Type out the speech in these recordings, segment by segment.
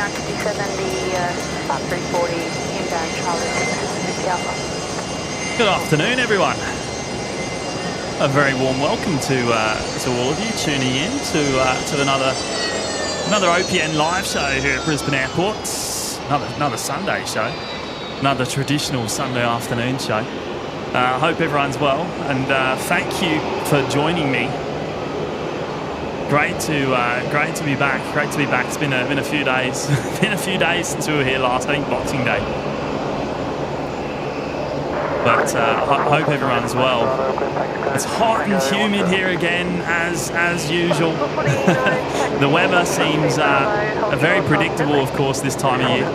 957, the 340 inbound Charlie 650 Alpha. Good afternoon, everyone. A very warm welcome to all of you tuning in to another OPN live show here at Brisbane Airport. Another Sunday show, another traditional Sunday afternoon show. Hope everyone's well, and thank you for joining me. Great to be back. Great to be back. It's been a few days. Been a few days since we were here last. I think Boxing Day. But hope everyone's well. It's hot and humid here again, as usual. The weather seems very predictable, of course, this time of year.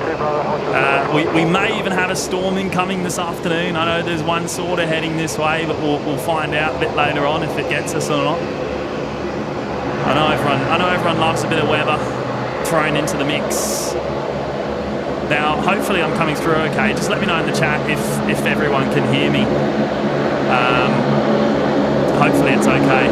We may even have a storm incoming this afternoon. I know there's one sort of heading this way, but we'll find out a bit later on if it gets us or not. I know everyone loves a bit of weather thrown into the mix. Now, hopefully I'm coming through okay. Just let me know in the chat if everyone can hear me. Hopefully it's okay.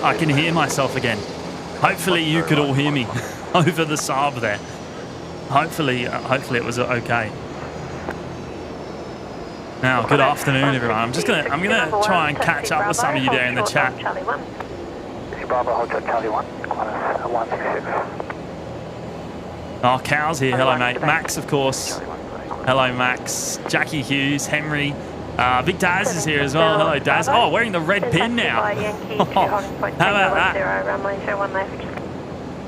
I can hear myself again. Hopefully you could all hear me over the Saab there. Hopefully it was okay. Now, good afternoon, everyone. I'm gonna try and catch up with some of you there in the chat. Oh, Cow's here. Hello, mate. Max, of course. Hello, Max. Jackie Hughes, Henry. Big Daz is here as well. Hello, Daz. Oh, wearing the red pin now. Oh, how about that?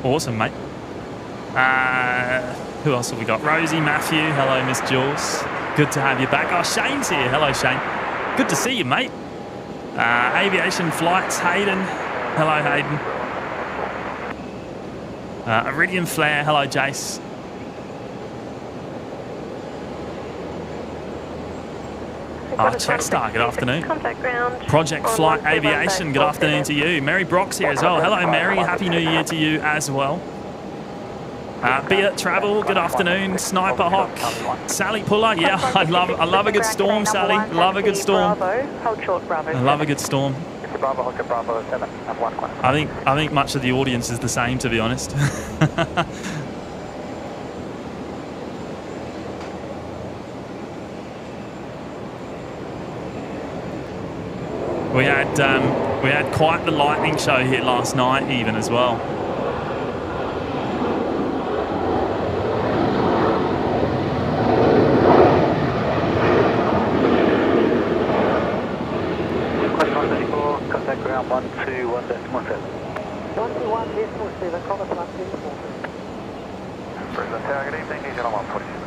Awesome, mate. Who else have we got? Rosie, Matthew. Hello, Miss Jules. Good to have you back. Oh, Shane's here. Hello, Shane. Good to see you, mate. Aviation Flights, Hayden. Hello, Hayden. Iridium Flare. Hello, Jace. Chester, good afternoon. Project Flight Aviation, good afternoon to you. Mary Brock's here as well. Hello, Mary. Happy New Year to you as well. Be It Travel, good afternoon. Sniper Hawk. Sally Puller, yeah, I love a good storm, Sally. Love a good storm. I love a good storm. I think much of the audience is the same, to be honest. We had quite the lightning show here last night, even as well. Contact ground 121.7. 121.7. Contact 121.7. Good evening, New Zealand 147.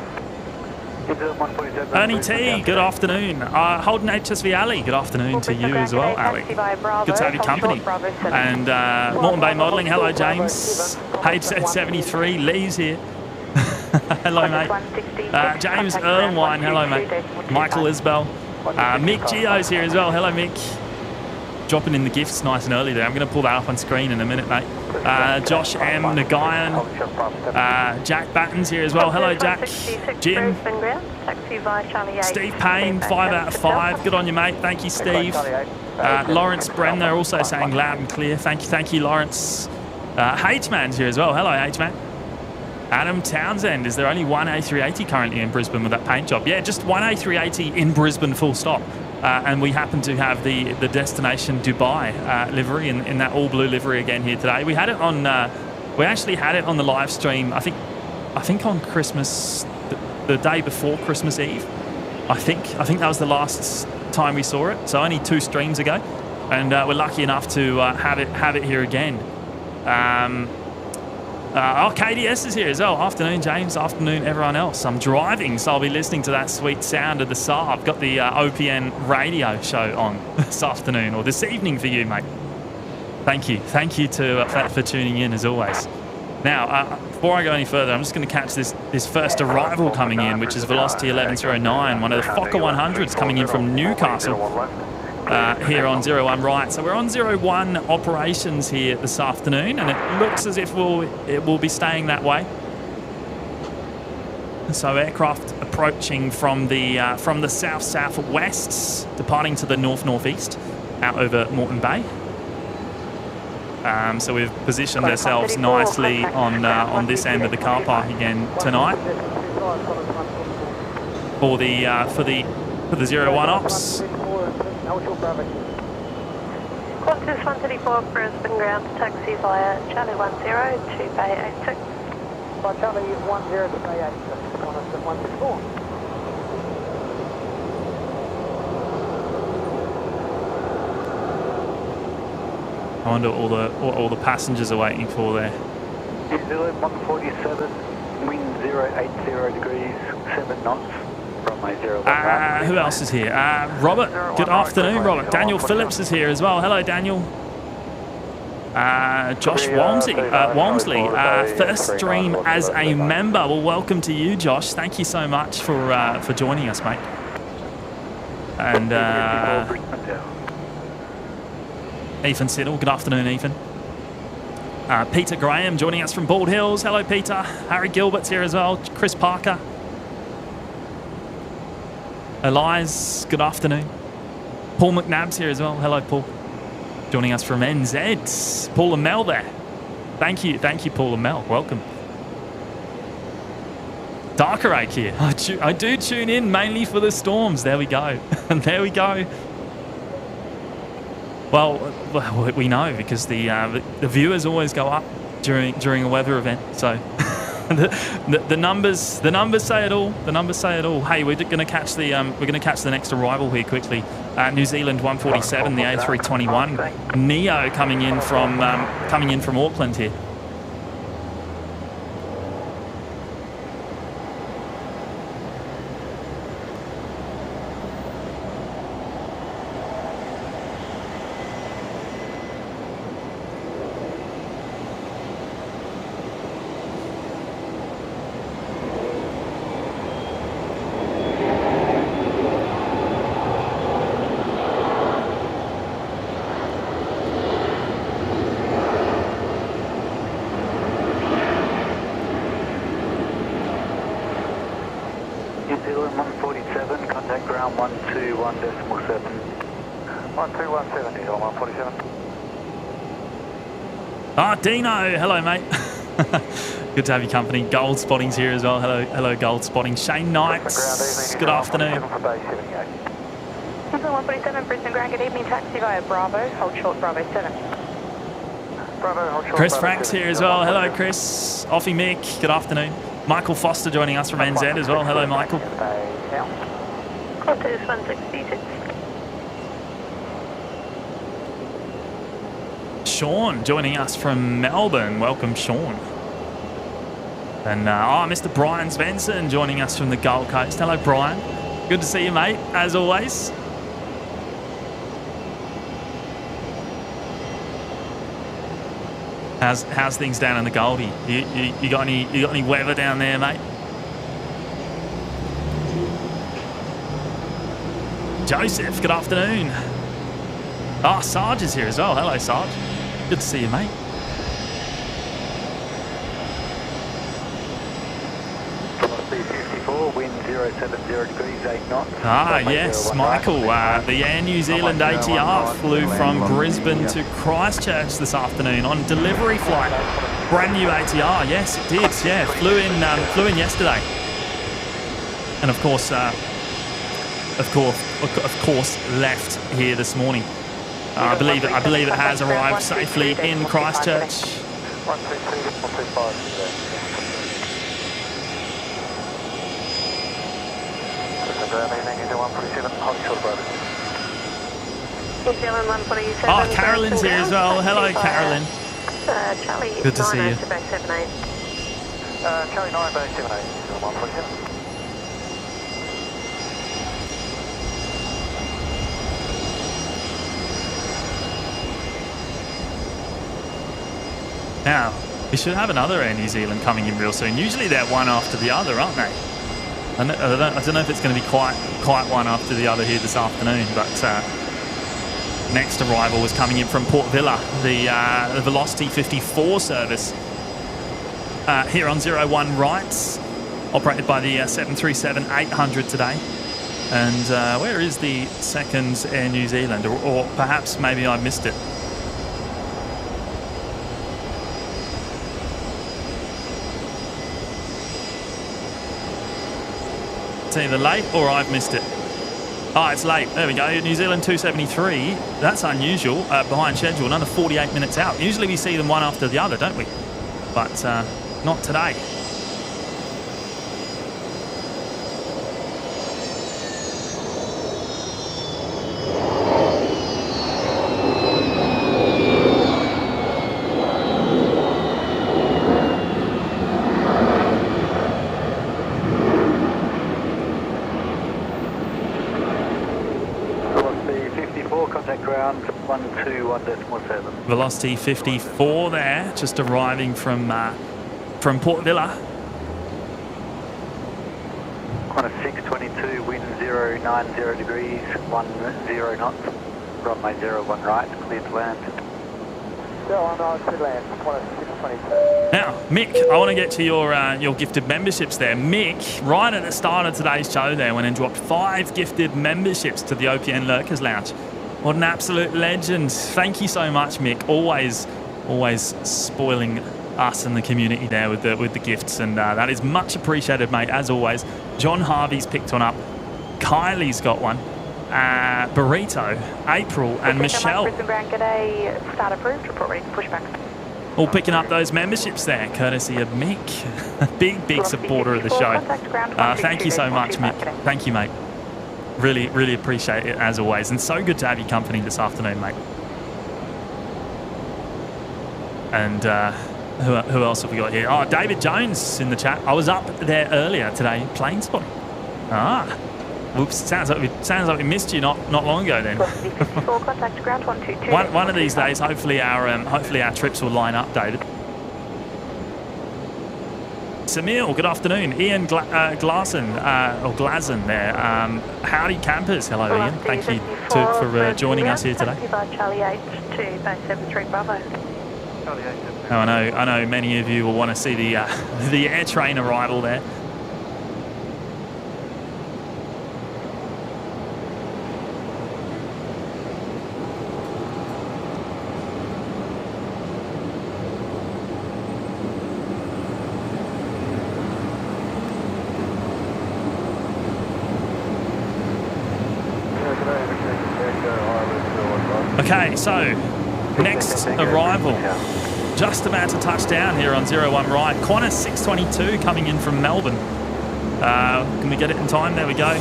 Ernie T, good afternoon. Holden HSV Ali, good afternoon to you as well, Ali. Good to have your company. And Moreton Bay Modelling, hello, James. HZ73, Lee's here. Hello, mate. James Erlewine, hello, mate. Michael Isbell. Mick Geo's here as well. Hello, Mick. Dropping in the gifts nice and early there. I'm going to pull that up on screen in a minute, mate. Josh M. Nagayan. Jack Batten's here as well. Hello, Jack. Jim. Steve Payne, 5 out of 5. Good on you, mate. Thank you, Steve. Lawrence Bremner also saying loud and clear. Thank you, Lawrence. H-Man's here as well. Hello, H-Man. Adam Townsend, is there only one A380 currently in Brisbane with that paint job? Yeah, just one A380 in Brisbane, full stop. And we happen to have the destination Dubai livery in that all blue livery again here today. We had it on, we actually had it on the live stream. I think on Christmas, the day before Christmas Eve. I think that was the last time we saw it. So only 2 streams ago, and we're lucky enough to have it here again. KDS is here as well. Afternoon, James. Afternoon, everyone else. I'm driving, so I'll be listening to that sweet sound of the Saab. I've got the OPN radio show on this afternoon, or this evening for you, mate. Thank you for tuning in as always. Now, before I go any further, I'm just going to catch this first arrival coming in, which is Velocity 1109, one of the Fokker 100s coming in from Newcastle here on 01 right. So we're on 01 operations here this afternoon, and it looks as if it will be staying that way. So aircraft approaching from the south-southwest, departing to the north-northeast, out over Moreton Bay. So we've positioned ourselves nicely on this end of the car park again tonight for the 01 ops. Qantas 134 Brisbane ground to taxi via Charlie 10 to Bay 86. By Charlie 10 to Bay 86, Qantas 134. I wonder what all the passengers are waiting for there. New Zealand 147, wind 080 degrees, 7 knots. Who else is here? Robert. Good afternoon, Robert. Daniel Phillips is here as well. Hello, Daniel. Josh Walmsley, first stream as a member. Well, welcome to you, Josh. Thank you so much for joining us, mate. And Ethan Siddle. Good afternoon, Ethan. Peter Graham joining us from Bald Hills. Hello, Peter. Harry Gilbert's here as well. Chris Parker. Elias, good afternoon. Paul McNabb's here as well. Hello, Paul. Joining us from NZ. Paul and Mel there. Thank you, Paul and Mel. Welcome. Darker Ake here. I do tune in mainly for the storms. There we go. And there we go. Well, we know because the viewers always go up during a weather event. So. The numbers say it all. The numbers say it all. Hey, we're going to catch the next arrival here quickly. New Zealand 147, the A321 Neo coming in from Auckland here. Dino, hello mate. Good to have your company. Gold Spotting's here as well. Hello Gold Spotting. Shane Knights, good afternoon. 147 Brisbane ground, good evening, taxi via Bravo, hold short Bravo 7. Bravo, hold short. Chris Frank's here as well. Hello Chris. Offie Mick, good afternoon. Michael Foster joining us from NZ as well. Hello Michael. Qantas 166. Sean joining us from Melbourne. Welcome, Sean. And Mr. Brian Svensson joining us from the Gold Coast. Hello, Brian. Good to see you, mate, as always. How's things down in the Goldie? You got any weather down there, mate? Joseph, good afternoon. Sarge is here as well. Hello, Sarge. Good to see you, mate. C54, wind 070 degrees, 8 knots. Yes, Michael. The Air New Zealand ATR flew from Brisbane to Christchurch this afternoon on delivery flight. Brand new ATR. Yes, it did. Yeah, flew in yesterday. And of course, left here this morning. I believe it has arrived safely in Christchurch. evening, New Zealand 147, holding short of Bravo. New Zealand 147. Oh, Carolyn's here as well. Hello, Carolyn. Charlie Good to see 9 you. to base 78. Charlie 9, base 78, New Zealand 147. Now, we should have another Air New Zealand coming in real soon. Usually they're one after the other, aren't they? I don't know if it's going to be quite one after the other here this afternoon, but next arrival was coming in from Port Vila, the Velocity 54 service here on 01 right, operated by the 737-800 today. And where is the second Air New Zealand? Or perhaps maybe I missed it. It's either late or I've missed it. Oh, it's late. There we go. New Zealand 273. That's unusual. Behind schedule, another 48 minutes out. Usually we see them one after the other, don't we? But not today. Velocity 54 there, just arriving from Port Vila. Qantas 622, wind 090 degrees, 10 knots, runway 01 right, clear to land. 01 right to land, Qantas 622. Now, Mick, I want to get to your gifted memberships there. Mick, right at the start of today's show there, went and dropped 5 gifted memberships to the OPN Lurkers Lounge. What an absolute legend. Thank you so much, Mick. Always spoiling us and the community there with the gifts, and that is much appreciated, mate, as always. John Harvey's picked one up. Kylie's got one. Burrito, April, and Michelle. Brisbane Ground, get a start approved, report ready for pushback. All picking up those memberships there, courtesy of Mick. big supporter of the show. Thank you so much, Mick. Thank you, mate. Really appreciate it, as always. And so good to have your company this afternoon, mate. And who else have we got here? Oh, David Jones in the chat. I was up there earlier today, plane spotting. Oops, sounds like we missed you not long ago then. Contact ground 122. One of these days, hopefully our trips will line up, David. Samir, good afternoon. Ian Glassen there. Howdy campers. Hello, Ian. Thank you for joining us here today. Charlie 8 to base 73 Bravo. I know many of you will want to see the air train arrival there. Okay, so next arrival, just about to touch down here on 01 right. Qantas 622 coming in from Melbourne. Can we get it in time? There we go.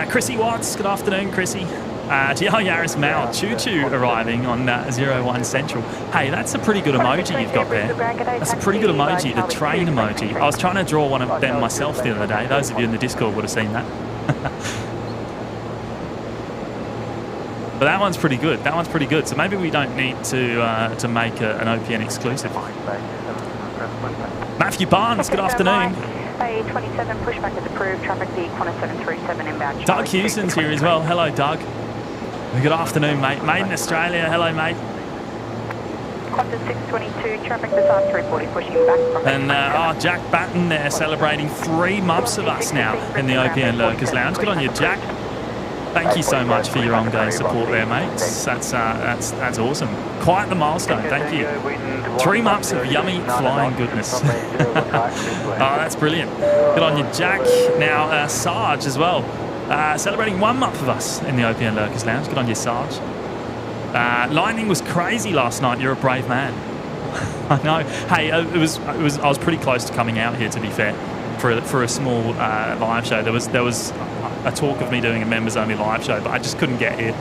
Chrissy Watts, good afternoon, Chrissy. GR Yaris Mal, Choo Choo arriving on 01 Central. Hey, that's a pretty good emoji you've got there. That's a pretty good emoji, the train emoji. I was trying to draw one of them myself the other day. Those of you in the Discord would have seen that. But that one's pretty good. That one's pretty good. So maybe we don't need to make an OPN exclusive. Matthew Barnes, good afternoon. A27 pushback is approved. Traffic peak Qantas 737 inbound. Doug Hewson's here as well. Hello, Doug. Good afternoon, mate. Made in Australia. Hello, mate. Qantas 622, traffic Bassam 340 pushing back from... And Jack Batten there celebrating 3 months of us now in the OPN Lurkers Lounge. Good on you, Jack. Thank you so much for your ongoing support there, mates. That's awesome. Quite the milestone, thank you. 3 months of yummy flying goodness. Oh, that's brilliant. Good on you, Jack. Now, Sarge as well. Celebrating 1 month of us in the OPN Lurkers Lounge. Good on you, Sarge. Lightning was crazy last night. You're a brave man. I know. Hey, I was pretty close to coming out here, to be fair, for a small live show. There was a talk of me doing a members only live show, but I just couldn't get here.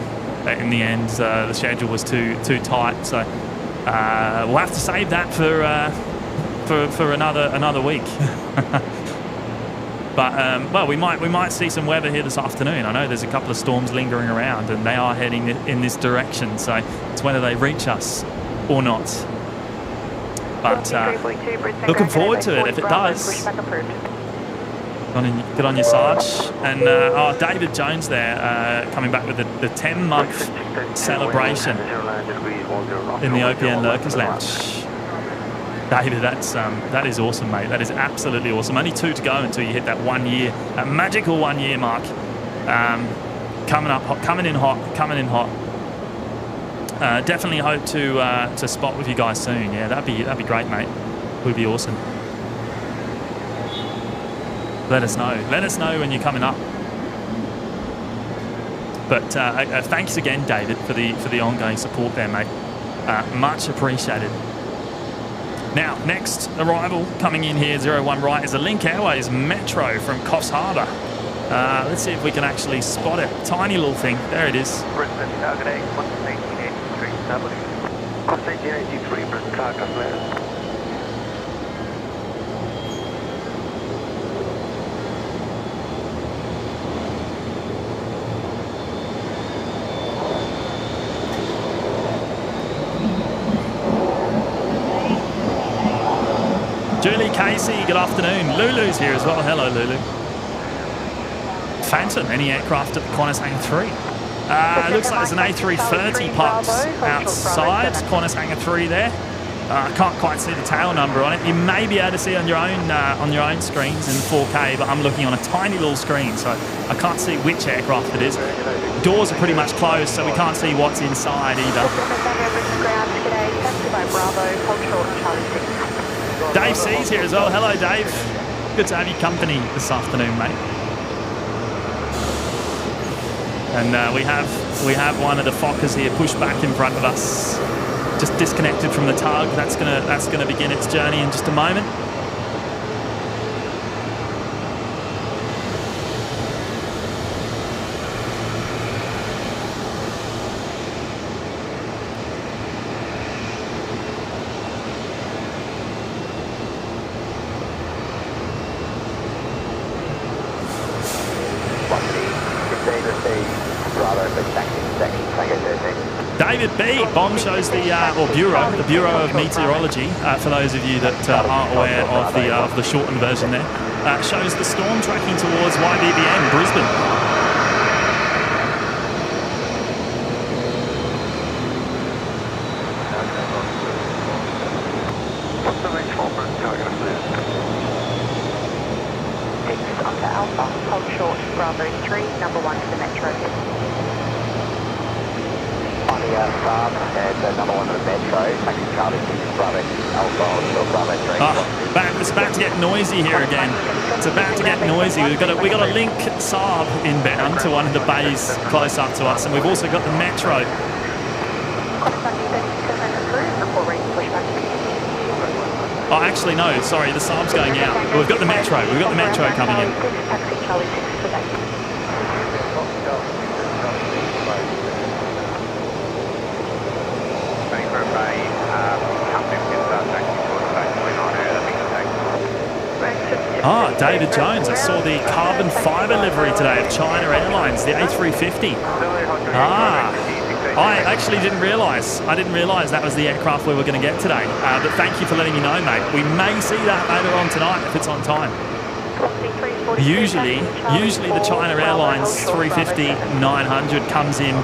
In the end, the schedule was too tight, so we'll have to save that for another week. But well, we might see some weather here this afternoon. I know there's a couple of storms lingering around, and they are heading in this direction. So it's whether they reach us or not. But looking forward to it if it does. Good on you, Sarge. And David Jones there coming back with the 10-month celebration in the OPN Lurkers Lounge. David, that is awesome, mate. That is absolutely awesome. Only 2 to go until you hit that 1 year, that magical 1 year mark. Coming in hot. Definitely hope to spot with you guys soon. Yeah, that'd be great, mate. Would be awesome. Let us know. Let us know when you're coming up. But thanks again, David, for the ongoing support there, mate. Much appreciated. Now, next arrival coming in here, 01 right, is a Link Airways Metro from Coffs Harbour. Let's see if we can actually spot it. Tiny little thing. There it is. Brisbane, target 1883W. Qantas 1883, Brisbane, target clear. Julie Casey, good afternoon. Lulu's here as well. Hello, Lulu. Phantom, any aircraft at the Qantas Hangar 3? Looks like there's an A330 parked outside Qantas Hangar 3 there. I can't quite see the tail number on it. You may be able to see on your own screens in 4K, but I'm looking on a tiny little screen, so I can't see which aircraft it is. Doors are pretty much closed, so we can't see what's inside either. Dave C's here as well. Hello, Dave. Good to have you company this afternoon, mate. And we have one of the Fokkers here pushed back in front of us, just disconnected from the tug. That's gonna begin its journey in just a moment. David B. Bomb shows the Bureau of Meteorology. For those of you that aren't aware of the shortened version there, shows the storm tracking towards YBBN, Brisbane. Onto Alpha, hold short, Bravo 3, number 1 to the Metro. On the Saab and number 1 to the Metro, taxi Charlie 6, Bravo 6, Alpha, hold short, Bravo 3. It's about to get noisy here again. It's about to get noisy. We've got a Link Saab inbound to one of the bays close up to us, and we've also got the Metro. Oh, actually, no. Sorry, the Saab's going out. We've got the Metro. We've got the Metro coming in. Ah, David Jones. I saw the carbon fibre livery today of China Airlines, the A350. I actually didn't realise. I didn't realise that was the aircraft we were going to get today. But thank you for letting me know, mate. We may see that later on tonight if it's on time. Usually the China Airlines 350-900 comes in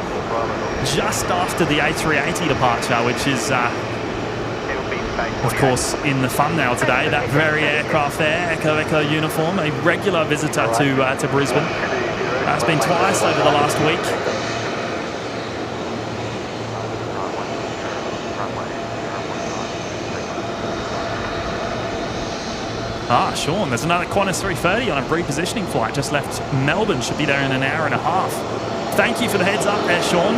just after the A380 departure, which is Of course, in the thumbnail today, that very aircraft there, Echo uniform, a regular visitor to Brisbane. That's been twice over the last week. Ah, Sean, there's another Qantas 330 on a repositioning flight. Just left Melbourne. Should be there in an hour and a half. Thank you for the heads up there, Sean.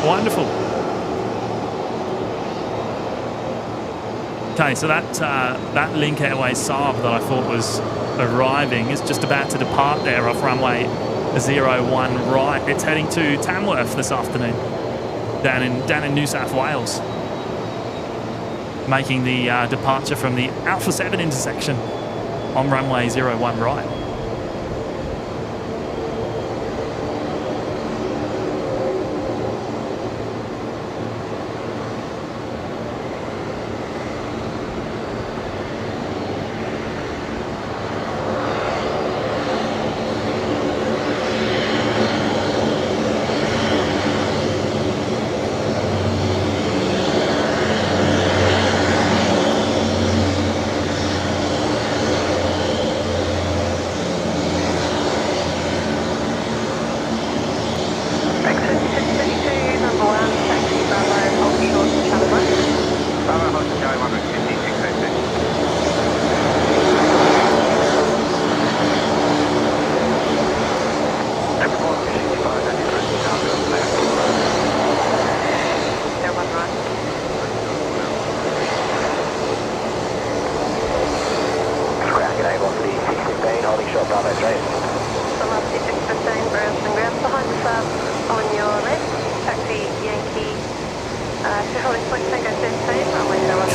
Wonderful. Okay, so that Link Airways Saab that I thought was arriving is just about to depart there off runway 01 right. It's heading to Tamworth this afternoon, down in New South Wales, making the departure from the Alpha 7 intersection on runway 01 right.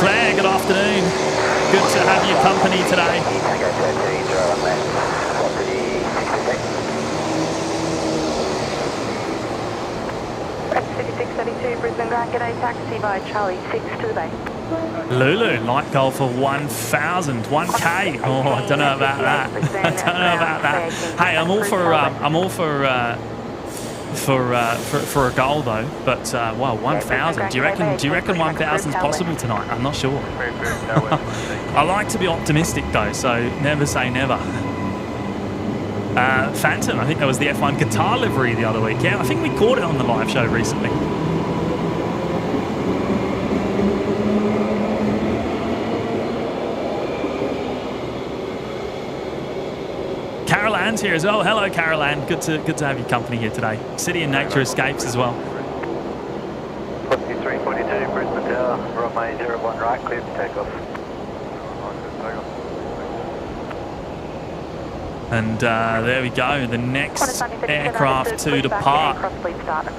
Claire, good afternoon. Good to have your company today. City 632 Brisbane Grand, g'day, taxi by Charlie 6 to the bay. Lulu, light goal for 1,000, 1K. Oh, I don't know about that. I don't know about that. Hey, I'm all for a goal though. But well, 1,000. Do you reckon 1,000 is possible tonight? I'm not sure. I like to be optimistic though, so never say never. Phantom, I think that was the F1 guitar livery the other week. Yeah, I think we caught it on the live show recently. Carol Ann's here as well. Hello, Carol Ann. Good to have your company here today. City and Nature Escapes as well. 342 Brisbane Tower, runway 01 right, clear for takeoff. And there we go, the next aircraft to depart,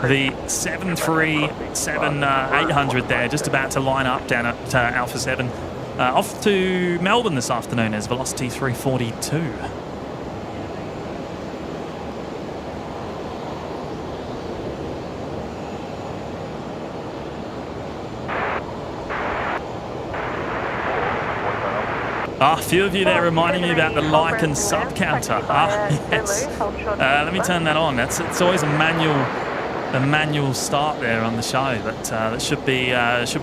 the 737-800 there, just about to line up down at Alpha 7. Off to Melbourne this afternoon as Velocity 342. A few of you there reminding me about the like and sub counter. Yes. Let me turn that on. It's always a manual start there on the show, but that should be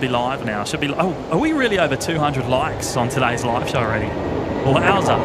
live now. Oh, are we really over 200 likes on today's live show already? Wowza.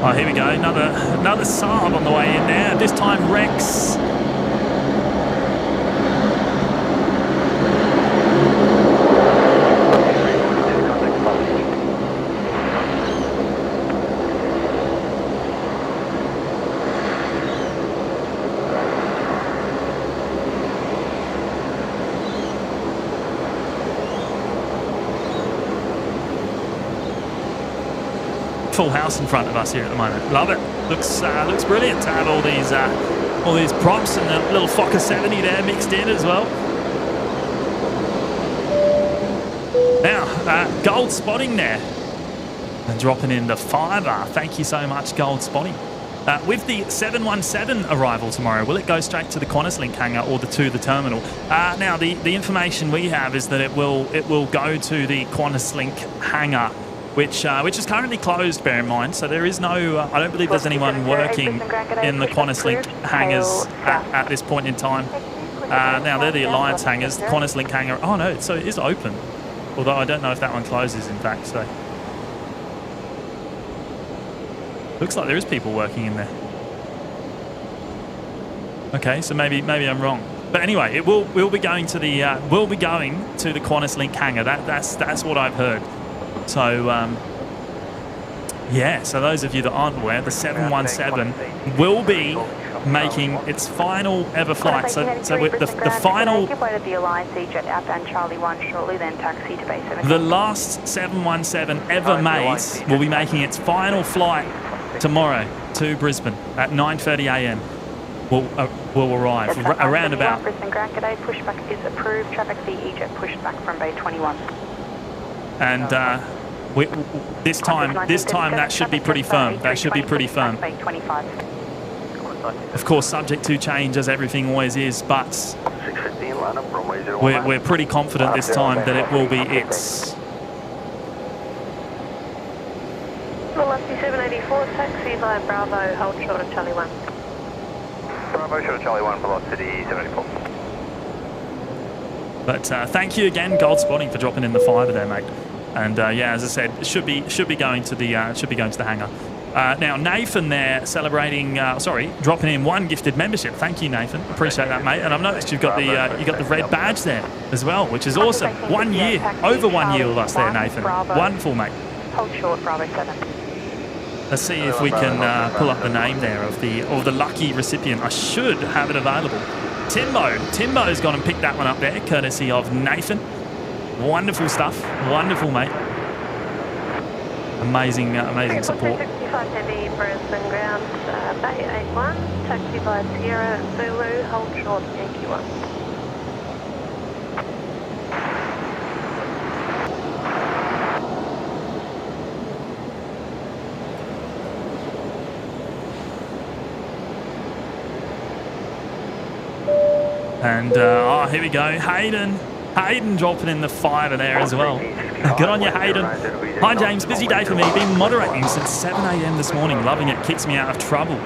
Oh, here we go. Another Saab on the way in there. This time Rex. full house in front of us here at the moment. Love it. Looks brilliant to have all these props and the little Fokker 70 there mixed in as well. Now, gold spotting there. And dropping in the fiver. Thank you so much, gold spotting. With the 717 arrival tomorrow, will it go straight to the QantasLink hangar or to the terminal? Now, the information we have is that it will go to the QantasLink hangar, which is currently closed, bear in mind. So there is no, I don't believe there's anyone working in the QantasLink hangars at this point in time. Now, they're the Alliance hangars, the QantasLink hangar. Oh, no, so it is open. Although I don't know if that one closes, in fact, so. Looks like there is people working in there. Okay, so maybe I'm wrong. But anyway, we'll be going to the QantasLink hangar. That's what I've heard. So yeah. So those of you that aren't aware, the 717 will be making its final ever flight. So the final. The last 717 ever made will be making its final flight tomorrow to Brisbane at 9:30 a.m. will arrive around about. Brisbane ground, g'day. Pushback is approved. Traffic VE-jet pushed back from Bay 21. And this time that should be pretty firm. That should be pretty firm. Bay 25. Of course, subject to change as everything always is, but we're pretty confident this time that it will be its. Velocity 784, taxi via Bravo, hold short of Charlie 1. Bravo, short of Charlie 1, velocity 784. But thank you again, Gold Spotting, for dropping in the fiver there, mate. And yeah, as I said, it should be going to the hangar. Now Nathan there celebrating, dropping in one gifted membership. Thank you, Nathan. Appreciate that, mate. And I've noticed you've got the red badge there as well, which is awesome. 1 year, over 1 year with us there, Nathan. Wonderful, mate. Hold short, Bravo 7. Let's see if we can pull up the name there of the lucky recipient. I should have it available. Timbo's gone and picked that one up there, courtesy of Nathan. Wonderful stuff. Wonderful, mate. Amazing support. 65 heavy, Brisbane ground, Bay 81, taxi via Sierra Zulu, hold short, Yankee 1. And here we go, Hayden dropping in the fiver there as well. Good on you, Hayden. Hi James, busy day for me. Been moderating since 7 a.m. this morning. Loving it, keeps me out of trouble.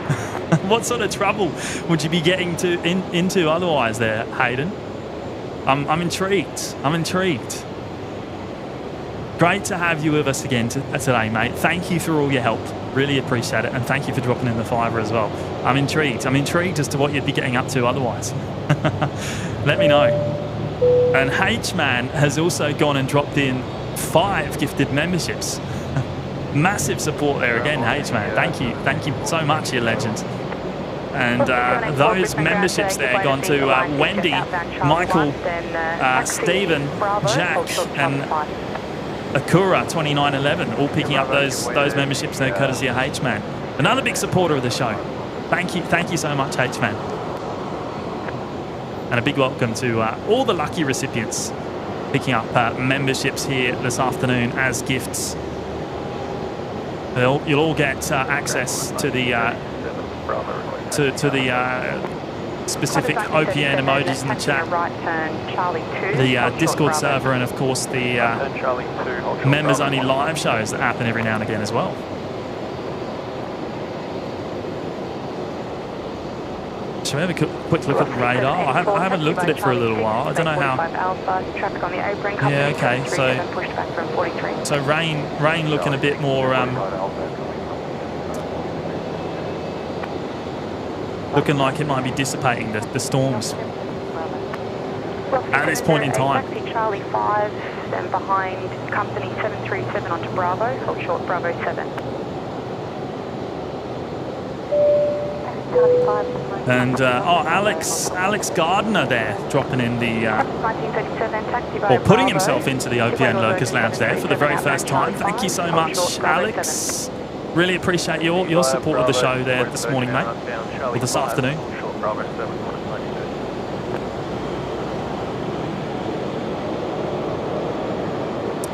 What sort of trouble would you be getting into otherwise there, Hayden? I'm intrigued. Great to have you with us again today, mate. Thank you for all your help. Really appreciate it. And thank you for dropping in the fiver as well. I'm intrigued as to what you'd be getting up to otherwise. Let me know. And H-Man has also gone and dropped in 5 gifted memberships. Massive support there again, H-Man. Thank you so much, you legends. And those memberships there gone to Wendy, Michael, Stephen, Jack, and Akura 2911, all picking up those memberships there courtesy of H-Man. Another big supporter of the show. Thank you so much, H-Man. And a big welcome to all the lucky recipients picking up memberships here this afternoon as gifts. You'll all get access to the specific OPN emojis in the chat, the Discord server, and of course the members-only live shows that happen every now and again as well. Shall we have a quick look at the radar? I haven't looked at it for a little while. I don't know how. Yeah, okay. So rain looking a bit more. Looking like it might be dissipating the storms at this point in time. Charlie 5, then behind company 737 onto Bravo, hold short Bravo 7. And Alex Gardner there dropping in the or putting himself into the OPN Locust Lounge there for the very first time. Thank you so much, Alex. Really appreciate your support of the show there this morning, mate, or this afternoon.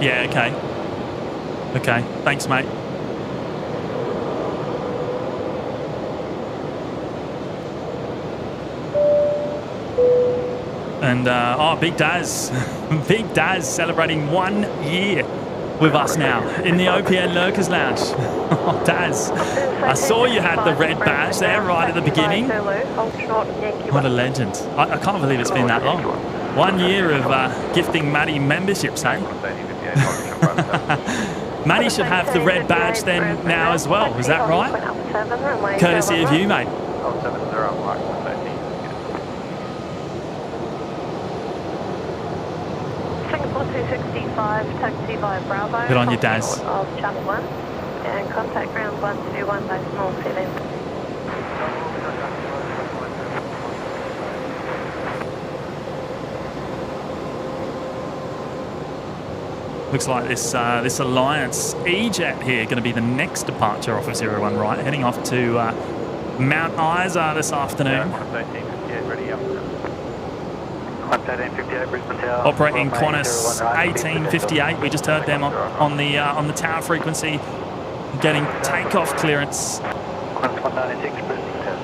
Yeah, okay. Okay, thanks, mate. And, Big Daz. Big Daz celebrating 1 year with us now in the OPN Lurkers Lounge. Oh, Daz, I saw you had the red badge there right at the beginning. What a legend. I can't believe it's been that long. 1 year of gifting Maddie memberships, eh? Maddie should have the red badge then now as well. Is that right? Courtesy of you, mate. Singapore 265, taxi via Bravo. Good on you, Daz. Of Channel 1 and contact ground 121 by small 7. Looks like this Alliance E-Jet here going to be the next departure off of 01 right, heading off to Mount Isa this afternoon. Operating Qantas 1858. We just heard them on the tower frequency, getting takeoff clearance. Qantas 196, Brisbane Tower.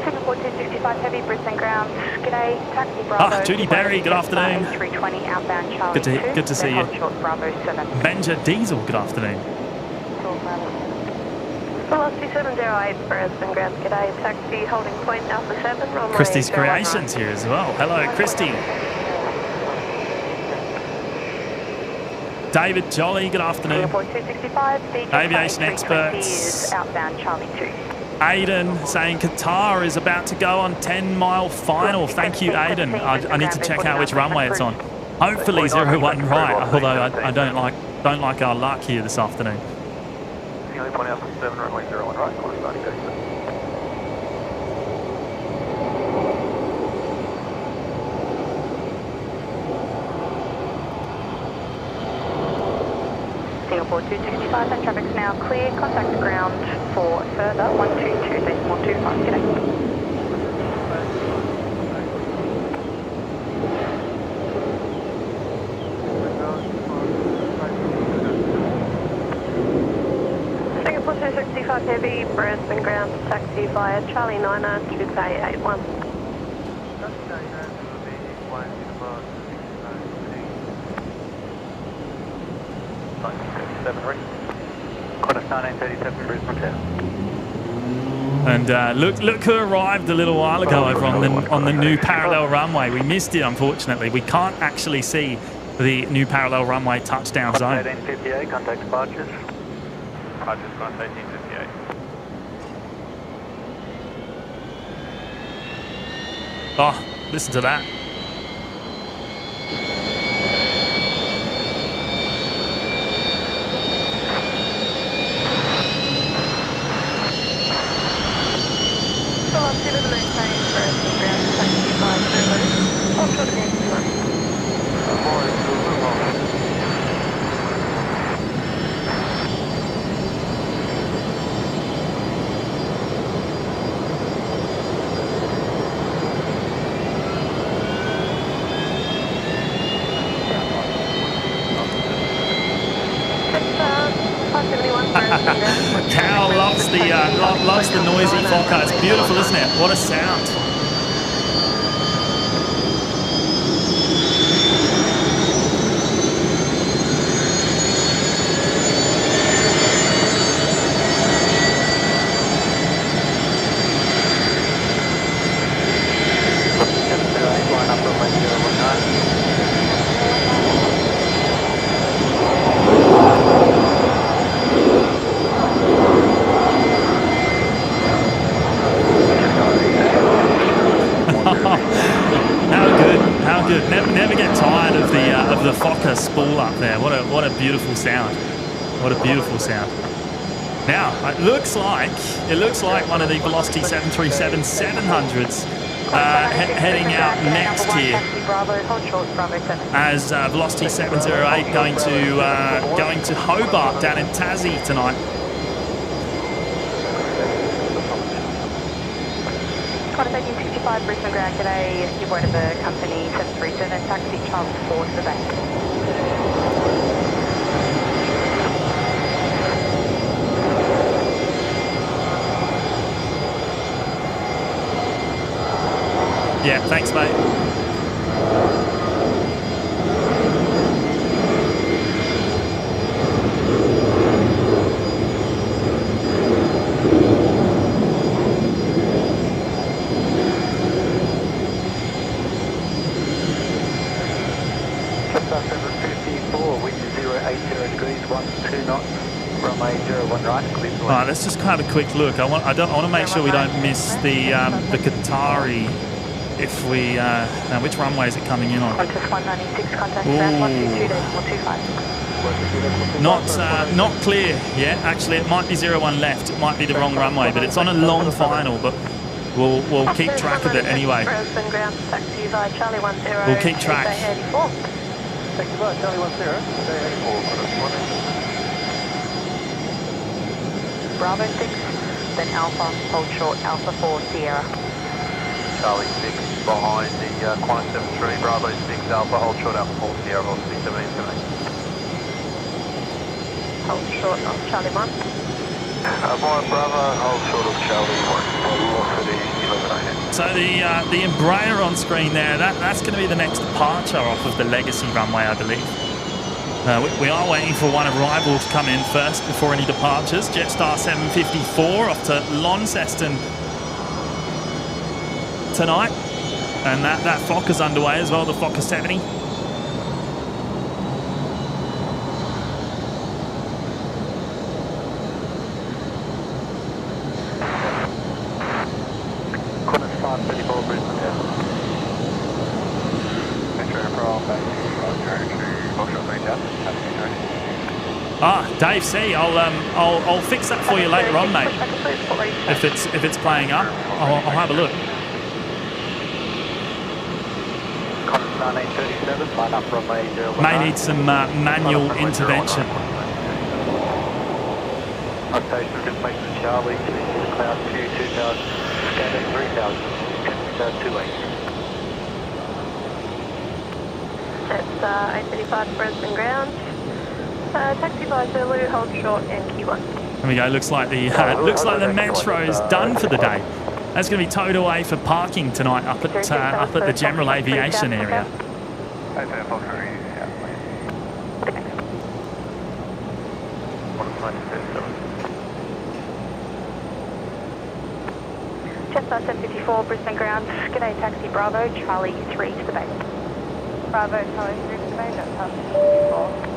Singapore 265 heavy, Brisbane ground. G'day, taxi Bravo. Judy Berry, good afternoon. 320 outbound Charlie. Good to see you. Short Bravo 7. Benja Diesel, good afternoon. Velocity 708 Brisbane ground. G'day, taxi holding point Alpha 7. Runway Christy's Creations here as well. Hello, Christy. David Jolly, good afternoon. Singapore 265, Aviation experts. Outbound Charlie 2. Aiden saying Qatar is about to go on 10-mile final. Thank you, Aiden. I need to check out which runway it's on. Hopefully 01 right, although I don't like our luck here this afternoon. Point Alpha 7, runway 01 right, Qantas 9037. Singapore 265, that traffic's now clear. Contact ground for further 122.25. G'day. Singapore 265 heavy, Brisbane ground, taxi via Charlie 9er to Bay 81. Qantas 1937, Brisbane Tower. And look who arrived a little while ago over on the new parallel runway. We missed it, unfortunately. We can't actually see the new parallel runway touchdown zone. 1858, contact departures. Departures, Qantas 1858. Oh, listen to that. Velocity 789 Brisbane ground, taxi via Zulu. Hold short of Yankee 1. Cal loves the noisy Fokker. It's beautiful, isn't it? What a sound. How good. Never get tired of the Fokker spool up there. What a beautiful sound. What a beautiful sound. Now, it looks like one of the Velocity 737-700s heading out next here as Velocity 708 going to Hobart down in Tassie tonight. Contact 65 Brisbane ground today. You're board of the company 737 taxi Charles 4 to the bank. Yeah, thanks, mate. Just 754, wind 080 degrees, 12 knots, runway 01 right, clear to All right, let's just have a quick look. I want to make sure we don't miss the Qatari. If we now, which runway is it coming in on? Qantas 196, contact ground 122.25. Not clear yet. Actually, it might be 01 left. It might be the wrong runway, but it's on a long final. But we'll keep track of it anyway. Brisbane ground, taxi via Charlie 10. We'll keep track. Taxi via Charlie 10, Bravo 6, then Alpha, hold short, Alpha 4, Sierra. Charlie 6 behind the Qantas 73, Bravo 6 Alpha, hold short Alpha 4 Sierra, hold 617. Hold short of Charlie 1. Brian Bravo, hold short of Charlie 1, So the Embraer on screen there, that's going to be the next departure off of the Legacy runway, I believe. We are waiting for one arrival to come in first before any departures. Jetstar 754 off to Launceston tonight, and that Fokker's underway as well, the Fokker 70. Qantas 534, Brisbane down. Metro from Dave C, I'll fix that for you later on, mate. If it's playing up, I'll have a look. Qantas 1937, line up runway 01. May need some manual intervention. Rotation of information to Charlie, cloud 2, 2000, scanning 3000, 28. That's 835 Brisbane ground. Taxi via Zulu, hold short NQ1. There we go. Looks like the Metro's done for the day. That's going to be towed away for parking tonight up at the general aviation area. Jetstar 754, Brisbane ground. G'day, taxi Bravo, Charlie 3 to the bay. Bravo, Charlie 3 to the bay, that's 754.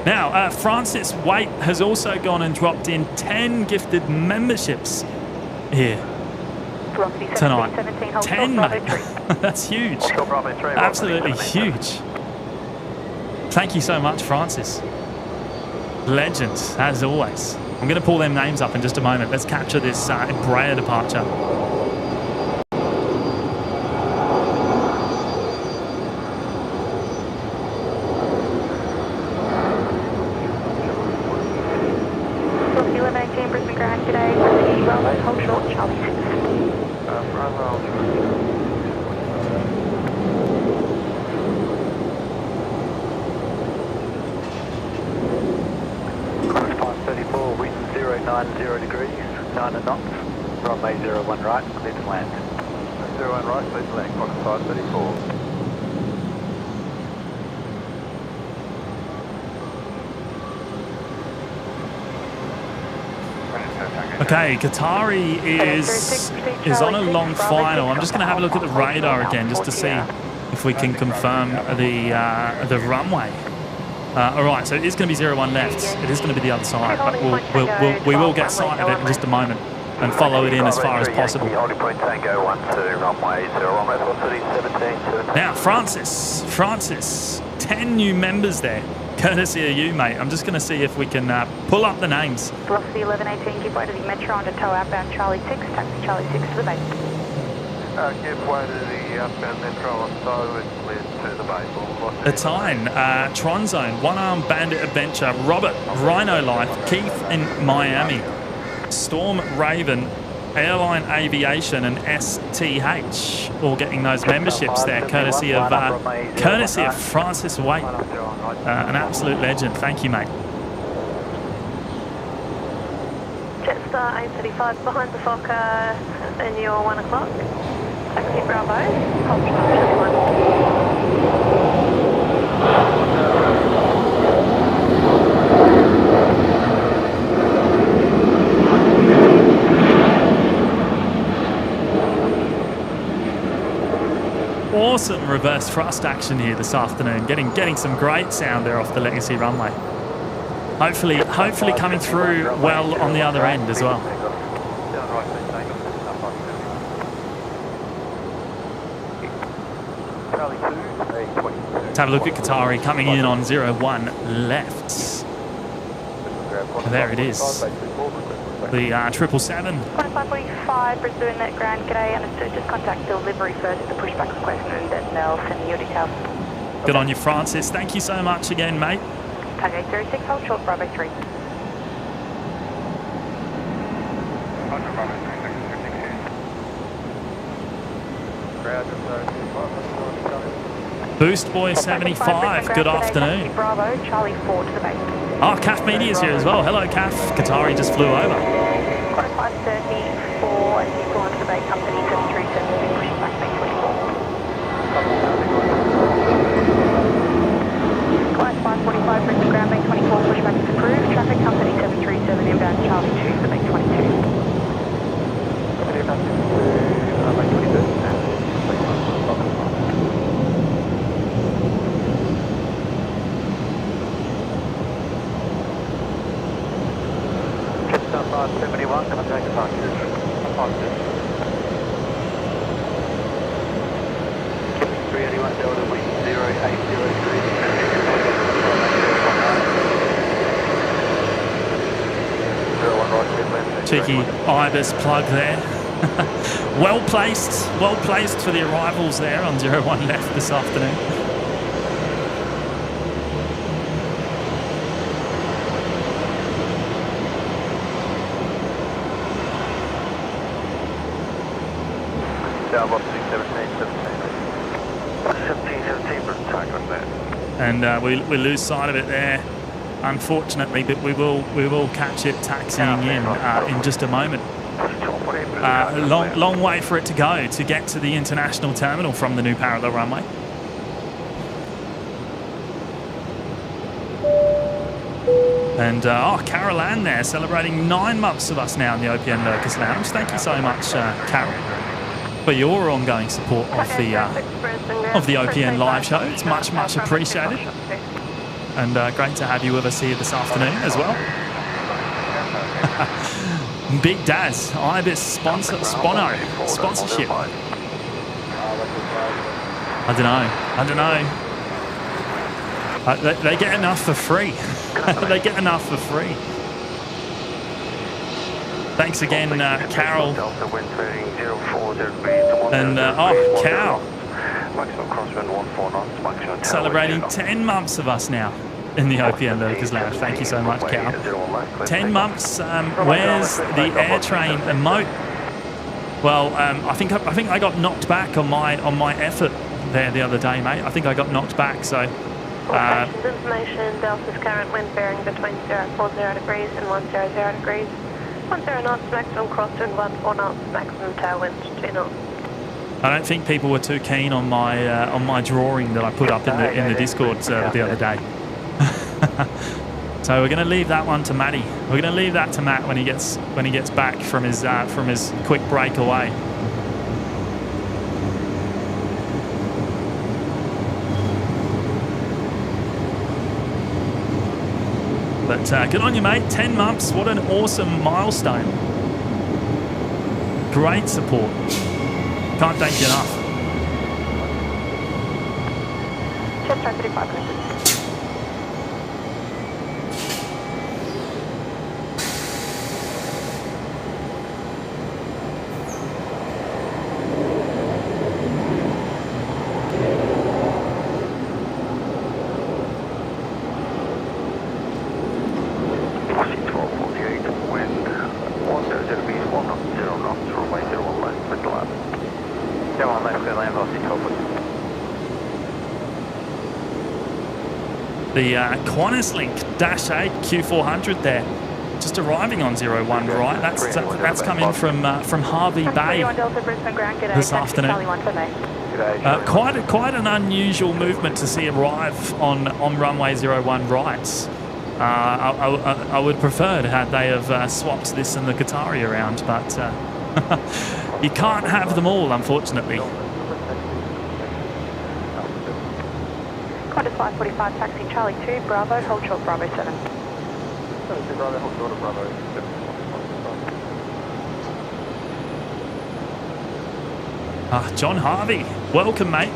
Now, Francis Waite has also gone and dropped in 10 gifted memberships here tonight. 10, mate. That's huge. Absolutely huge. Thank you so much, Francis. Legend, as always. I'm going to pull them names up in just a moment. Let's capture this Embraer departure. Okay, Qatari is on a long final. I'm just going to have a look at the radar again just to see if we can confirm the runway. All right, so it is going to be 01 left. It is going to be the other side, but we will get sight of it in just a moment and follow it in as far as possible. Now, Francis, 10 new members there. Courtesy of you, mate. I'm just going to see if we can pull up the names. Velocity 1118, give way to the Metro on to tow outbound Charlie 6, taxi Charlie 6 to the base. Give way to the outbound Metro on so it's cleared to the base. The time, Tron Zone, One Arm Bandit Adventure, Robert, Rhino Life, Keith in Miami, Storm Raven, Airline Aviation and STH, all getting those memberships there, courtesy of Francis Waite, an absolute legend. Thank you, mate. Jetstar 835 behind the Fokker in your 1 o'clock. Taxi Bravo, hold Awesome reverse thrust action here this afternoon. Getting some great sound there off the Legacy runway. Hopefully coming through well on the other end as well. Let's have a look at Qatari coming in on 01 left. There it is. The 777. 545 Brisbane at Grand. G'day, understood. Just contact delivery first to pushback request and then they'll send you details. Good on you, Francis. Thank you so much again, mate. Target 806, hold short, Bravo 3. Boost Boy 75, good afternoon. Bravo, Charlie 4 to the base. Oh, CAF Media's here as well. Hello, CAF. Qatari just flew over. 534 and you go on to the bay company 737, pushing back bay 24. Flight 545, Brisbane ground bay 24, pushback is approved. Traffic company 737 inbound Charlie 2 to the bay 22. Jetstar 571, contact departure. Positive. 381 Delta wind 080 Cheeky Ibis plug there. well placed for the arrivals there on 01 left this afternoon. And we lose sight of it there, unfortunately, but we will catch it taxiing in just a moment. Long way for it to go to get to the international terminal from the new parallel runway. And Carol Ann there, celebrating 9 months of us now in the OPN Locust Lounge. Thank you so much, Carol, for your ongoing support of the OPN live show. It's much appreciated, and great to have you with us here this afternoon as well. Big Daz, Ibis sponsorship. I don't know. They get enough for free. They get enough for free. Thanks again, Carol. And Cal, celebrating 10 months of us now in the OPN Locust Lounge. Thank you so much, Cal. 10 months. Where's the air train emote? Well, I think I got knocked back on my effort there the other day, mate. I think I got knocked back. So. Information: Delta's current wind bearing between 040 degrees and 100 degrees. 10 knots maximum crosswind, 14 knots maximum tailwind, 2 knots. I don't think people were too keen on my drawing that I put up in the Discord server the other day. So we're going to leave that one to Matty. We're going to leave that to Matt when he gets back from his quick break away. But good on you, mate. 10 months. What an awesome milestone. Great support. Can't thank you enough. Jetstar 35 minutes. The Qantas Link Dash 8 Q400 there, just arriving on 01 right. That's come in from Harvey Bay this afternoon. Quite an unusual movement to see arrive on runway 01 right. I would prefer had they have swapped this and the Qatari around, but you can't have them all, unfortunately. Qantas 545 taxi Charlie 2 Bravo, hold short Bravo 7. Bravo, hold short Bravo 7. John Harvey, welcome, mate.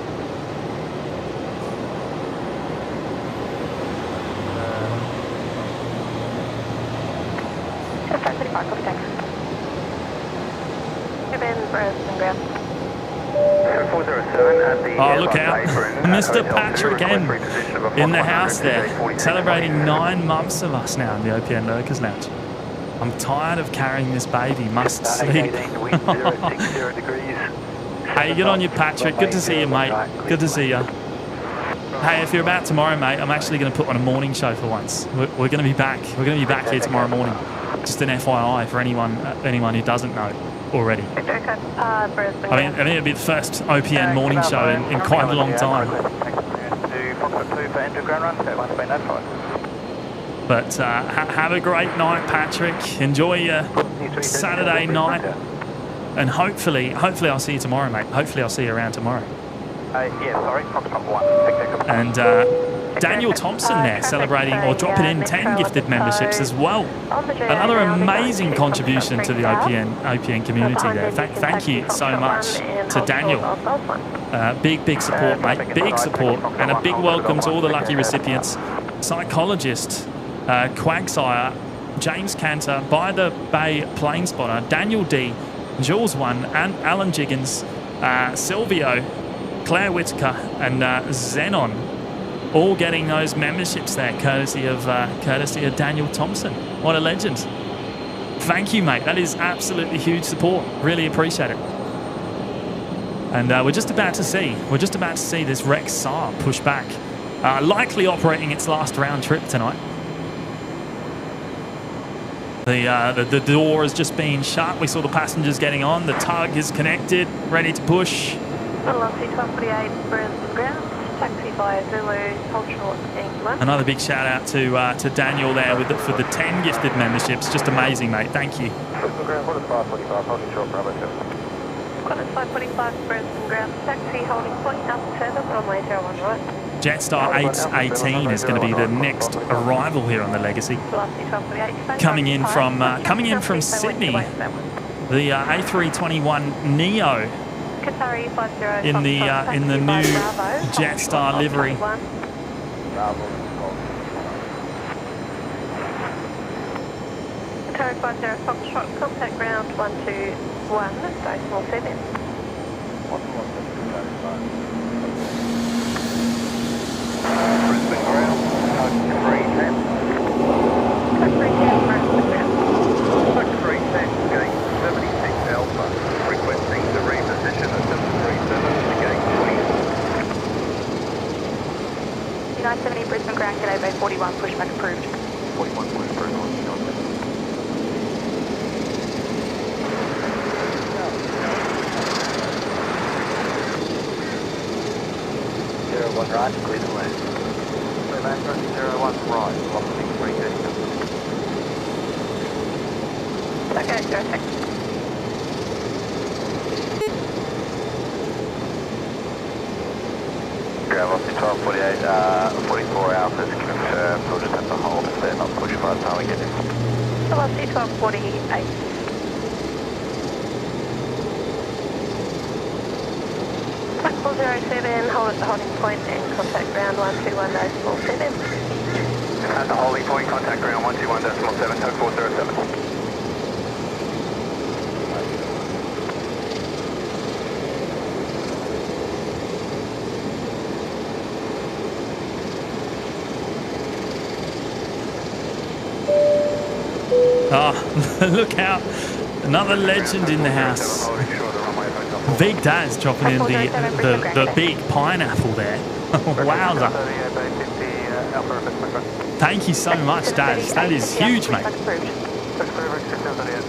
Just 535, copy taxi. Brisbane ground. 407 at the Oh, look out. Mr. Patrick M in the house there, celebrating 9 months of us now in the OPN Lurkers Lounge. I'm tired of carrying this baby, must sleep. Hey, get on you, Patrick. Good to see you, mate. Good to see you. Hey, if you're about tomorrow, mate, I'm actually going to put on a morning show for once. We're going to be back. We're going to be back here tomorrow morning. Just an FYI for anyone who doesn't know already. I mean, it'll be the first OPN morning show in quite a long time. But have a great night, Patrick. Enjoy your Saturday night. And hopefully I'll see you tomorrow, mate. Hopefully I'll see you around tomorrow. And Daniel Thompson there celebrating or dropping in 10 gifted memberships as well. Another amazing contribution to the OPN community there. Thank you so much to Daniel. Big support, mate. Big support. And a big welcome to all the lucky recipients. Psychologist, Quagsire, James Cantor, By the Bay Plane Spotter, Daniel D, Jules 1, and Alan Jiggins, Silvio, Claire Whitaker, and Xenon, all getting those memberships there, courtesy of Daniel Thompson. What a legend! Thank you, mate. That is absolutely huge support. Really appreciate it. And we're just about to see this Rex Saab push back, likely operating its last round trip tonight. The door has just been shut. We saw the passengers getting on. The tug is connected, ready to push. Velocity 1248, Brisbane ground. Taxi via Zulu, hold short, England. Another big shout out to Daniel there for the 10 gifted memberships. Just amazing, mate. Thank you. Brisbane ground, Qantas 545, holding short Bravo 7. Qantas 545, Brisbane ground. Taxi holding point Alpha 7, runway 01 right. Jetstar 818 is going to be the next arrival here on the Legacy. Coming in from Sydney, the A321 Neo in the new Jetstar livery. Qatari 50 Foxtrot, contact ground 121, decimal 7. Brisbane ground, touch 310. Touch 310, Brisbane ground. Touch 310, gate 76 Alpha, requesting to reposition at 737 to gate 20. 970 Brisbane ground, g'day Bay 41, pushback approved. 41 push approved on 01 right, clear the land. Clear land, 01 right, velocity 330. Okay, go ahead. Ground velocity 1248, 44 Alphas confirmed. We'll just have to hold it there, not push by the time we get in. Velocity 1248. Tackle 07, hold at the holding point and contact ground 121.7. At the holding point, contact ground 121.7, tow 407. Oh, look out. Another legend in the house. Big Daz dropping in the big pineapple there. Wowza. Yeah, perfect, my friend. Thank you so much, Daz. That is huge, mate.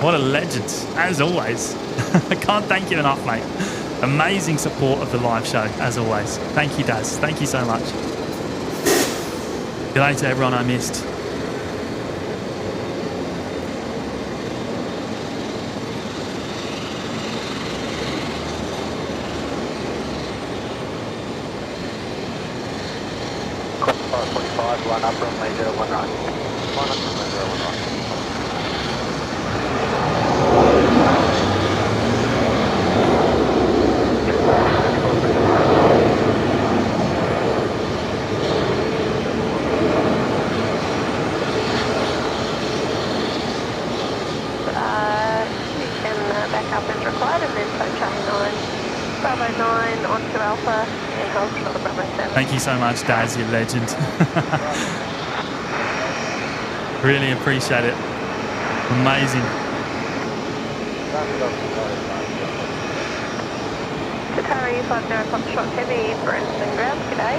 What a legend, as always. I can't thank you enough, mate. Amazing support of the live show, as always. Thank you, Daz. Thank you so much. Good day to everyone I missed. Cross 545, line up, runway 01 right. Line up, runway 01 right. Back up as required and then so Charlie 9, Bravo 9 onto Alpha and hold for the Bravo 7. Thank you so much, Daz, you legend. Really appreciate it. Amazing. Qatari 50 Foxtrot Heavy, Brisbane ground, g'day.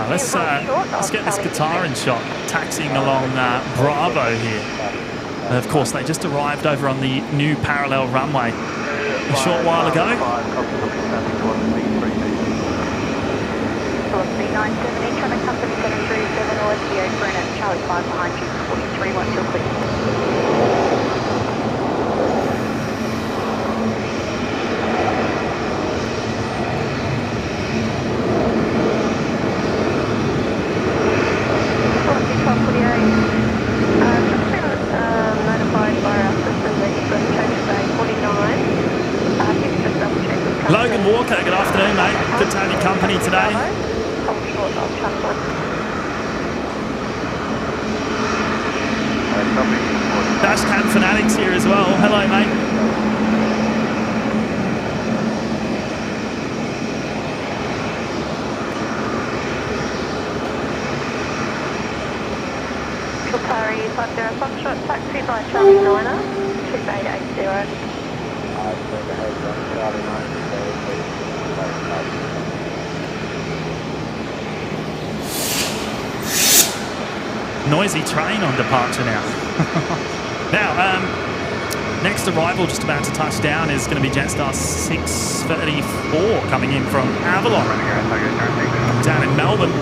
Let's get this guitar in shot, taxiing along Bravo here. Of course, they just arrived over on the new parallel runway a short while ago. Velocity 970, traffic company 737, OSDO Brennan, Charlie 5 behind you, 43, once you're clear. Logan Walker, good afternoon, mate. Good to have your company today. Dashcam Fanatics here as well. Hello, mate. Qatari 50 Foxtrot, taxi by Charlie 9er, 2880. Noisy train on departure now. Now, next arrival just about to touch down is going to be Jetstar 634 coming in from Avalon down in Melbourne.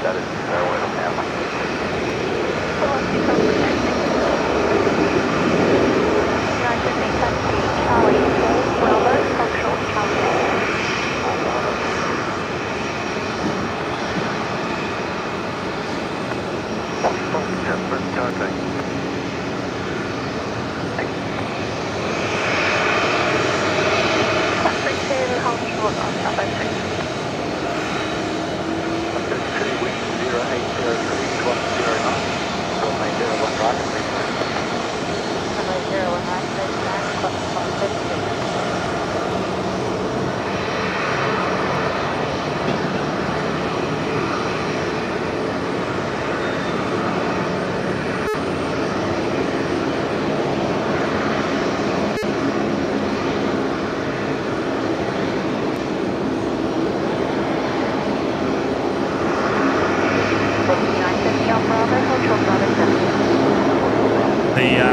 That is where the camera.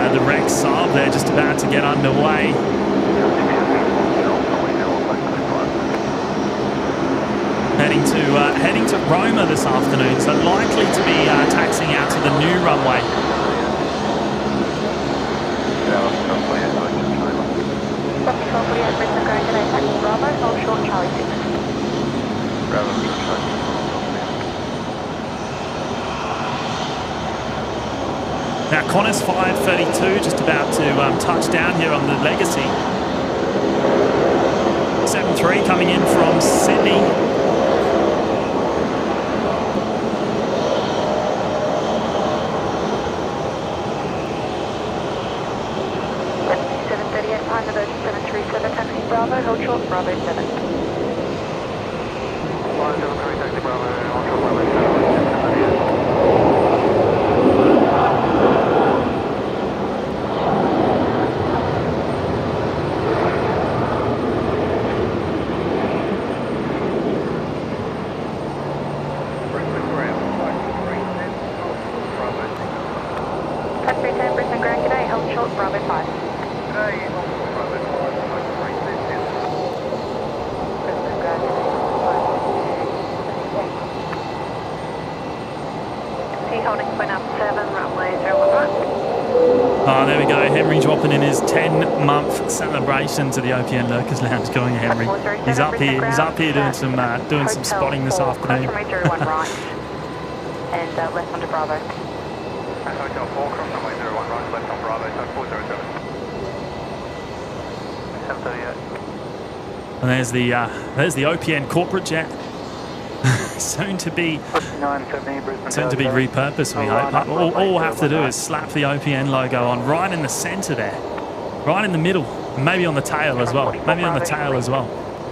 The Rex Saab there just about to get underway. Heading to Roma this afternoon, so likely to be taxiing out to the new runway. Now Qantas 532 just about to touch down here on the Legacy. 73 coming in from Sydney. Behind the version 737, taxi Bravo, hold short, Bravo 7. 573, taxi Bravo, onshore Bravo 7, Taxi 10, Brisbane Grand, g'day, held short, Bravo 5. Today, onshore Bravo 5, Brisbane Grand, Sea holding point up 7, runway 01 right. Oh, there we go. Henry dropping in his 10-month celebration to the OPN Lurkers Lounge. Going, Henry. He's up here. He's up here doing some spotting this afternoon. Runway 01 right, and left onto Bravo. Hotel 4, cross runway 01 right, left on Bravo, so 407. 738. And there's the OPN corporate jet. soon to be repurposed, we hope. All we'll have to do is slap the OPN logo on right in the centre there, right in the middle, maybe on the tail as well,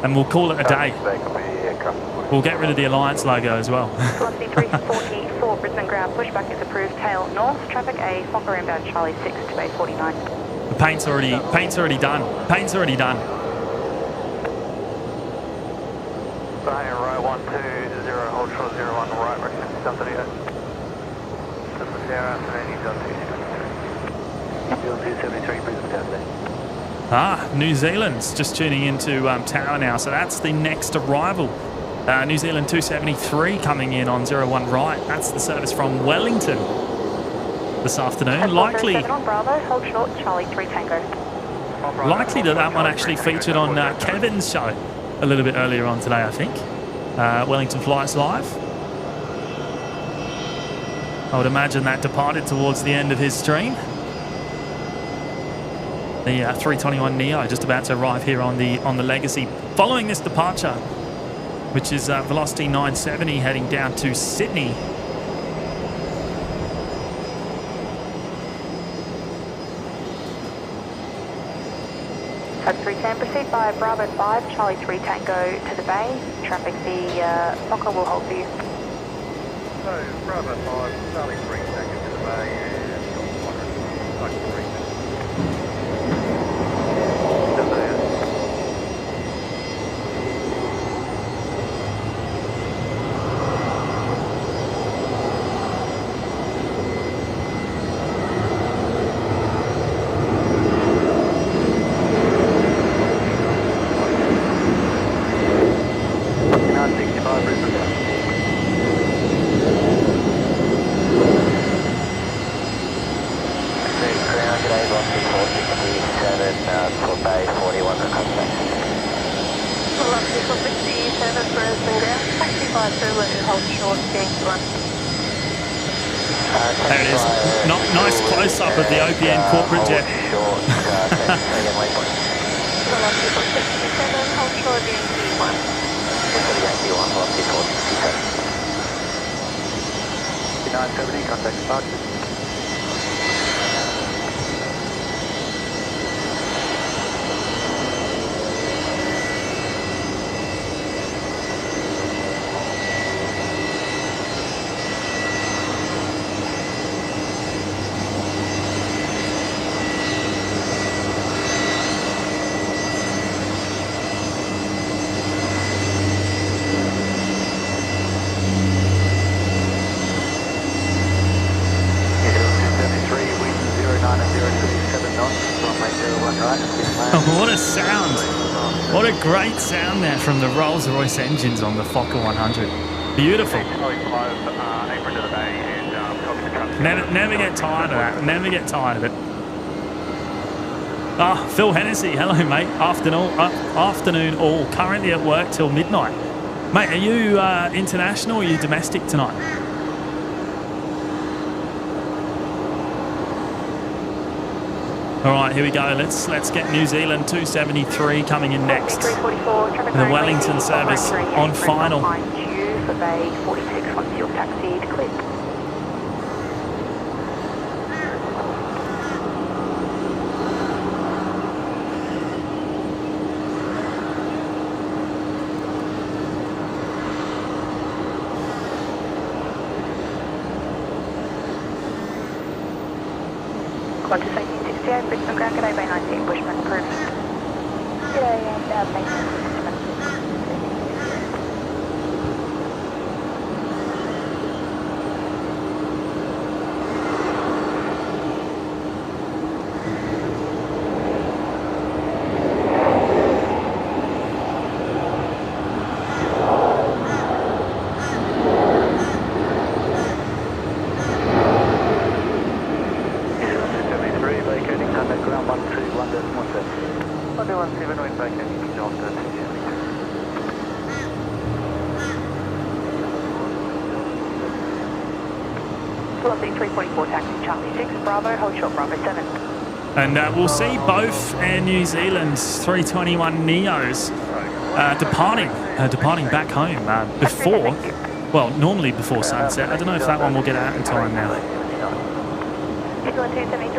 and we'll call it a day. We'll get rid of the Alliance logo as well. Velocity 344, Brisbane Ground, pushback is approved, tail north, traffic A, Fokker inbound Charlie 6 to A49. The paint's already done. Paint's already done. Right, 120, hold short 01 right, recommend 738. This is the afternoon, he's on 273, Brisbane Thursday. New Zealand's just tuning into tower now, so that's the next arrival. New Zealand 273 coming in on 01 right. That's the service from Wellington this afternoon. Likely on Bravo, hold short, Charlie 3 Tango. Likely that one actually featured on Kevin's show a little bit earlier on today, I think. Wellington Flights Live. I would imagine that departed towards the end of his stream. The 321 Neo just about to arrive here on the Legacy following this departure, which is Velocity 970 heading down to Sydney. At 310, proceed by Bravo 5, Charlie 3 Tango to the bay. Traffic, the Fokker will hold for you. So, Bravo 5, Charlie 3, Tango to the bay, and 100, like 3. There it is. Nice close-up of the OPN corporate jet. Contact departure. What a sound. What a great sound there from the Rolls-Royce engines on the Fokker 100. Beautiful. Never get tired of that. Never get tired of it. Phil Hennessy. Hello, mate. Afternoon all. Currently at work till midnight. Mate, are you international or are you domestic tonight? All right, here we go. Let's get New Zealand 273 coming in next. The Wellington service on final. For Bay 46, once your taxi declared. Brisbane ground, g'day Bay 19, Bushman approved. G'day and Bay 19, Bushman. Velocity 344, taxi Charlie 6, Bravo, hold short Bravo 7. And we'll see both Air New Zealand's 321 Neos departing back home before, well, normally before sunset. I don't know if that one will get out in time now.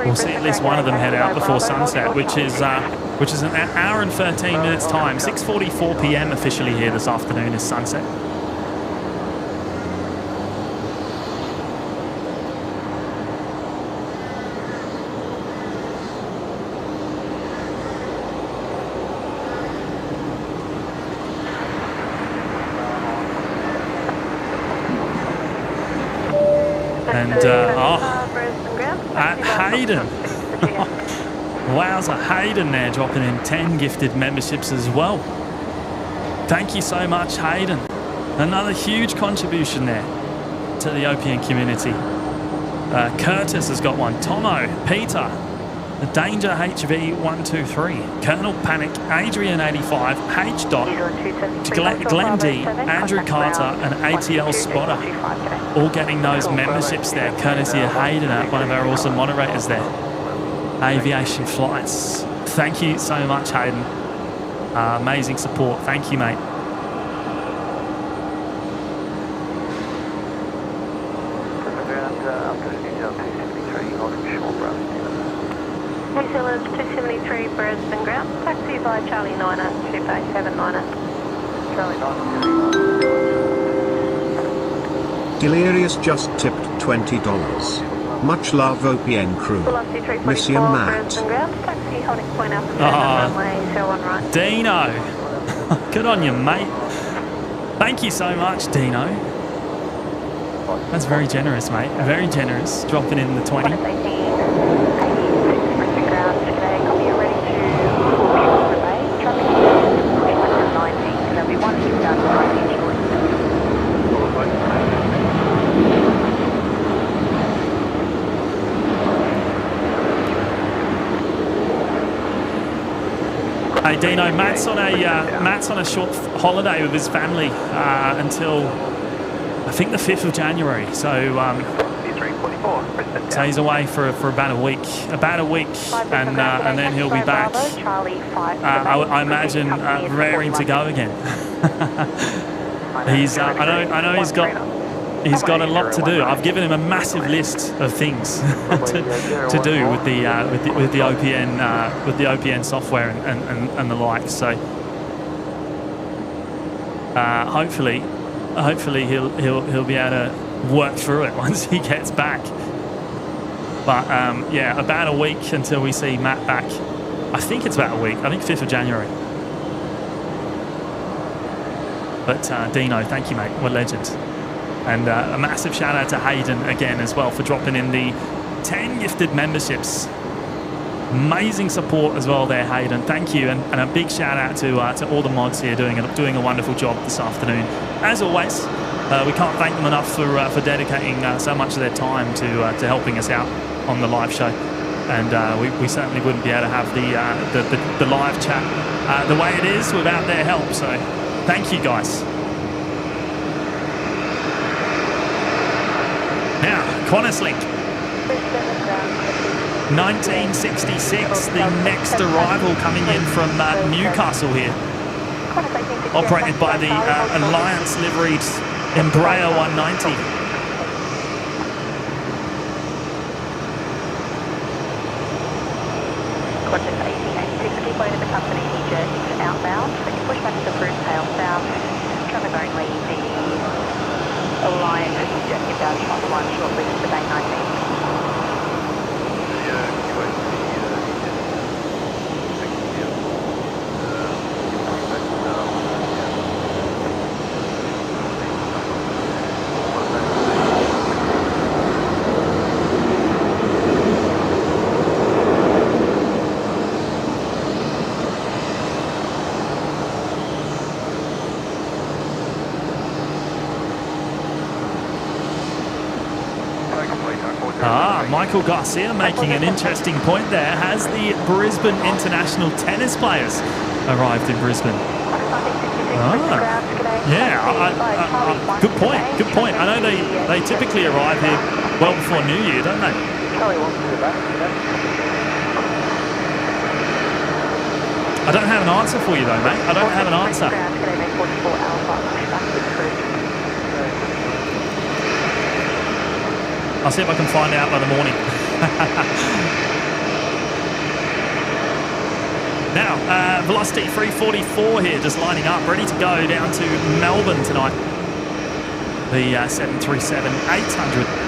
We'll see at least one of them head out before sunset, which is an hour and 13 minutes time. 6:44 p.m. officially here this afternoon is sunset. And at Hayden, wowza, Hayden there dropping in 10 gifted memberships as well. Thank you so much, Hayden. Another huge contribution there to the OPN community. Curtis has got one. Tomo, Peter, the Danger HV123, Colonel Panic, Adrian 85, H. Dot, Glenn D, Andrew Carter, and ATL Spotter, all getting those memberships there, courtesy of Hayden, one of our awesome moderators there. Aviation Flights. Thank you so much, Hayden. Amazing support. Thank you, mate. New Zealand 273 Brisbane ground, taxi by Charlie 9er, 2879er. Charlie 9. Delirious just tipped $20. Much love OPN crew. Miss you, Matt. Brisbane ground, taxi holding point up and runway 01 right. Dino. Good on you, mate. Thank you so much, Dino. That's very generous, mate. Very generous. Dropping in the 20. Hey Dino, Matt's on a short holiday with his family until I think the 5th of January. So so he's away for about a week, and then he'll be back. I imagine raring to go again. I know he's got a lot to do. I've given him a massive list of things to do with the OPN software and the like. So hopefully he'll be able to work through it once he gets back. But yeah, about a week until we see Matt back. I think it's about a week. I think 5th of January. But Dino, thank you, mate. What a legend. And a massive shout out to Hayden again as well for dropping in the 10 gifted memberships. Amazing support as well there, Hayden. Thank you, and a big shout out to all the mods here doing a wonderful job this afternoon. As always, we can't thank them enough for dedicating so much of their time to helping us out on the live show. And we certainly wouldn't be able to have the live chat the way it is without their help. So thank you, guys. Now, Qantas Link. 1966, the next arrival coming in from Newcastle here. Operated by the Alliance liveried Embraer 190. Qantas ATC deployed the company journeys outbound. So you push back to approved tail south. Traffic only the Alliance objective down short 1 shortly to the Bay 19. Michael Garcia making an interesting point there. Has the Brisbane international tennis players arrived in Brisbane? Yeah, good point, good point. I know they typically arrive here well before New Year, don't they? I don't have an answer for you though, mate. I don't have an answer. I'll see if I can find out by the morning. Now, Velocity 344 here, just lining up, ready to go down to Melbourne tonight. The 737-800.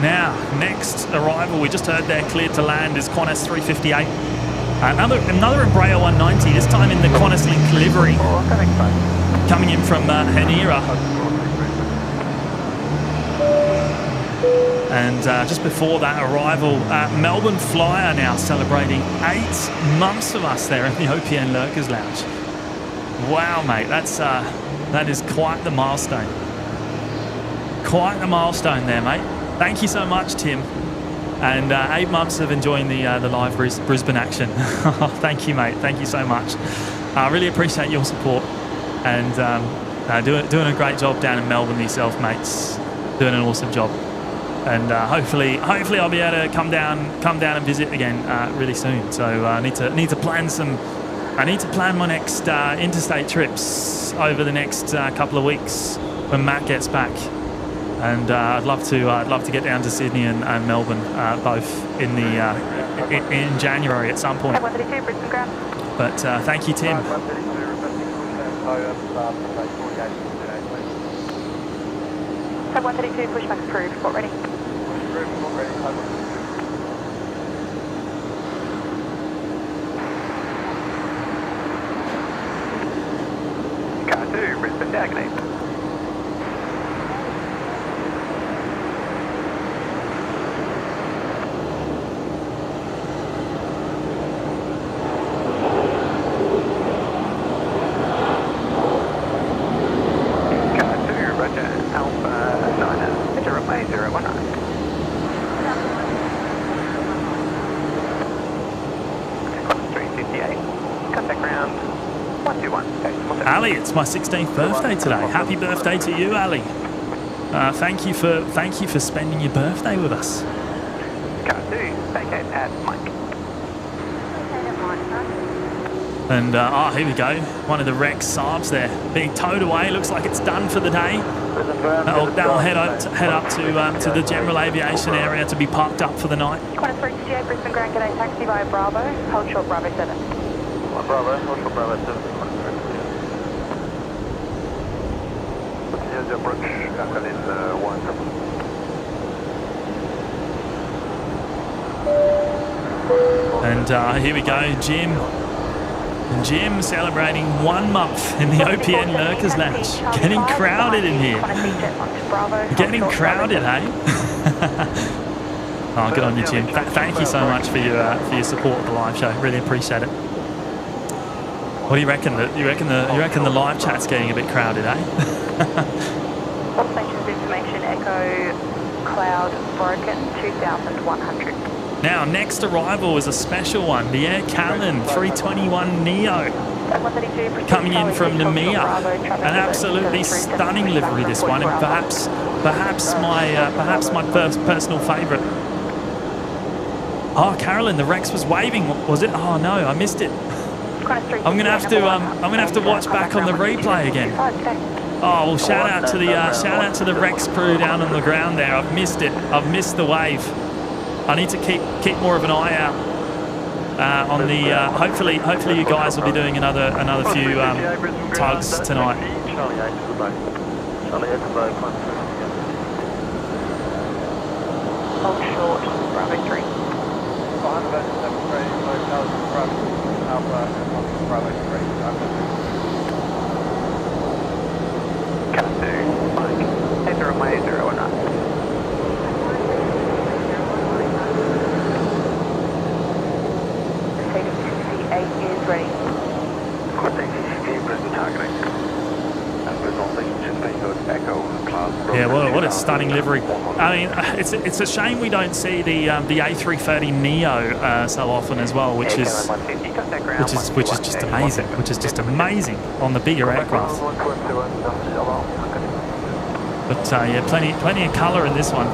Now, next arrival, we just heard there, cleared to land, is Qantas 358. Another Embraer 190, this time in the Qantas Link livery. Coming in from Hanira. And just before that arrival, Melbourne Flyer now celebrating 8 months of us there in the OPN Lurkers Lounge. Wow, mate, that is quite the milestone. Quite the milestone there, mate. Thank you so much, Tim. And 8 months of enjoying the live Brisbane action. Thank you, mate. Thank you so much. I really appreciate your support. And doing a great job down in Melbourne yourself, mates. Doing an awesome job. And hopefully I'll be able to come down and visit again really soon. So I need to plan my next interstate trips over the next couple of weeks when Matt gets back. And I'd love to get down to Sydney and Melbourne, both in January at some point. But thank you, Tim. 132, pushback approved, port ready. Car 2, Brisbane Diagonate. Ali, it's my 16th birthday today. Happy birthday to you, Ali. Thank you for spending your birthday with us. Car 2, vacate at Mike. And here we go. One of the Rex Saabs there being towed away. Looks like it's done for the day. That'll head up to the general aviation area to be parked up for the night. Qantas 368, Brisbane Grand G'day, taxi via Bravo. Hold short Bravo 7. Bravo, hold short Bravo 7. Here's your approach, Alcalin 1. And here we go, Jim. Jim celebrating 1 month in the OPN Lurkers Lounge. Getting crowded in here. Getting crowded, hey? Oh, good on you, Jim. Thank you so much for your support of the live show. Really appreciate it. What do you reckon? You reckon the live chat's getting a bit crowded, eh? All stations information, Echo Cloud broken 2100. Now, next arrival is a special one, the Air Callan 321 Neo. Coming in from Namia. An absolutely stunning livery, this one, and perhaps my personal favourite. Oh, Carolyn, the Rex was waving, was it? Oh no, I missed it. I'm gonna have to watch back on the replay again. Oh well, shout out to the Rex crew down on the ground there. I've missed it. I've missed the wave. I need to keep more of an eye out on the. Hopefully you guys will be doing another few tugs tonight. Hold short, Bravo 3. Cut to Mike. Enter runway 019. Proceeding 68 is ready. Brisbane targeting. Yeah, what a stunning livery. I mean, it's a shame we don't see the A380 Neo so often as well, which is just amazing. Which is just amazing on the bigger aircraft. But yeah, plenty of colour in this one.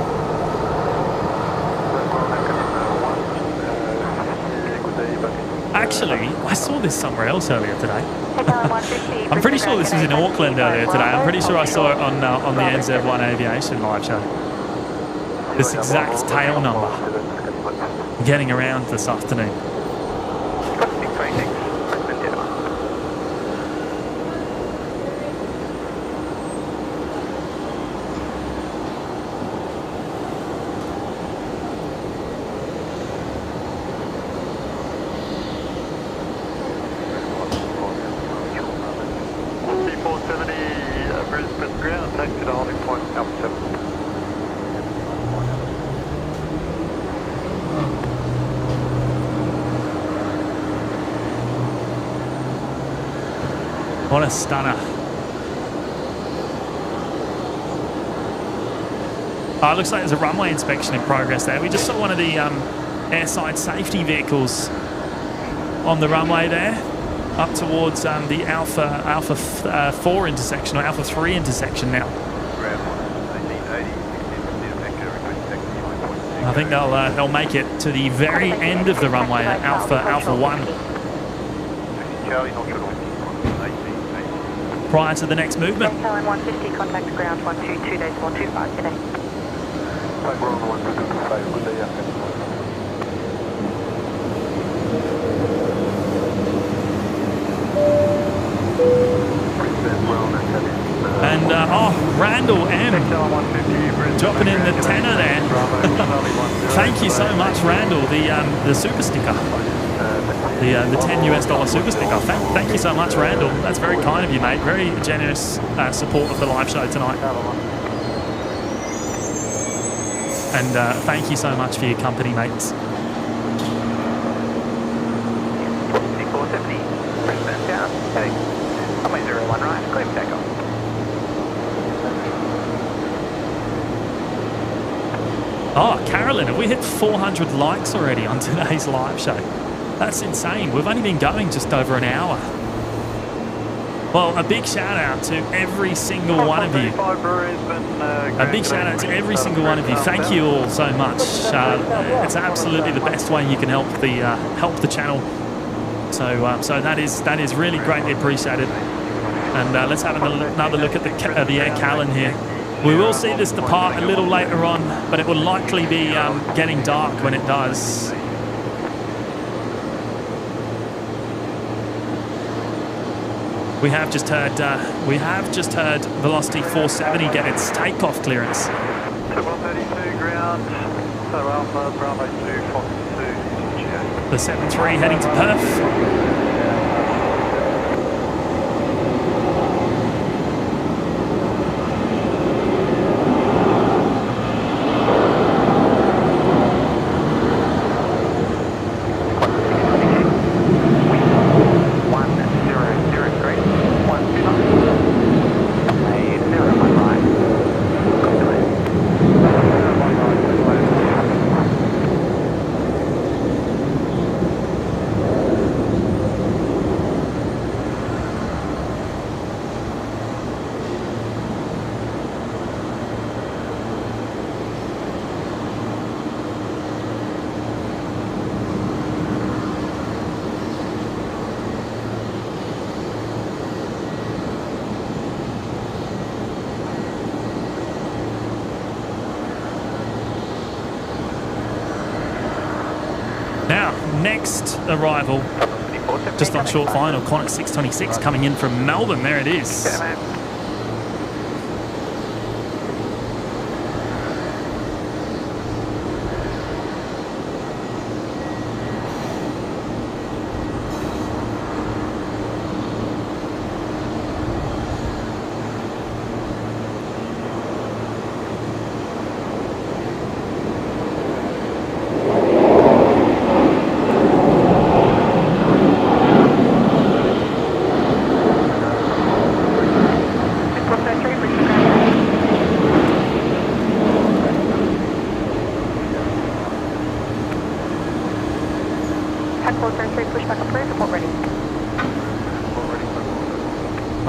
Actually, I saw this somewhere else earlier today. I'm pretty sure this was in Auckland earlier today. I'm pretty sure I saw it on the NZ1 Aviation live show. This exact tail number getting around this afternoon. What a stunner. Oh, it looks like there's a runway inspection in progress there. We just saw one of the airside safety vehicles on the runway there, up towards the Alpha 4 intersection, or Alpha 3 intersection now. I think they'll make it to the very end of the runway at Alpha 1. Prior to the next movement. Delta 150, contact ground 122.125 today. And Randall M dropping in the tenner there. Thank you so much, Randall, the super sticker. The $10 US super sticker. Thank you so much, Randall. That's very kind of you, mate. Very generous support of the live show tonight. And thank you so much for your company, mates. 470, Brisbane down, heading runway 01 right, clear for takeoff. Oh, Carolyn, have we hit 400 likes already on today's live show? That's insane. We've only been going just over an hour. Well, a big shout out to every single one of you. A big shout out to every single one of you. Thank you all so much. It's absolutely the best way you can help the channel. So that is really greatly appreciated. And let's have another look at the Air Callan here. We will see this depart a little later on, but it will likely be getting dark when it does. We have just heard Velocity 470 get its takeoff clearance. 132 ground, so Alpha Bravo 2, Fox 2. The 73 heading to Perth. our next arrival, just on short final, Qantas 626 coming in from Melbourne. There it is. Okay, mate.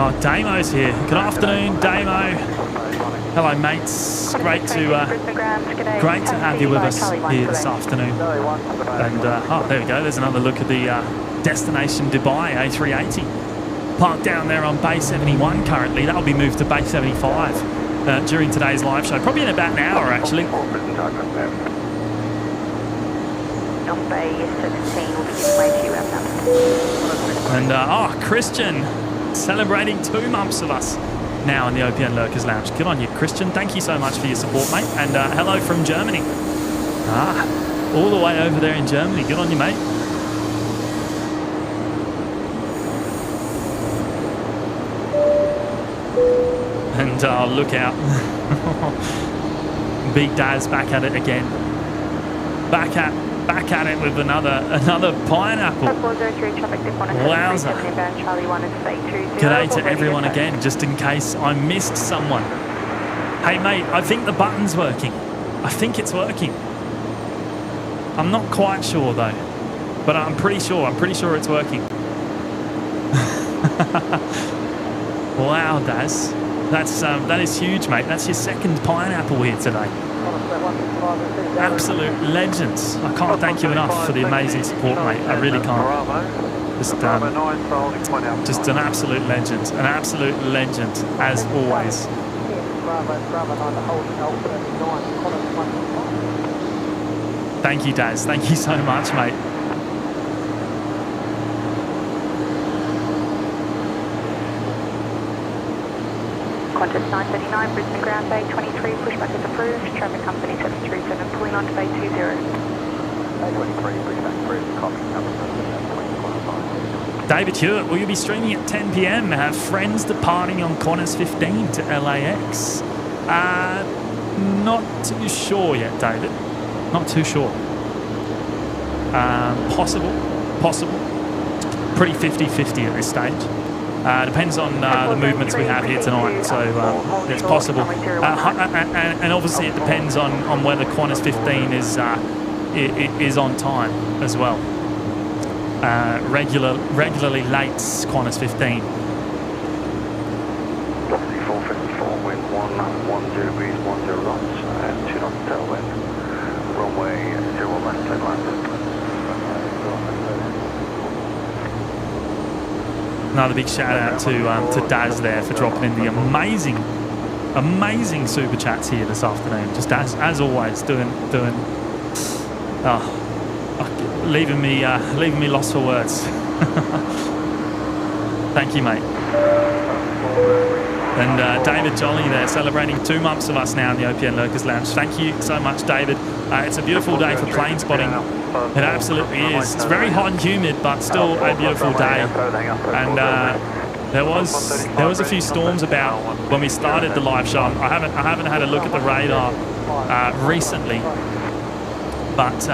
Oh, Damo's here. Good afternoon, Damo. Hello, mates. Great to have you with us here this afternoon. And oh, there we go. There's another look at the destination Dubai A380, parked down there on Bay 71 currently. That'll be moved to Bay 75 during today's live show, probably in about an hour actually. On Bay 17 will be his way to you right now. And oh, Christian, celebrating 2 months of us now in the OPN Lurkers Lounge. Good on you, Christian. Thank you so much for your support, mate. And hello from Germany. All the way over there in Germany. Good on you, mate. And look out. Big Daz back at it again. Back at it with another pineapple. Wowza. G'day to everyone again, just in case I missed someone. Hey mate, I think the button's working. I think it's working. I'm not quite sure though, but I'm pretty sure it's working. Wow, Daz. That is huge, mate. That's your second pineapple here today. Absolute legends. I can't thank you enough for the amazing support, mate. I really can't. Just an absolute legend. An absolute legend, as always. Thank you, Daz. Thank you so much, mate. Qantas 939, Brisbane ground Bay 23, pushback is approved. Traffic company 737, pulling on to Bay 20. Bay 23, pushback approved, copy, number David Hewitt, will you be streaming at 10 p.m? Have friends departing on Qantas 15 to LAX? Not too sure yet, David. Not too sure. Possible. Pretty 50-50 at this stage. Depends on the movements we have here tonight, so it's possible. And obviously it depends on whether Qantas 15 is on time as well. Regularly late Qantas 15. 454, wind 110 degrees, 10 knots, and 2 knots tailwind. Runway 01 left, turn left. Another big shout out to Daz there for dropping in the amazing super chats here this afternoon. Just as always, leaving me lost for words. Thank you, mate. And David Jolly there, celebrating 2 months of us now in the OPN Lurkers Lounge. Thank you so much, David. It's a beautiful day for plane spotting. It absolutely is. It's very hot and humid, but still a beautiful day. And there was a few storms about when we started the live show. I haven't had a look at the radar recently, but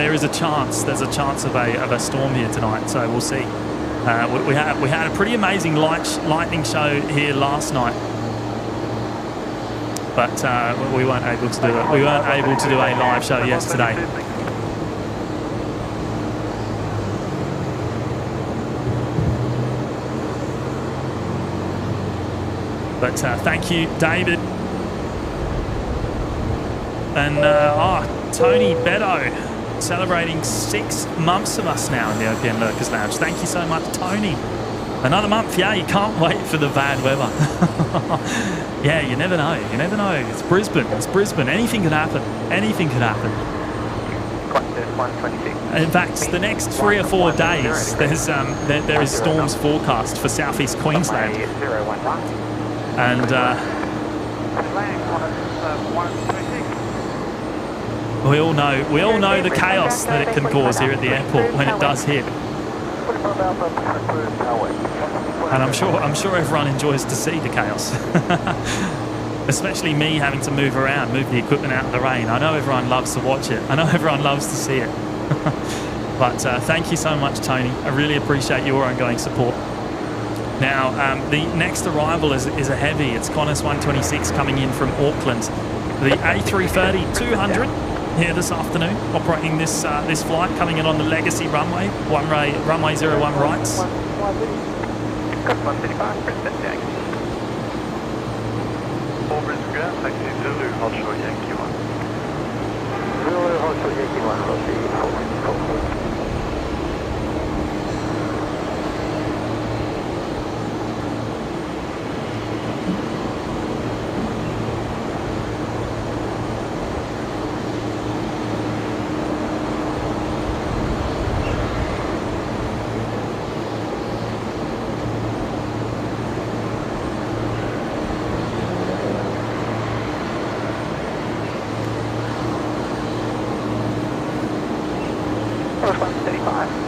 there is a chance. There's a chance of a storm here tonight. So we'll see. We had a pretty amazing lightning show here last night. But we weren't able to do it. We weren't able to do a live show yesterday. But thank you, David. And Tony Beto, celebrating 6 months of us now in the OPN Lurkers Lounge. Thank you so much, Tony. Another month, yeah, you can't wait for the bad weather. Yeah, you never know. You never know. It's Brisbane. It's Brisbane. Anything could happen. Anything could happen. Qantas 126. In fact, the next 3 or 4 days, there is storms forecast for southeast Queensland. And we all know the chaos that it can cause here at the airport when it does hit. And I'm sure everyone enjoys to see the chaos. Especially me having to move around, move the equipment out of the rain. I know everyone loves to watch it. I know everyone loves to see it. But thank you so much, Tony. I really appreciate your ongoing support. Now, the next arrival is a heavy. It's Qantas 126 coming in from Auckland. The A380-200 here this afternoon, operating this flight, coming in on the Legacy runway, runway 01 rights. 135, Brisbane, Yankee. 4 Brisbane ground, taxi Zulu, hold short Yankee 1. Zulu, hold short Yankee 1, hold short.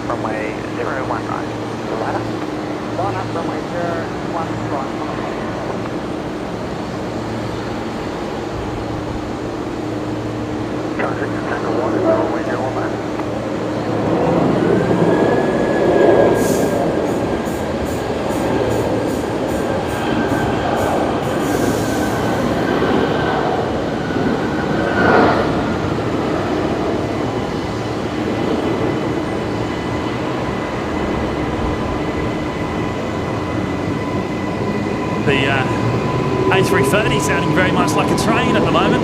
Runway 01 right. Ladder. Line up, runway 01 right. Traffic, Tango 1 is runway 01 right. The A330 sounding very much like a train at the moment.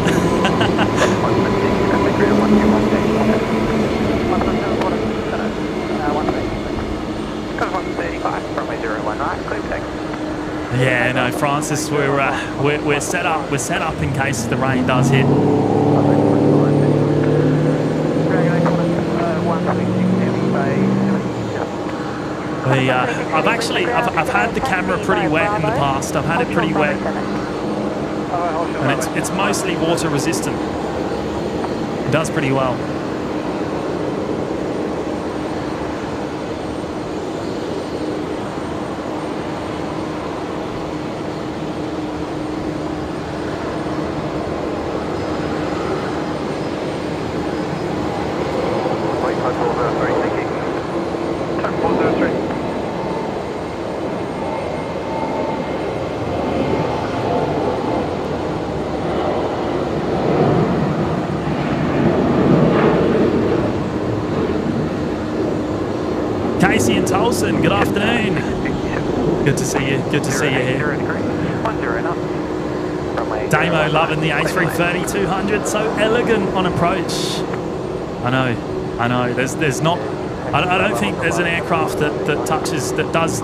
Yeah, no, Francis, we're set up. We're set up in case the rain does hit. I've had the camera pretty wet in the past. I've had it pretty wet, and it's mostly water resistant. It does pretty well. Casey and Tolson, good afternoon. Good to see you. Good to see you here. Damo loving the A330-200, so elegant on approach. I know. There's not. I don't think there's an aircraft that does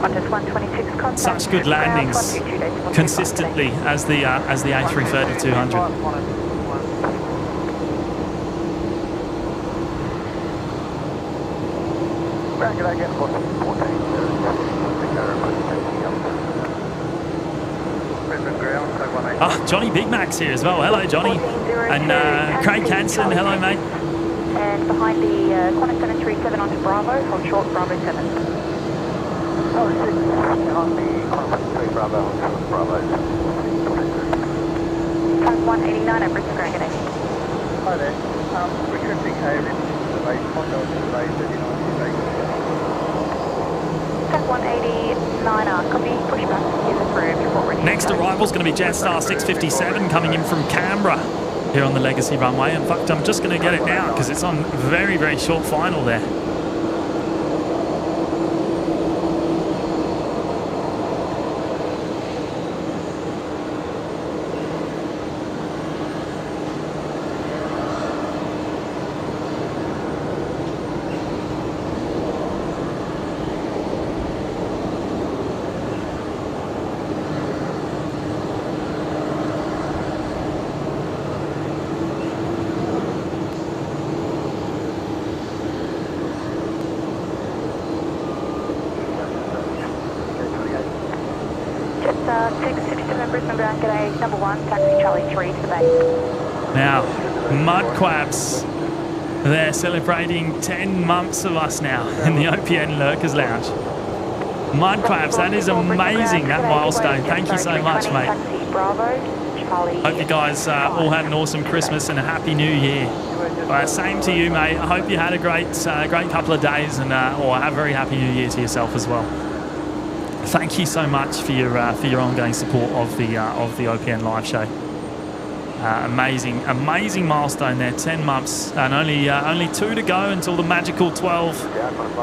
such good landings consistently as the A330-200. Oh, Johnny Big Mac's here as well. Hello, Johnny. And Craig Hansen. Hello, mate. And behind the Qantas 737 onto Bravo, hold short, Bravo 7. Oh, 6, on the Qantas 3 Bravo, Bravo. Type 189 at Brisbane Ground. Hi there. Requesting a written survey, Condo survey 39. Type 189, copy, pushback is approved. Report ready. Next arrival is going to be Jetstar 657 coming in from Canberra here on the Legacy runway. In fact, I'm just going to get it now because it's on very, very short final there. 667 Brisbane Ground, g'day, number 1, taxi Charlie 3 to the base. Now, Mudquabs, they're celebrating 10 months of us now in the OPN Lurkers Lounge. Mudquabs, that is amazing, that milestone. Thank you so much, mate. Hope you guys all had an awesome Christmas and a happy New Year. Same to you, mate. I hope you had a great couple of days and or a very happy New Year to yourself as well. Thank you so much for your ongoing support of the OPN live show. Amazing milestone there. 10 months and only 2 to go until the magical 12.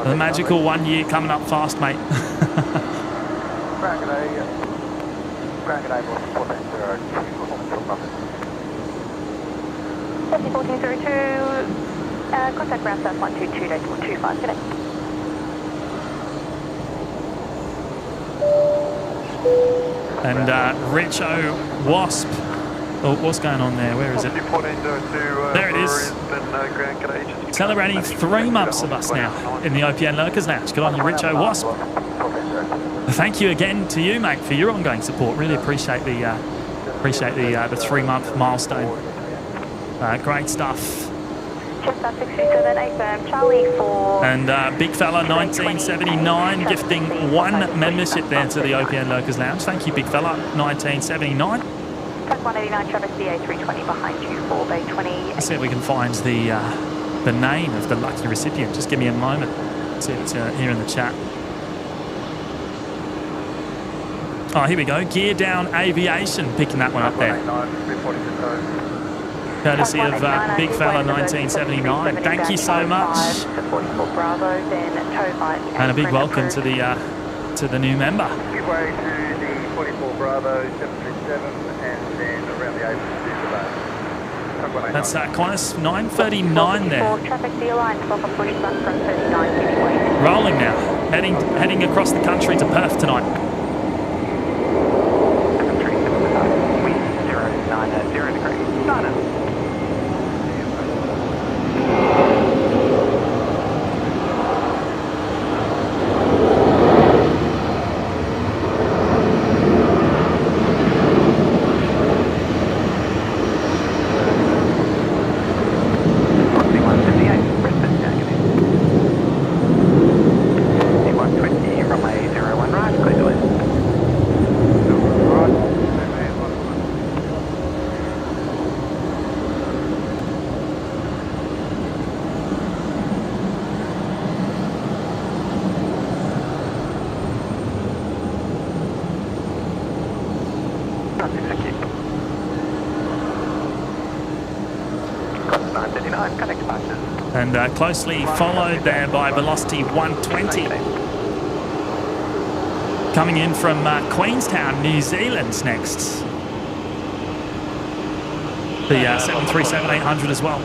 The magical 1 year coming up fast, mate. Taxi 1402, contact ground south 122.25 today. And Richo Wasp. Oh, what's going on there? Where is it? There it is. Celebrating 3 months of us now in the OPN Lurkers Lounge. Good on you, Richo Wasp. Thank you again to you, mate, for your ongoing support. Really appreciate the 3-month milestone. Great stuff. And Big Fella 1979 gifting 1 membership there to the OPN Lurkers Lounge. Thank you, Big Fella 1979. 189 traffic, the A320 behind you for Bay 20. Let's see if we can find the name of the lucky recipient. Just give me a moment. See if it's here in the chat. Oh, here we go. Gear Down Aviation picking that one up there. Courtesy of Big Fella 1979. Thank you so much. And a big welcome to the new member. Midway to the 44 Bravo 737 and then around the A380. That's Qantas 939 there. Rolling now. Heading across the country to Perth tonight. 090 degrees. And closely followed there by Velocity 120. Coming in from Queenstown, New Zealand's next. The 737-800 as well.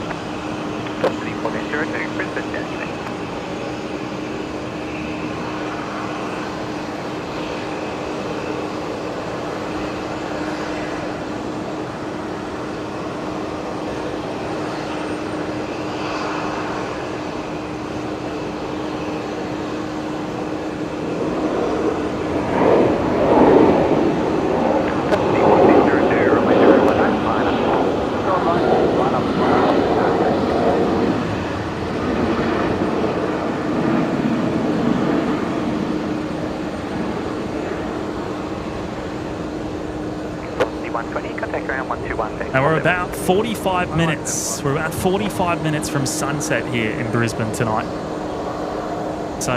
And we're about 45 minutes. We're about 45 minutes from sunset here in Brisbane tonight. So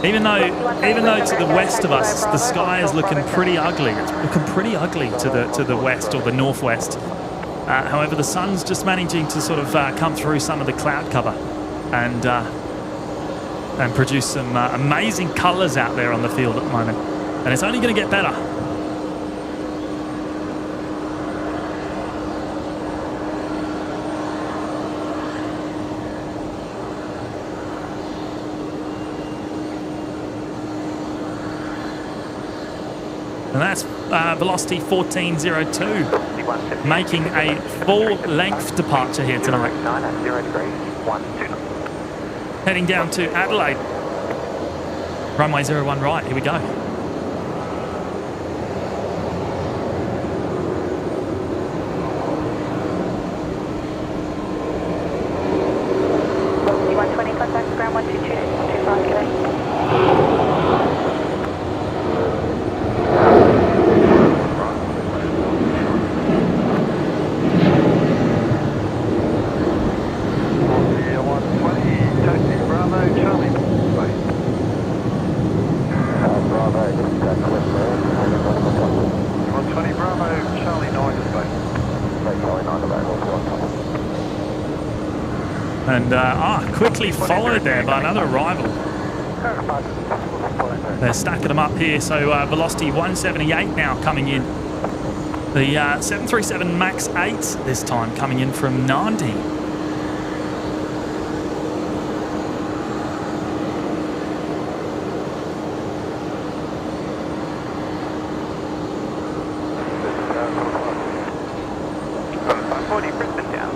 even though to the west of us the sky is looking pretty ugly, it's looking pretty ugly to the west or the northwest. However, the sun's just managing to sort of come through some of the cloud cover and produce some amazing colours out there on the field at the moment. And it's only going to get better. And that's Velocity 1402, making a full-length departure here tonight. Heading down to Adelaide. Runway 01 right, here we go. And quickly followed there by another arrival. They're stacking them up here, so velocity 178 now coming in. The 737 MAX 8 this time coming in from Nandi. Brisbane down.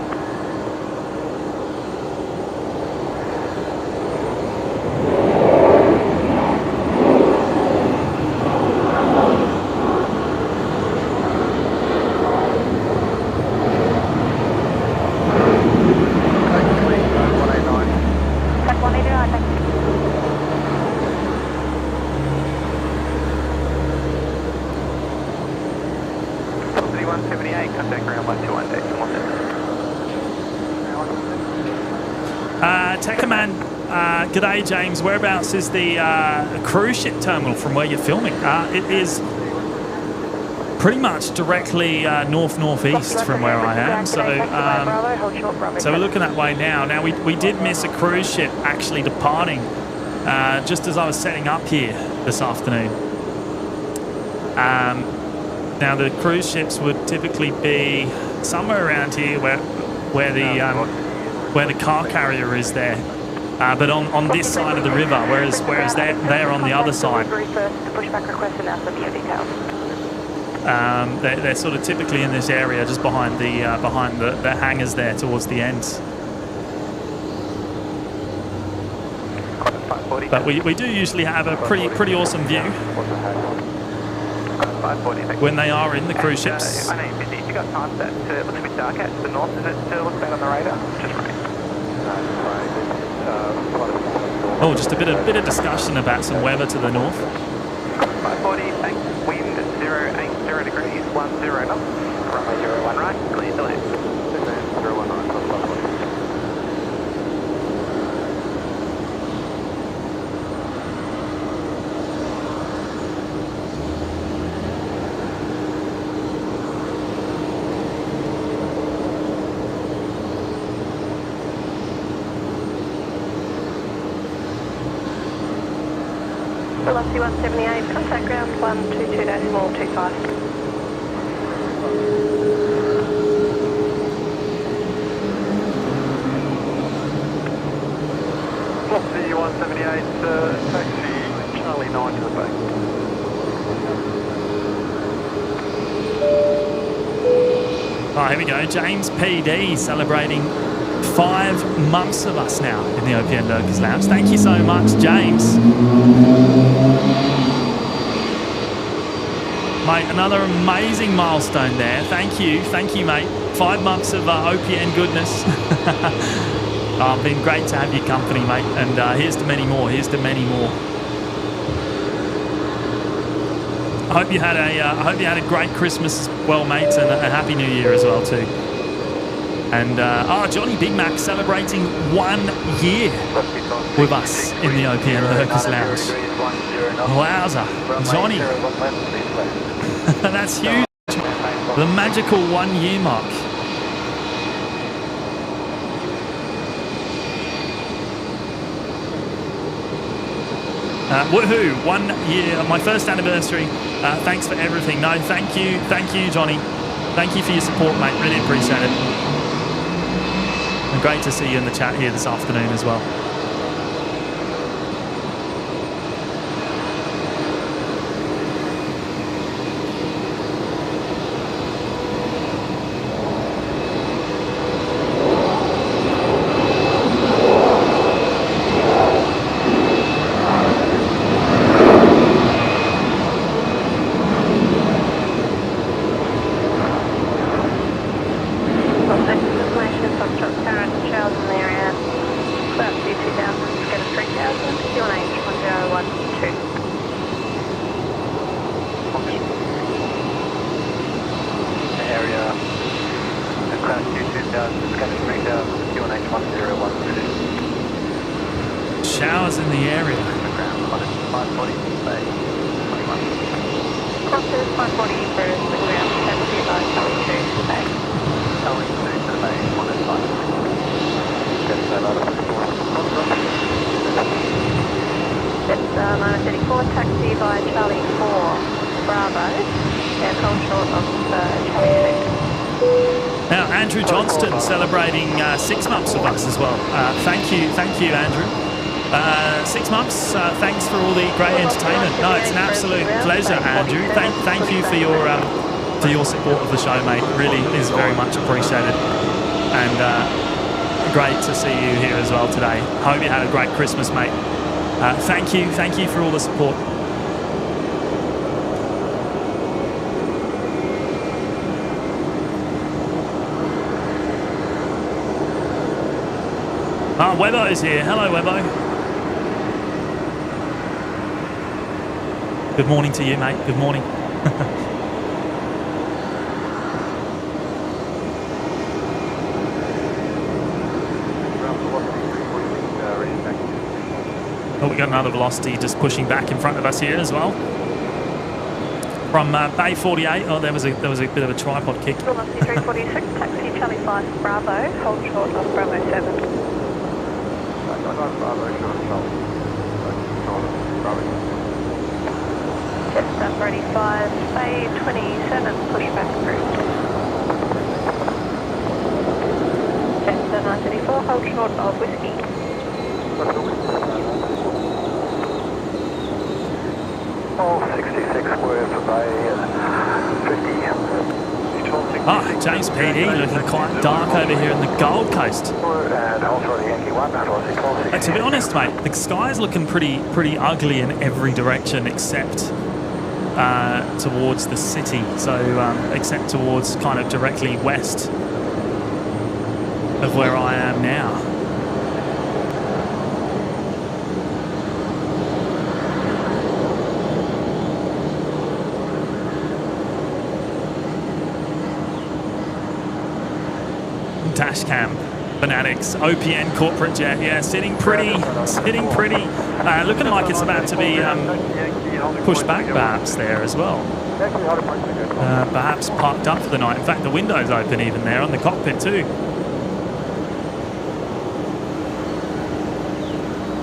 G'day, James. Whereabouts is the cruise ship terminal from where you're filming? It is pretty much directly north-northeast from where I am. So we're looking that way now. Now, we did miss a cruise ship actually departing just as I was setting up here this afternoon. Now, the cruise ships would typically be somewhere around here where the car carrier is there. But on this side of the river, whereas they're on the other side. They're sort of typically in this area, just behind the hangars there towards the ends. But we do usually have a pretty awesome view when they are in the cruise ships. I know you're busy. If you got time set, it looks a bit dark out to the north. Does it still look bad on the radar? Just rain. Oh, just a bit of discussion about some weather to the north. 540, thanks. Wind 080 degrees, 10 knots. Runway 01 right, clear to land. 01 right, 540. Velocity 178, contact ground 122.25. Velocity 178, taxi Charlie 9 to the bay. Oh, here we go. James PD celebrating 5 months of us now in the OPN Lurkers Lounge. Thank you so much, James. Mate, another amazing milestone there. Thank you, mate. 5 months of OPN goodness. Oh, been great to have your company, mate. And here's to many more. Here's to many more. I hope you had a great Christmas as well, mates, and a happy New Year as well too. And Johnny Big Mac celebrating 1 year with us in the OPN Lurkers Lounge. Wowza, Johnny. That's huge. The magical 1 year mark. Woohoo! 1 year, my first anniversary. Thanks for everything. No, thank you, Johnny. Thank you for your support, mate. Really appreciate it. And great to see you in the chat here this afternoon as well. Showers in the area. 540, bay 21. Crosses 540 first, the ground 70 by Charlie 2 to the bay. Charlie 2 to the bay, 105. It's 934, taxi by Charlie 4 Bravo, and hold short of Charlie 6. Now, Andrew Johnston celebrating 6 months with us as well. Thank you, Andrew. 6 months. Thanks for all the great entertainment. No, it's an absolute pleasure, Andrew. Thank you for your support of the show, mate. Really is very much appreciated. And great to see you here as well today. Hope you had a great Christmas, mate. Thank you for all the support. Webbo's here. Hello, Webbo. Good morning to you, mate. Good morning. Oh, we got another Velocity just pushing back in front of us here as well. From Bay 48. Oh, there was a bit of a tripod kick. Velocity 346, taxi Charlie 5 Bravo, hold short of Bravo 7. Jetstar 35, Bay 27, pushback through. Jetstar 934, hold short of Whiskey. All 66 were for Bay 50. James PD looking quite dark over here in the Gold Coast. To be honest, mate, the sky's looking pretty ugly in every direction except towards the city. So except towards kind of directly west of where I am now. Dashcam fanatics, OPN corporate jet, yeah, sitting pretty. Looking like it's about to be pushed back perhaps there as well. Perhaps parked up for the night. In fact, the window's open even there on the cockpit too.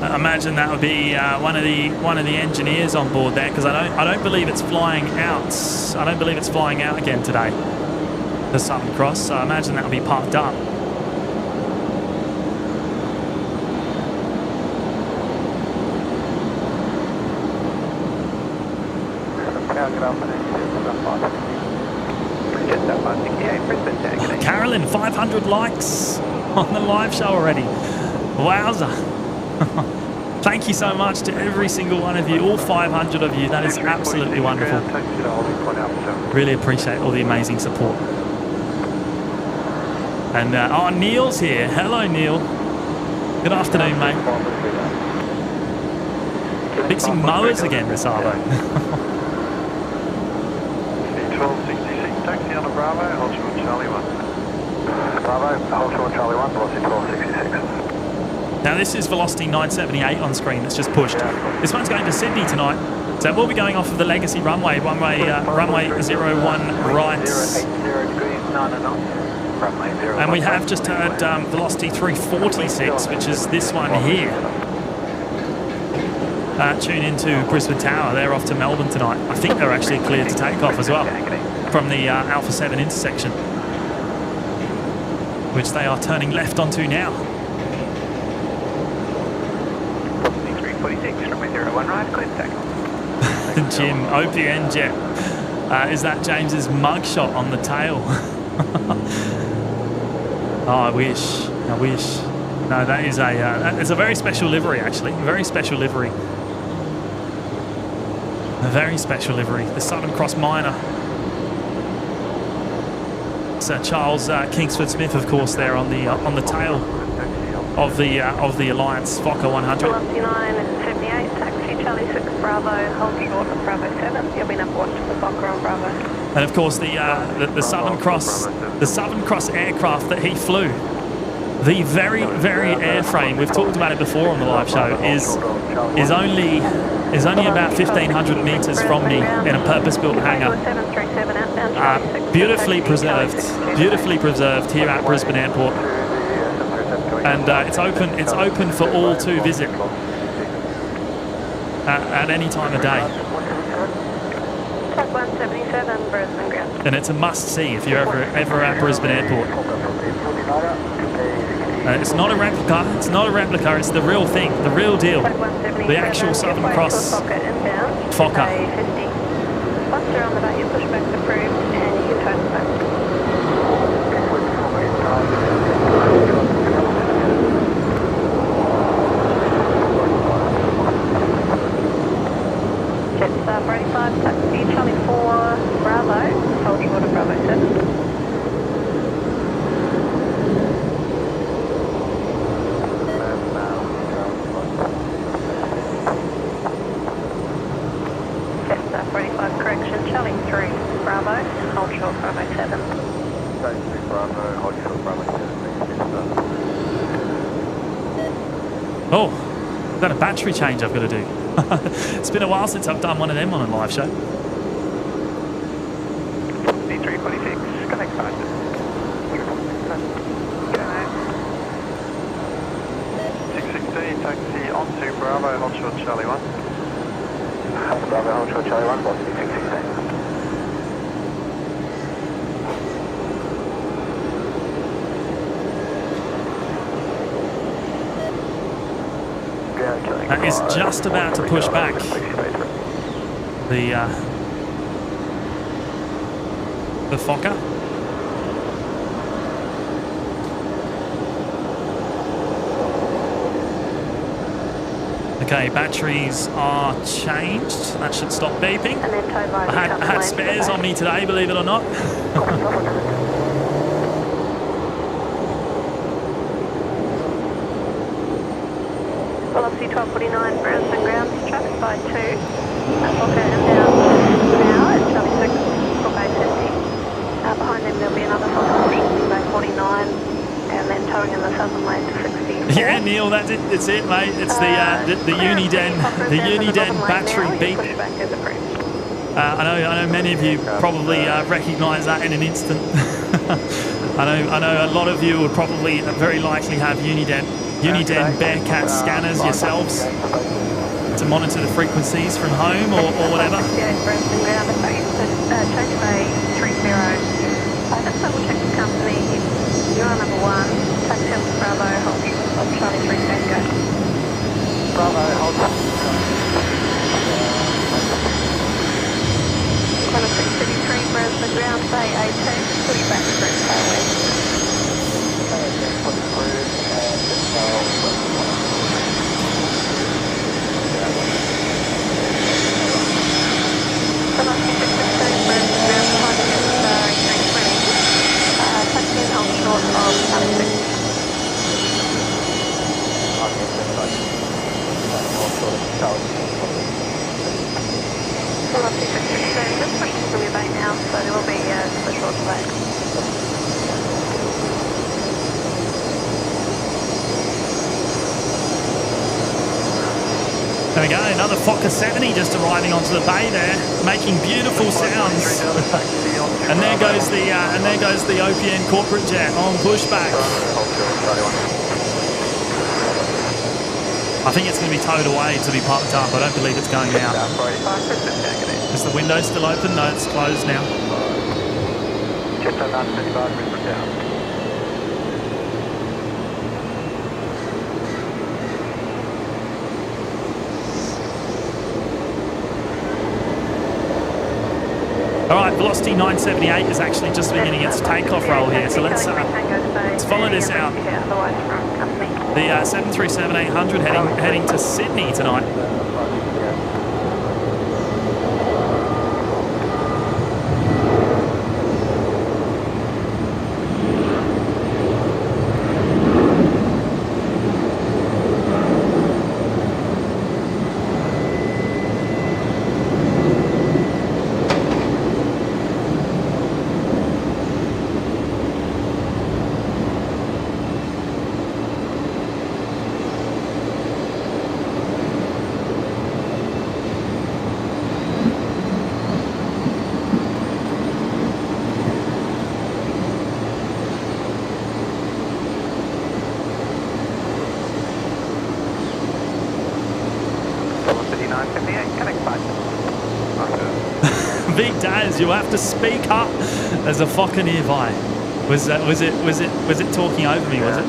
I imagine that would be one of the engineers on board there, because I don't believe it's flying out. I don't believe it's flying out again today, the Southern Cross. So I imagine that would be parked up. Carolyn, 500 likes on the live show already. Wowza. Thank you so much to every single one of you, all 500 of you. That is absolutely wonderful. Really appreciate all the amazing support. And Neil's here. Hello, Neil. Good afternoon, mate. Fixing mowers again, this Arvo. 1266, taxi on a Bravo, hold short Charlie 1. Bravo, hold short Charlie 1, velocity 1266. Now this is Velocity 978 on screen that's just pushed. This one's going to Sydney tonight. So we'll be going off of the Legacy runway, runway 01 right. 080 degrees, 9 knots. And we have just heard Velocity 346, which is this one here. Tune into Brisbane Tower. They're off to Melbourne tonight. I think they're actually cleared to take off as well from the Alpha 7 intersection, which they are turning left onto now. 346, runway 01 right, clear to take off. Jim, OPN jet. Is that James's mugshot on the tail? Oh, I wish. No, that is it's a very special livery, actually. A very special livery. A very special livery. The Southern Cross Minor. Sir Charles Kingsford Smith, of course, there on the tail of the Alliance Fokker 100. Velocity 978, taxi Charlie 6 Bravo, hold short of Bravo 7. You'll be number 1 to the Fokker on Bravo. And of course the Southern Cross aircraft that he flew. The very airframe, we've talked about it before on the live show, is only about 1,500 metres from me in a purpose-built hangar. Beautifully preserved here at Brisbane Airport. and it's open. It's open for all to visit at any time of day. Type 177, Brisbane ground. And it's a must-see if you're ever at Brisbane Airport. It's not a replica. It's not a replica. It's the real thing, the real deal, the actual Southern Cross Fokker. Once you're on the back, your pushback's approved, and you can turn the back. Jetstar 45, taxi Charlie 4, Bravo, hold short of Bravo 7. Jetstar 45, correction, Charlie 3, Bravo, hold short Bravo 7. Taxi Bravo, hold short Bravo 7. Oh, I've got a battery change I've got to do. It's been a while since I've done one of them on a live show. D346, connect faster. 616, taxi onto Bravo, hold short Charlie 1. Bravo, hold short Charlie 1, velocity 616. That is just about to push back the Fokker. Okay, batteries are changed. That should stop beeping. And then tow by I had spares on me today, believe it or not. Velocity 1249, Brisbane ground, traffic by 2. Fokker inbound now at Charlie 6, Fokker 50. Behind them there'll be another Fokker pushing bay 49, and then towing in the southern lane to 64. Yeah, Neil, that's it. It's it, mate. It's the Uniden battery beep. I know many of you probably recognise that in an instant. I know a lot of you would probably very likely have Uniden Bearcat scanners yourselves to monitor the frequencies from home or whatever. Change bay 30. Let's double check the company. You're on number 1. Taxi up to Bravo, hold Charlie 3 Tango. Bravo, hold short. 633, Brisbane ground, bay A2, push back through tailwind. Velocity 616, Brisbane ground, behind the Jetstar A380. Taxi in hold short of Charlie 6. Velocity 616, just pushing from your bay now, so there will be a short delay. There we go, another Fokker 70 just arriving onto the bay there, making beautiful sounds. And there goes the OPN corporate jet on pushback. I think it's going to be towed away to be parked up. I don't believe it's going out. Is the window still open? No, it's closed now. Jetstar 935, Brisbane down. All right, Velocity 978 is actually just beginning its takeoff roll here, so let's follow this out. The 737-800 heading to Sydney tonight. James, you have to speak up. There's a fucker nearby. Was it talking over me? Was it?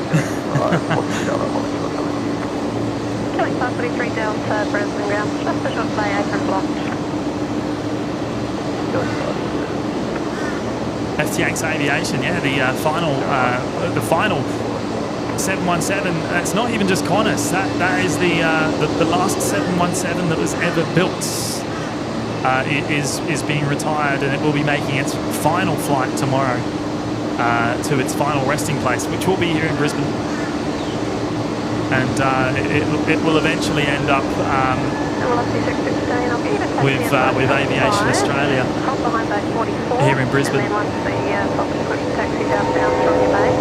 Killing 543 Delta, Brisbane ground, just a short play, apron blocked. FTX Aviation, yeah, the final 717. It's not even just Qantas. That is the last 717 that was ever built. Is being retired, and it will be making its final flight tomorrow to its final resting place, which will be here in Brisbane. And it will eventually end up with Aviation Australia here in Brisbane. And then once the Fox push taxi down from your bay,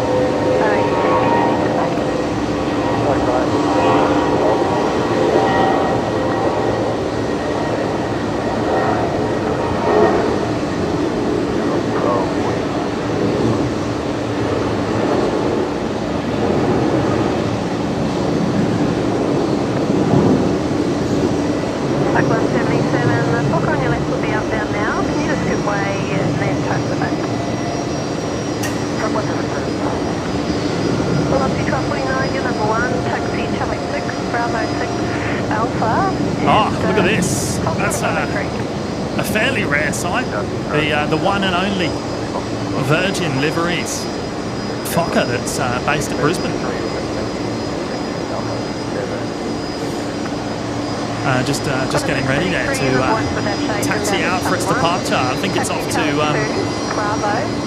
look at this. That's a fairly rare sight. The one and only Virgin liveries Fokker that's based at Brisbane. Just getting ready there to taxi out for its departure. I think it's off to.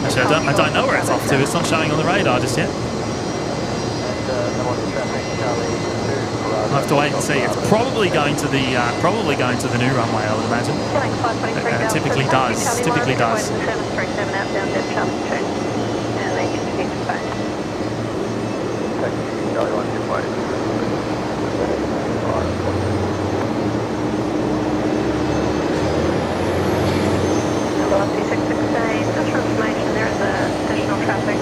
Actually, I don't know where it's off to. It's not showing on the radar just yet. I'll have to wait and see. It's probably going to the new runway, I would imagine. It typically does. Typically does. 737 outbound Dev Charlie 2. And then continue to phone. Velocity 616, just for information, there is additional traffic.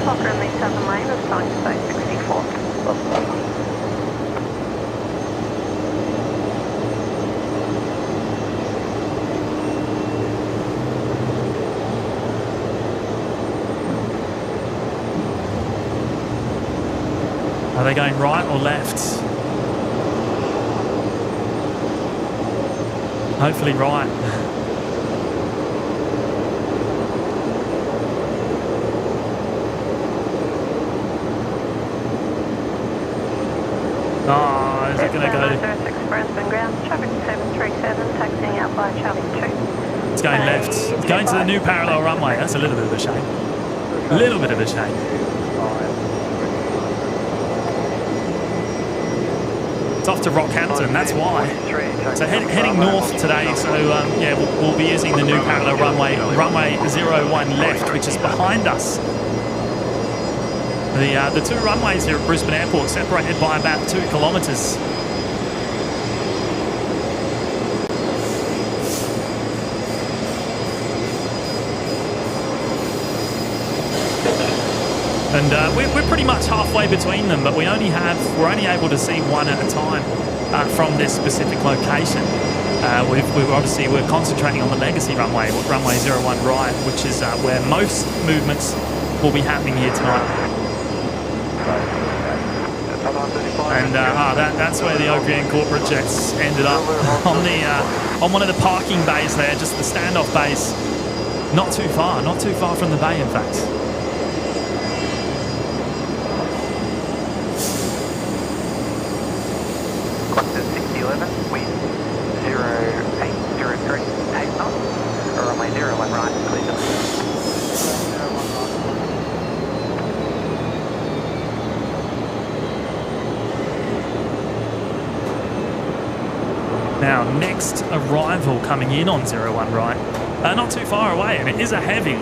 Fokker in the southern lane is flying to base 64. Are they going right or left? Hopefully right. Oh, is it going to go? Brisbane ground, traffic 737, taxiing out by Charlie 2. It's going left. It's going to the new parallel runway. That's a little bit of a shame. A little bit of a shame. It's off to Rockhampton, that's why. So heading north today, so yeah, we'll be using the new parallel runway 01 left, which is behind us. The two runways here at Brisbane Airport separated by about 2 kilometres. And we're pretty much halfway between them, but we're only able to see one at a time from this specific location. We're concentrating on the legacy runway 01 right, which is where most movements will be happening here tonight. And that's where the OPN corporate jets ended up on one of the parking bays there, just the standoff bays. Not too far from the bay, in fact. Qantas 6011, wind 0803, 8 knots, runway 01 right, clear. Now, next arrival coming in on 01 right, not too far away, and it is a heavy.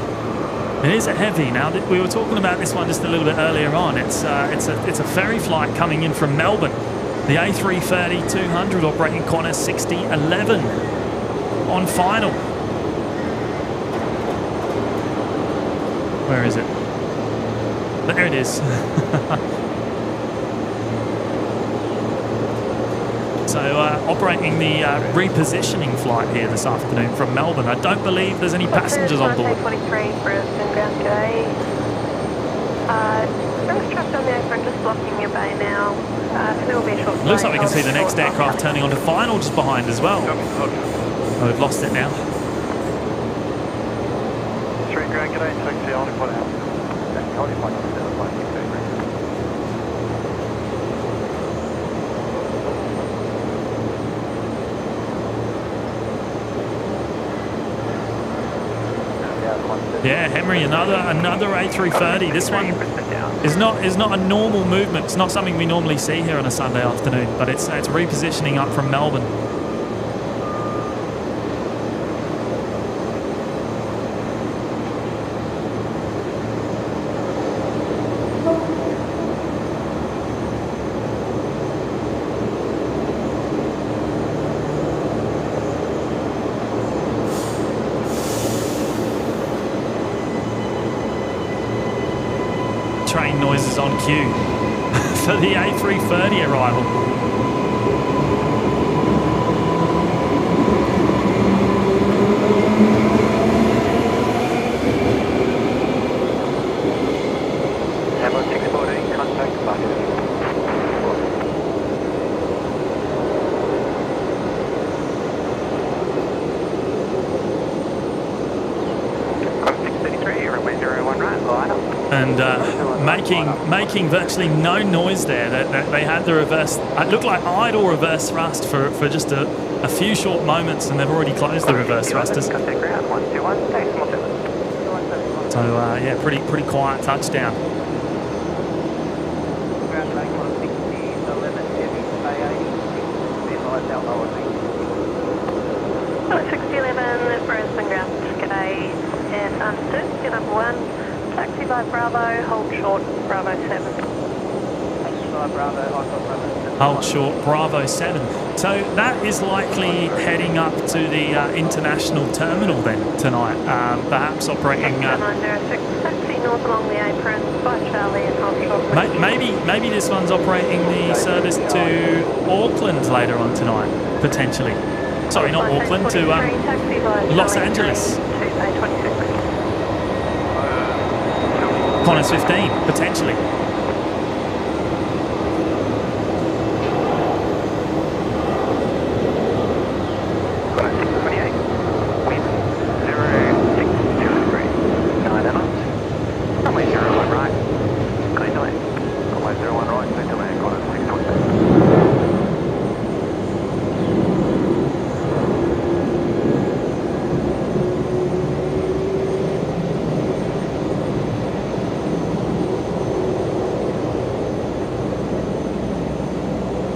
It is a heavy. Now, we were talking about this one just a little bit earlier on. It's a ferry flight coming in from Melbourne. The A380-200 operating Qantas 6011 on final. Where is it? There it is. So operating the repositioning flight here this afternoon from Melbourne. I don't believe there's any passengers on board. 23 Brisbane ground today. First truck on the apron, just blocking your bay now. There will be a short delay. Looks like we can see the next aircraft turning onto final just behind as well. Oh, we've lost it now. 3 ground, g'day, taxi, holding point out. Holding point out, 7.6. Yeah, Henry, another A330. This one is not a normal movement. It's not something we normally see here on a Sunday afternoon, but it's repositioning up from Melbourne. Train noises on cue for the A330 arrival. Hamlet 614, contact button. And making virtually no noise there. They had the reverse. It looked like idle reverse thrust for just a few short moments, and they've already closed the reverse thrusters. So yeah, pretty quiet touchdown. 6011 Brisbane ground. G'day, yes, understood. Get number 1. Taxi by Bravo, hold short, Bravo 7. Taxi by Bravo, Hold short, Bravo 7. So that is likely heading up to the international terminal then tonight, perhaps operating... 906, taxi north along the apron, by Charlie and hold short. Maybe this one's operating the service to Auckland later on tonight, potentially. Sorry, not Auckland, to Los Angeles. Qantas 15, potentially.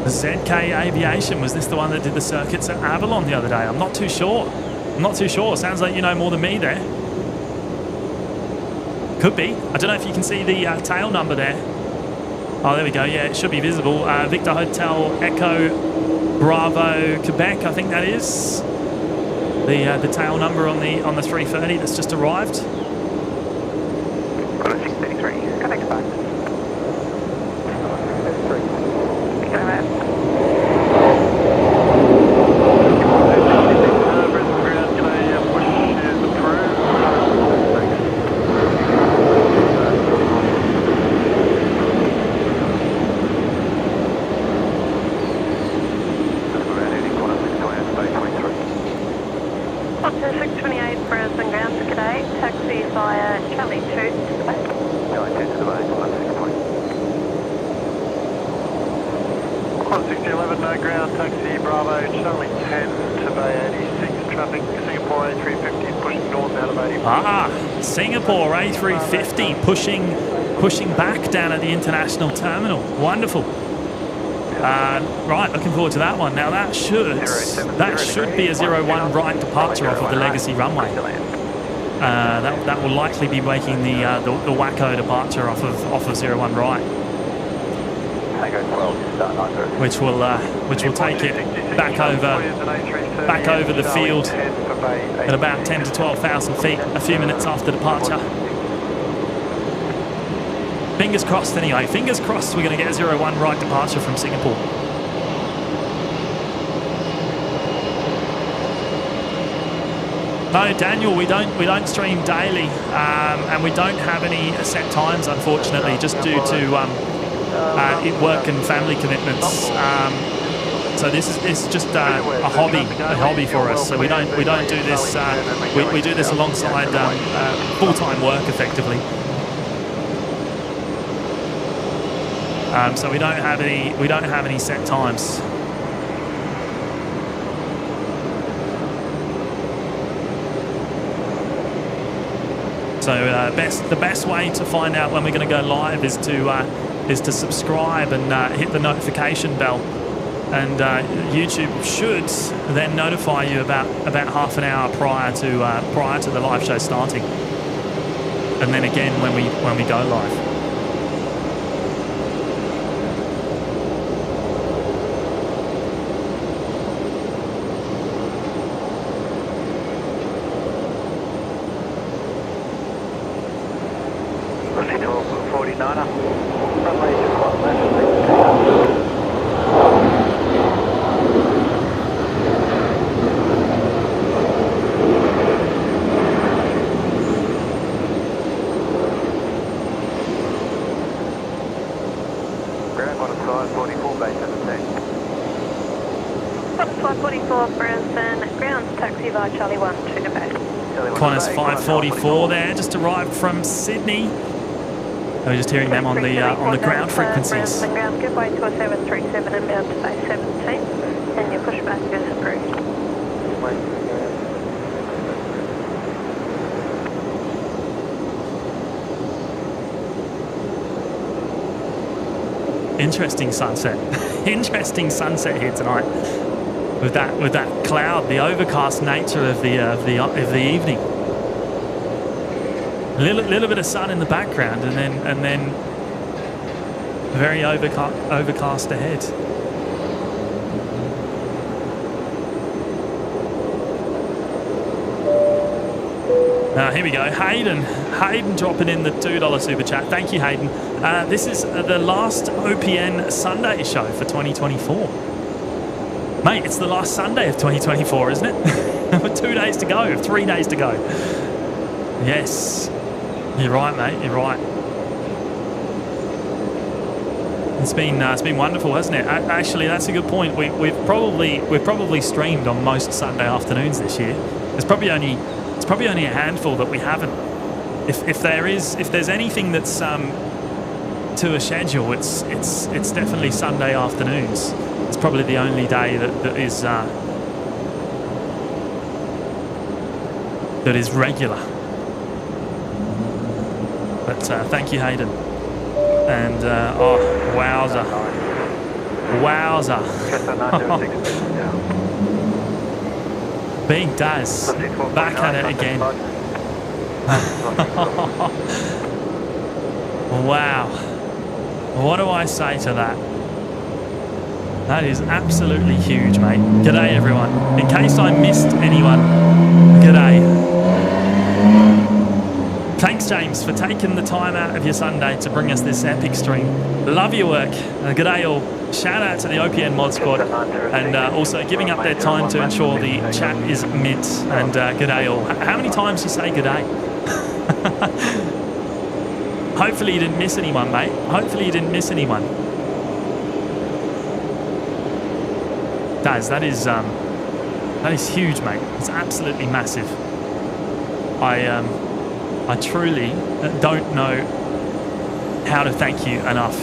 ZK Aviation, was this the one that did the circuits at Avalon the other day? I'm not too sure. Sounds like you know more than me there. Could be. I don't know if you can see the tail number there. Oh, there we go. Yeah, it should be visible. Victor Hotel Echo Bravo Quebec, I think that is. The tail number on the 330 that's just arrived. Got a 633. Connect back. Singapore A350 pushing back down at the international terminal. Wonderful. Right, looking forward to that one. Now that should be a 01 right departure off of the Legacy runway. That will likely be making the Waco departure off of 01 right, which will take it back over the field at about 10 to 12,000 feet a few minutes after departure. Fingers crossed anyway. Fingers crossed we're going to get a 01 right departure from Singapore. No, Daniel, we don't stream daily, and we don't have any set times, unfortunately, just due to work and family commitments. So this is just a hobby for us. So we don't do this. We do this alongside full-time work, effectively. So we don't have any set times. So the best way to find out when we're going to go live is to subscribe and hit the notification bell, and YouTube should then notify you about half an hour prior to the live show starting, and then again when we go live. Qantas 544 there, just arrived from Sydney. We're just hearing them on the ground frequencies. Ground, goodbye to a 737 inbound to base 17, and your pushback is approved. Interesting sunset. Interesting sunset here tonight. With that cloud, the overcast nature of the evening. A little bit of sun in the background, and then very overcast ahead. Here we go. Hayden dropping in the $2 super chat. Thank you, Hayden. This is the last OPN Sunday show for 2024. Mate, it's the last Sunday of 2024, isn't it? With 2 days to go, 3 days to go. Yes, you're right, mate. You're right. It's been wonderful, hasn't it? Actually, that's a good point. We've probably streamed on most Sunday afternoons this year. It's probably only a handful that we haven't. If there's anything that's to a schedule, it's definitely Sunday afternoons. It's probably the only day that is regular. But thank you, Hayden. And oh, wowza. Big Daz, back at it again. Wow. What do I say to that? That is absolutely huge, mate. G'day, everyone. In case I missed anyone, g'day. Thanks, James, for taking the time out of your Sunday to bring us this epic stream. Love your work. G'day all. Shout out to the OPN Mod Squad, and also giving up their time to ensure the chat is mint. And g'day all. How many times do you say g'day? Hopefully you didn't miss anyone, mate. Hopefully you didn't miss anyone. That is huge, mate. It's absolutely massive. I truly don't know how to thank you enough.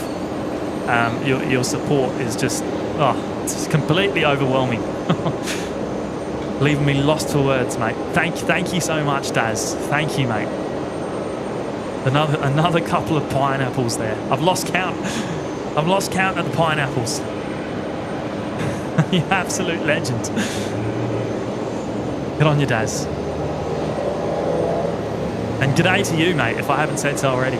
Your support is just it's completely overwhelming. Leaving me lost for words, mate. Thank you so much, Daz. Thank you, mate. Another couple of pineapples there. I've lost count of the pineapples. You absolute legend. Good on you, Daz. And g'day to you, mate, if I haven't said so already.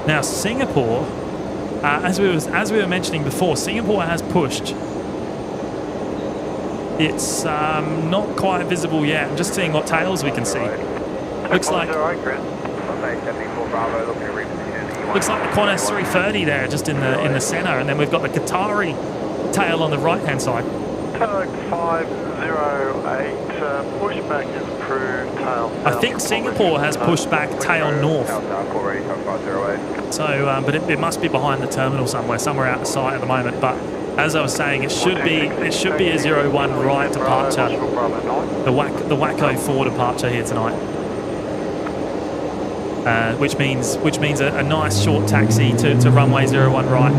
Now, Singapore, as we were mentioning before, Singapore has pushed It's not quite visible yet. I'm just seeing what tails we can see. Looks like the Qantas 330 there, just in the centre, and then we've got the Qatari tail on the right-hand side. Tug 508, pushback is approved, tail south. I think Singapore has pushback tail north. So, but it must be behind the terminal somewhere out of sight at the moment. But as I was saying, it should be a 01 right departure. The Waco 4 departure here tonight. Which means a nice short taxi to runway 01 right.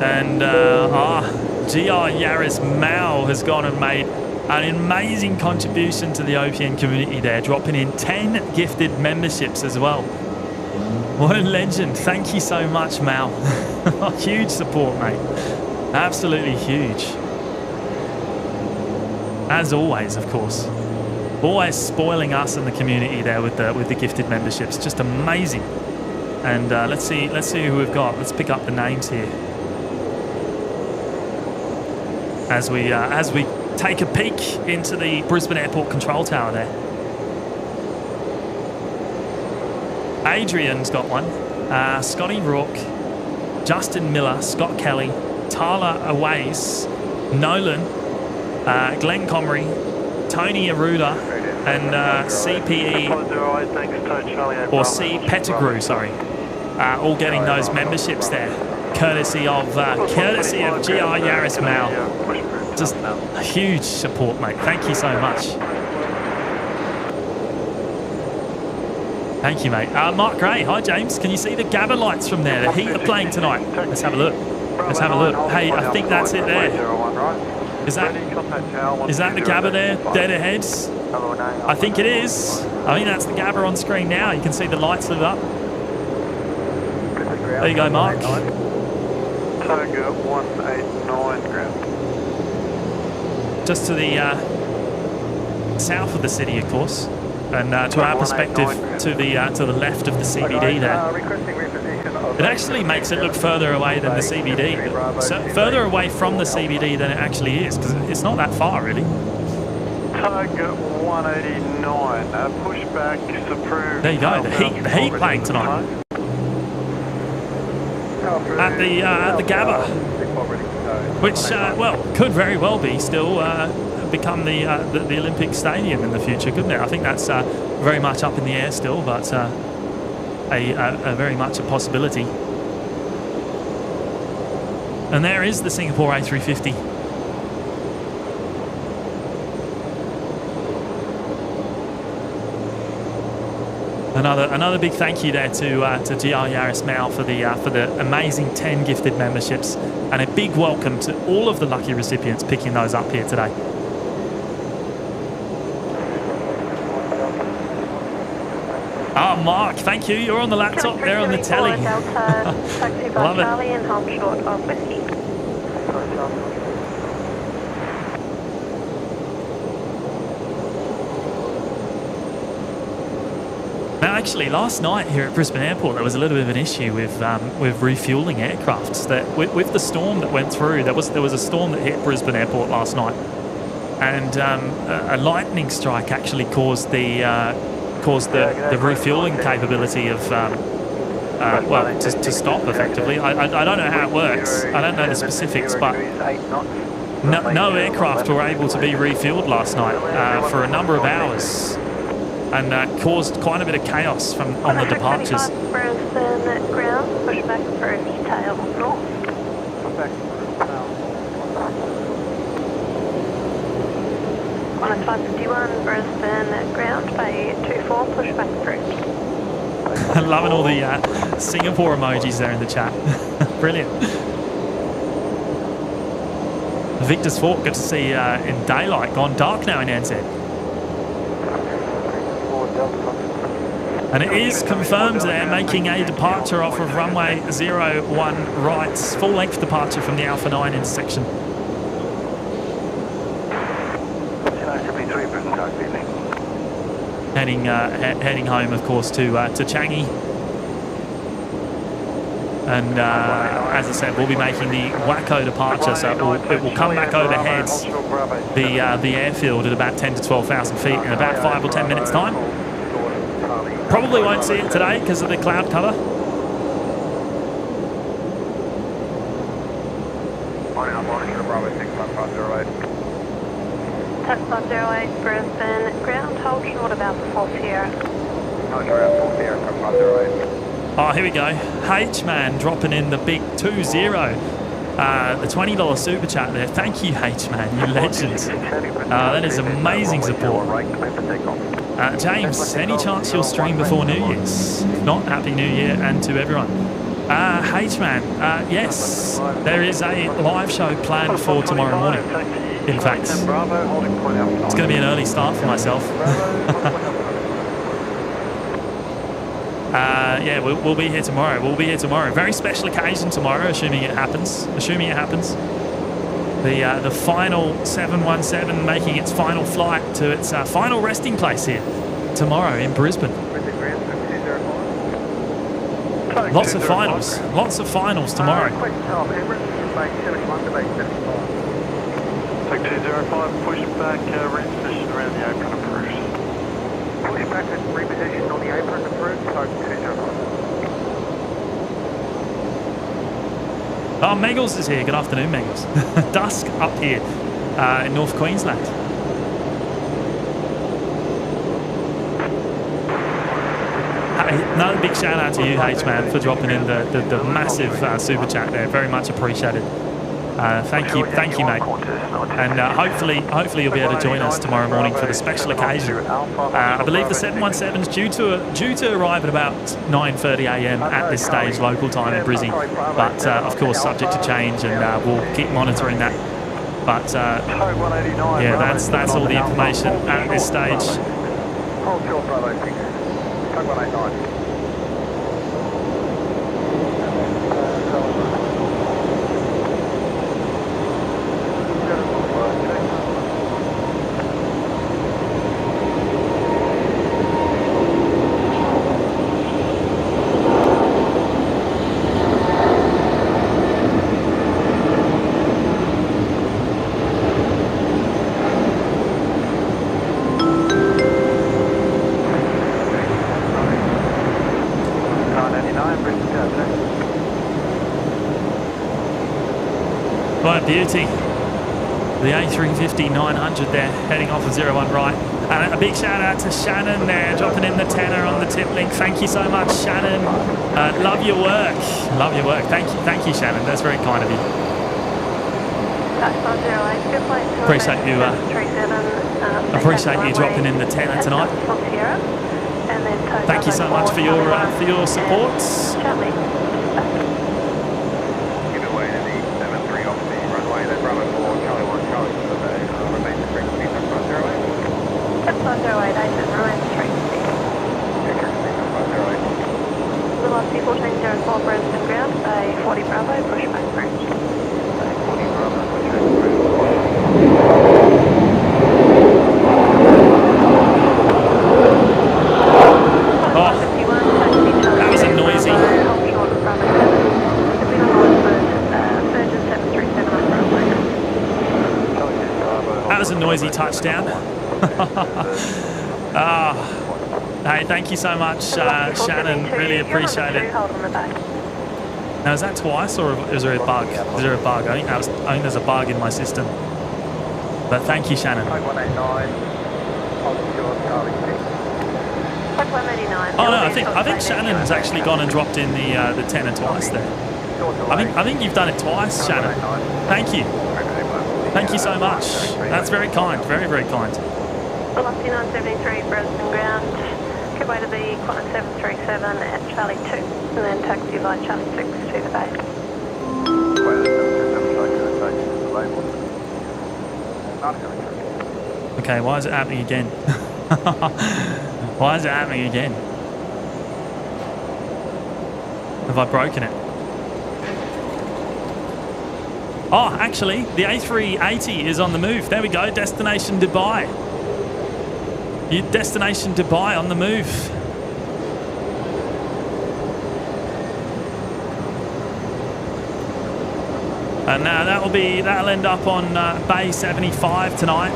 And GR Yaris Mao has gone and made an amazing contribution to the OPN community there, dropping in 10 gifted memberships as well. What a legend. Thank you so much, Mao. Huge support, mate. Absolutely huge. As always, of course. Always spoiling us in the community there with the gifted memberships. Just amazing. And let's see who we've got. Let's pick up the names here. As we take a peek into the Brisbane Airport control tower there. Adrian's got one. Scotty Rourke, Justin Miller, Scott Kelly, Tyler Awais, Nolan, Glenn Comrie, Tony Aruda, and CPE or C Pettigrew, sorry, all getting those memberships there, courtesy of GR Yaris Mao. Just a huge support, mate. Thank you so much. Thank you, mate. Mark Gray, hi James. Can you see the Gabba lights from there? The Heat are playing tonight. Let's have a look. Let's have a look. Hey, I think that's it there. Is that the Gabba there, dead ahead? I think it is. I think that's the Gabba on screen now. You can see the lights lit up. There you go, Mark. Tiger 189 ground. Just to the south of the city, of course, and to our perspective, to the left of the CBD there. It actually makes it look further away than the CBD, so further away from the CBD than it actually is, because it's not that far, really. Tiger 189, pushback is approved. There you go, the Heat playing tonight at the Gabba, which well, could very well be still become the Olympic Stadium in the future, couldn't it? I think that's very much up in the air still, but a very much a possibility. And there is the Singapore A350. Another big thank you there to GR Yaris Mao for the amazing 10 gifted memberships, and a big welcome to all of the lucky recipients picking those up here today. Ah, Mark, thank you. You're on the laptop, they're on the telly. Love it. Now, actually, last night here at Brisbane Airport, there was a little bit of an issue with refuelling aircrafts. That with the storm that went through, there was a storm that hit Brisbane Airport last night, and a lightning strike actually caused the refuelling capability of to stop effectively. I don't know how it works. I don't know the specifics, but no aircraft were able to be refueled last night for a number of hours, and caused quite a bit of chaos on the departures. Brisbane ground, pushback for tail north. 551 Brisbane ground, bay 24, pushback through. I'm loving all the Singapore emojis there in the chat. Brilliant. Victor's Fork, good to see in daylight, gone dark now in NZ. And it is confirmed they're making a departure off of runway 01 right, full length departure from the Alpha 9 intersection. Heading home, of course, to Changi. And as I said, we'll be making the Waco departure, so it will come back overhead the airfield at about 10 to 12,000 feet in about 5 or 10 minutes' time. Probably won't see it today because of the cloud cover. Tax 508 Brisbane, ground hold short about the 4 Sierra. Oh, here we go. H-Man dropping in the big 2-0. The $20 super chat there. Thank you, H-Man, you legend. That is amazing support. James, any chance you'll stream before New Year's? If not, Happy New Year and to everyone. H-Man, yes, there is a live show planned for tomorrow morning. In fact, it's going to be an early start for myself. Yeah, we'll be here tomorrow. We'll be here tomorrow. Very special occasion tomorrow, assuming it happens. The final 717 making its final flight to its final resting place here tomorrow in Brisbane. Lots of finals tomorrow. Take 205, push back, reposition around the apron approved. Push back and reposition on the apron approved, so 205. Oh, Megals is here. Good afternoon, Megals. Dusk up here in North Queensland. Hey, another big shout out to you, H-Man, for dropping in the massive super chat there. Very much appreciated. Thank you, mate. And hopefully you'll be able to join us tomorrow morning for the special occasion. I believe the 717 is due to arrive at about 9:30 a.m. at this stage, local time in Brizzy. But of course, subject to change, and we'll keep monitoring that. But yeah, that's all the information at this stage. Hold short, Bravo 6. Tug 189. Beauty. The A350-900 there, heading off of 01 right. And a big shout out to Shannon there, dropping in the tenner on the tip link. Thank you so much, Shannon. Love your work. Thank you, Shannon. That's very kind of you. Appreciate you dropping in the tenner tonight. Thank you so much for your support. Velocity 1404 Brisbane ground, Bay 40 Bravo, pushback bridge. Bay 40 Bravo, pushback bridge. Oh, that was a noisy. That was a noisy touchdown. Hey, thank you so much, Shannon. Really appreciate it. Now, is that twice, or is there a bug? Is there a bug? I think there's a bug in my system. But thank you, Shannon. Oh no, I think Shannon's actually gone and dropped in the tenner twice there. I think you've done it twice, Shannon. Thank you. Thank you so much. That's very kind. Very, very kind. Velocity 973 Brisbane ground. Good way to the Qantas 737 at Charlie 2, and then taxi by Charlie 6 to the bay. Okay, why is it happening again? Why is it happening again? Have I broken it? Oh, actually, the A380 is on the move. There we go, destination Dubai. Destination Dubai on the move. And that'll end up on Bay 75 tonight.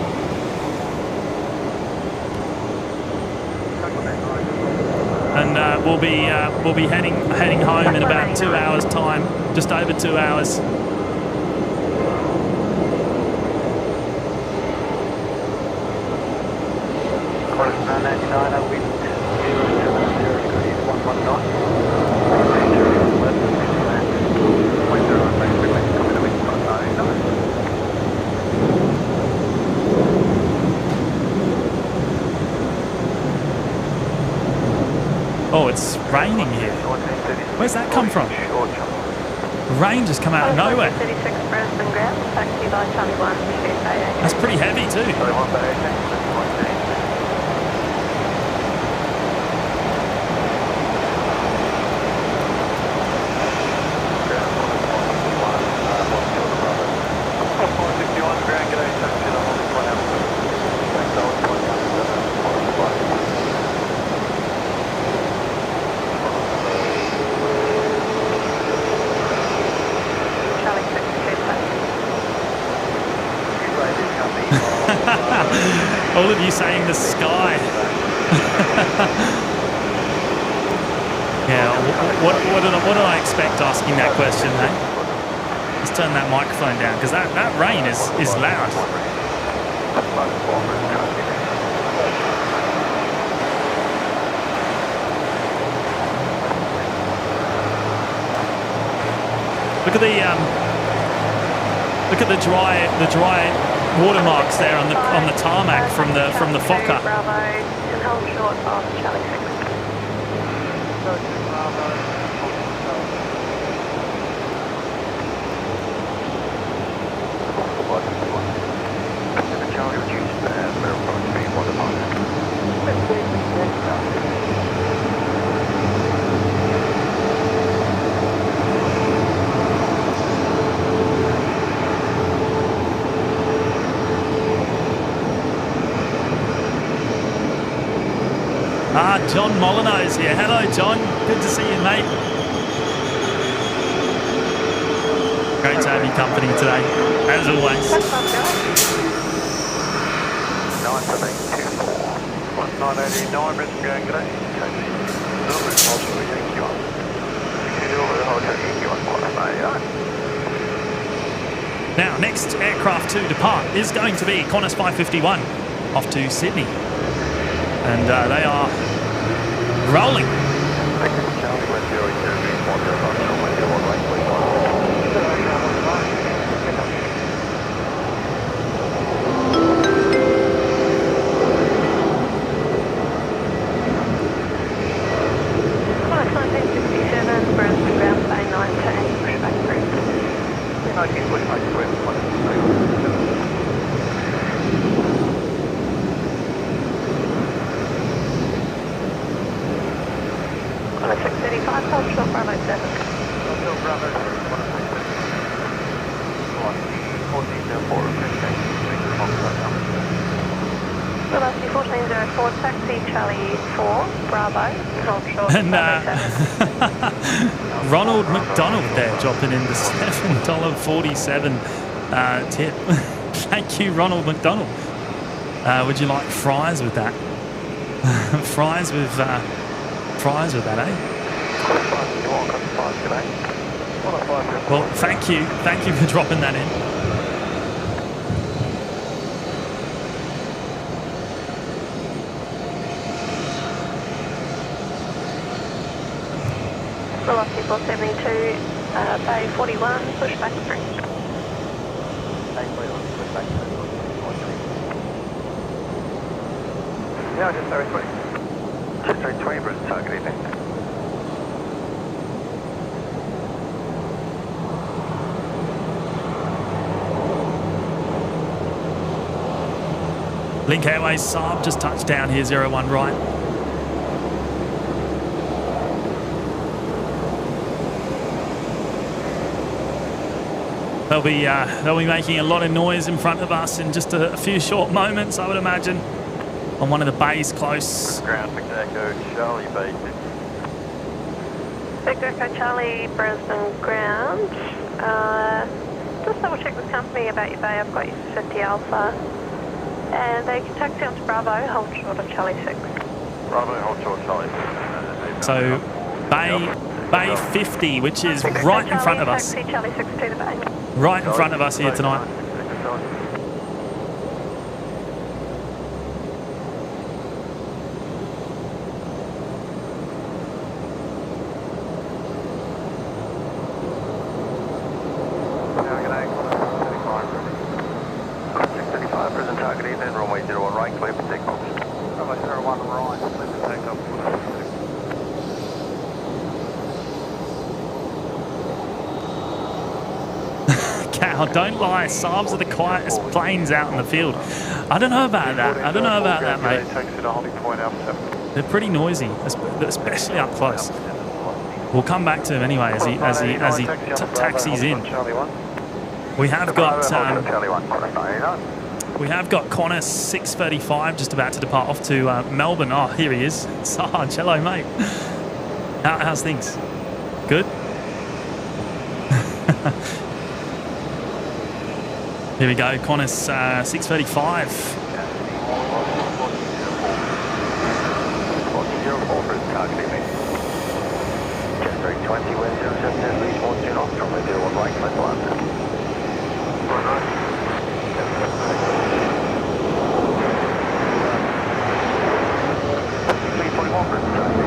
And we'll be heading home in about 2 hours' time, just over 2 hours. Oh, it's raining here. Where's that come from? Rain just come out of nowhere. That's pretty heavy too. All of you saying the sky. Yeah, what did I expect asking that question, eh? Let's turn that microphone down, because that rain is loud. Look at the dry watermarks there on the tarmac from the Fokker. Bravo, and hold short of Charlie 6. John Molyneux's here. Hello, John. Good to see you, mate. Great to have your company today, as always. 989 Brisbane going today. Now, next aircraft to depart is going to be Qantas 551 off to Sydney. And they are rolling. And Ronald McDonald there dropping in the $7.47 tip. Thank you, Ronald McDonald. Would you like fries with that? fries with that, eh? Well, thank you for dropping that in. Velocity 472, Bay 41, push back through. Yeah, just very quick. Just very 20 Brisbane target, evening. Link Airways Saab just touched down here, 01 right. They'll be making a lot of noise in front of us in just a few short moments, I would imagine, on one of the bays close. Ground Victor Echo Charlie Bay 50. Victor Echo Charlie, Brisbane ground. just double check with company about your bay. I've got you 50 Alpha. And they can taxi on to Bravo, hold short of Charlie 6. Bravo, hold short, Charlie. So Bay 50, which is right in front of us. Taxi Charlie 6 to the bay. Right in front of us here tonight. Present target evening, runway 01 right, clear for takeoff. Runway 01 right, clear for takeoff. Cal, don't lie. Saabs are the quietest planes out in the field. I don't know about that. I don't know about that, mate. They're pretty noisy, especially up close. We'll come back to him anyway as he taxis in. We have got Qantas 635 just about to depart off to Melbourne. Oh, here he is. Sarge, hello, mate. How's things? Good? Here we go, Qantas 635. Just 320, wind 070, reach 12 knots, runway 01 right, clear for land. 341 present target.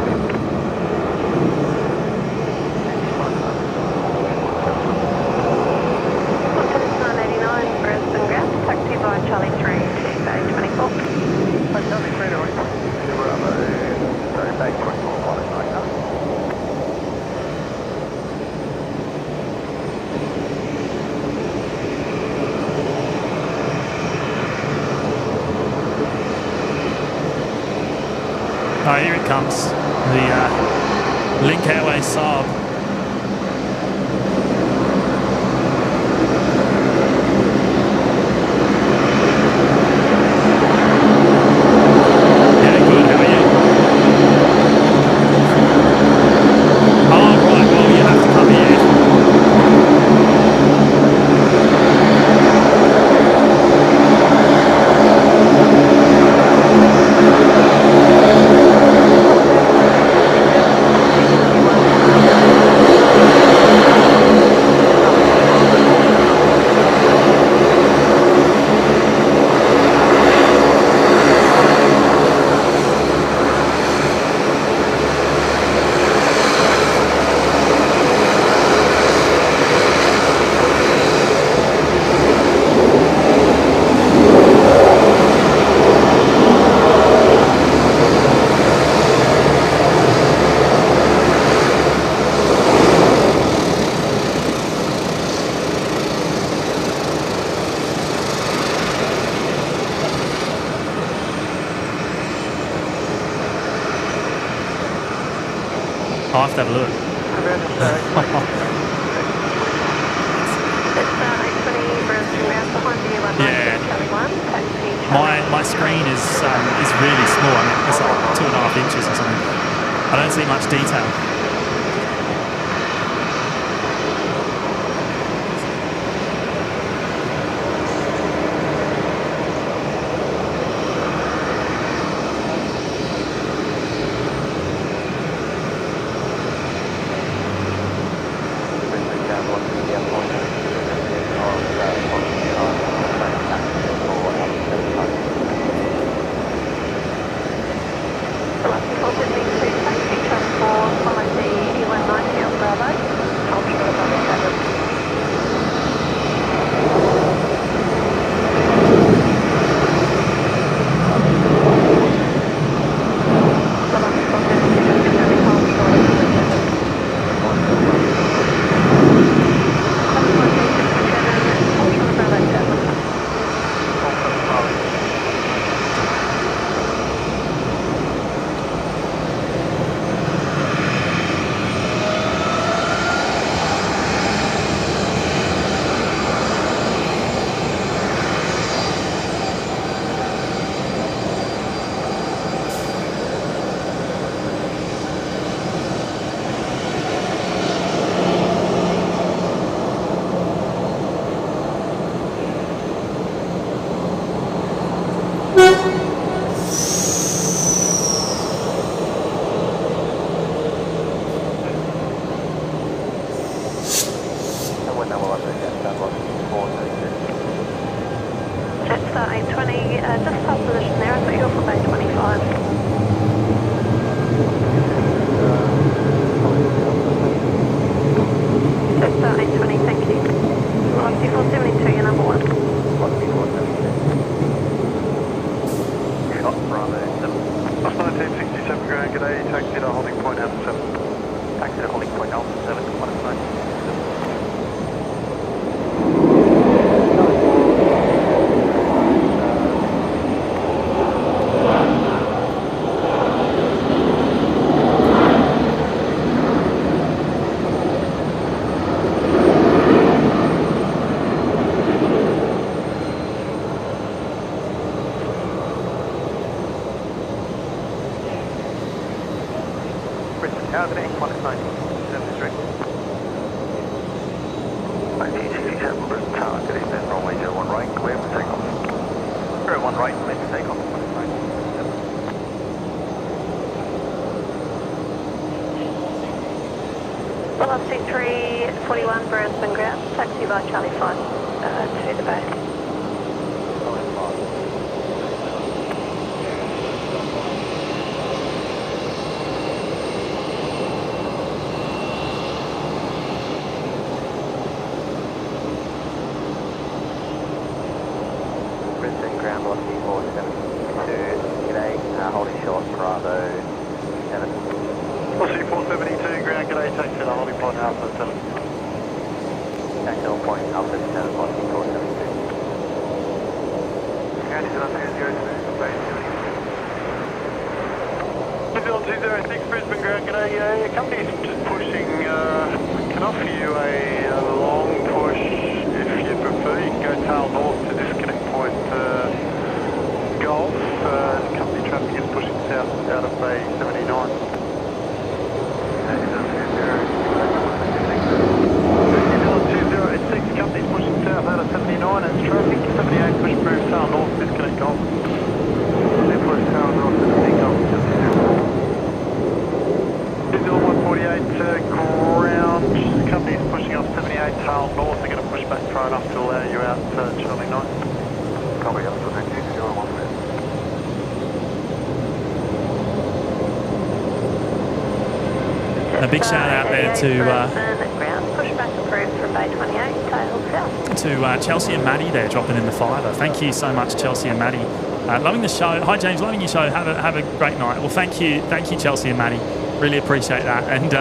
Brisbane ground, taxi by Charlie 3 to bay 24. Charlie 3 to Bravo, sorry, bay 24, Qantas 9. Oh, here it comes. The Link Airways Saab. I'll have to have a look. Yeah. My screen is really small. I mean, it's like 2.5 inches or something. I don't see much detail. Jetstar 820, just top position there. I thought you were for Bay 25. Jetstar 820, thank you. Velocity 472, your number 1. Velocity 472. Shot Bravo 7. Bus 1967 ground, g'day, taxi to holding point Alpha 7. Taxi to holding point Alpha 7, 1967. Today, 1973. 1967, Brisbane Tower, good evening, runway 01 right, clear for takeoff. 01 right, clear for takeoff, 1967. Velocity 341, Brisbane ground, taxi by Charlie 5 to the bay. Brisbane ground, velocity 472, g'day, holding short, Bravo 7. Velocity 472 ground, g'day, taxi to holding point Alpha 7. Taxi to point Alpha 7, velocity 472. County 202, Bay 206 Brisbane ground, g'day, your company's just pushing, can offer you a long push if you prefer. You can go tail north to disconnect point Golf. Company traffic is pushing south out of Bay 79. Company's pushing south out of 79, it's traffic, 78 push through tail north, disconnect Golf. Then push tail north to disconnect Golf, 148 ground, the company's pushing off 78 tail north, they're going to push back far enough to allow you out Charlie 9. Copy, up to 1901 there. A big shout out there to Chelsea and Maddie there dropping in the fiver. Thank you so much, Chelsea and Maddie. Loving the show. Hi James, loving your show. Have a great night. Well, thank you, Chelsea and Maddie. Really appreciate that. And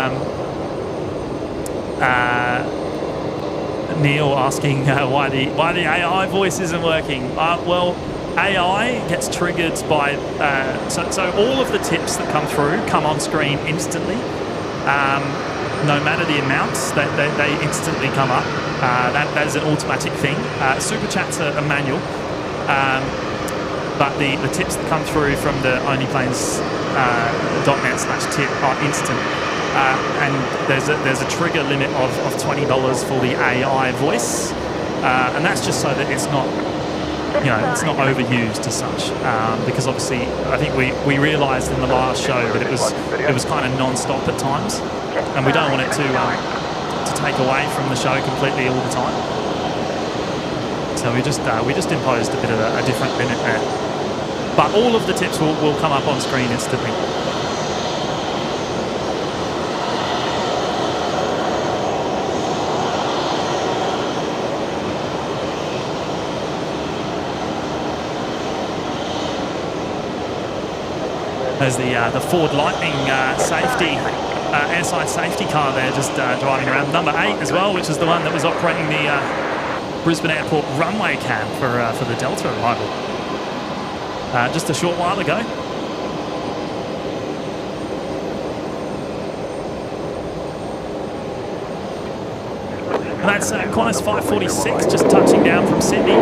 Neil asking why the AI voice isn't working. Well, AI gets triggered by so all of the tips that come through come on screen instantly. No matter the amounts, they instantly come up. That is an automatic thing. Super chats are manual, but the tips that come through from the onlyplanes.net/tip are instant. And there's a trigger limit of $20 for the AI voice, and that's just so that it's not overused as such. Because obviously, I think we realised in the last show that it was kind of non-stop at times, and we don't want it to take away from the show completely all the time. So we just imposed a bit of a different limit there. But all of the tips will come up on screen instantly. There's the Ford Lightning safety, airside safety car there just driving around. Number 8 as well, which is the one that was operating the Brisbane Airport runway cam for the Delta arrival just a short while ago. And that's Qantas 546 just touching down from Sydney.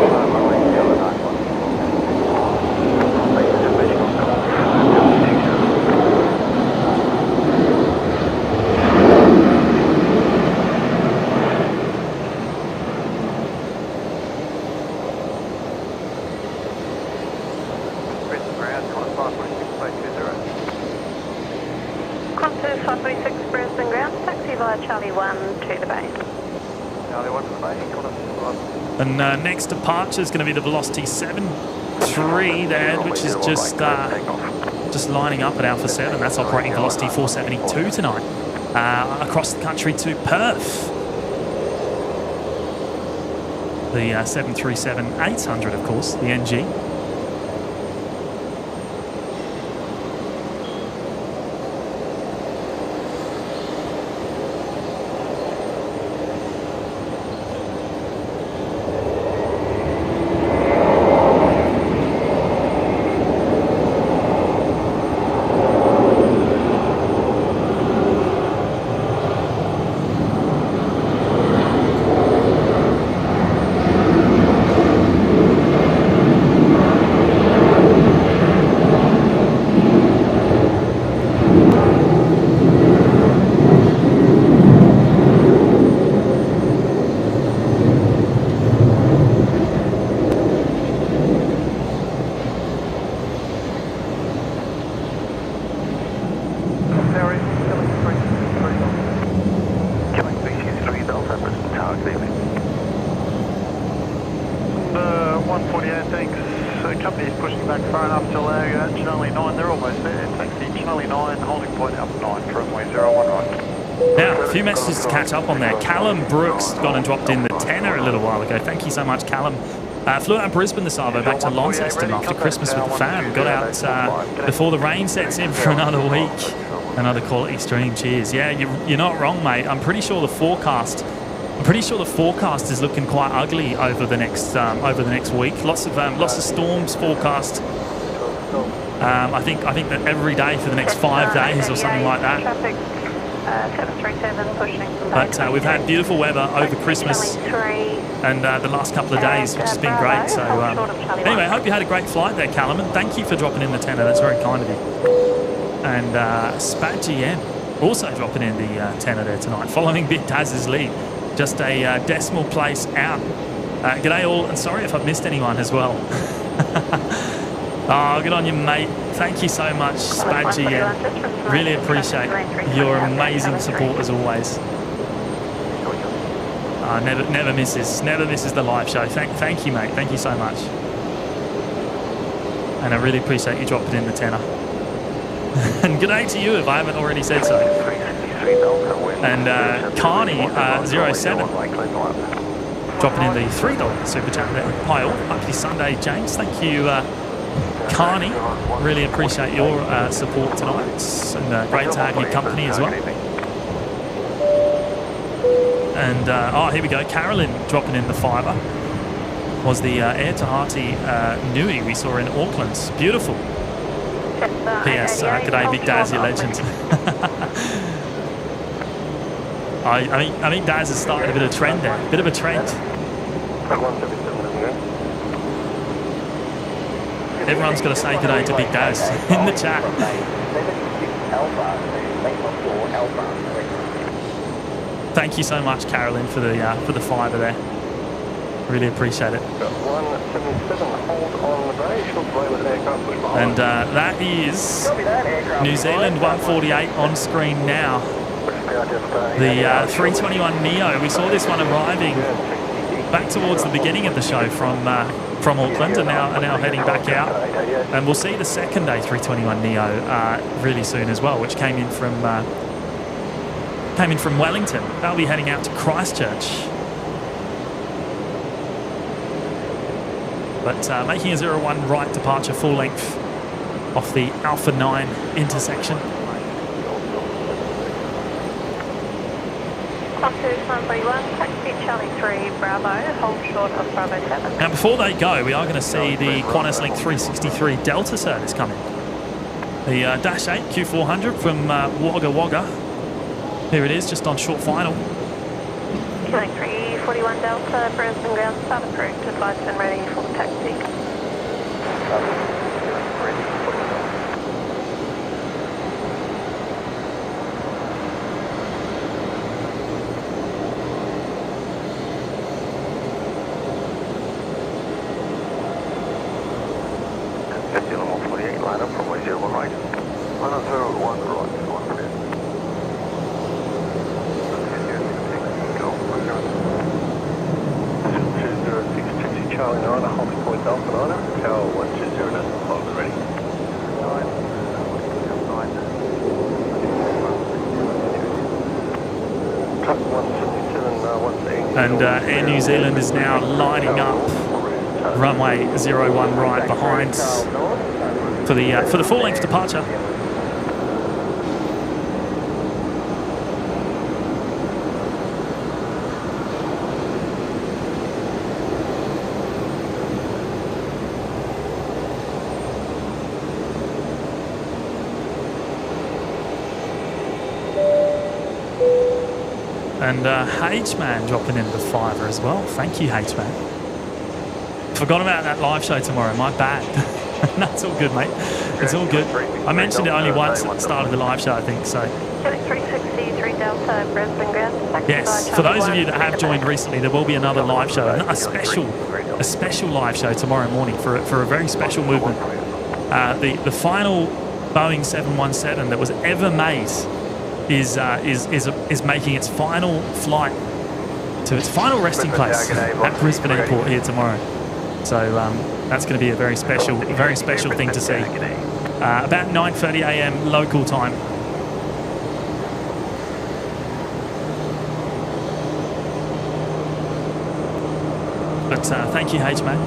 Qantas 546 Brisbane ground, taxi via Charlie 1 to the bay. Charlie 1 to the bay, Qantas And next departure is going to be the Velocity 73 there, which is just lining up at Alpha 7. That's operating Velocity 472 tonight. Across the country to Perth. The 737-800, of course, the NG. Up on there. Callum Brooks got and dropped in the tenner a little while ago. Thank you so much, Callum. Flew out of Brisbane this Arvo back to Launceston after Christmas with the fam. Got out before the rain sets in for another week. Another quality stream. Cheers. Yeah, you're not wrong, mate. I'm pretty sure the forecast is looking quite ugly over the next week. Lots of storms forecast. I think that every day for the next 5 days or something like that. 737 pushing. But we've had beautiful weather over Christmas and the last couple of days, which has been great. So anyway, I hope you had a great flight there, Callum, and thank you for dropping in the tenner. That's very kind of you. And Spat GM also dropping in the tenner there tonight, following Big Daz's lead, just a decimal place out. G'day all, and sorry if I've missed anyone as well. Oh, good on you, mate. Thank you so much, Spat GM. Really appreciate your amazing support as always. Never misses the live show. Thank you, mate. Thank you so much. And I really appreciate you dropping in the tenner. And good day to you if I haven't already said so. And Carney 07 dropping in the $3 super chat there. Hi all. Happy Sunday, James. Thank you, Carney. Really appreciate your support tonight. And great to have your company as well. And here we go. Carolyn dropping in the fiver. Was the Air Tahiti Nui we saw in Auckland. Beautiful. P.S. G'day, Big Daz, you legend. I think Daz has started a bit of a trend there. Bit of a trend. Everyone's got to say g'day to Big Daz in the chat. Thank you so much, Carolyn, for the fiver there. Really appreciate it. And that is New Zealand 148 on screen now. The 321neo. We saw this one arriving back towards the beginning of the show from Auckland, and now heading back out. And we'll see the second A321neo really soon as well, which came in from Wellington. They'll be heading out to Christchurch. But making a 01 right departure full length off the Alpha 9 intersection. Taxi Charlie 3 Bravo, hold short of Bravo 7. Now before they go, we are going to see the Qantas Link 363 Delta service coming. The Dash 8 Q400 from Wagga Wagga. Here it is, just on short final. Killing 341 Delta, Brisbane ground start approved, advised and ready for the taxi. Charlie 9, a holding point Alpha 9, tower 120 decimal log ready. Truck 177, And Air New Zealand is now lining up runway 01 right behind for the full-length departure. And H-Man dropping in the fiver as well. Thank you, H-Man. Forgot about that live show tomorrow. My bad. That's all good, mate. It's all good. I mentioned it only once at the start of the live show, I think. So. 363 Delta, Brisbane ground. Yes. For those of you that have joined recently, there will be another live show, a special live show tomorrow morning for a very special movement. The final Boeing 717 that was ever made is making its final flight to its final resting place at Brisbane Airport here tomorrow. So that's going to be a very special thing to see. About 9:30 a.m. local time. But thank you, H-Man.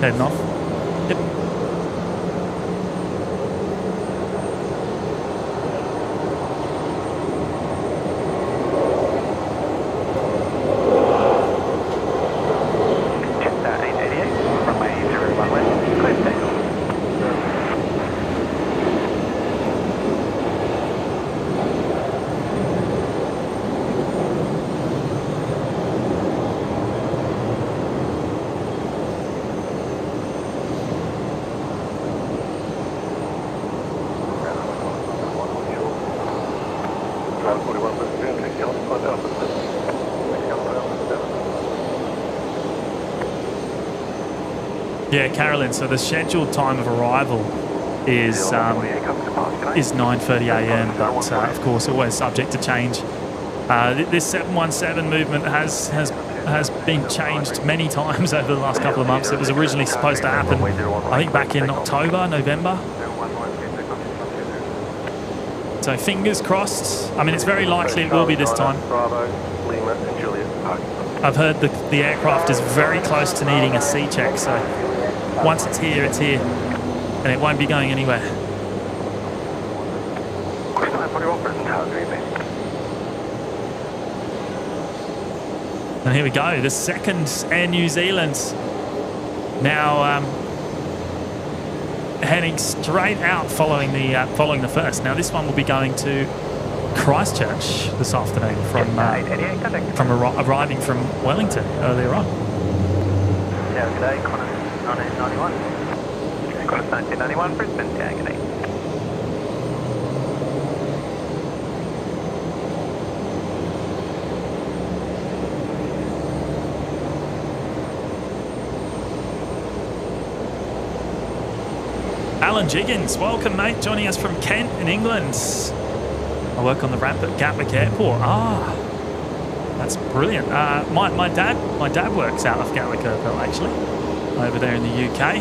Heading off. Yep. Yeah, Carolyn, so the scheduled time of arrival is 9:30 a.m, but of course always subject to change. This 717 movement has been changed many times over the last couple of months. It was originally supposed to happen, I think, back in October, November. So fingers crossed. I mean, it's very likely it will be this time. I've heard the aircraft is very close to needing a C check, so once it's here, and it won't be going anywhere. And here we go, the second Air New Zealand now heading straight out following the first. Now this one will be going to Christchurch this afternoon from arriving from Wellington earlier on. Yeah, g'day, Qantas 1991. Qantas 1991, Brisbane, yeah, g'day. Alan Jiggins, welcome, mate, joining us from Kent in England. I work on the ramp at Gatwick Airport. That's brilliant. My dad works out of Gatwick Airport, actually, over there in the UK.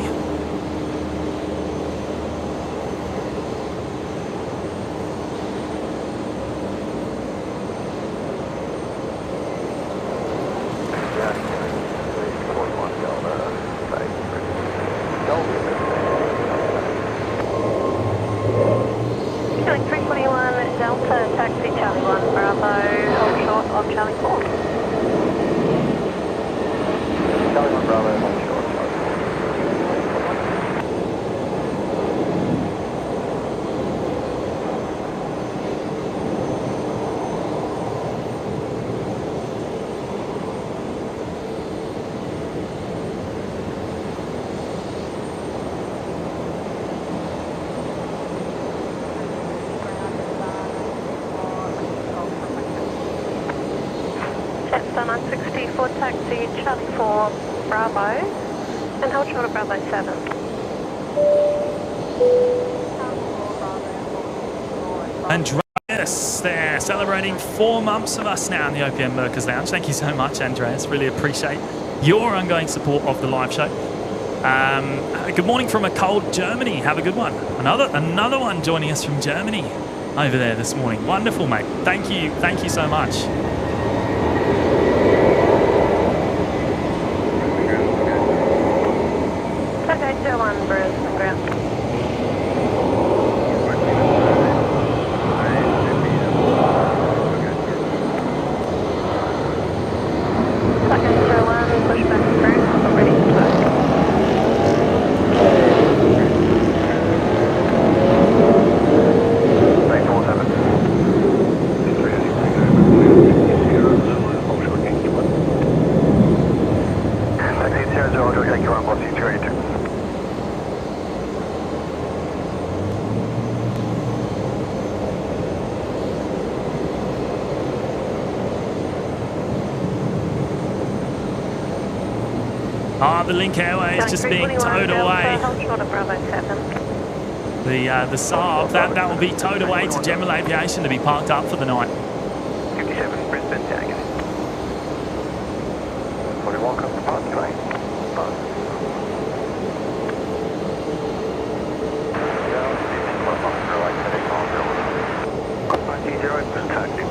Jetstar 964, taxi Charlie 4 Bravo, and hold short of Bravo 7. Andrea Andreas there, celebrating 4 months of us now in the OPM Merkers Lounge. Thank you so much, Andreas. Really appreciate your ongoing support of the live show. Good morning from a cold Germany. Have a good one. Another one joining us from Germany over there this morning. Wonderful, mate. Thank you so much. Okay, 21 Brisbane ground. Second 01, push back through, I'm ready to fly. The Link Airways just being towed away. The Saab, that will be towed away to General Aviation to be parked up for the night. 57 Brisbane tagging. 41 comes to park train. 90 Brisbane tagging.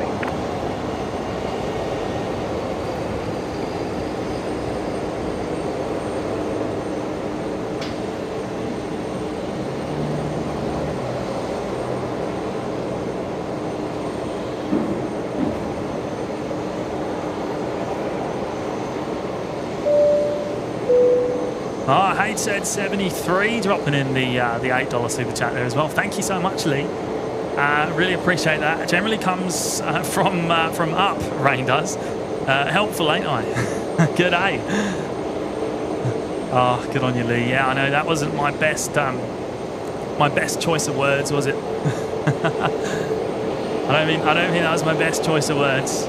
Said 73 dropping in the $8 super chat there as well. Thank you so much, Lee. Really appreciate that. It generally comes from up. Rain does. Helpful, ain't I? Good, eh? Oh, good on you, Lee. Yeah, I know that wasn't my best choice of words, was it? I don't think that was my best choice of words.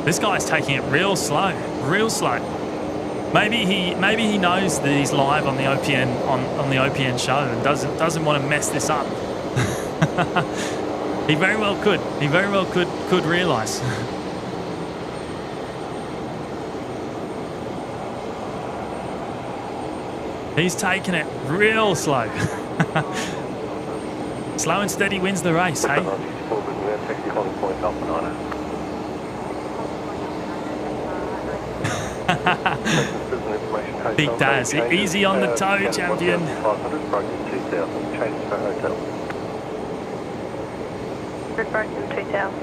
This guy's taking it real slow. Maybe he knows that he's live on the OPN on the OPN show and doesn't want to mess this up. He very well could. He very well could realise. He's taking it real slow. Slow and steady wins the race, hey? Big Daz, easy on the toe, champion. Broken 2000.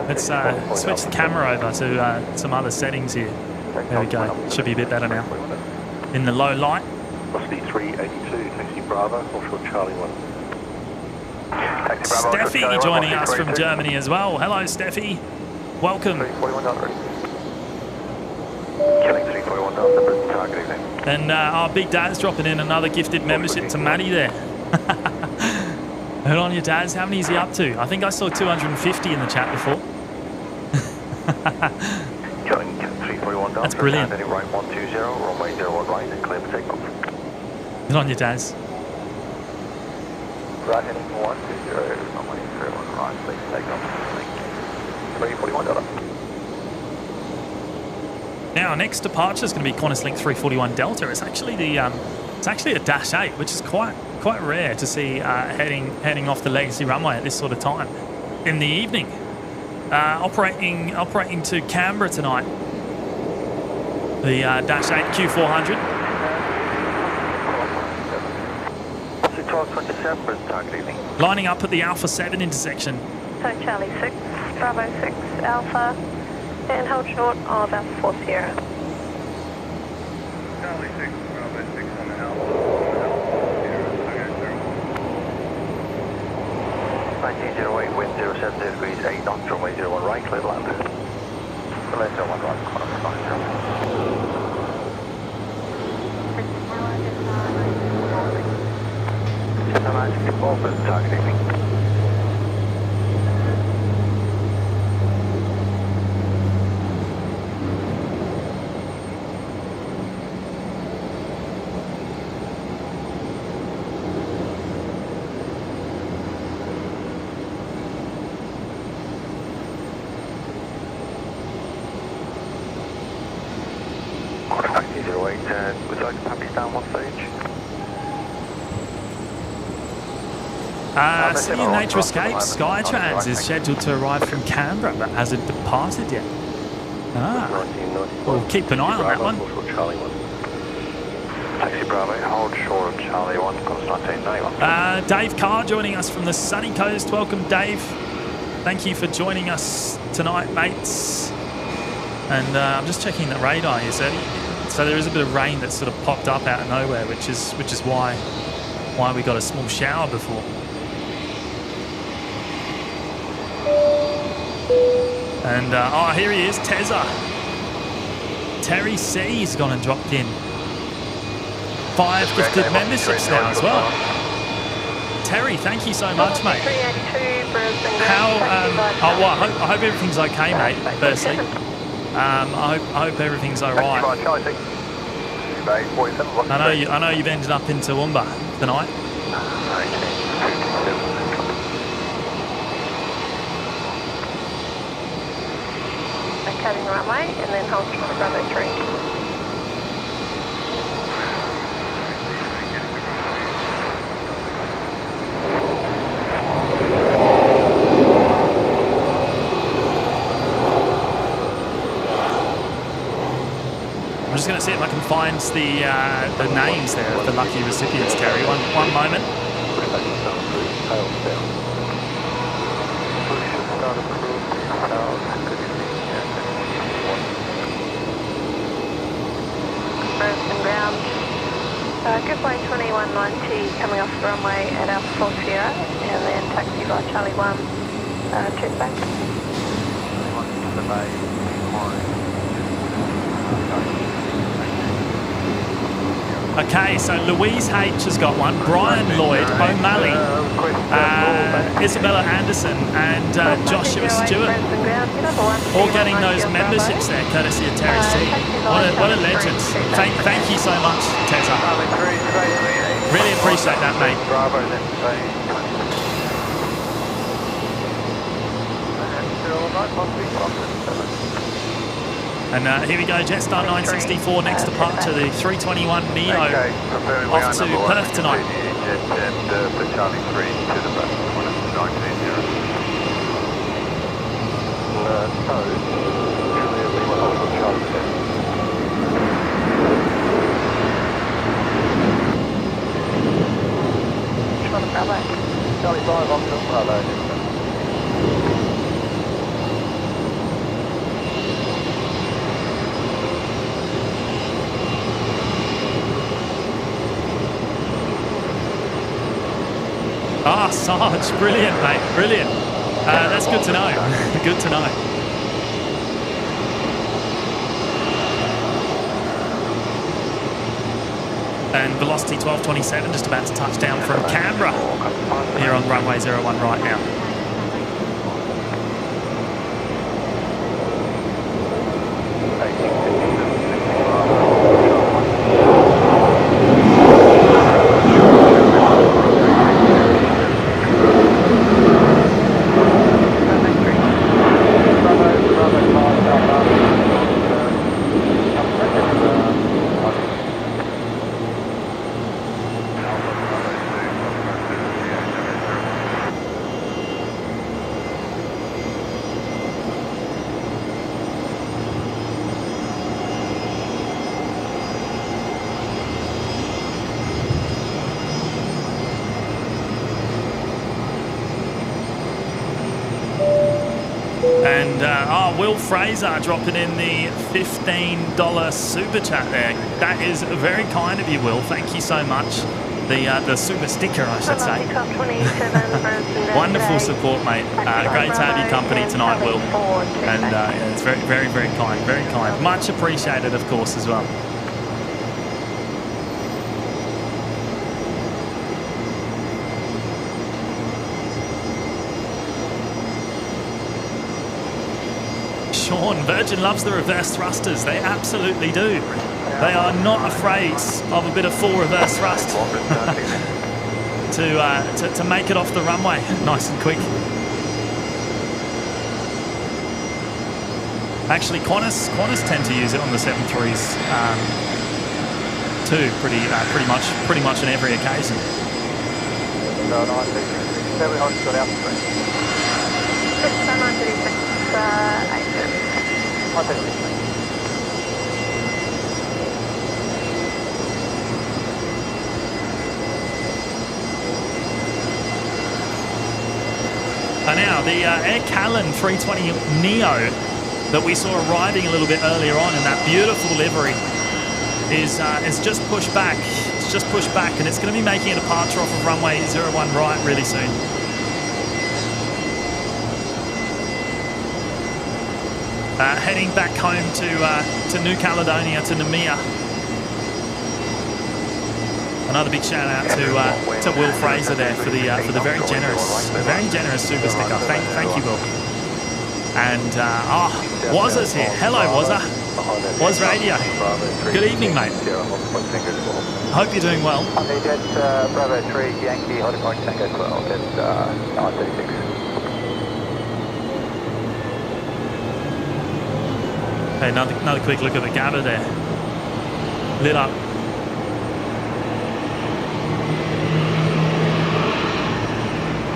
Let's switch the camera over to some other settings here. There we go. Should be a bit better now. In the low light. Velocity 382, taxi Bravo, offshore Charlie 1. Steffi joining us from Germany as well. Hello, Steffi. Welcome. And our Big Dad's dropping in another gifted membership to Maddie there. Hold on, your Dad's. How many is he up to? I think I saw 250 in the chat before. That's brilliant. Good on your Dad's. Right heading 120, runway 01 right, please take off. $341. Now, next departure is going to be Qantas Link 341 Delta. It's actually a Dash 8, which is quite rare to see heading off the legacy runway at this sort of time in the evening. Operating to Canberra tonight. The Dash 8 Q400. 1227 target evening. Lining up at the Alpha 7 intersection. So Charlie 6, Bravo 6, Alpha, and hold short of Alpha 40. Charlie 6, Bravo 6 on the Alpha. 1908, wind 070 degrees, 8 knots, runway 01 right, clear to land. Runway 01 right, Qantas 50. Target evening. City and Nature Escapes Skytrans is scheduled to arrive from Canberra but hasn't departed yet. We'll keep an eye on that one. Taxi Bravo, hold short of Charlie 1, course 1991. Dave Carr joining us from the sunny coast. Welcome, Dave. Thank you for joining us tonight, mates. And I'm just checking the radar here. So there is a bit of rain that's sort of popped up out of nowhere, which is why we got a small shower before. And here he is, Tezza. Terry C's gone and dropped in. 5 gifted memberships now as well. Terry, thank you so much, mate. How? I hope everything's okay, mate. Firstly, I hope everything's all right. I know you've ended up in Toowoomba tonight. Heading runway and then hold short of Bravo 3. I'm just going to see if I can find the names there of the lucky recipients, Terry. One moment. Brisbane ground. Goodbye 2190 coming off the runway at Alpha 40 and then taxi by Charlie 1 to the back. Okay, so Louise H has got one, Brian Lloyd, O'Malley, Isabella Anderson and Joshua Stewart, all getting those memberships there, courtesy of Terry C. What a legend. Thank you so much, Tezza. Really appreciate that, mate. And here we go, Jetstar 964, next departure, the 321 Neo, off to Perth tonight. Charlie 5, Oxford Bravo. Ah, Sarge, brilliant, mate, brilliant. That's good to know, good to know. And velocity 1227, just about to touch down from Canberra, here on runway 01 right now. And Will Fraser dropping in the $15 super chat there. That is very kind of you, Will. Thank you so much. The super sticker, I should say. Wonderful support, mate. Great to have your company tonight, Will. And yeah, it's very, very, very kind. Very kind. Much appreciated, of course, as well. Sean, Virgin loves the reverse thrusters. They absolutely do. They are not afraid of a bit of full reverse thrust to make it off the runway nice and quick. Actually, Qantas tend to use it on the 737s too, pretty much on every occasion. So we hold short altitude. 136, 136. Now, the Air Callan 320 Neo that we saw arriving a little bit earlier on in that beautiful livery is just pushed back. It's just pushed back, and it's going to be making a departure off of runway 01 right really soon. Heading back home to New Caledonia, to Namia. Another big shout out to Will Fraser there for the very generous super sticker. Thank you, Will. And Wazza's here. Hello, Wazza. Waz Radio. Good evening, mate. Hope you're doing well. That's Bravo 3 Yankee holding point Tango 12. That's 936. Hey, another quick look at the gather there. Lit up.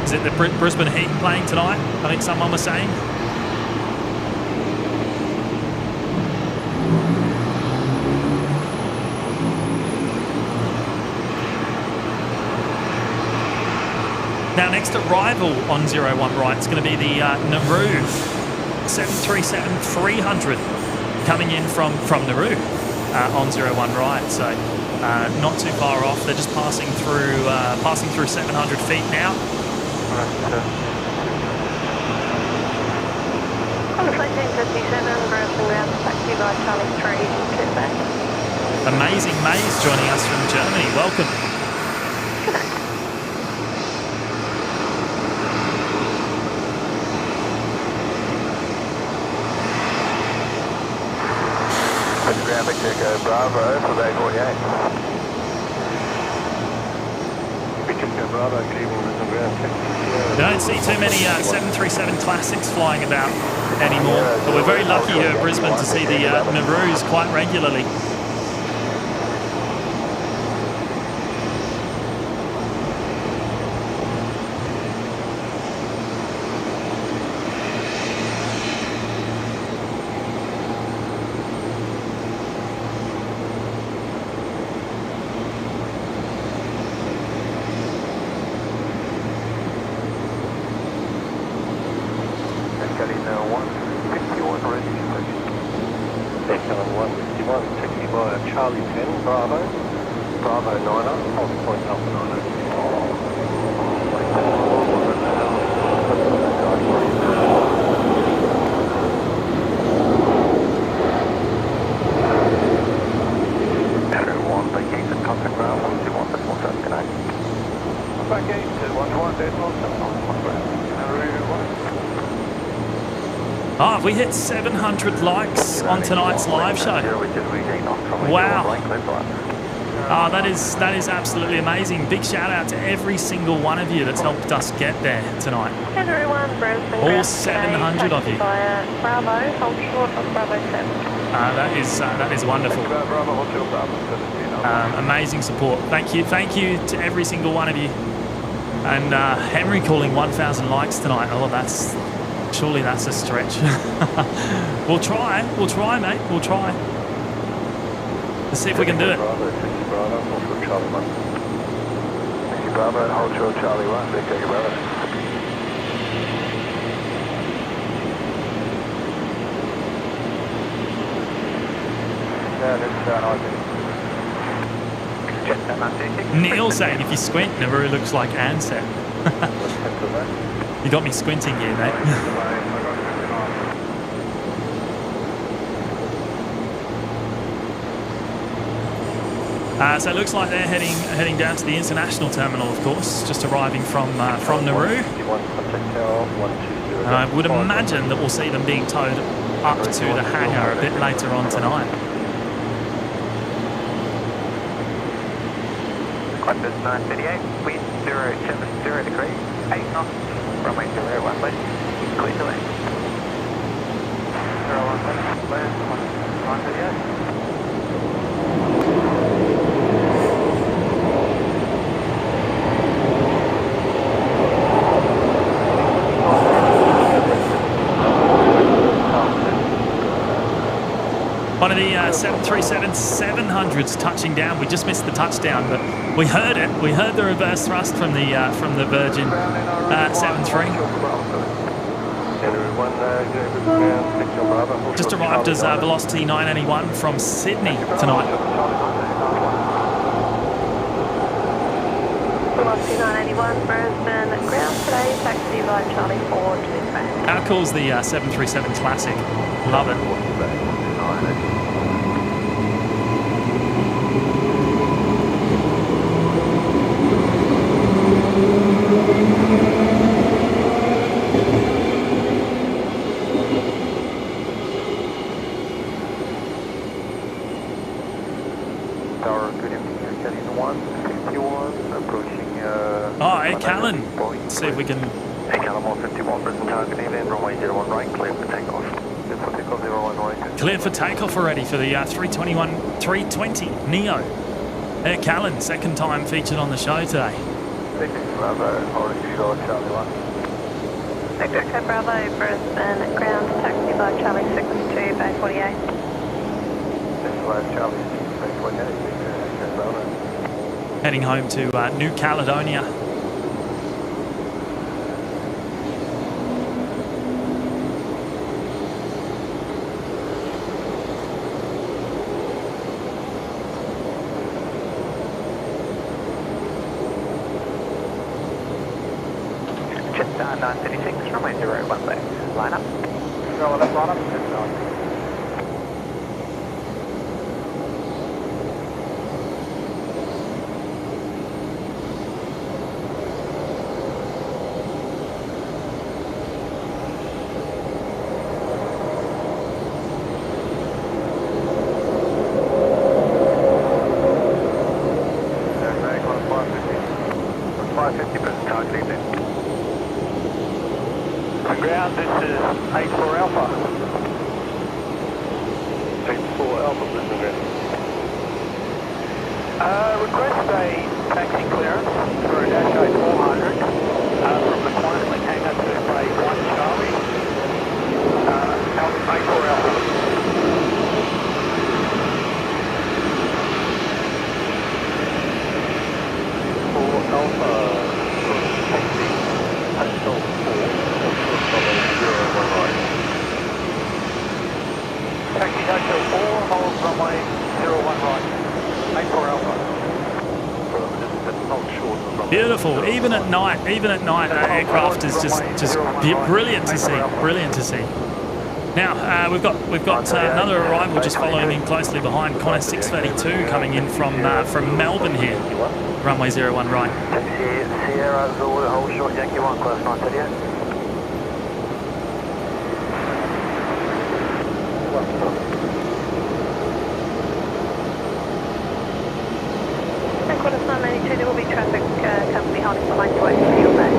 Is it the Brisbane Heat playing tonight? I think someone was saying. Now, next arrival on 01 right is going to be the Nauru 737-300 coming in from Nauru on 01 right. So not too far off. They're just passing through 700 feet now. On the flight 1057, Brisbane ground, taxi by Charlie 3, Tuesday. Amazing Maze joining us from Germany. Welcome. Ground back to go Bravo for day 48. Bravo, good evening, Brisbane ground. You don't see too many 737 Classics flying about anymore, but we're very lucky here at Brisbane to see the Naurus quite regularly. Charlie 10, Bravo 9er, hold point Alpha 9er. Oh, we hit 700 likes on tonight's live show. Wow. Oh, that is absolutely amazing. Big shout out to every single one of you that's helped us get there tonight. Everyone, all 700 of you. Bravo, hold short on Bravo 7. That is wonderful. Amazing support. Thank you to every single one of you. And Henry calling 1,000 likes tonight. Oh, surely that's a stretch. We'll try, mate. We'll try. Let's see if we can do it. Bravo, hold Charlie 1. Bravo, hold short Charlie 1. Big take Bravo. Neil saying if you squint, Nauru looks like Ansett. You got me squinting here, mate. So it looks like they're heading down to the international terminal, of course, just arriving from Nauru. And I would imagine that we'll see them being towed up to the hangar a bit later on tonight. Qantas 938, wind 070 degrees, 8 knots, runway 01 left, clear to land. 01 left, land 938. 737-700s touching down. We just missed the touchdown, but we heard it. We heard the reverse thrust from the Virgin 73. Just arrived as Velocity 981 from Sydney tonight. Velocity 981, Brisbane ground today, taxi by Charlie 4 to this bank. How cool's the 737 Classic? Love it. Oh, Air Callan. Let's see if we can... Air Callan 151, Brisbane target in, runway 01 right, clear for takeoff. Clear for takeoff 01 right. Cleared for takeoff already for the 320 Neo. Air Callan, second time featured on the show today. Bravo, orange shore, Charlie 1. Victor Echo Bravo, Brisbane ground taxi by Charlie 6 to Bay 48. This is Charlie 6 Bay 48, Victor Echo Bravo. Heading home to New Caledonia. Just 936, runway 01 left. Line up. Go left, line up. Ground, this is 84 Alpha. 84 Alpha, Brisbane ground. Request a taxi clearance for a Dash 8400 from the Queensland hangar to Bay 1 Charlie. 84 Alpha. 4 Alpha. Taxi, Hotel 4. Taxi Hotel 4, hold runway 01 right. 84 Alpha. Beautiful. Even at night, that aircraft is just brilliant to see. Brilliant to see. Now we've got another arrival just following in closely behind. Qantas 632 coming in from Melbourne here. Runway 01 right. Taxi Sierra Zulu, hold short Yankee 1, class 938. Qantas 992, there will be traffic company holding for line to wait for your back.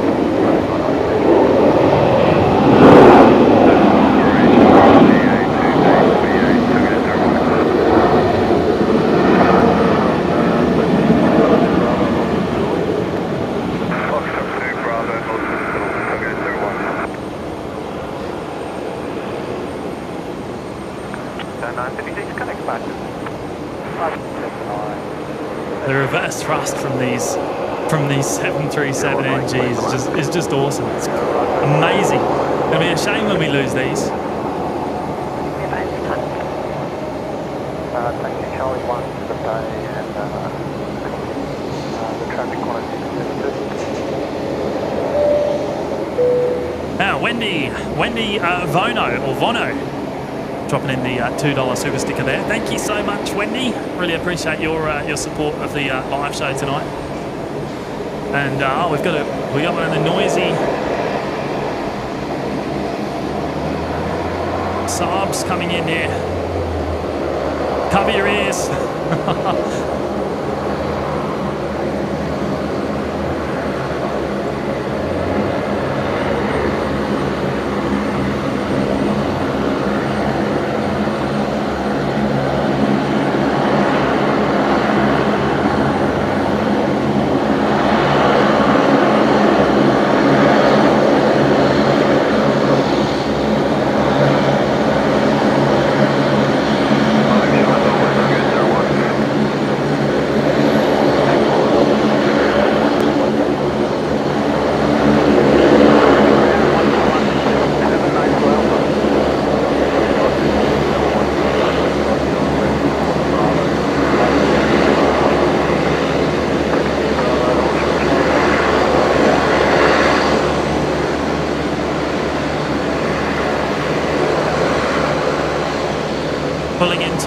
The reverse thrust from these 737 NGs is just awesome. It's amazing. It'll be a shame when we lose these. Taxi Charlie 1 to the bay and the traffic on 672. Now, Wendy Vono, dropping in the $2 super sticker there. Thank you so much, Wendy. Really appreciate your support of the live show tonight. And we got one of the noisy Saabs coming in here. Cover your ears.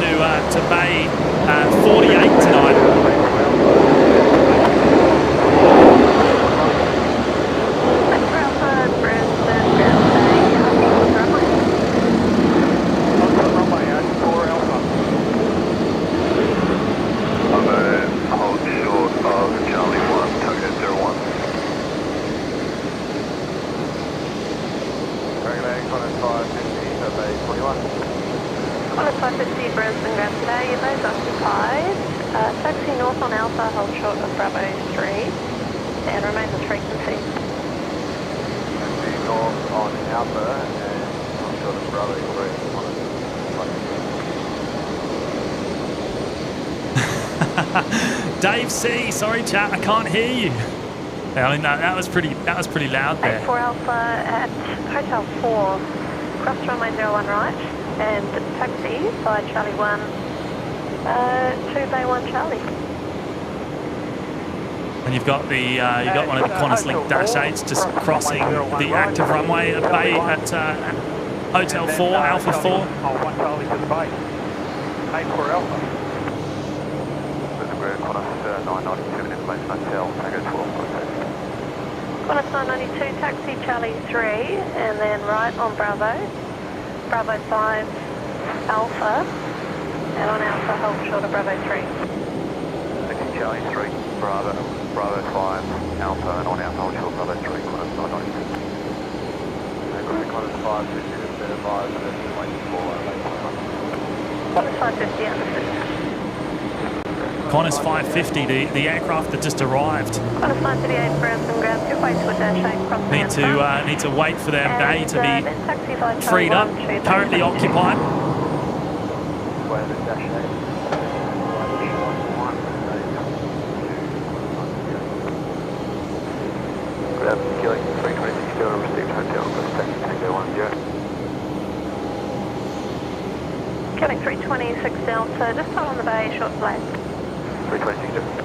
to Bay 48 tonight. Brisbane ground today, your bay's occupied. Taxi north on Alpha, hold short of Bravo 3 and remain as frequency. Taxi north on Alpha and hold short of Bravo 3. Dave C, sorry chat, I can't hear you. I mean, that was pretty loud there. 84 Alpha at Hotel 4, cross runway 01 right. And taxi by Charlie 1 to Bay 1 Charlie. And you've got the one of the Qantas Link Dash 8s just crossing the active runway at Bay at Hotel 4, Alpha 4. 1 Charlie to the base. 84 Alpha. We're Qantas 992 in place hotel, Tango 12. Qantas 992, taxi Charlie 3, and then right on Bravo. Bravo 5 Alpha, and on Alpha hold short of Bravo 3. Taxi Charlie 3, Bravo 5 Alpha, and on Alpha hold short of Bravo 3, Qantas 992. Qantas 550 to the 5, and then 24. Qantas 550 understood. Qantas 550, the aircraft that just arrived. Qantas 538 Brisbane ground, good way to a dash 8 cross Need to wait for their bay to be freed up. Currently occupied. Killing 326 Delta received hotel, taxi Tango 10. Killing 326 Delta, just on the bay, short flag. 326 Delta.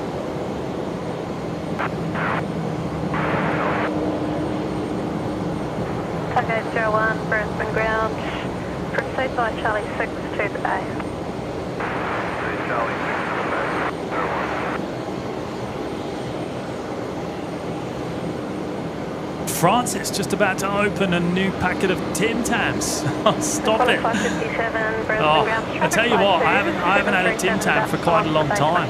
Tango 01, Brisbane ground, proceed by Charlie 6 to the bay. Charlie 6 to the bay, 01. France is just about to open a new packet of Tim Tams. Stop it. 557, Brisbane Oh, ground, I tell you what, I haven't had a Tim Tam for quite a long time.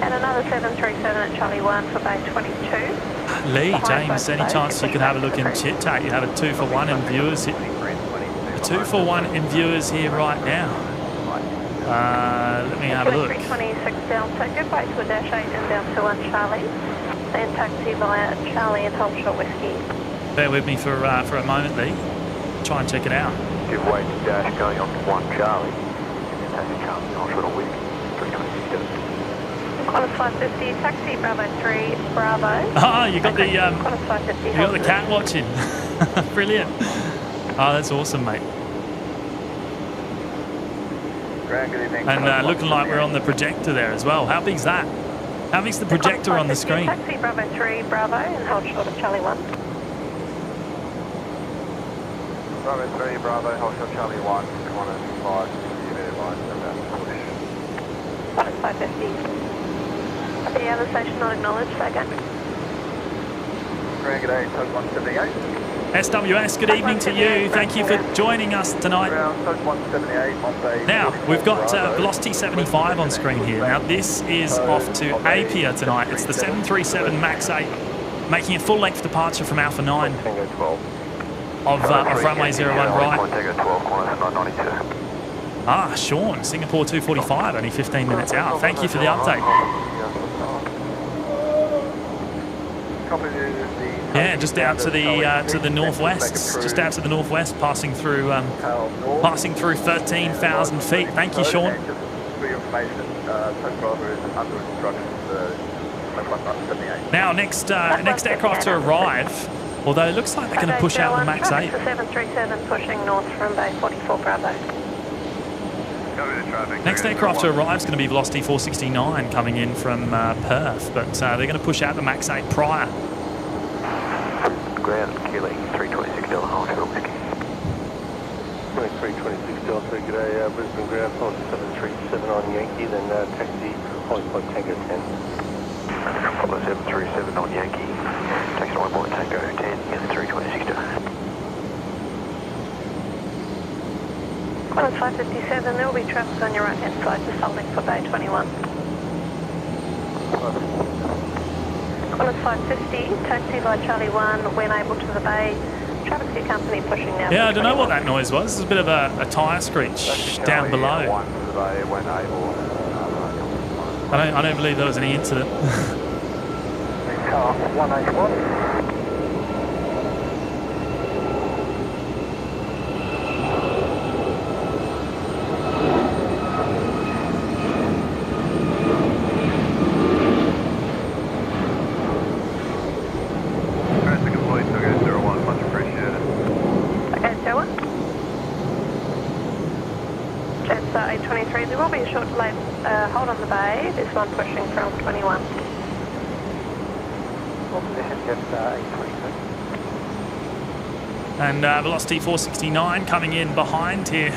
And another 737 at Charlie 1 for Bay 22. Lee, James, any chance you could have a look in Chit Chat? You have a 2-for-1 in viewers. A 2-for-1 in viewers here right now. Let me have a look. 326 Delta, good way to a dash 8 and down to 1 Charlie. Then taxi via Charlie and hold short whiskey. Bear with me for a moment, Lee. Try and check it out. Give way to dash going on to 1 Charlie. And then taxi Charlie, hold short of whiskey. 326 Delta. Qantas 550, taxi Bravo 3, Bravo. Ah, you got the Qantas 550. you got the cat watching. Brilliant. Oh, that's awesome, mate. And looking like we're on the projector there as well. How big's that? How big's the projector on the screen? Taxi Bravo 3, Bravo, and hold short of Charlie 1. Bravo 3, Bravo, hold short Charlie 1, Qantas 550, about push. Qantas 550. The other station not acknowledged, second. Grand G'day, Tug 178. SWS, good evening to you. Thank you for joining us tonight. Tug 178, Monday. Now, we've got Velocity 75 on screen here. Now, this is off to Apia tonight. It's the 737 MAX 8, making a full-length departure from Alpha 9 of runway 01 right. Ah, Sean, Singapore 245, only 15 minutes out. Thank you for the update. Yeah, just out to the northwest, passing through 13,000 feet. Thank you, Sean. Now, next aircraft to arrive. Although it looks like they're going to push out the MAX 8. 737 pushing north from Bay 44 Bravo. Next aircraft to arrive is going to be Velocity 469 coming in from Perth, but they're going to push out the MAX 8 prior. Ground killing 326 Delta, hold short whiskey. 2326 Delta, g'day, Brisbane ground, hold 737 on Yankee, then taxi Holly Point Tango 10. Follow 737 on Yankee, taxi Holly Point Tango 10, unit 326 Delta. Qantas 557, there will be traffic on your right hand side, just holding for Bay 21. Qantas 550, taxi by Charlie 1, when able to the Bay. Traffic to your company pushing now. Yeah, I don't know what that noise was. There's a bit of a tyre screech down below. I don't believe there was any incident. Car 181. A23, there will be a short delay. Hold on the bay. There's one pushing from 21. And velocity 469 coming in behind here.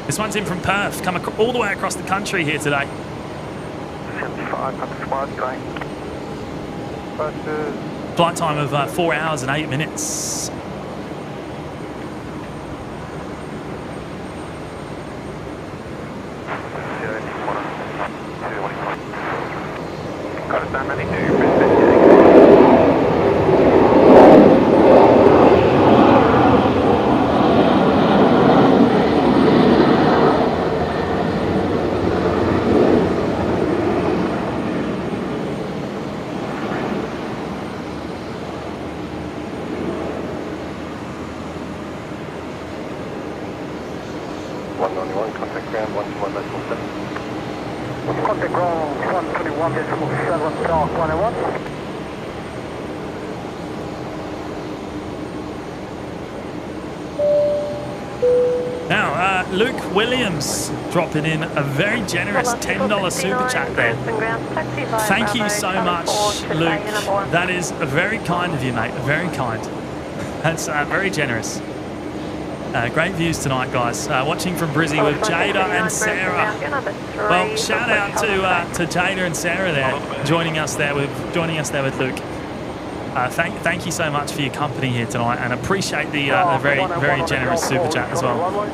This one's in from Perth, come all the way across the country here today. 75, going. Flight time of 4 hours and 8 minutes. Contact ground 121.7 dark 101. Now, Luke Williams dropping in a very generous $10 super chat there. Thank you so much, Luke. That is very kind of you, mate. Very kind. That's very generous. Great views tonight, guys. Watching from Brizzy with Jada and Sarah. Well, shout out to Jada and Sarah there, joining us there with Luke. Thank you so much for your company here tonight, and appreciate the very generous super chat as well.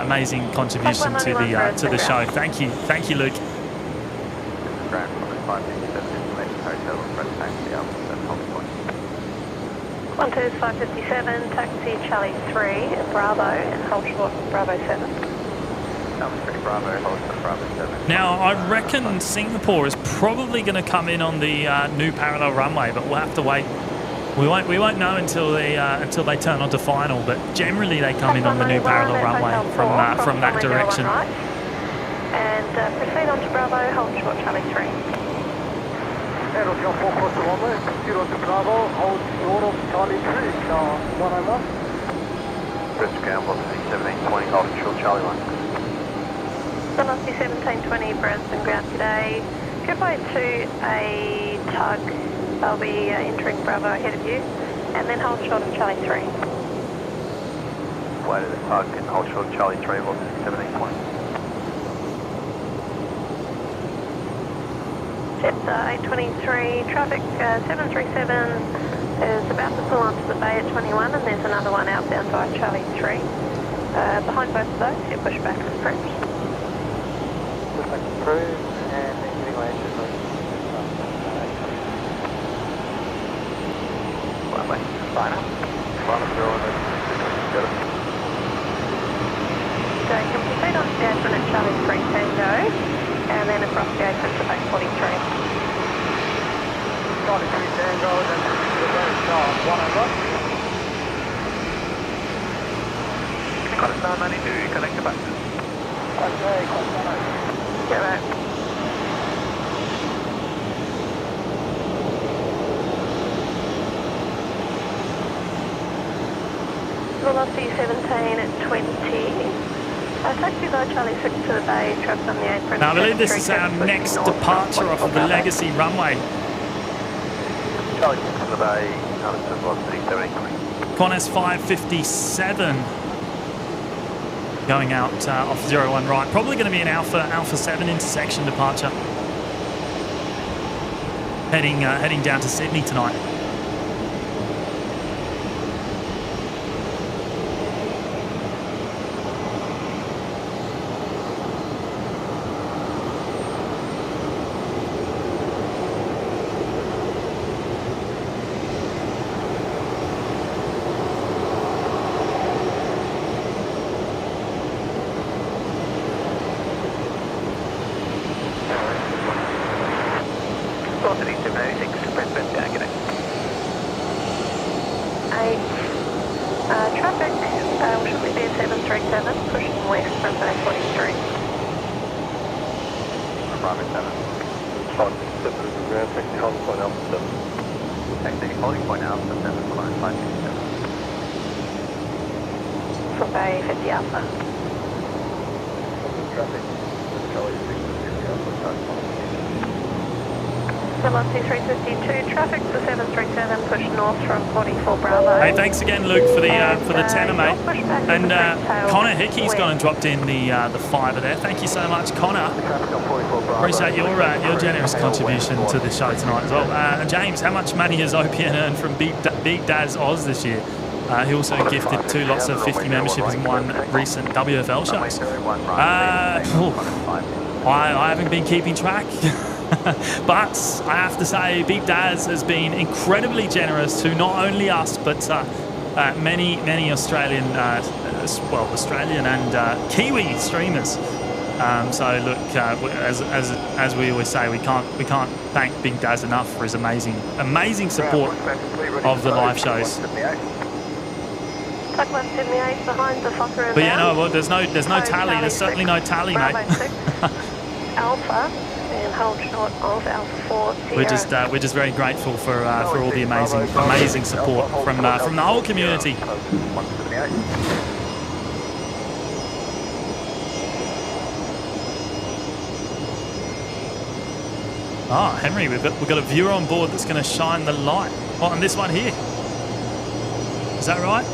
Amazing contribution to the show. Thank you, Luke. 12557, taxi Charlie 3, Bravo, and hold short Bravo 7. Now, I reckon Singapore is probably going to come in on the new parallel runway, but we'll have to wait. We won't know until they turn onto final, but generally they come in on the new parallel runway from that direction. And proceed on to Bravo, hold short Charlie 3. Aero 4 cross the runway, proceed on to Bravo, hold short of Charlie 3, car 101. Brisbane ground, velocity 1720, hold short Charlie 1. Velocity 1720, Brisbane ground today. Goodbye to a tug. They'll be entering Bravo ahead of you, and then hold short of Charlie 3. Way to the tug and hold short Charlie 3, velocity 1720. Jets A23, traffic 737 is about to pull onto the bay at 21, and there's another one outbound via Charlie 3. Behind both of those, you push back and approach. Push back and approach, and then getting away to the runway. Sign up. Final zero and then So you can proceed on to the apron at Charlie 3 Tango. And then across the apron to base 43. Charlie 3 Tango, then the very sharp 101. Qantas 992, connect the buses. Okay, Qantas 992. Get that. Velocity 17 at 20. Taxi by Charlie 6 to the bay, traffic on the apron. Now, I believe this is our next departure off of the Legacy runway. Charlie 6 to the bay, velocity 1720. Qantas 557 going out off 01 right. Probably going to be an Alpha 7 intersection departure. Heading down to Sydney tonight. Traffic, should we be at 737, pushing west from 43. Bravo 7. Flight 7 ground, taxi holding point Alpha 7. Taxi holding point Alpha 7, climb 567. For Bay 50 Alpha. Traffic, Charlie 6 50 Alpha, touch point. Velocity 352, traffic for 737, push north from 44 Bravo. Hey, thanks again, Luke, for the tenner, mate. And Connor Hickey's gone and dropped in the fiver there. Thank you so much, Connor. Appreciate your generous contribution to the show tonight as well. James, how much money has OPN earned from Big Daz Oz this year? He also gifted 2 lots of 50 memberships and 1 recent WFL shows. I haven't been keeping track. But I have to say, Big Daz has been incredibly generous to not only us, but many Australian, Australian and Kiwi streamers. So look, as we always say, we can't thank Big Daz enough for his amazing support of the live shows. Tuck 178 behind the Fokker. But yeah, no, well, there's no tally. There's certainly no tally, mate. Alpha. And hold short of Alpha 4. We're just very grateful for all the amazing support from the whole community. Ah, Henry, we've got a viewer on board that's going to shine the light on this one here. Is that right?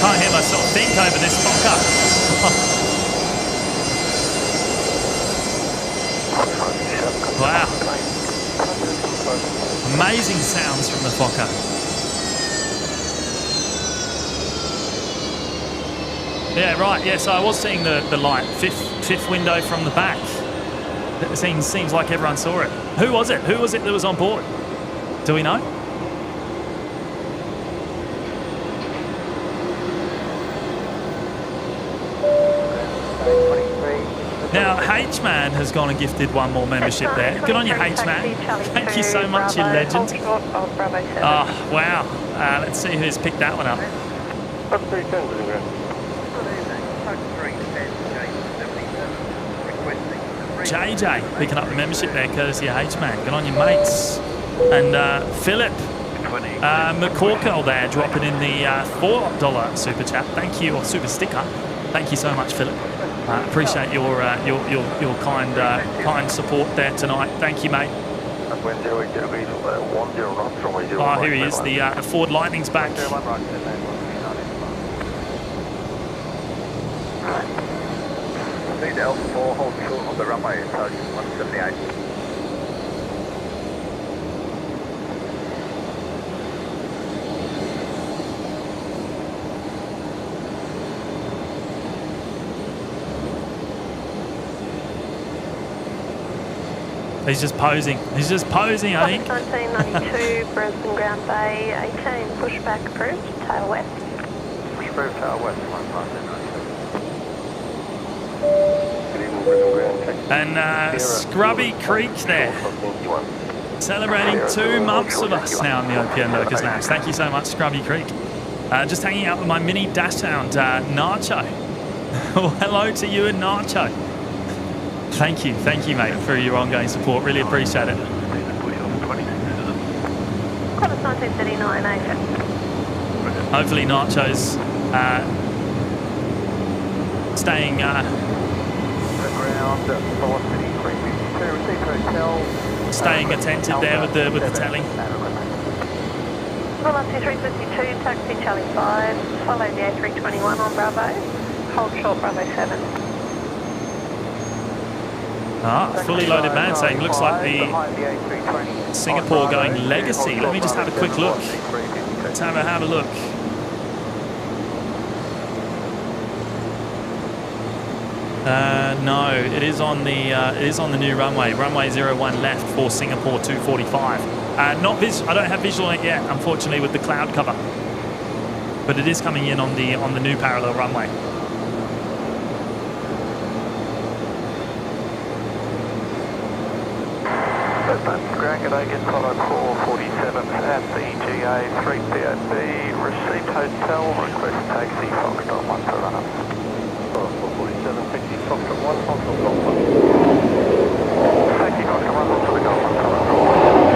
Can't hear myself think over this Fokker. Wow. Amazing sounds from the Fokker. Yeah, right. Yeah, so I was seeing the light. Fifth window from the back. It seems like everyone saw it. Who was it? Who was it that was on board? Do we know? Now, H-Man has gone and gifted 1 more membership there. Good on you, H-Man. Thank you so much, you legend. Oh, wow. Let's see who's picked that one up. JJ picking up the membership there, courtesy of H-Man. Good on you, mates. And Philip McCorkle there, dropping in the $4 super chat. Thank you, or super sticker. Thank you so much, Philip. Appreciate your kind support there tonight. Thank you, mate. Oh, here he is. The Ford Lightning's back. Lead Alpha 4, hold short on the runway, approach 178. He's just posing. He's just posing, I think. 1992, Brisbane Ground Bay 18, pushback approved, tail west. Push approved, tail west, 1992. And Scrubby Creek there. Celebrating 2 months with us now in the OPN Lurkers Lounge. Thank you so much, Scrubby Creek. Just hanging out with my mini dash hound, Nacho. Well, hello to you and Nacho. Thank you, mate, for your ongoing support. Really appreciate it. Qantas 1939, ATC. Hopefully Nacho's staying staying attentive there with the telling. Velocity 352, taxi Charlie 5, follow the A321 on Bravo, hold short Bravo 7. Fully loaded man saying looks like the Singapore going legacy. Let me just have a quick look. Let's have a look. No, it is on the new runway. Runway 01 left for Singapore 245. I don't have visual on it yet, unfortunately, with the cloud cover. But it is coming in on the new parallel runway. Ground G'day, get follow 447 at the GA380B, received hotel, request taxi, Foxtrot 1 for runner. 447, taxi, Foxtrot 1, Foxtrot Golf 1. Taxi, Foxtrot 1, hold for the Golf 1, Foxtrot 1.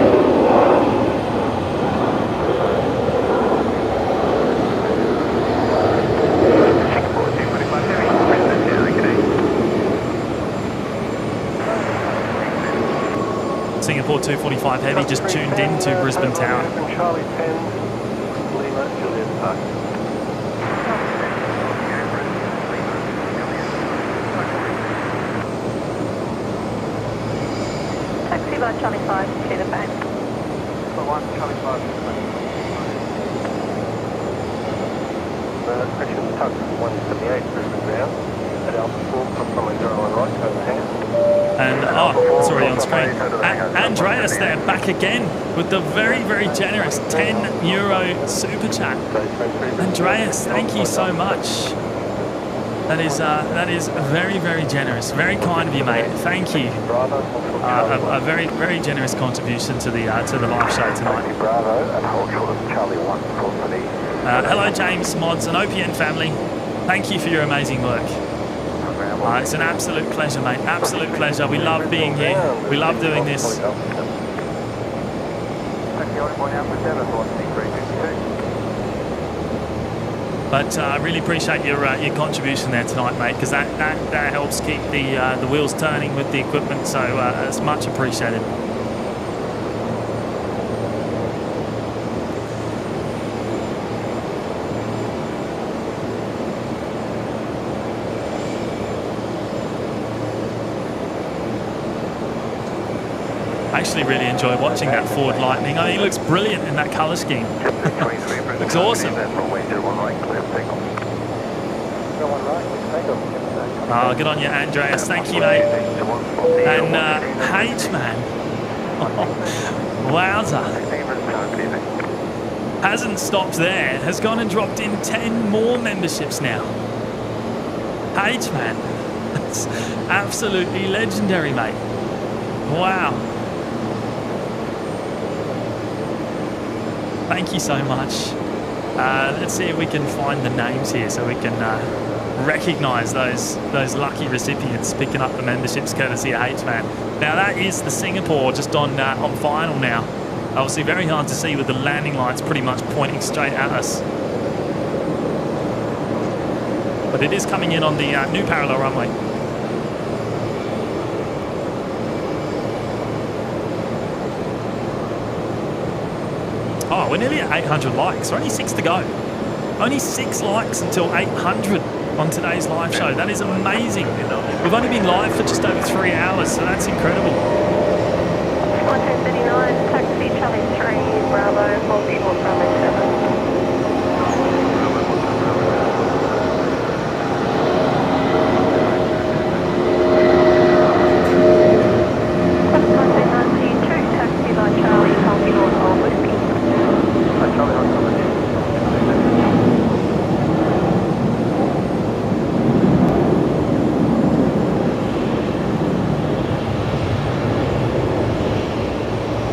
Singapore 245 Heavy just tuned in to Brisbane Tower. Charlie 10, Lima, Juliet Park. Taxi by Charlie 5, Cheetah Bay. So 1, Charlie 5, Action Tug 178, Brisbane Ground. At Alpha 4, from runway 01 right, overhang. And it's already on screen. Andreas there, back again with the very, very generous €10 super chat. Andreas, thank you so much. That is very, very generous. Very kind of you, mate. Thank you. A very, very generous contribution to the live show tonight. Hello, James, Mods, and OPN family. Thank you for your amazing work. It's an absolute pleasure, mate. Absolute pleasure. We love being here. We love doing this. But I really appreciate your contribution there tonight, mate, because that helps keep the wheels turning with the equipment. So it's much appreciated. I actually really enjoy watching that Ford Lightning. I mean, he looks brilliant in that colour scheme. Looks awesome. Oh, good on you, Andreas. Thank you, mate. And H-Man. Wowza. Hasn't stopped there. Has gone and dropped in 10 more memberships now. H-Man. That's absolutely legendary, mate. Wow. Thank you so much. Let's see if we can find the names here so we can recognise those lucky recipients picking up the memberships courtesy of H-Man. Now that is the Singapore just on final now. Obviously very hard to see with the landing lights pretty much pointing straight at us. But it is coming in on the new parallel runway. Oh, we're nearly at 800 likes. Only 6 to go. Only 6 likes until 800. on today's live show. That is amazing. We've only been live for just over 3 hours, so that's incredible. 1239, taxi Charlie 3, Bravo, hold short, Bravo 7.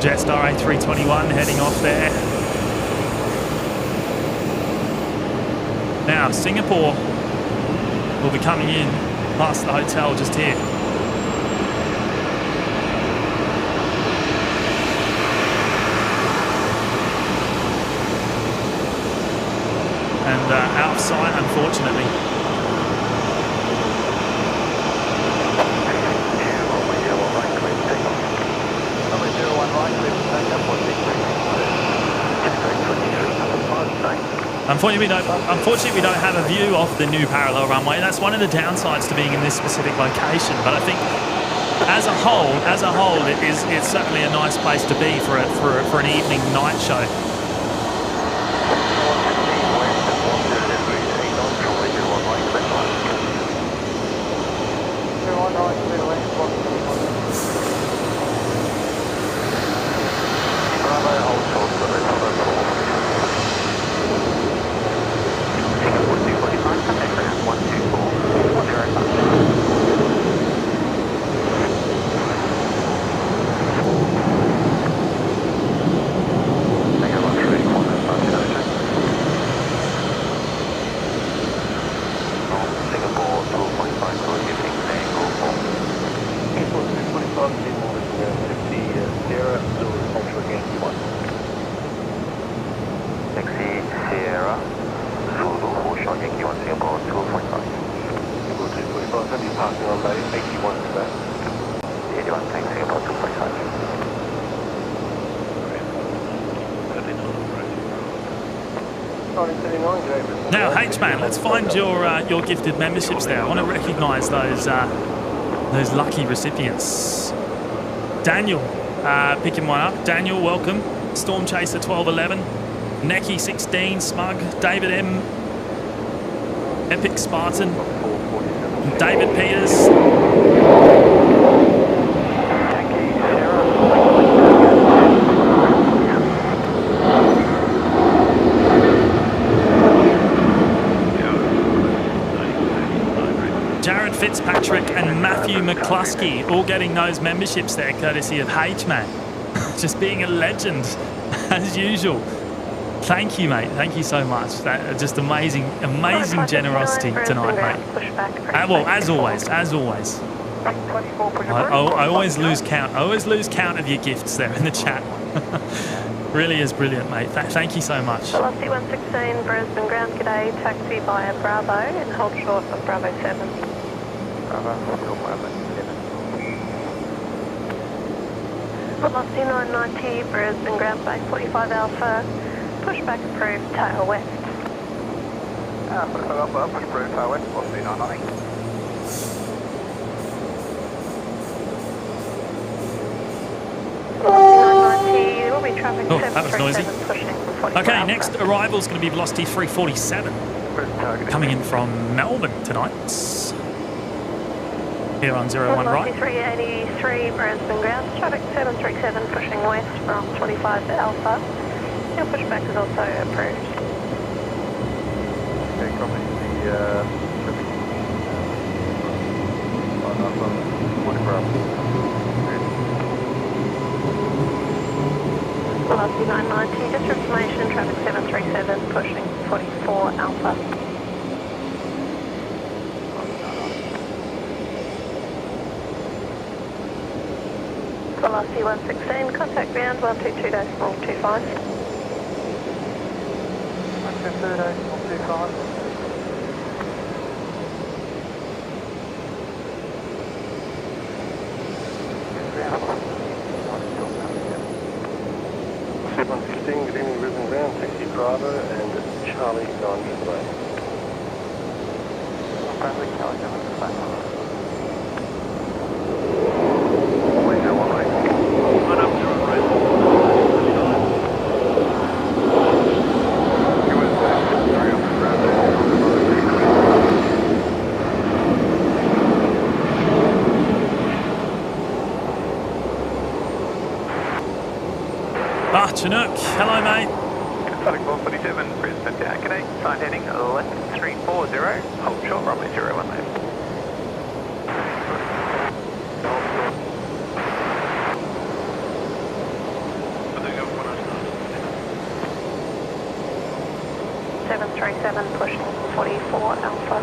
Jetstar A321 heading off there. Now, Singapore will be coming in past the hotel just here. And out of sight, unfortunately. Unfortunately, we don't have a view of the new parallel runway. That's one of the downsides to being in this specific location. But I think, as a whole, it's certainly a nice place to be for an evening night show. Now, H-Man, let's find your gifted memberships there. I want to recognise those lucky recipients. Daniel, picking one up. Daniel, welcome. Storm Chaser 1211, Neki 16, Smug, David M, Epic Spartan, David Peters. Fitzpatrick and Matthew McCluskey all getting those memberships there courtesy of H-Man. Just being a legend as usual. Thank you, mate. Thank you so much. Just amazing generosity tonight, mate. Well, as always. I always lose count. I always lose count of your gifts there in the chat. Really is brilliant, mate. Thank you so much. Velocity 116, Brisbane ground, g'day, taxi via Bravo and hold short of Bravo 7. Velocity 990, Brisbane ground, base 45 Alpha, pushback approved, tail west. Pushback Alpha, push approved, tail west, velocity 990. Oh, that was noisy. Okay, next arrival is going to be Velocity 347. Coming in from Melbourne tonight. Here on 01 right. 383 Brisbane ground, traffic 737 pushing west from 25 Alpha. Your pushback is also approved. Okay, copy the Velocity 990, just for information, traffic 737 pushing 44 Alpha. Velocity 116, contact ground 122.25. 122.25. Good evening, Brisbane ground, taxi Bravo and Charlie 9 away. traffic, Charlie 7 dispatch. Chinook, hello mate. Traffic 447, Brisbane down, g'day. Sign heading left 340, hold short, runway 01 left. Pushing 44 Alpha.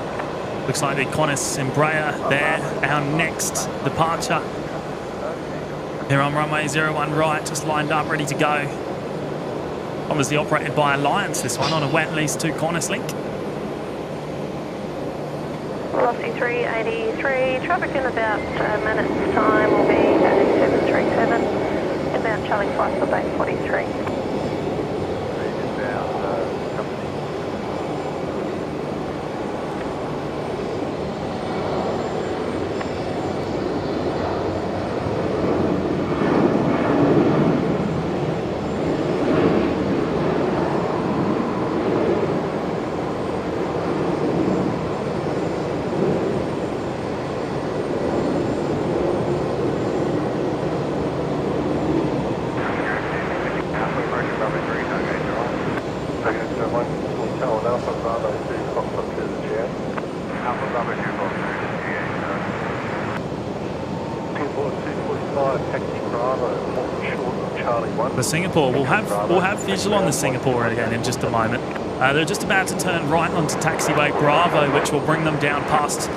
Looks like the Qantas Embraer there, our next departure. Here on runway 01 right, just lined up, ready to go. Obviously operated by Airlines, this one, on a wet lease to Qantas link. Velocity 383, traffic in about a minute's time will be 737. Inbound Charlie 5 for base 43. The Singapore, we'll have visual on the Singapore again in just a moment. They're just about to turn right onto taxiway Bravo, which will bring them down past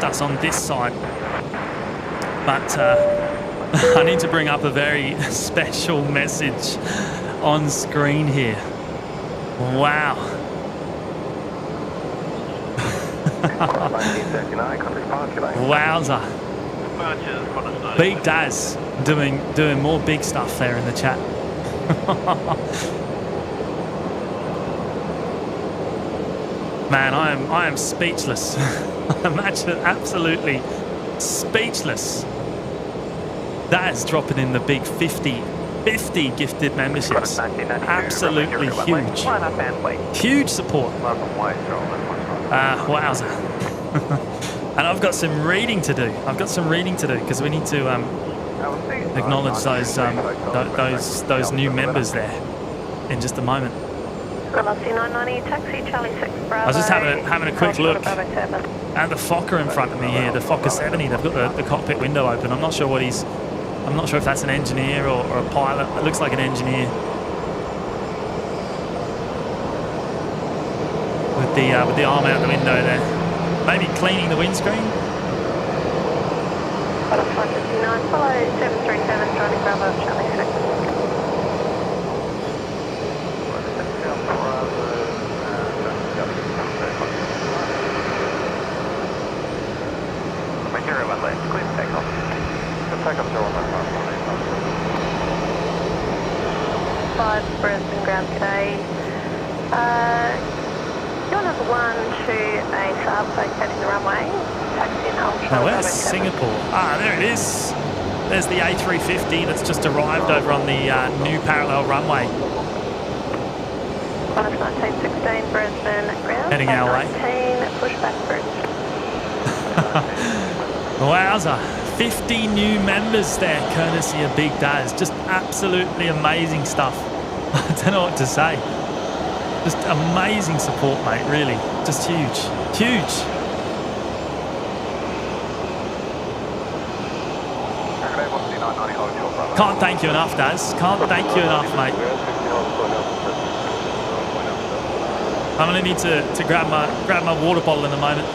us on this side. But I need to bring up a very special message on screen here. Wow. Wowza. Big Daz doing more big stuff there in the chat. Man, I am speechless. I'm actually absolutely speechless. That is dropping in the big 50 gifted memberships. Absolutely huge. Huge support. Wowza. And I've got some reading to do. Because we need to acknowledge those new members there in just a moment. Velocity 990, taxi Charlie 6 Bravo. I was just having a quick look at the Fokker in front of me here, the Fokker 70. They've got the cockpit window open. I'm not sure what he's. I'm not sure if that's an engineer or a pilot. It looks like an engineer with the arm out the window there. Maybe cleaning the windscreen. 559, follow 737, Charlie Bravo, Charlie 6. Material one left, clear takeoff. Takeoff 01 left. 5 Brisbane ground today. You're number 1 to a Saab vacating the runway. Taxi and hold short. Now where's Singapore? There it is. There's the A380 that's just arrived over on the new parallel runway. Qantas 1916 Brisbane ground. Heading our way. 19 pushback bridge. Wowza. 50 new members there, courtesy of Big Daz. Just absolutely amazing stuff. I don't know what to say. Just amazing support, mate, really. Just huge. Huge. Can't thank you enough, Daz. Can't thank you enough, mate. I'm going to need to grab my water bottle in a moment.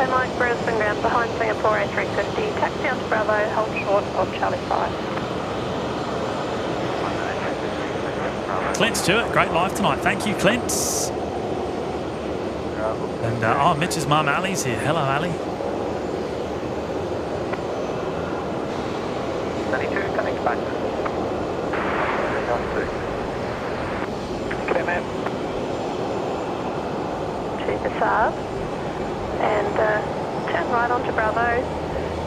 Mike, Brisbane ground behind Singapore A350, taxi onto Bravo, hold short of Charlie 5. Clint Stewart, great live tonight. Thank you, Clint. And Mitch's mum Ali's here. Hello, Ali. 92, coming back. Saab. And turn right onto Bravo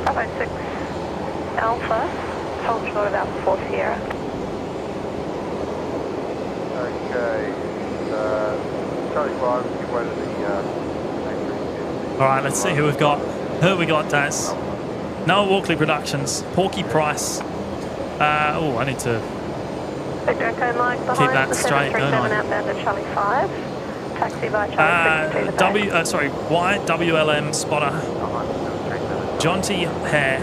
6 Alpha. Hold short of Alpha 4 Sierra. Okay. Charlie 5, give way to the A380. All right, let's see who we've got. Who have we got, Daz? Noah Walkley Productions, Porky Price. I need to keep that straight, don't I? Outbound to Charlie 5. Taxi by Charlie 6 to the YWLM spotter. John T. Hare,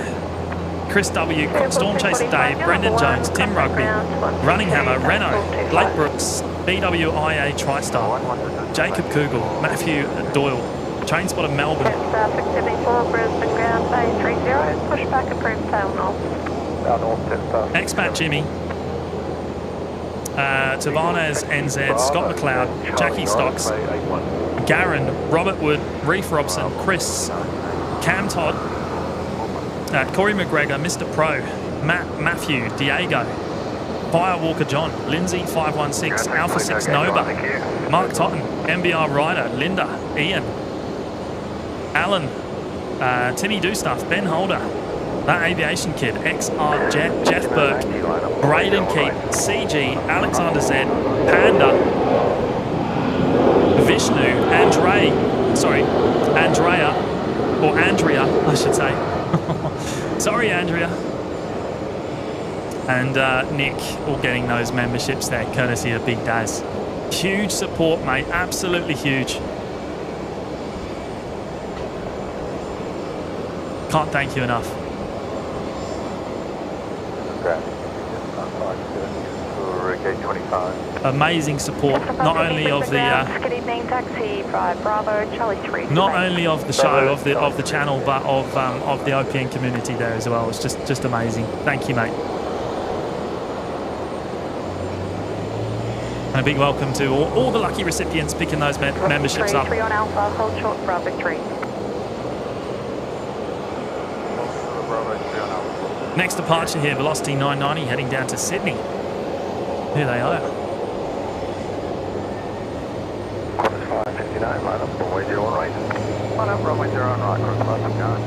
Chris W, Storm Chaser Dave, Brendan Jones, Tim Rugby, Running Hammer, Renault, Blake Brooks, BWIA TriStar, Jacob Kugel, Matthew Doyle, Train Spotter Melbourne. 674 Brisbane ground A380, push back approved tail north. Expat Jimmy, Tavanez NZ, Scott McLeod, Jackie Stocks, Garen, Robert Wood, Reef Robson, Chris, Cam Todd, Corey McGregor, Mr. Pro, Matthew, Diego, Firewalker John, Lindsay 516, Alpha 6 Nova, Mark Totten, MBR Ryder, Linda, Ian, Alan, Timmy Dostuff, Ben Holder, That Aviation Kid, XR Jeff Burke, Braden Keat, CG, Alexander Z, Panda, Vishnu, Andrea, I should say. Sorry, Andrea. And Nick, all getting those memberships there, courtesy of Big Daz. Huge support, mate. Absolutely huge. Can't thank you enough. Amazing support, not only of the show, of the channel, but of the OPN community there as well. It's just amazing. Thank you, mate. And a big welcome to all the lucky recipients picking those memberships up. 3 on Alpha, hold short, Bravo 3. Next departure here, Velocity 990 heading down to Sydney. Here they are. 559, line up, runway 0 on right. Line up, runway 0 on right, cross line up, going.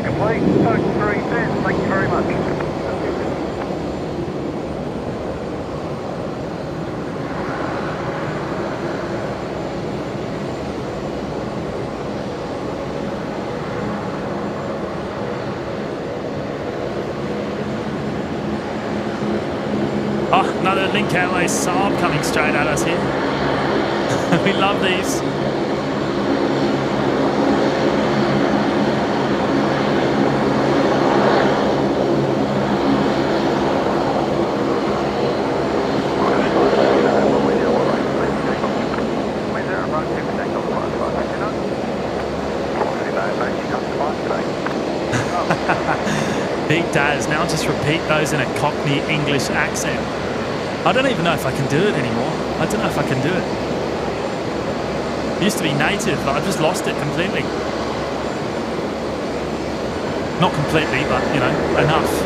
Complete, Total 3 10, thank you very much. Oh, another Link Airways Saab coming straight at us here. We love these. Big Daz, now just repeat those in a Cockney English accent. I don't even know if I can do it anymore. I don't know if I can do it. It used to be native, but I've just lost it completely. Not completely, but, you know, enough.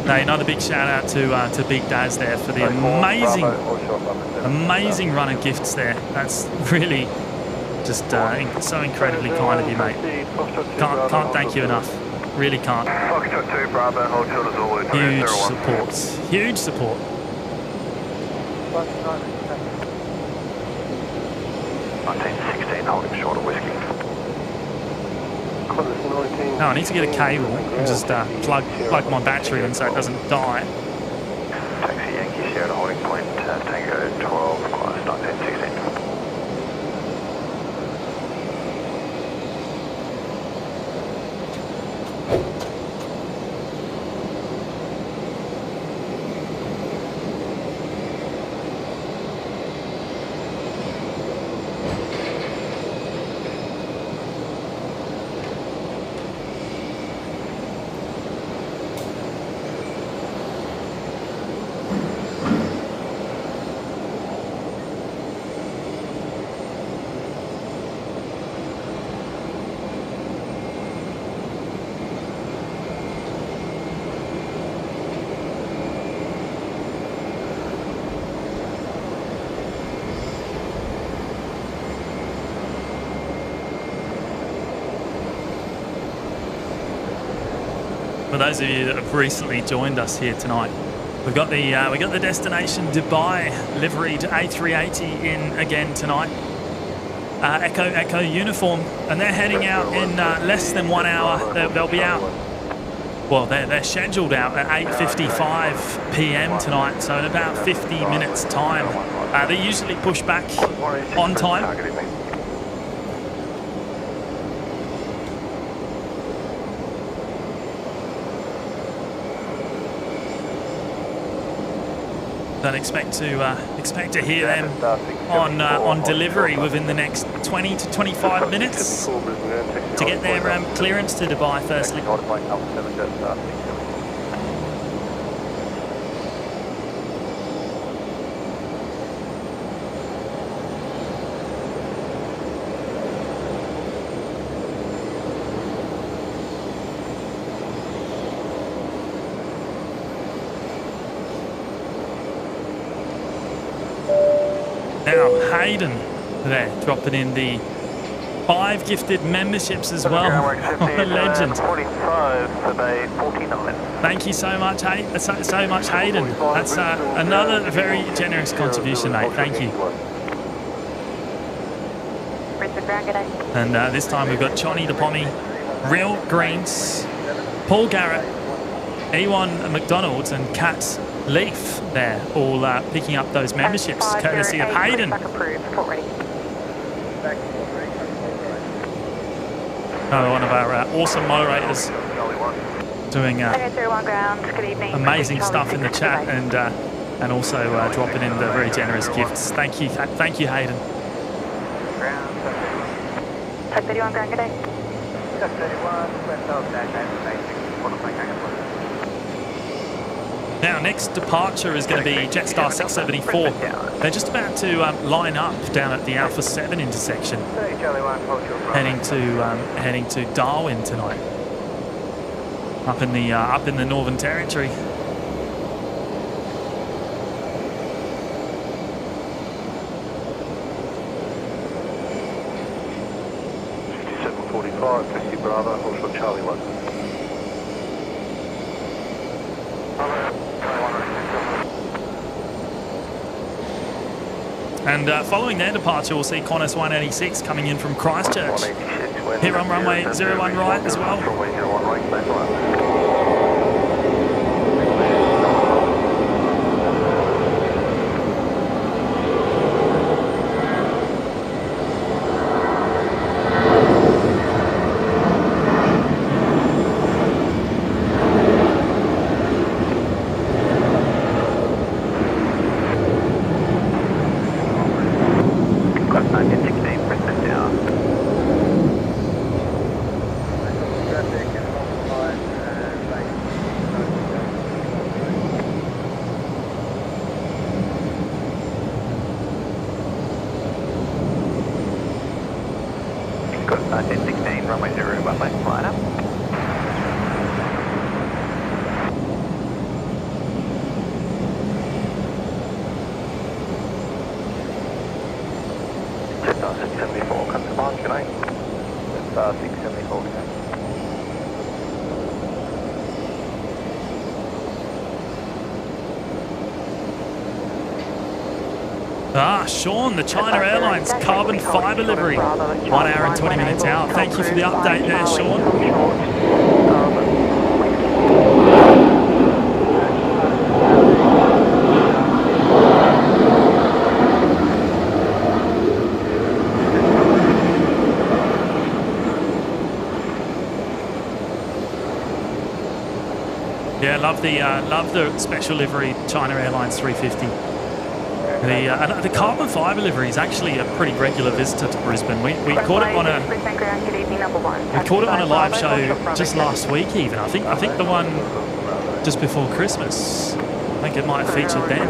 Hey, another big shout out to Big Daz there for the amazing run of gifts there. That's really just so incredibly kind of you, mate. Can't thank you enough. Really can't. Foxtrot 2, Bravo, hold short Zulu. Huge support. Huge support. 1916, holding short of whiskey. No, I need to get a cable and just plug my battery in so it doesn't die. Taxi Yankee Sierra holding point, Tango 12, Qantas 1916. For those of you that have recently joined us here tonight, we've got the destination Dubai liveried A380 in again tonight. Echo uniform, and they're heading out in less than 1 hour. They'll be out. Well, they're scheduled out at 8:55 p.m. tonight, so in about 50 minutes' time. They usually push back on time. Don't expect to hear them on delivery within the next 20 to 25 minutes to get their clearance to Dubai firstly. Now Hayden there dropping in the 5 gifted memberships as well. What a legend. 45, survey 49. Thank you so much, Hayden. That's another very generous contribution, mate. Thank you. And this time we've got Johnny the Pommy, Real Greens, Paul Garrett, Ewan McDonald's and Kat Leaf there, all picking up those memberships courtesy of Hayden. One of our awesome moderators doing amazing stuff in the chat and also dropping in the very generous gifts. Thank you, Hayden. Type 31 ground, good day. Now, next departure is going to be Jetstar 674. They're just about to line up down at the Alpha 7 intersection, heading to Darwin tonight, up in the Northern Territory. Taxi Bravo, hold short Charlie 1. And following their departure, we'll see Qantas 186 coming in from Christchurch. Here on runway 01 right as well. Sean, the China Airlines carbon fibre livery. 1 hour and 20 minutes out. Thank you for the update there, Sean. Yeah, love the special livery China Airlines 350. The carbon fibre livery is actually a pretty regular visitor to Brisbane. We caught it on a live show just last week even. I think the one just before Christmas. I think it might have featured then.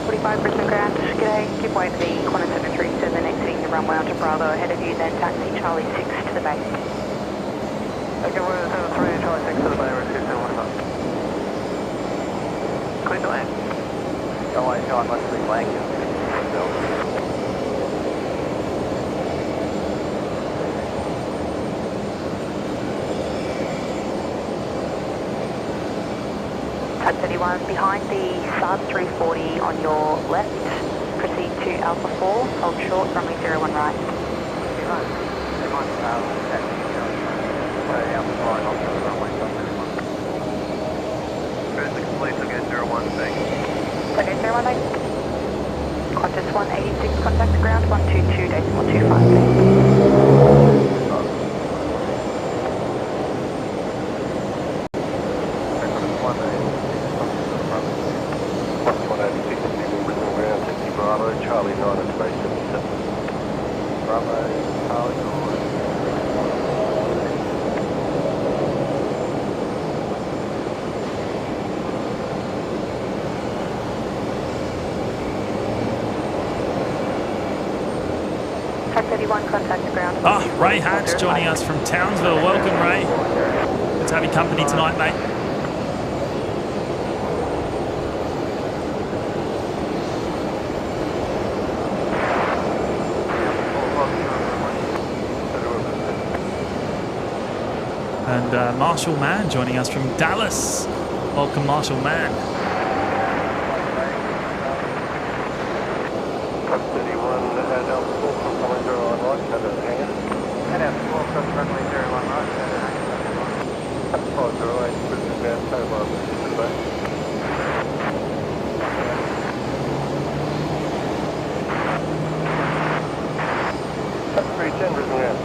45 Brisbane ground. G'day. Give way to the Qantas 737 exiting the runway onto Bravo ahead of you, then taxi Charlie 6 to the base. Okay, we're 73, Charlie 6 to the bay, receive 1. Clear to land. Oh, I must be blanket. Type 31, behind the SARS 340 on your left. Proceed to Alpha 4, hold short, runway 01 right. Okay, 01 thanks. Qantas 186, contact ground 122.25. Bravo, Charlie 9 at base 77. Bravo, Charlie 9. Type 31, contact ground. Ray Hatch joining us from Townsville. Welcome, Ray. Good to have your company tonight, mate. And Marshall Mann joining us from Dallas. Welcome, Marshall Mann. 31 and Alpha 4 from runway 01 right, and hangar. And Alpha 4 from runway 01 right, and hangar. 508, Brisbane ground, takeoff to the bay. That's 310, Brisbane ground.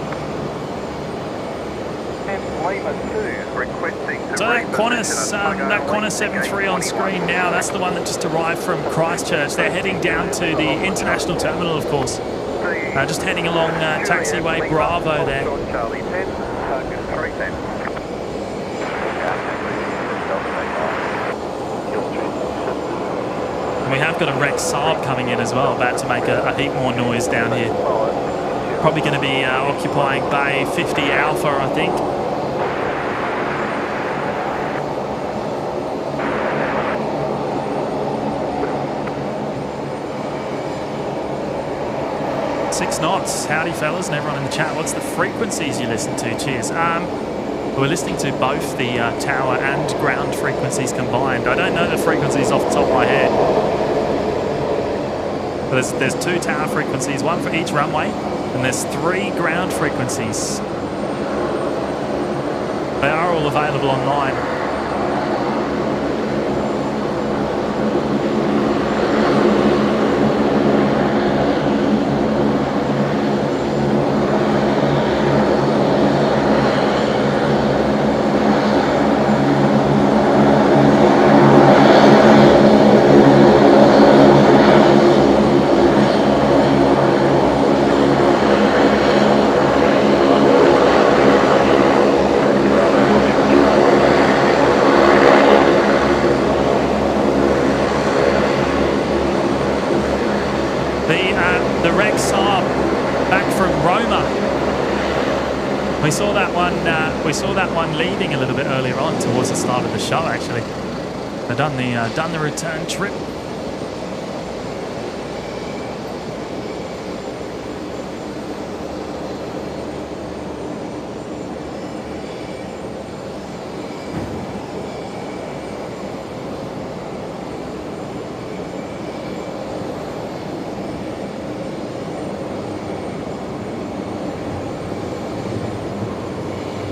Lima 2 requesting to So that Qantas 73 on screen now, that's the one that just arrived from Christchurch. They're heading down to the international terminal, of course. Just heading along taxiway Bravo there. Charlie 10, target 310. And we have got a Rex Saab coming in as well, about to make a heap more noise down here. Probably going to be occupying Bay 50 Alpha, I think. Six knots. Howdy, fellas, and everyone in the chat. What's the frequencies you listen to? Cheers. We're listening to both the tower and ground frequencies combined. I don't know the frequencies off the top of my head. But there's 2 tower frequencies, 1 for each runway, and there's 3 ground frequencies. They are all available online. The Rex Saab back from Roma. We saw that one leaving a little bit earlier on towards the start of the show. Actually, they've done the return trip.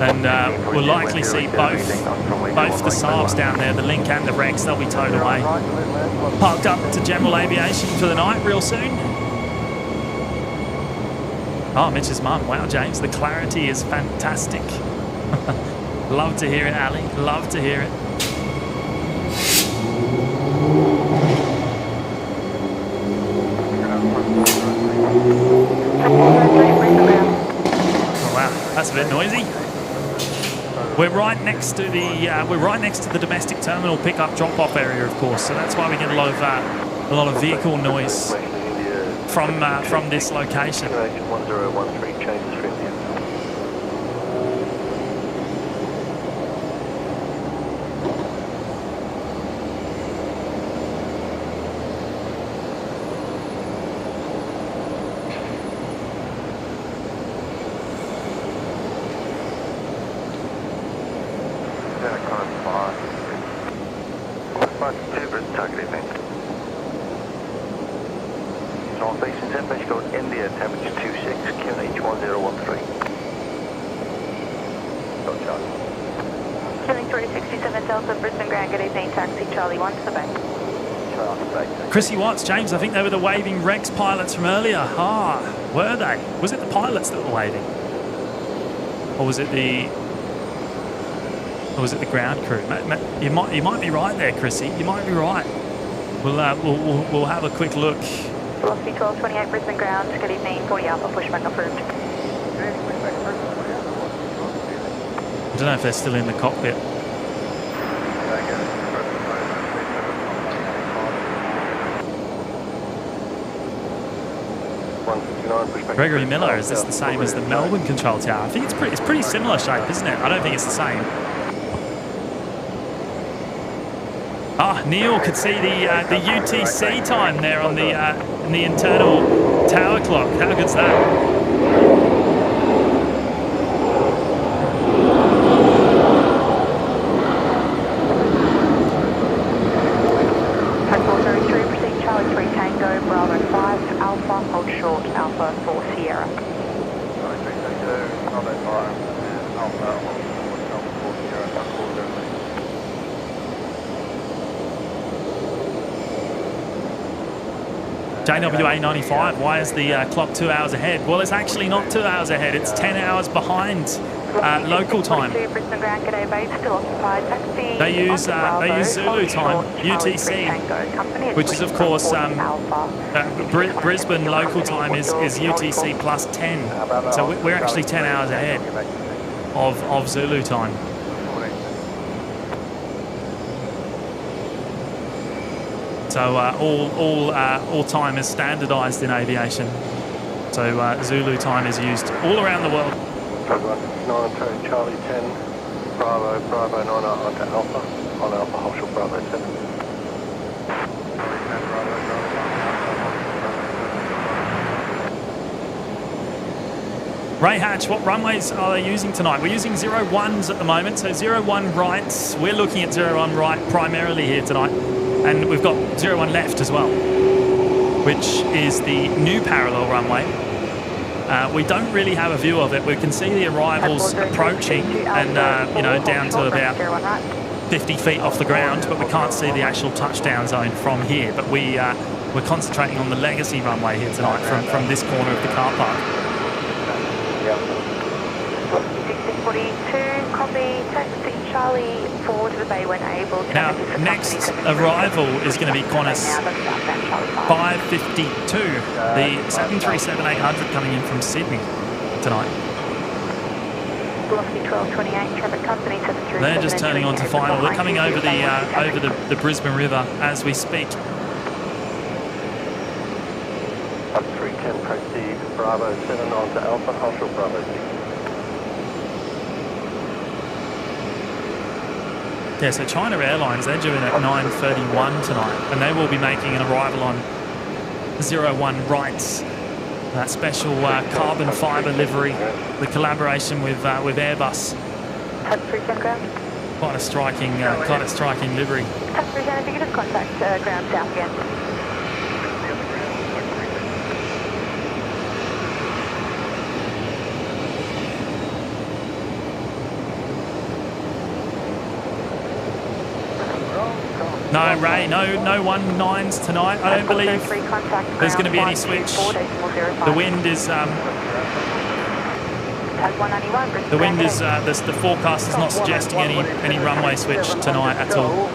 And we'll likely see both the Saabs down there, the Link and the Rex. They'll be towed away. Parked up to general aviation for the night real soon. Oh, Mitch's mum. Wow, James, the clarity is fantastic. Love to hear it, Ali. Love to hear it. Oh, wow, that's a bit noisy. We're right next to the domestic terminal pickup drop-off area, of course. So that's why we get a lot of vehicle noise from this location. 1013 changes for India. Northeastern temperature code India, temperature 26, QNH 1013. Got Charlie. Killing 367 Delta, Brisbane Grand, good evening, taxi Charlie 1 to the bay. Chrissy Watts, James, I think they were the waving Rex pilots from earlier. Ah, were they? Was it the pilots that were waving? Or was it the ground crew? You might be right there, Chrissy. You might be right. We'll have a quick look. Velocity 1228 Brisbane Ground, good evening, 40 Alpha, pushback approved. I don't know if they're still in the cockpit. Gregory Miller, is this the same as the Melbourne control tower? I think it's pretty similar shape, isn't it? I don't think it's the same. Ah, Neil could see the UTC time there on the in the internal tower clock. How good's that? Proceed Charlie 3 Tango, Bravo 5, Alpha, hold short, Alpha 4 Sierra. Charlie 3 Tango, Bravo 5, Alpha, hold short, Alpha 4 Sierra, 403. JWA 95, why is the clock 2 hours ahead? Well, it's actually not 2 hours ahead, it's 10 hours behind local time. They use Zulu time, UTC, which is of course Brisbane local time is UTC plus 10. So we're actually 10 hours ahead of Zulu time. So all time is standardised in aviation. So Zulu time is used all around the world. 9 Charlie 10, Bravo 9 onto Alpha, on Alpha hold short Bravo 7. Ray Hatch, what runways are they using tonight? We're using 01s at the moment, so 01 rights. We're looking at 01 right primarily here tonight. And we've got 01 left as well, which is the new parallel runway. We don't really have a view of it. We can see the arrivals approaching and, down to about 50 feet off the ground, but we can't see the actual touchdown zone from here. But we're concentrating on the legacy runway here tonight from this corner of the car park. 1642, copy, taxi Charlie 4 to the bay when able. Now, next arrival is going to be Qantas 552, the 737-800 coming in from Sydney tonight. Velocity 1228, traffic company 737. They're just turning on to final. They're coming over the Brisbane River as we speak. 310 proceed, Bravo 7 onto Alpha, hold short Bravo 6. Yeah, so China Airlines, they're due in at 9:31 tonight, and they will be making an arrival on 01 rights. That special carbon fibre livery, the collaboration with Airbus. Quite a striking livery. If you could just contact ground south again. No, Ray, no 19s tonight. I don't believe there's going to be any switch. The wind is the forecast is not suggesting any runway switch tonight at all.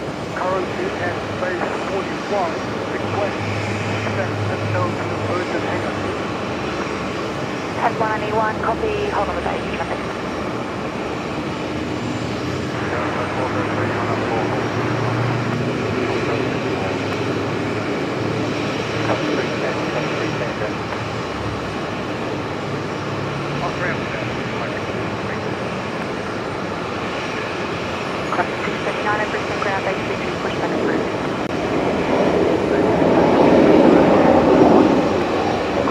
Tag 191, copy, hold on the base traffic. Crossing 639 at Brisbane ground, base 2 push back approved.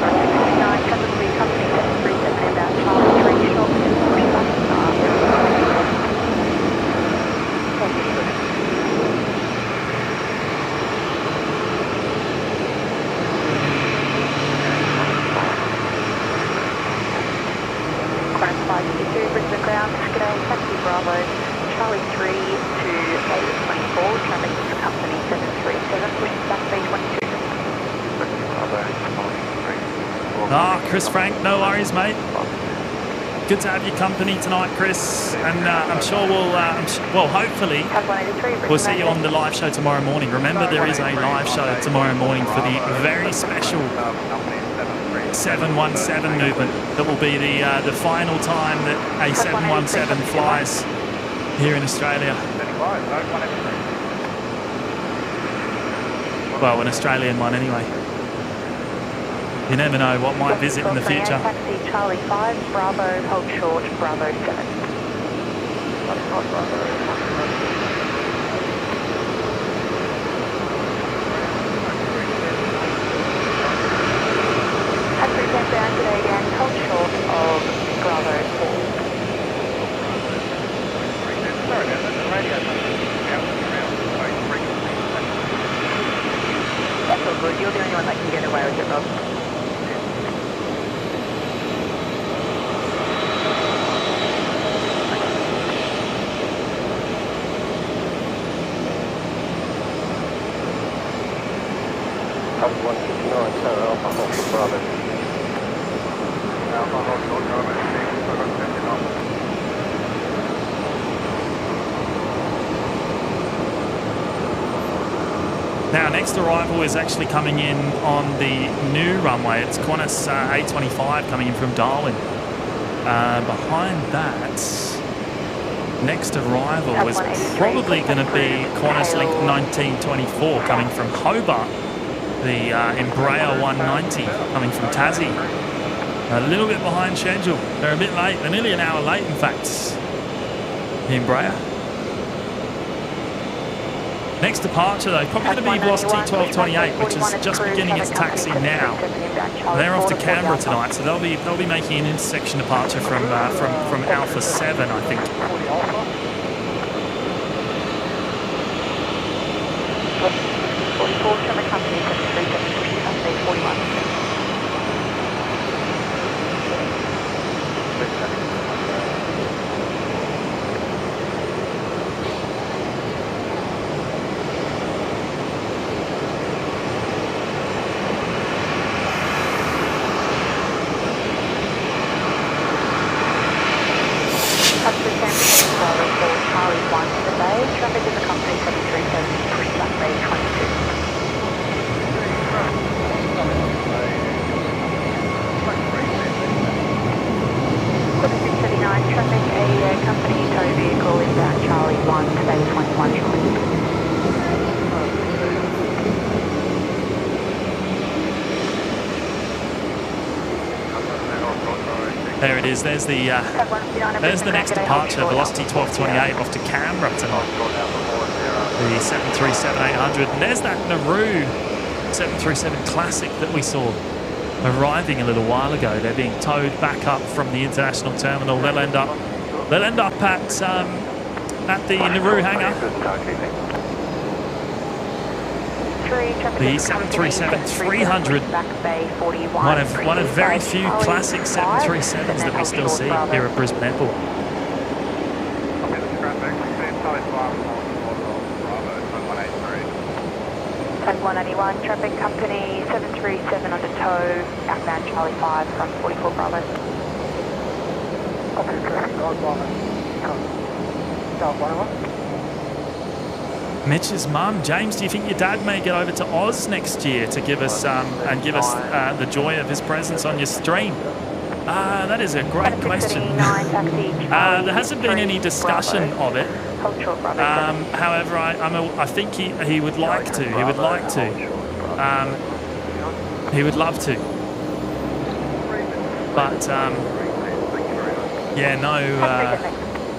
Crossing 639, traffic will be company 737 inbound Charlie 3 short, push back start. Crossing 552 Brisbane ground, G'day, taxi Bravo, Charlie 3 to A24, traffic is company 737, pushing back B22. Chris Frank, no worries, mate. Good to have your company tonight, Chris. And I'm sure hopefully we'll see you on the live show tomorrow morning. Remember, there is a live show tomorrow morning for the very special 717 movement. That will be the final time that a 717 flies here in Australia. Well, an Australian one anyway. You never know what might visit in the future. Taxi Charlie 5, Bravo, hold short, Bravo 7. Taxi 10 down today again, hold short of Bravo 4. That's all good, you're the only one that can get away with it, Rob. Now, next arrival is actually coming in on the new runway. It's Qantas A25 coming in from Darwin. Behind that, next arrival is probably going to be Qantas Link 1924 coming from Hobart. The Embraer 190 coming from Tassie. A little bit behind schedule. They're a bit late. They're nearly an hour late, in fact. The Embraer. Next departure, though, probably going to be Velocity 1228, which is just beginning its taxi now. They're off to Canberra tonight, so they'll be making an intersection departure from Alpha 7, I think. 44 traffic company 737, 41. Charlie 1 to the bay, traffic is a company 737, push back bay 22. Traffic, a company tow vehicle inbound Charlie 1 to bay 21 Charlie. There it is. There's the next departure, Velocity 1228 off to Canberra tonight. The 737-800. And there's that Nauru 737 Classic that we saw arriving a little while ago. They're being towed back up from the international terminal. They'll end up at the Nauru hangar. The 737-300, one of very few classic 737s that we still see here at Brisbane Airport. Tag 181, traffic company 737 under tow, outbound Charlie 5 from 44 Bravo. Mitch's mum, James, do you think your dad may get over to Oz next year to give us the joy of his presence on your stream? That is a great question. There hasn't been any discussion of it. However, I think he would like to. He would like to. He would love to. But yeah, no.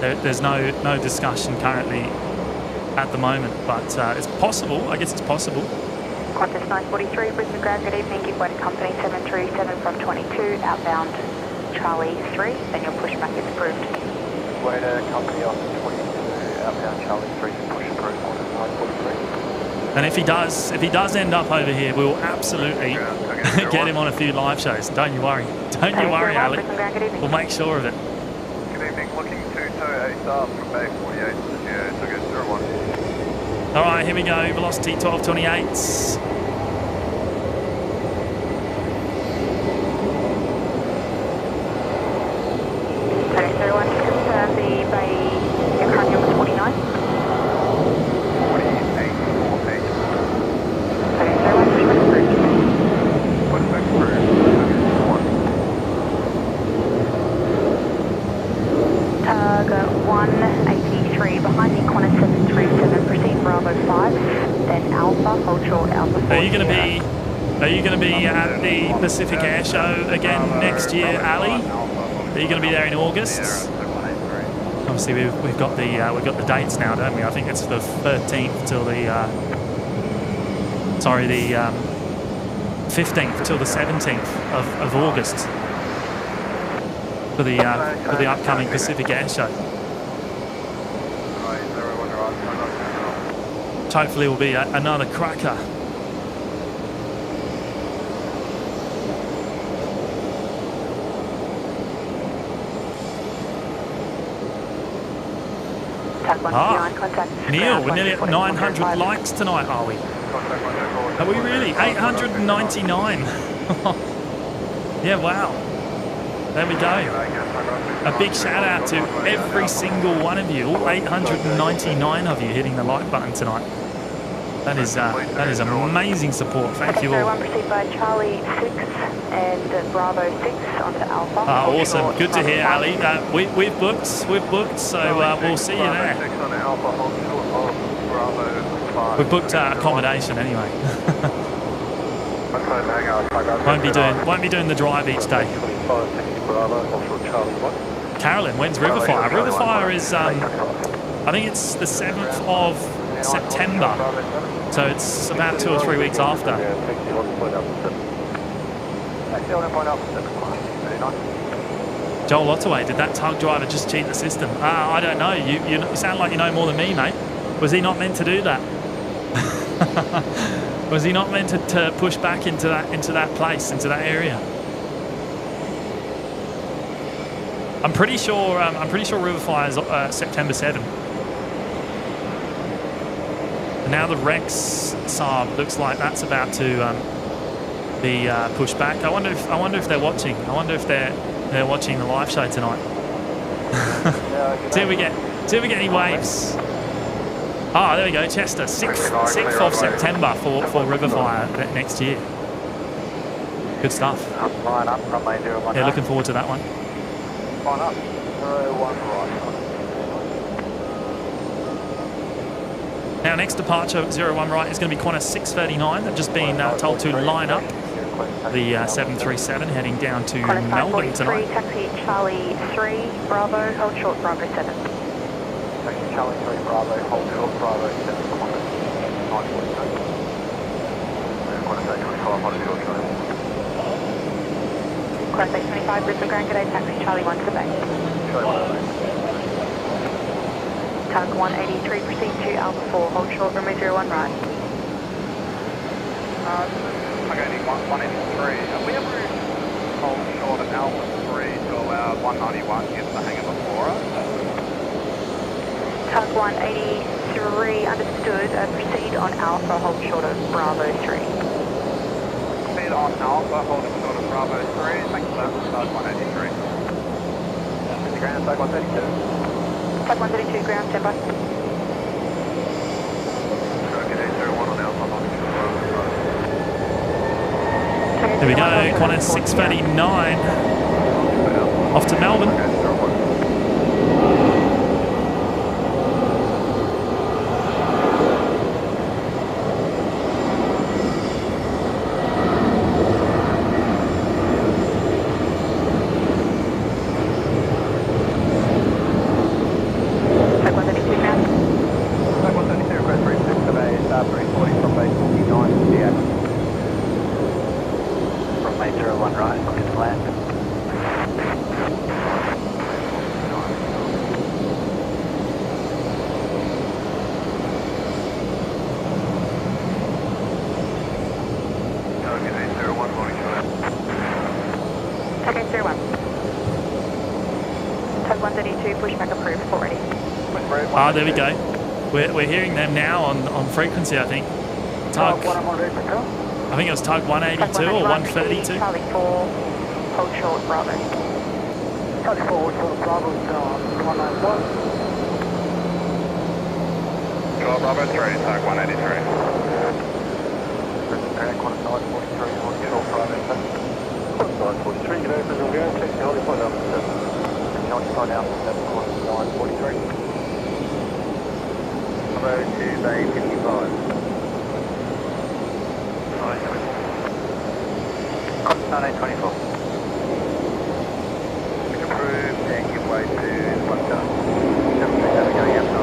There's no discussion currently at the moment, but it's possible. I guess it's possible. Qantas 943, Brisbane Ground, good evening. Give way to company 737 from 22, outbound Charlie 3, then your pushback is approved. Way to company off 22, outbound Charlie 3, push approved, Qantas 943. And if he does end up over here, we'll absolutely get him on a few live shows. Don't you worry. Don't you worry, Ali. We'll make sure of it. Good evening, looking to tow a staff from Bay 48, yeah, so good, 01. All right, here we go. Velocity 1228. Are you going to be at the Pacific Air Show again next year, Ali? Are you going to be there in August? Obviously, we've got the dates now, don't we? I think it's the 13th till the 15th till the 17th of August for the upcoming Pacific Air Show. Hopefully, it will be another cracker. Neil, we're nearly at 900 likes tonight, are we? Are we really? 899. Yeah, wow. There we go. A big shout out to every single one of you, all 899 of you hitting the like button tonight. That is amazing support. Thank you all. Proceed by Charlie 6 and Bravo 6 onto Alpha. Awesome. Good to hear, Ali. We've booked, so we'll see you there. We've booked accommodation anyway. Won't be doing the drive each day. Carolyn, when's Riverfire? Riverfire is I think it's the 7th of September, so it's about 2 or 3 weeks after. Joel Ottaway, did that tug driver just cheat the system? I don't know. You sound like you know more than me, mate. Was he not meant to do that? Was he not meant to push back into that place, into that area? I'm pretty sure Riverfire is September 7. Now the Rex Saab looks like that's about to be pushed back. I wonder if they're watching. I wonder if they're watching the live show tonight. See if we get any waves. Ah, there we go, Chester. 6th of September for Riverfire next year. Good stuff. Yeah, looking forward to that one. Line up, 01 right. Now, next departure, 01 right, is going to be Qantas 639. They've just been told to line up the 737 heading down to Melbourne tonight. Taxi Charlie 3, Bravo, hold short, Bravo 7. Taxi Charlie 3, Bravo, hold short, Bravo 7, Qantas 942. Qantas 825, hold short, Charlie 1. Qantas 825, Brisbane Ground, good day, taxi Charlie 1 to the bay. Charlie 1 to the bay. Tug 183, proceed to Alpha 4, hold short, runway 01 right. Okay, 183. Have we ever hold short at Alpha 3 to allow 191 to get to the hangar before us? Tug 183, 183, understood. Proceed on Alpha, hold short of Bravo 3. Proceed on Alpha, holding short of Bravo 3. Thanks for that, Tug 183. The ground, Tug 132. Tug 132, ground, stand by. There we go, Qantas 6:39 off to Melbourne. There we go. We're hearing them now on frequency, I think. Tug. I think it was Tug 182 or 132. Charlie 4, hold short, Bravo. Charlie 4, hold short, Bravo, 191. Short, Bravo 3, Tug 183. Qantas 943, hold short, Bravo 7. Qantas 943, good day, Brisbane ground, taxi holding point Alpha 7. Taxi point Alpha 7, Qantas 943. Bravo to Bay 55. Qantas 1924. Approved and give way to Squadron. 737 going out now.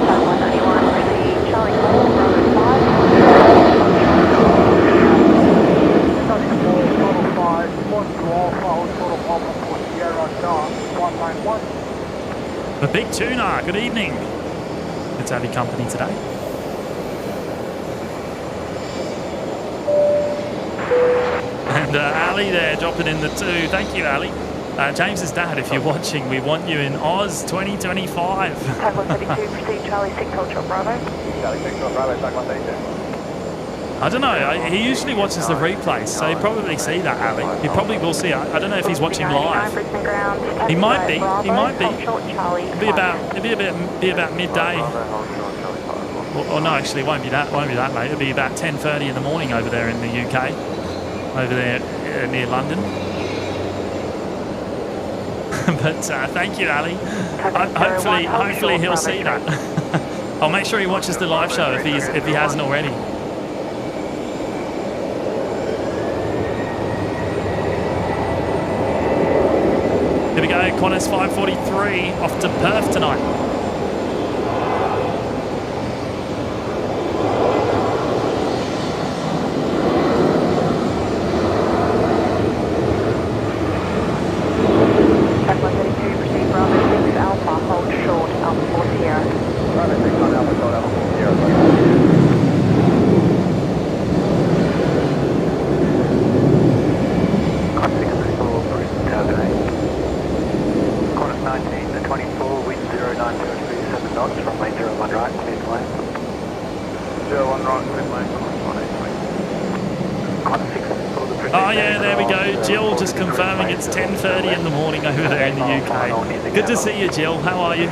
Tug 191, proceed, Charlie 4, Bravo 5. Charlie 4, total 5, 1 to Alpha, total Alpha for Sierra Dark, 191. The Big Tuna, good evening. Good to have your company today. And Ali there dropping in the 2. Thank you, Ali. James's dad, if you're watching, we want you in Oz 2025. Tug 132, proceed, Charlie 6, hold short, Bravo. Charlie 6, Bravo, Tug 132. I don't know. He usually watches the replays, so he'll probably see that, Ali. He probably will see it. I don't know if he's watching live. He might be. He might be. It'll be about midday. Or no, actually, it won't be that late. It'll be about 10:30 in the morning over there in the UK, over there near London. But thank you, Ali. Hopefully he'll see that. I'll make sure he watches the live show if he hasn't already. Here we go, Qantas 543 off to Perth tonight. Tug 132, proceed, Bravo 6, Alpha, hold short, Alpha 4 Sierra. Bravo 6 on Alpha, short, Alpha 4 Sierra. Qantas 634, Brisbane Tower 8. Qantas 1924, wind 09037 knots, runway 01 right, clear to land. 01 right, clear to land, Qantas 183. Qantas 6 for the Brisbane. Oh yeah, there we go. Jill just confirming it's 10:30 in the morning over there in the UK. Good to see you, Jill. How are you?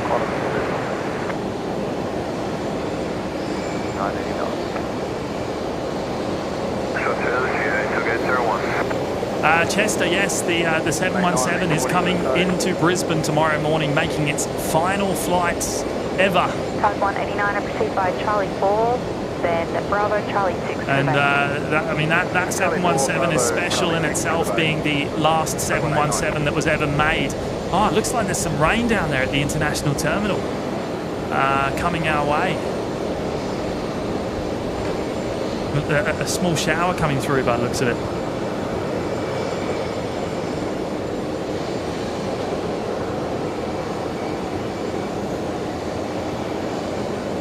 Chester, yes, the 717 is coming into Brisbane tomorrow morning, making its final flights ever. Tug 189, proceed by Charlie 4, then Bravo, Charlie 6. And that 717 is special in itself, being the last 717 that was ever made. Oh, it looks like there's some rain down there at the international terminal coming our way. A small shower coming through by the looks of it.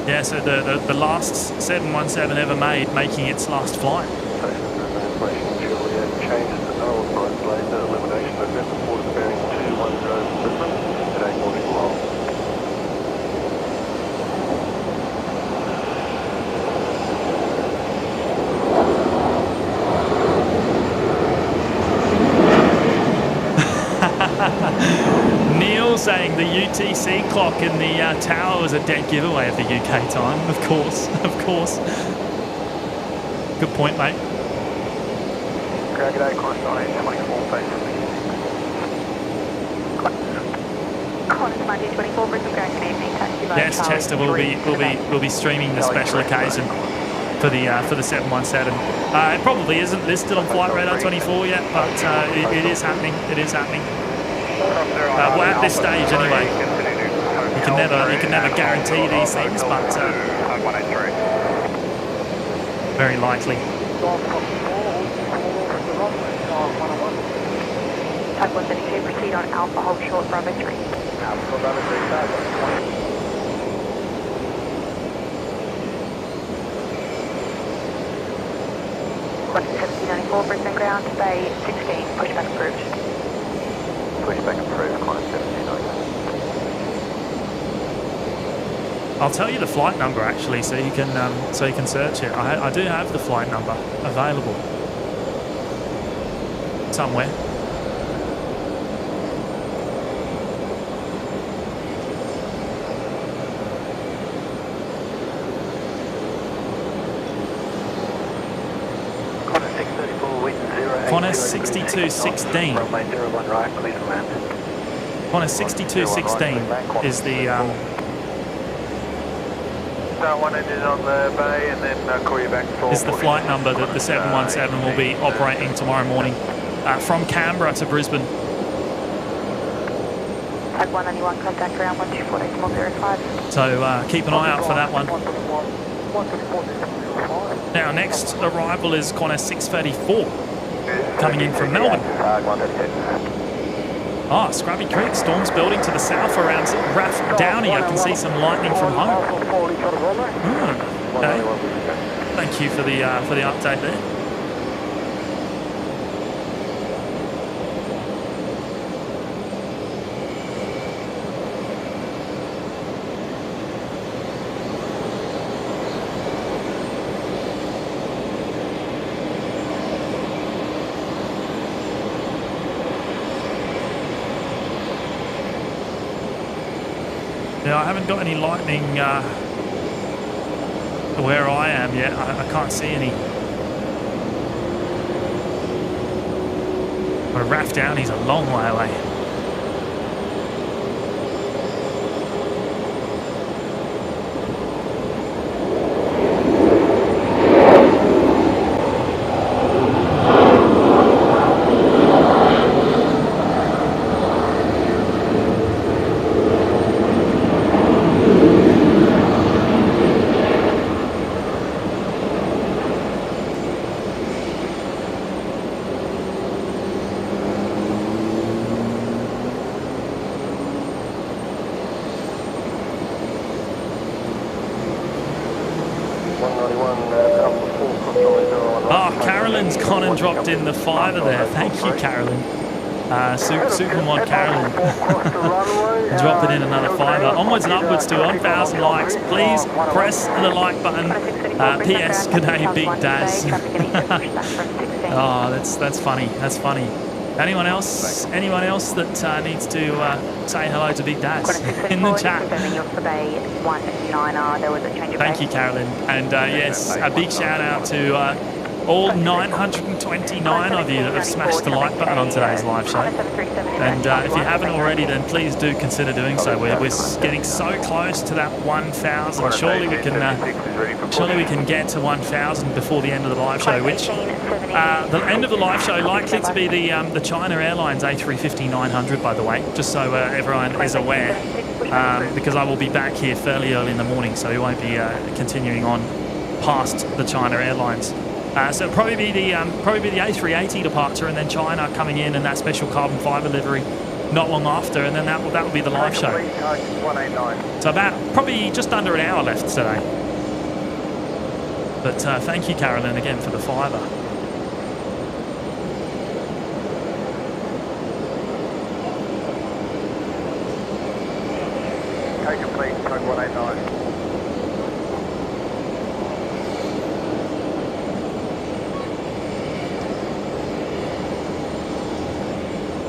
Yeah, so the last 717 ever made, making its last flight. Changes to Narrow Side Blade, elimination of Port bearing 210 Brisbane. saying the UTC clock in the tower was a dead giveaway of the UK time. Of course, of course. Good point, mate. Ground g'day, course 924, base. Qantas 1924, Brisbane Ground, good evening, taxi by Yes, Charlie Chester 3 will be streaming the special occasion for the 717. It probably isn't listed on Flight Radar 24 yet, but it is happening. It is happening. Well, at this stage, anyway. You can never guarantee these things, but very likely. Type 132, proceed on Alpha, hold short, Bravo 3. Alpha, Bravo 3, Qantas 1794, Brisbane Ground, Bay 16, pushback approved. pushback approved, Qantas 1794. I'll tell you the flight number actually, so you can search it. I do have the flight number available somewhere. Qantas 6216. Runway 01 right, clear to land. Qantas 6216 is the Start one engine on the bay and then call you back for... is the flight number that the 717 will be operating tomorrow morning from Canberra to Brisbane. Type 191, contact ground 124.05. So keep an eye out for that one. Now next arrival is Qantas 634 coming in from Melbourne. Ah, Scrubby Creek, storms building to the south around Raff Downey. I can see some lightning from home. Okay. Thank you for the update there. Yeah, I haven't got any lightning where I am yet. I can't see any. But Raff Downey's a long way away. Conan dropped in the fiver there. Thank you, Carolyn. Supermod Carolyn. Dropping in another fiver. Onwards and upwards to 1,000 likes. Please press the like button. P.S. G'day, Big Daz. Oh, that's funny. That's funny. Anyone else? Anyone else that needs to say hello to Big Daz in the chat? Thank you, Carolyn. And yes, a big shout out to all 929 of you that have smashed the like button on today's live show. And if you haven't already, then please do consider doing so. We're getting so close to that 1,000. Surely we can get to 1,000 before the end of the live show, which the end of the live show likely to be the China Airlines A350-900, by the way, just so everyone is aware, because I will be back here fairly early in the morning, so we won't be continuing on past the China Airlines. So it'll probably be the A380 departure, and then China coming in and that special carbon fibre livery not long after, and then that will be the live show. So about probably just under an hour left today. But thank you, Carolyn, again for the fiver. Take it, please, code 189.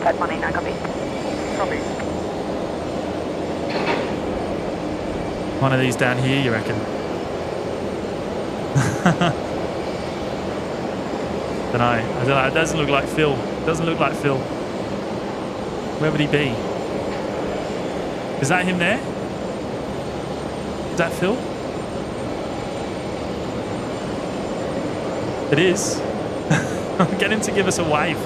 Type 189, copy. Copy. One of these down here, you reckon? I don't know. It doesn't look like Phil. Where would he be? Is that him there? Is that Phil? It is. Get him to give us a wave.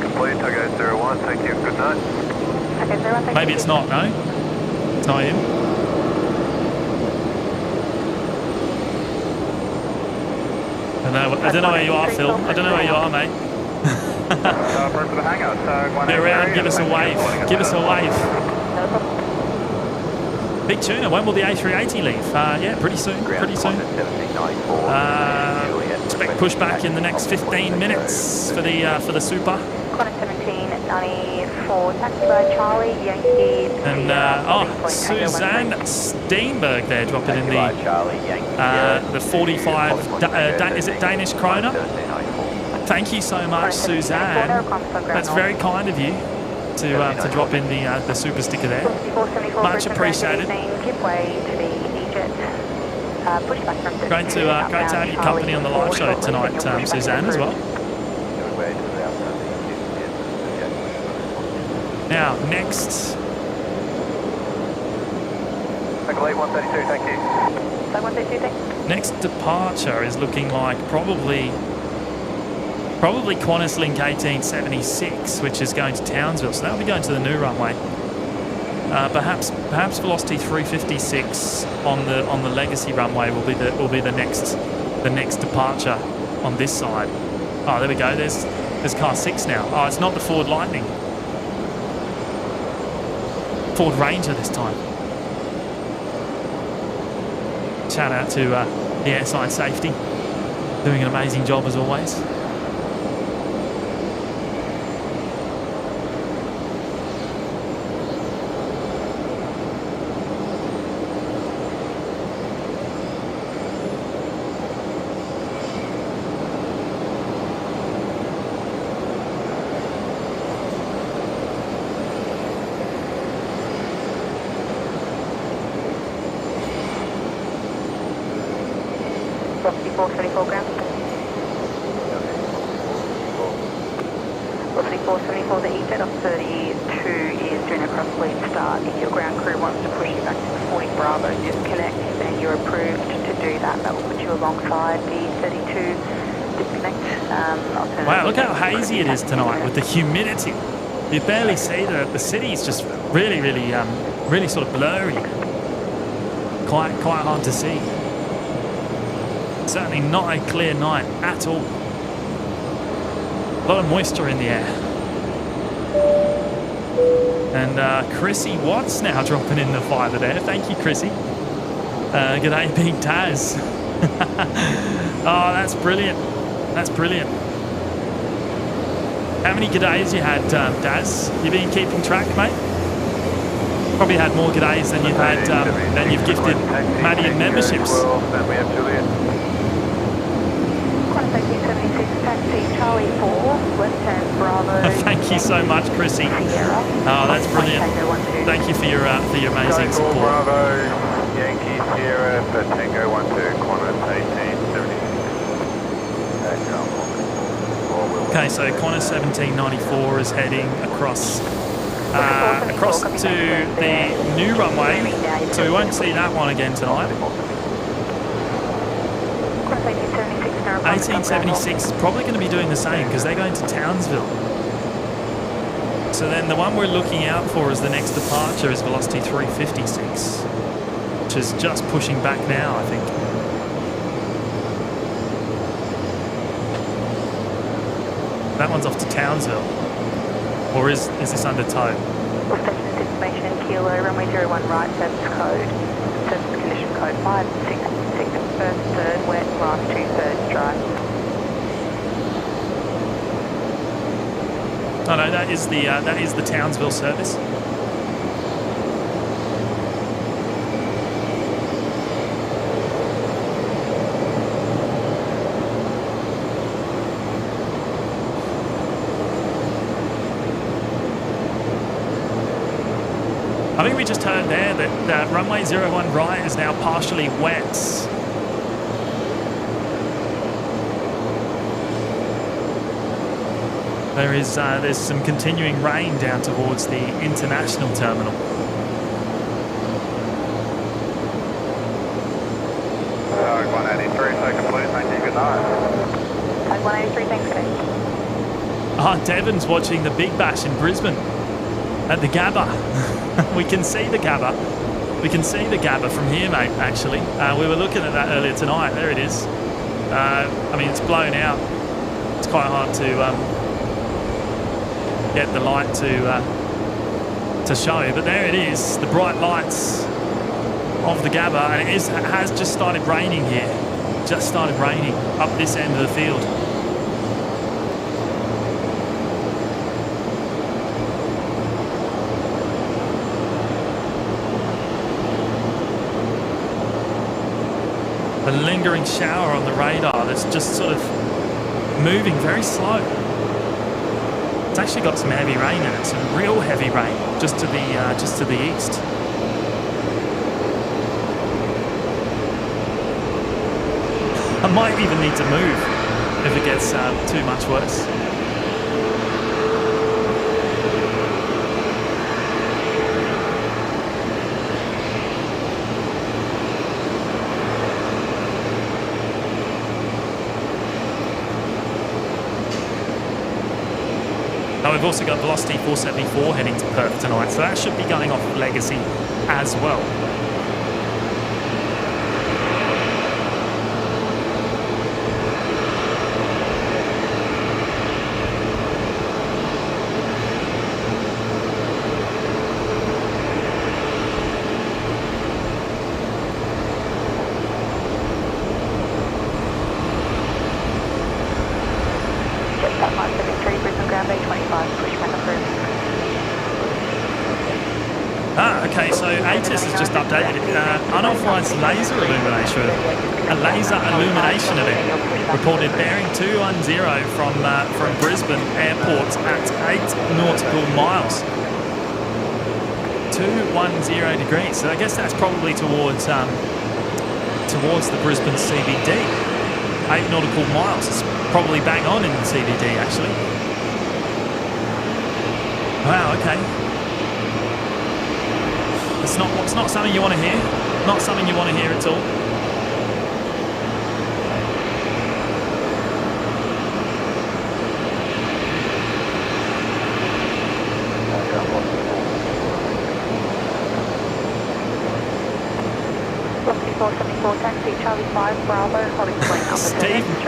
Complete, Togo 01, thank you, good night. Okay, 01, thank Maybe you. it's not, no? It's not him. I don't know where you are, Phil. I don't know where you are, mate. Get around, give us a wave. Give us a wave. Big tuna, when will the A380 leave? Yeah, pretty soon. Expect pushback in the next 15 minutes for the Super. Qantas 1794, taxi by Charlie, Yankee. And Suzanne Steenberg there dropping in the 45. Is it Danish kroner? Thank you so much, Suzanne. That's very kind of you to drop in the super sticker there. Much appreciated. Great to have your company on the live show tonight, Suzanne, as well. Now, next. Late 132, thank you. 132, thanks. Next departure is looking like probably Qantas Link 1876, which is going to Townsville. So that'll be going to the new runway. Perhaps Velocity 356 on the legacy runway will be the next departure on this side. Oh, there we go. There's car 6 now. Oh, it's not the Ford Lightning. Ford Ranger this time. Shout out to the airside safety, doing an amazing job as always. Velocity 474 ground. Velocity 474, the EZ of 32 is doing a cross lead start. If your ground crew wants to push you back to 40 Bravo disconnect, then you're approved to do that. That will put you alongside the 32 disconnect. Wow, look how hazy it is tonight with the humidity. You barely see the city is just really sort of blurry. Quite hard to see. Certainly not a clear night at all. A lot of moisture in the air. And Chrissy Watts now dropping in the fiver there. Thank you, Chrissy. G'day, Big Taz. Oh, that's brilliant. That's brilliant. How many g'days you had, Daz? You been keeping track, mate? Probably had more g'days than you've had than you've gifted Maddie in memberships. Then we have Juliet. Taxi Charlie 4, left-hand Bravo. Thank you so much, Chrissy. Oh, that's brilliant. Thank you for your amazing support. Bravo, Yankee Sierra for Tango 12, Qantas 1876. Okay, so Qantas 1794 is heading across to the new runway, so we won't see that one again tonight. 1876 is probably going to be doing the same because they're going to Townsville. So then the one we're looking out for as the next departure is Velocity 356, which is just pushing back now, I think. That one's off to Townsville. Or is this under tow? All stations information, Kilo, runway 01 right, service condition code 566, first, third, wet, last 2/3 dry. Oh no, that is the Townsville service. I think we just heard there that runway 01 right is now partially wet. There's some continuing rain down towards the international terminal. 183, so complete, thank you, good night. 183, thanks, good. Devon's watching the Big Bash in Brisbane at the Gabba. We can see the Gabba. We can see the Gabba from here, mate, actually. We were looking at that earlier tonight. There it is. I mean, it's blown out. It's quite hard to get the light to show, but there it is, the bright lights of the Gabba, and it has just started raining here. Just started raining up this end of the field. A lingering shower on the radar that's just sort of moving very slow. It's actually got some heavy rain in it, some real heavy rain just to the east. I might even need to move if it gets too much worse. Now we've also got Velocity 474 heading to Perth tonight, so that should be going off Legacy as well. Okay, so ATC has just updated it. Unauthorised laser illumination event reported bearing 210 from Brisbane Airport at 8 nautical miles. 210 degrees. So I guess that's probably towards the Brisbane CBD. 8 nautical miles. It's probably bang on in the CBD actually. Wow. Okay. It's not something you want to hear. Not something you want to hear at all.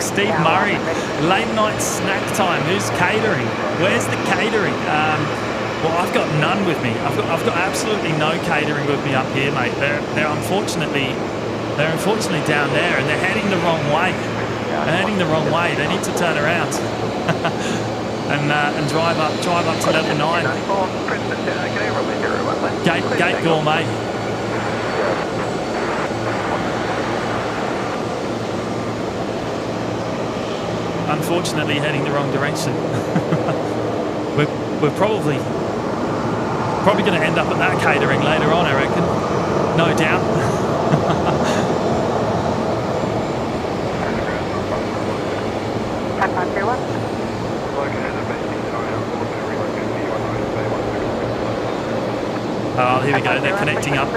Steve Murray, late night snack time. Who's catering? Where's the catering? Well, I've got none with me. I've got absolutely no catering with me up here, mate. They're unfortunately down there, and they're heading the wrong way. They're heading the wrong way. They need to turn around and drive up to level 9. Gate Gourmet. Unfortunately, heading the wrong direction. We're probably going to end up at that catering later on, I reckon. No doubt. Oh, here we go. They're connecting up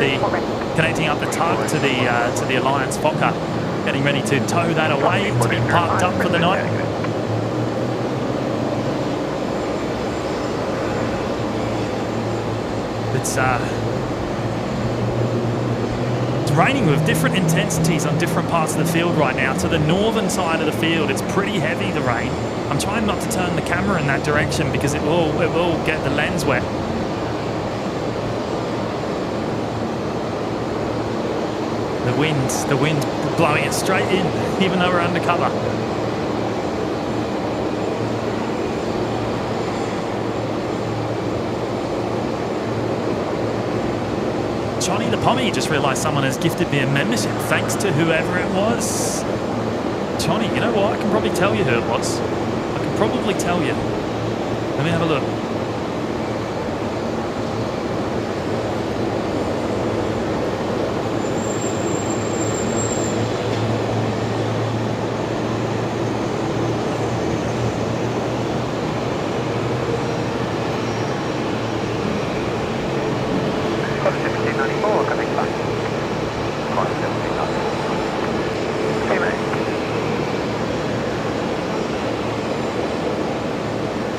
the tug to the Alliance Fokker, getting ready to tow that away to be parked up for the night. It's raining with different intensities on different parts of the field right now. To the northern side of the field, it's pretty heavy, the rain. I'm trying not to turn the camera in that direction because it will get the lens wet. The wind blowing it straight in, even though we're undercover. Johnny the Pommy just realised someone has gifted me a membership. Thanks to whoever it was. Johnny, you know what? I can probably tell you who it was. I can probably tell you. Let me have a look.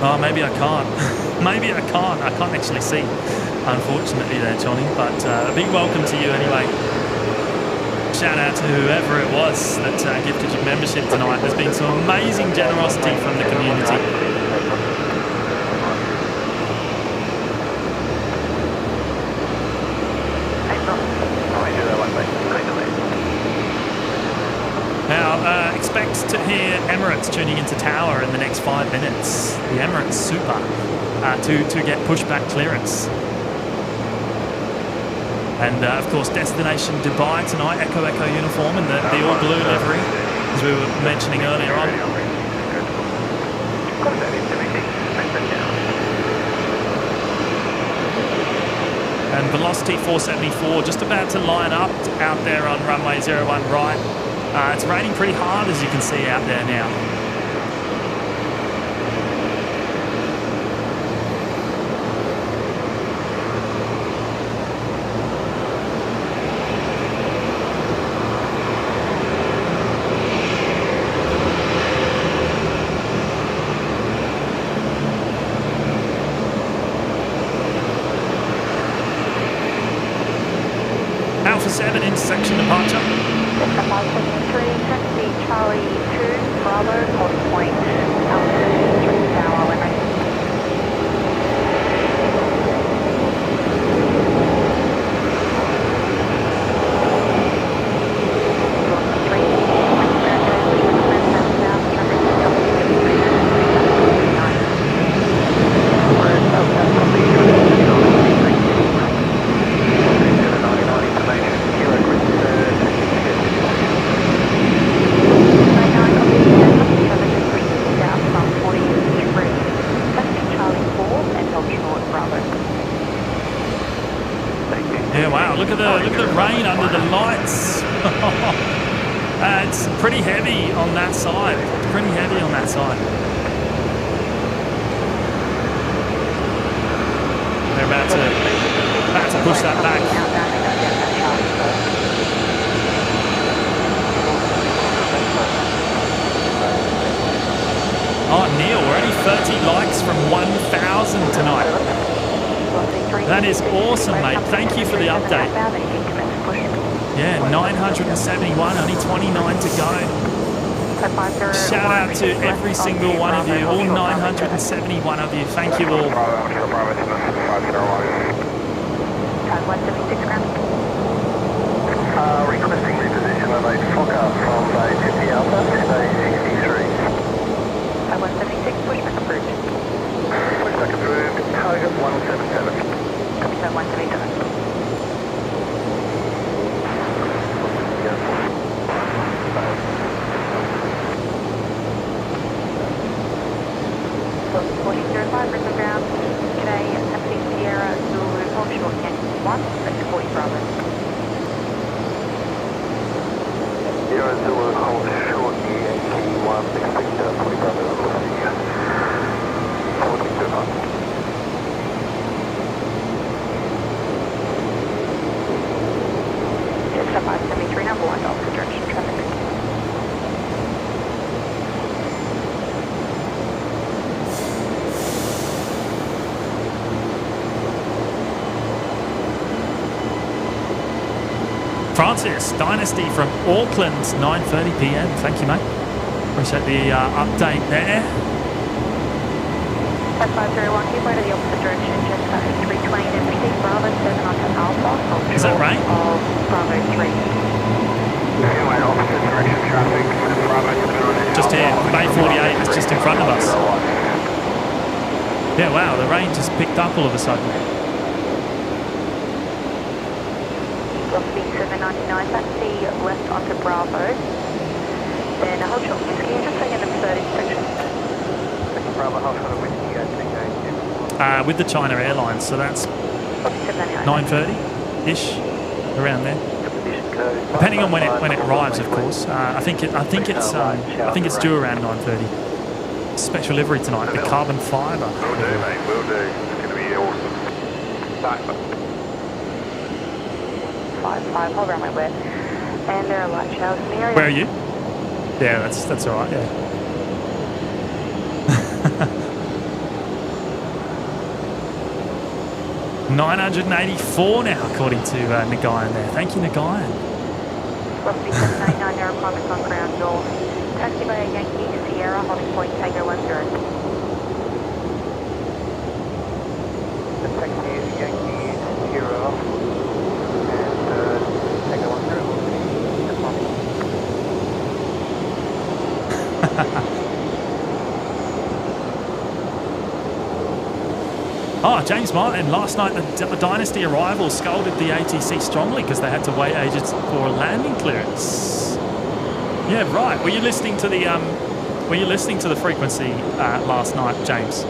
Oh, maybe I can't. Maybe I can't. I can't actually see, unfortunately there, Johnny. But a big welcome to you anyway. Shout out to whoever it was that gifted you membership tonight. There's been some amazing generosity from the community. Now, expect to hear Emirates tuning into Tower in the next 5 minutes. The Emirates Super to get pushback clearance. And, of course, destination Dubai tonight, Echo uniform and the all-blue livery, as we were mentioning earlier on. And Velocity 474 just about to line up out there on runway 01 right. It's raining pretty hard, as you can see out there now. Alpha 7 intersection departure. 573, taxi Charlie 2, Bravo, hold point, altitude 3 Tower, limit. Look at the rain under the lights. It's pretty heavy on that side. It's pretty heavy on that side. They're about to push that back. Oh, Neil, we're only 30 likes from 1,000 tonight. That is awesome, mate. Thank you for the update. Yeah, 971, only 29 to go. Shout out to every single one of you, all 971 of you. Thank you all. Requesting reposition of a Fokker from Bay 50 Alpha to Bay 63. 176, pushback approved. Pushback approved, target 177. Copy that, 177. Brisbane ground, today, taxi Sierra Zulu, hold short, Yankee 1, that's 40 Bravo. Sierra Zulu, hold short, Yankee 1, expect 40 Bravo, 40 Bravo. It's 573, number 1, opposite direction traffic. Francis, Dynasty from Auckland, 9:30 p.m. Thank you, mate. Appreciate the update there. 501, keep way to the opposite direction, just 320 and proceed Bravo 7 onto Alpha. Is that right? Of Bravo 3. Anyway, opposite direction traffic, Bravo 7 Just here, Bay 48 is just in front of us. Yeah, wow, the rain just picked up all of a sudden. Velocity 799, taxi left onto Bravo. Then hold short whiskey, just taking the third intersection. Bravo, hold short whiskey, With the China Airlines, so that's 9:30-ish, around there. Depending on when it arrives, of course. I think it's due around 9:30. Special livery tonight, the carbon fibre. Will do, mate. Will do. It's going to be awesome. Back. 5-5, hold around my way. And there are light showers in the area. Where are you? Yeah, that's all right, yeah. 984 now, according to Nagayan there. Thank you, Nagayan. Velocity 799, no requirements on ground north. Taxi by Yankee Sierra, holding point Tango 10. The taxi is Yankee Sierra and Tango 10. Oh, James Martin, last night the Dynasty arrival scolded the ATC strongly because they had to wait ages for landing clearance. Yeah, right. Were you listening to the frequency last night, James?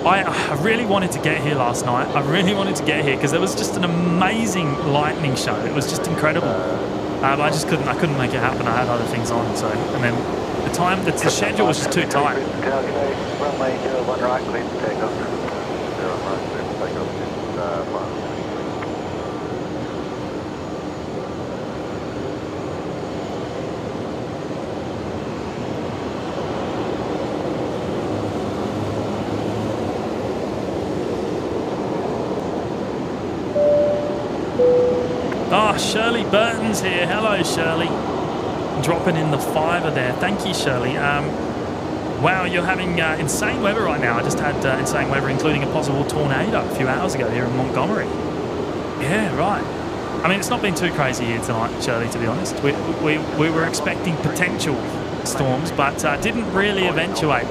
I really wanted to get here last night. I really wanted to get here because there was just an amazing lightning show. It was just incredible. I couldn't make it happen. I had other things on. So, and then the schedule was just too tight. Runway 01 right, clear for takeoff. 01 right, clear for takeoff. Oh, Shirley Burton's here. Hello, Shirley. Dropping in the fiver there. Thank you, Shirley. Wow, you're having insane weather right now. I just had insane weather, including a possible tornado a few hours ago here in Montgomery. Yeah, right. I mean, it's not been too crazy here tonight, Shirley, to be honest. We were expecting potential storms, but didn't really eventuate.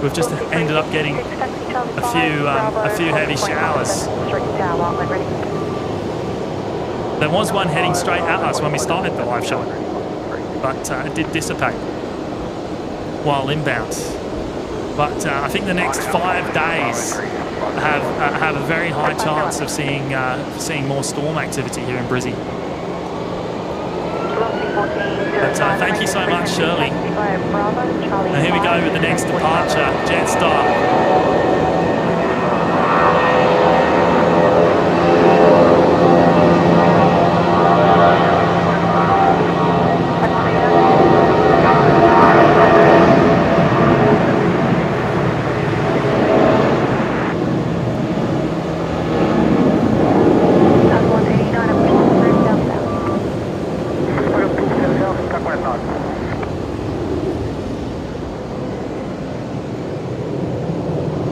We've just ended up getting a few heavy showers. There was one heading straight at us when we started the live show, but it did dissipate while inbound. But I think the next 5 days have a very high chance of seeing more storm activity here in Brizzy. But thank you so much, Shirley. And here we go with the next departure, Jetstar.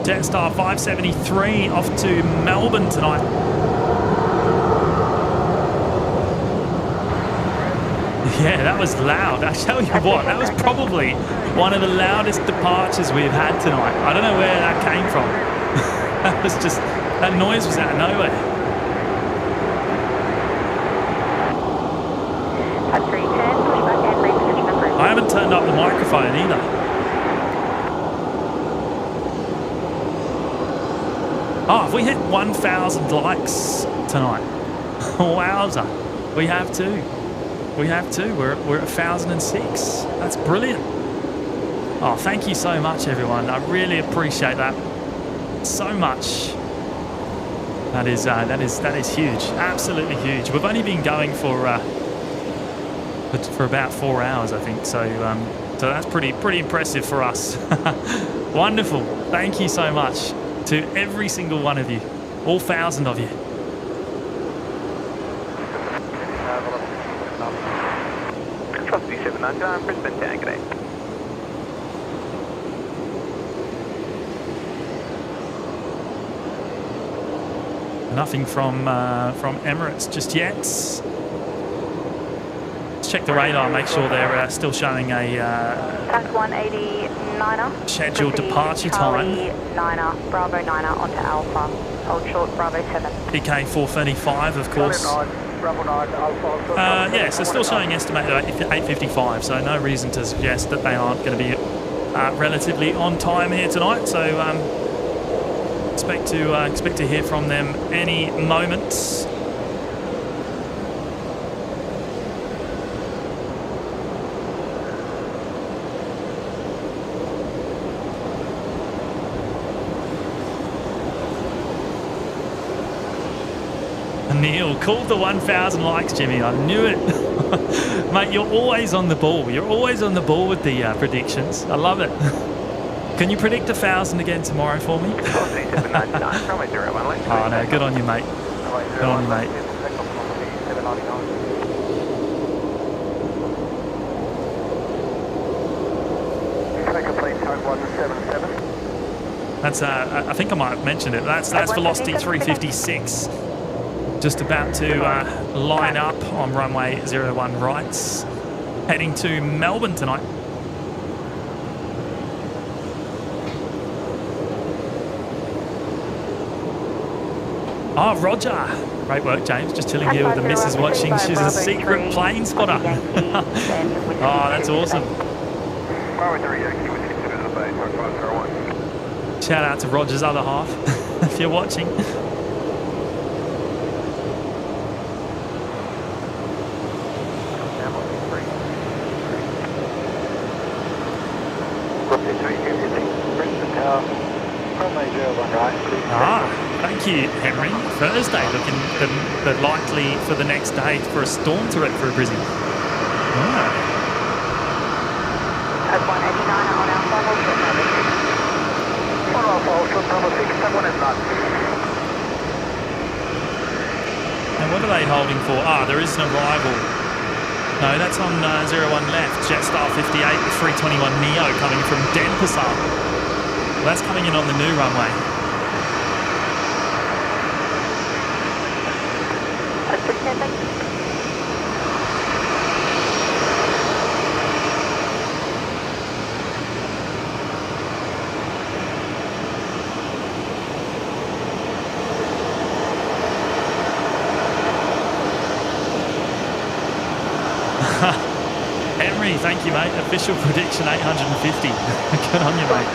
Jetstar 573 off to Melbourne tonight. Yeah, that was loud. I tell you what, that was probably one of the loudest departures we've had tonight. I don't know where that came from. That noise was out of nowhere. I haven't turned up the microphone either. Oh, have we hit 1,000 likes tonight? Wowza. We have too. We're at 1,006. That's brilliant. Oh, thank you so much, everyone. I really appreciate that so much. That is huge. Absolutely huge. We've only been going for about 4 hours, I think. So that's pretty impressive for us. Wonderful. Thank you so much to every single one of you, all 1,000 of you. Velocity 799, Brisbane down, g'day. Nothing from Emirates just yet. Let's check the radar, make sure they're still showing a 189er. scheduled departure time. 9er, Bravo 9er onto Alpha. Hold short, Bravo 7. PK 435, of course. Yeah, so still showing estimated 8:55, so no reason to suggest that they aren't going to be relatively on time here tonight. So expect to hear from them any moment. Neil called the 1,000 likes, Jimmy. I knew it. Mate, you're always on the ball. You're always on the ball with the predictions. I love it. Can you predict 1,000 again tomorrow for me? Velocity 799, runway 01 left. Oh no, good on you, mate. Good on you, mate. That's I think I might have mentioned it. That's velocity 356. Just about to line up on runway 01 rights, heading to Melbourne tonight. Oh, Roger. Great work, James. Just chilling here with the missus watching. She's a secret plane spotter. Oh, that's awesome. Shout out to Roger's other half, if you're watching. Thank you, Henry. Thursday looking the likely for the next day for a storm threat for Brisbane. At 189 on our final short number 6. And what are they holding for? There is an arrival. No, that's on 01 left. Jetstar 58 with 321 Neo coming from Denpasar. Well, that's coming in on the new runway. Henry, thank you, mate. Official prediction 850. Good on you, mate.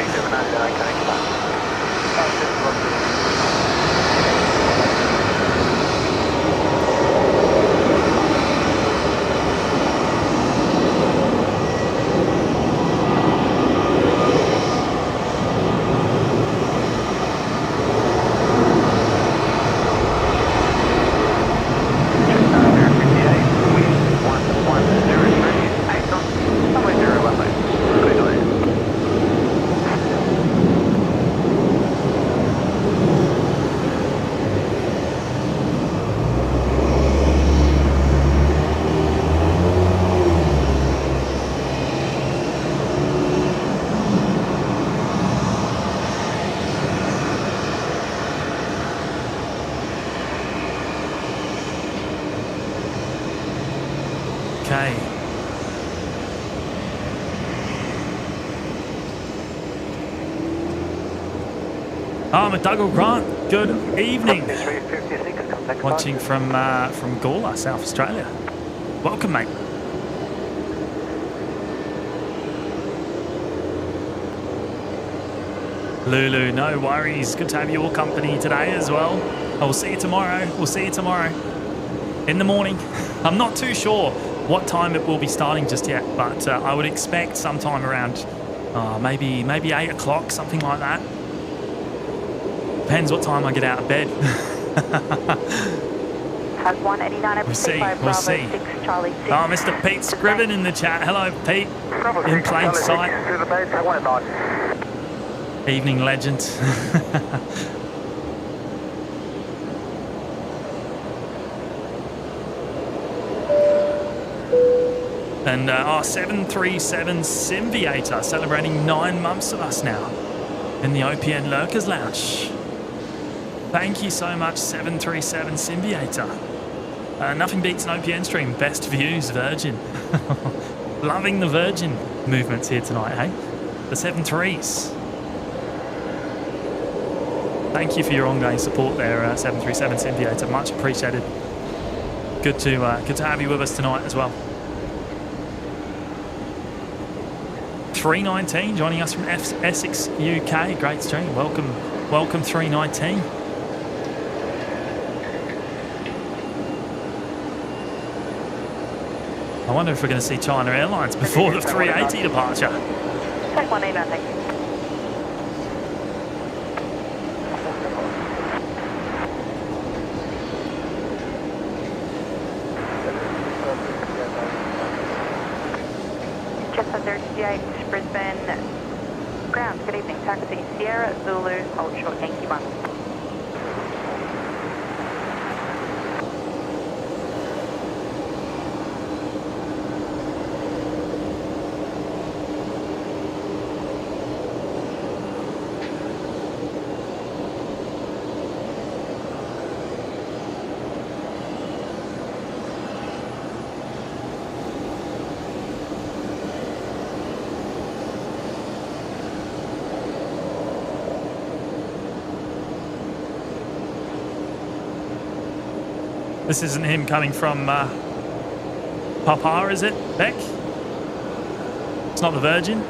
Okay. I'm Dougall Grant. Good evening. Watching from Gawler, South Australia. Welcome, mate. Lulu, no worries. Good to have your company today as well. I will see you tomorrow. We'll see you tomorrow in the morning. I'm not too sure what time it will be starting just yet, but I would expect sometime around maybe 8 o'clock, something like that. Depends what time I get out of bed. Has 189 We'll see. We'll see. Oh, Mr. Pete Scriven in the chat. Hello, Pete. In plain sight. Evening legend. And 737 Simviator celebrating 9 months of us now in the OPN Lurkers Lounge. Thank you so much, 737 Simviator. Nothing beats an OPN stream. Best views, Virgin. Loving the Virgin movements here tonight, hey? The 73s. Thank you for your ongoing support there, 737 Simviator. Much appreciated. Good to have you with us tonight as well. 319 joining us from Essex, UK. Great stream. Welcome 319. I wonder if we're going to see China Airlines before the 380 departure. Take 189, thank you. Jetstar 38, Brisbane Ground, good evening. Taxi Sierra Zulu, hold short Yankee 1. This isn't him coming from Papa, is it, Beck? It's not the Virgin?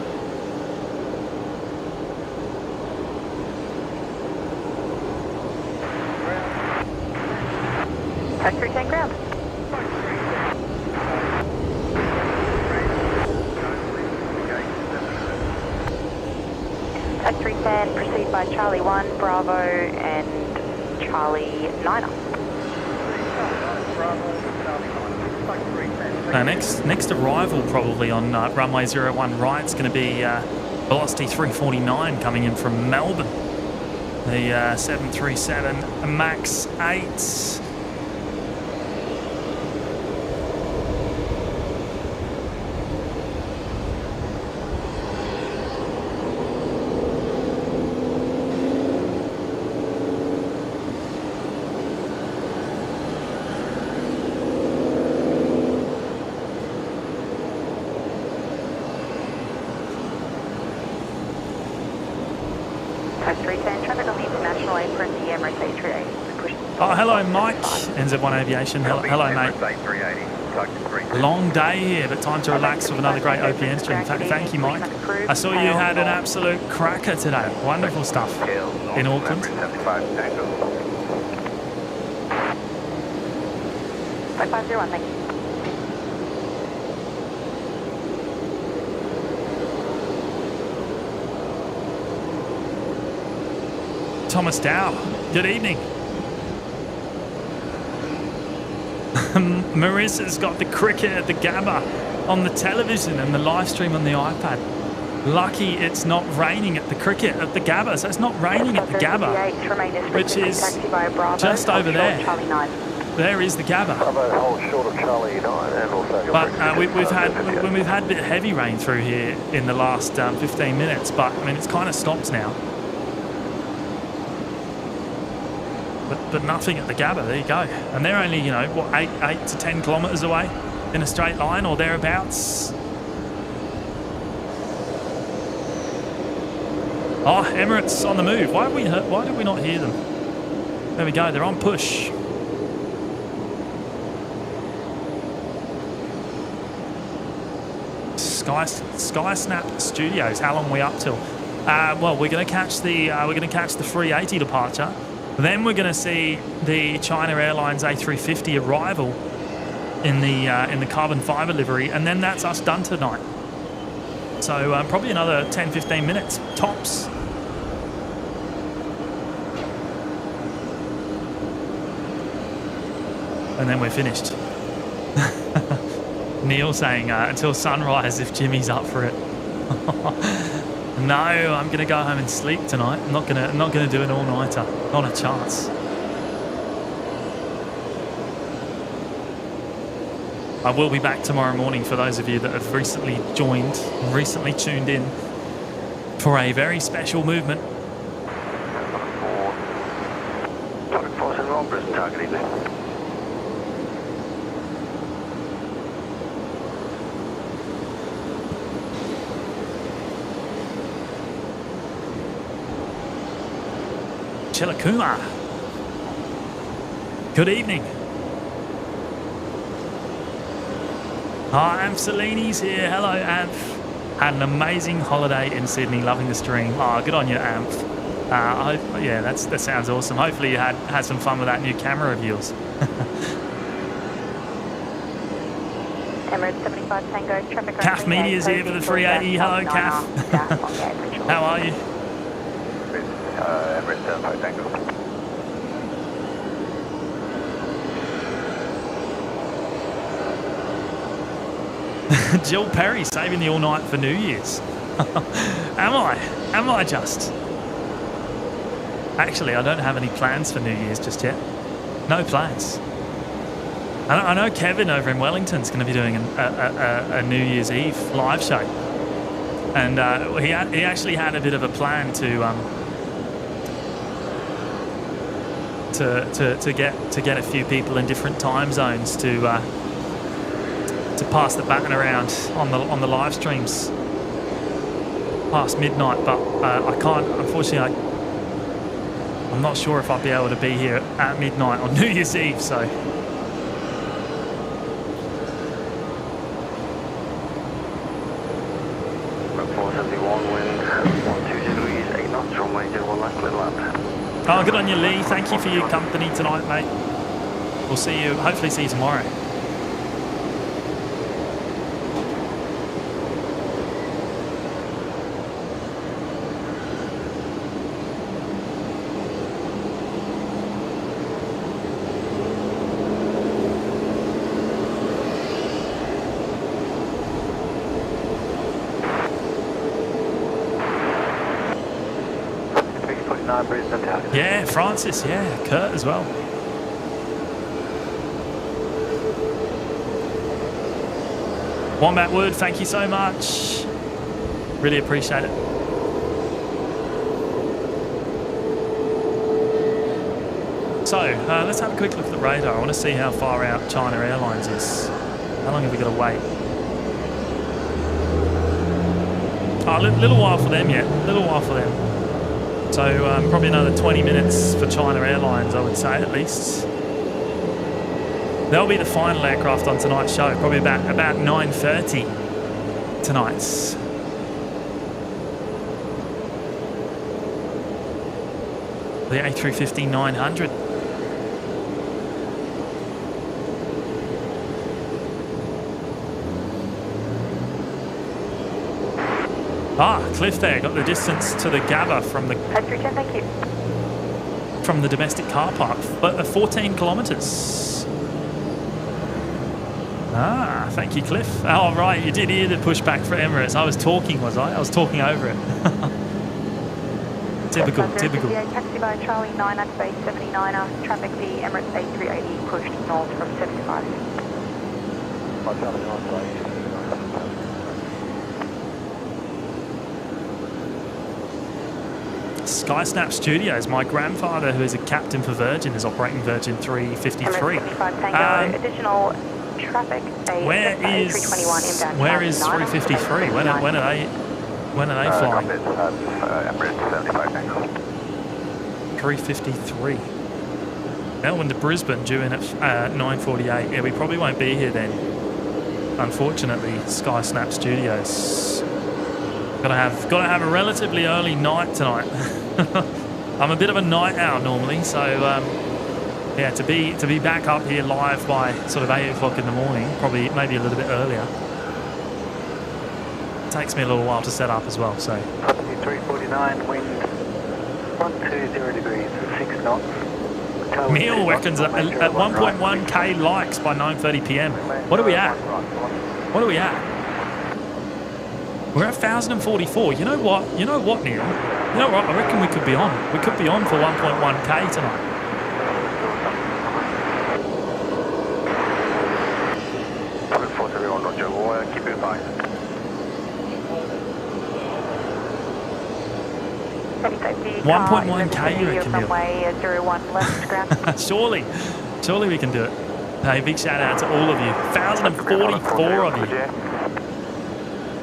Factory 10 ground. Factory 10, proceed by Charlie 1, Bravo and Charlie 9. Next arrival probably on runway 01 right is going to be Velocity 349 coming in from Melbourne. The 737 MAX 8. Traffic on the International Airport, the Emirates A380. Oh, hello, Mike. NZ1 Aviation. Hello, mate. Long day here, but time to relax with another great OPN stream. Thank you, Mike. I saw you had an absolute cracker today. Wonderful stuff in Auckland. 5501, thank you. Thomas Dow, good evening. Marissa's got the cricket at the Gabba on the television and the live stream on the iPad. Lucky it's not raining at the cricket at the Gabba, so it's not raining at the Gabba, which is just over there. There is the Gabba. But we've had a bit of heavy rain through here in the last 15 minutes, but I mean it's kind of stopped now. But nothing at the Gabba, there you go. And they're only, you know, what, 8 to 10 kilometres away in a straight line or thereabouts. Oh, Emirates on the move. Why did we not hear them? There we go, they're on push. Sky Snap Studios, how long are we up till? Well, we're going to catch the 380 departure. Then we're going to see the China Airlines A350 arrival in the carbon fibre livery, and then that's us done tonight. So probably another 10-15 minutes tops. And then we're finished. Neil saying until sunrise if Jimmy's up for it. No, I'm going to go home and sleep tonight. I'm not going to do an all-nighter. Not a chance. I will be back tomorrow morning for those of you that have recently tuned in for a very special movement. Traffic force in Brisbane, target evening. Chilakuma. Good evening. Hi, Amph here. Hello, Amph. Had an amazing holiday in Sydney, loving the stream. Oh, good on you, Amph. Yeah, that sounds awesome. Hopefully you had some fun with that new camera of yours. Emirates 75 Tango, traffic. CAF Media's here for the 380. Hello, CAF. How are you? Emirates 75 Tango. Jill Perry saving the all-night for New Year's. Am I just? Actually, I don't have any plans for New Year's just yet. No plans. I know Kevin over in Wellington's going to be doing a New Year's Eve live show. And he actually had a bit of a plan to get a few people in different time zones to pass the baton around on the live streams past midnight. But I can't, unfortunately. I'm not sure if I'll be able to be here at midnight on New Year's Eve. So. Oh, good on you, Lee. Thank you for your company tonight, mate. We'll see you, hopefully see you tomorrow. Yeah, Francis, yeah, Kurt as well. Wombat Wood, thank you so much. Really appreciate it. So, let's have a quick look at the radar. I want to see how far out China Airlines is. How long have we got to wait? Oh, a little while for them yet. A little while for them. So probably another 20 minutes for China Airlines, I would say, at least. That'll be the final aircraft on tonight's show, probably about 9:30 tonight. The A350-900. Ah, Cliff there, got the distance to the Gabba from the from the domestic car park, but 14 kilometres. Ah, thank you, Cliff. Oh, right, you did hear the pushback for Emirates. I was talking, was I? I was talking over it. Typical. Taxi by Charlie 9 at base 79er. Traffic the Emirates A380 pushed north from 75. SkySnap Studios. My grandfather, who is a captain for Virgin, is operating Virgin 353. Additional traffic. Where is 353? When are they flying? 353. Melbourne to Brisbane due in at 9:48. Yeah, we probably won't be here then. Unfortunately, SkySnap Studios. Gotta have a relatively early night tonight. I'm a bit of a night owl normally, so yeah, to be back up here live by sort of 8 o'clock in the morning, probably maybe a little bit earlier. It takes me a little while to set up as well. So. 349 wind 120 degrees, 6 knots. Neil reckons at 1.1k likes by 9:30 p.m. What are we at? What are we at? We're at 1,044. You know what, Neil? You know what? I reckon we could be on. We could be on for 1.1k tonight. Keep it by. 1.1k, you reckon, Neil? Runway 01 left ground. Surely we can do it. Hey, big shout out to all of you. 1,044 of you.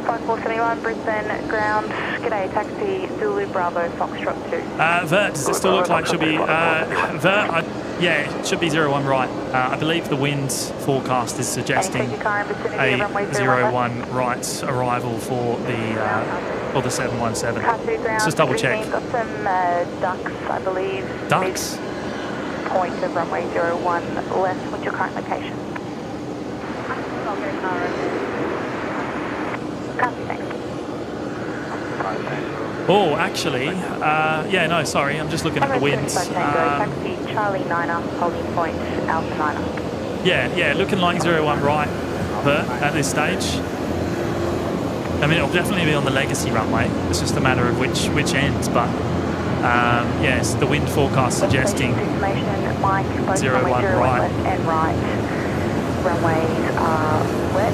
5471 Brisbane ground. G'day, taxi Zulu Bravo Foxtrot 2. Vert, does it still look like it should be Vert? Yeah, it should be 01 right. I believe the wind forecast is suggesting a 01 right arrival for the 717. Let's just double check. Got some ducks, I believe. Ducks? Point of runway 01 left. What's your current location? Copy, thanks. Oh, actually, yeah, no, sorry, I'm just looking at the winds. Taxi Charlie 9er, holding point Alpha 9er. Yeah, looking like 01 right, Bert, at this stage. I mean, it'll definitely be on the legacy runway. It's just a matter of which ends. But yes, the wind forecast suggesting 01 right. Left and right runways are wet,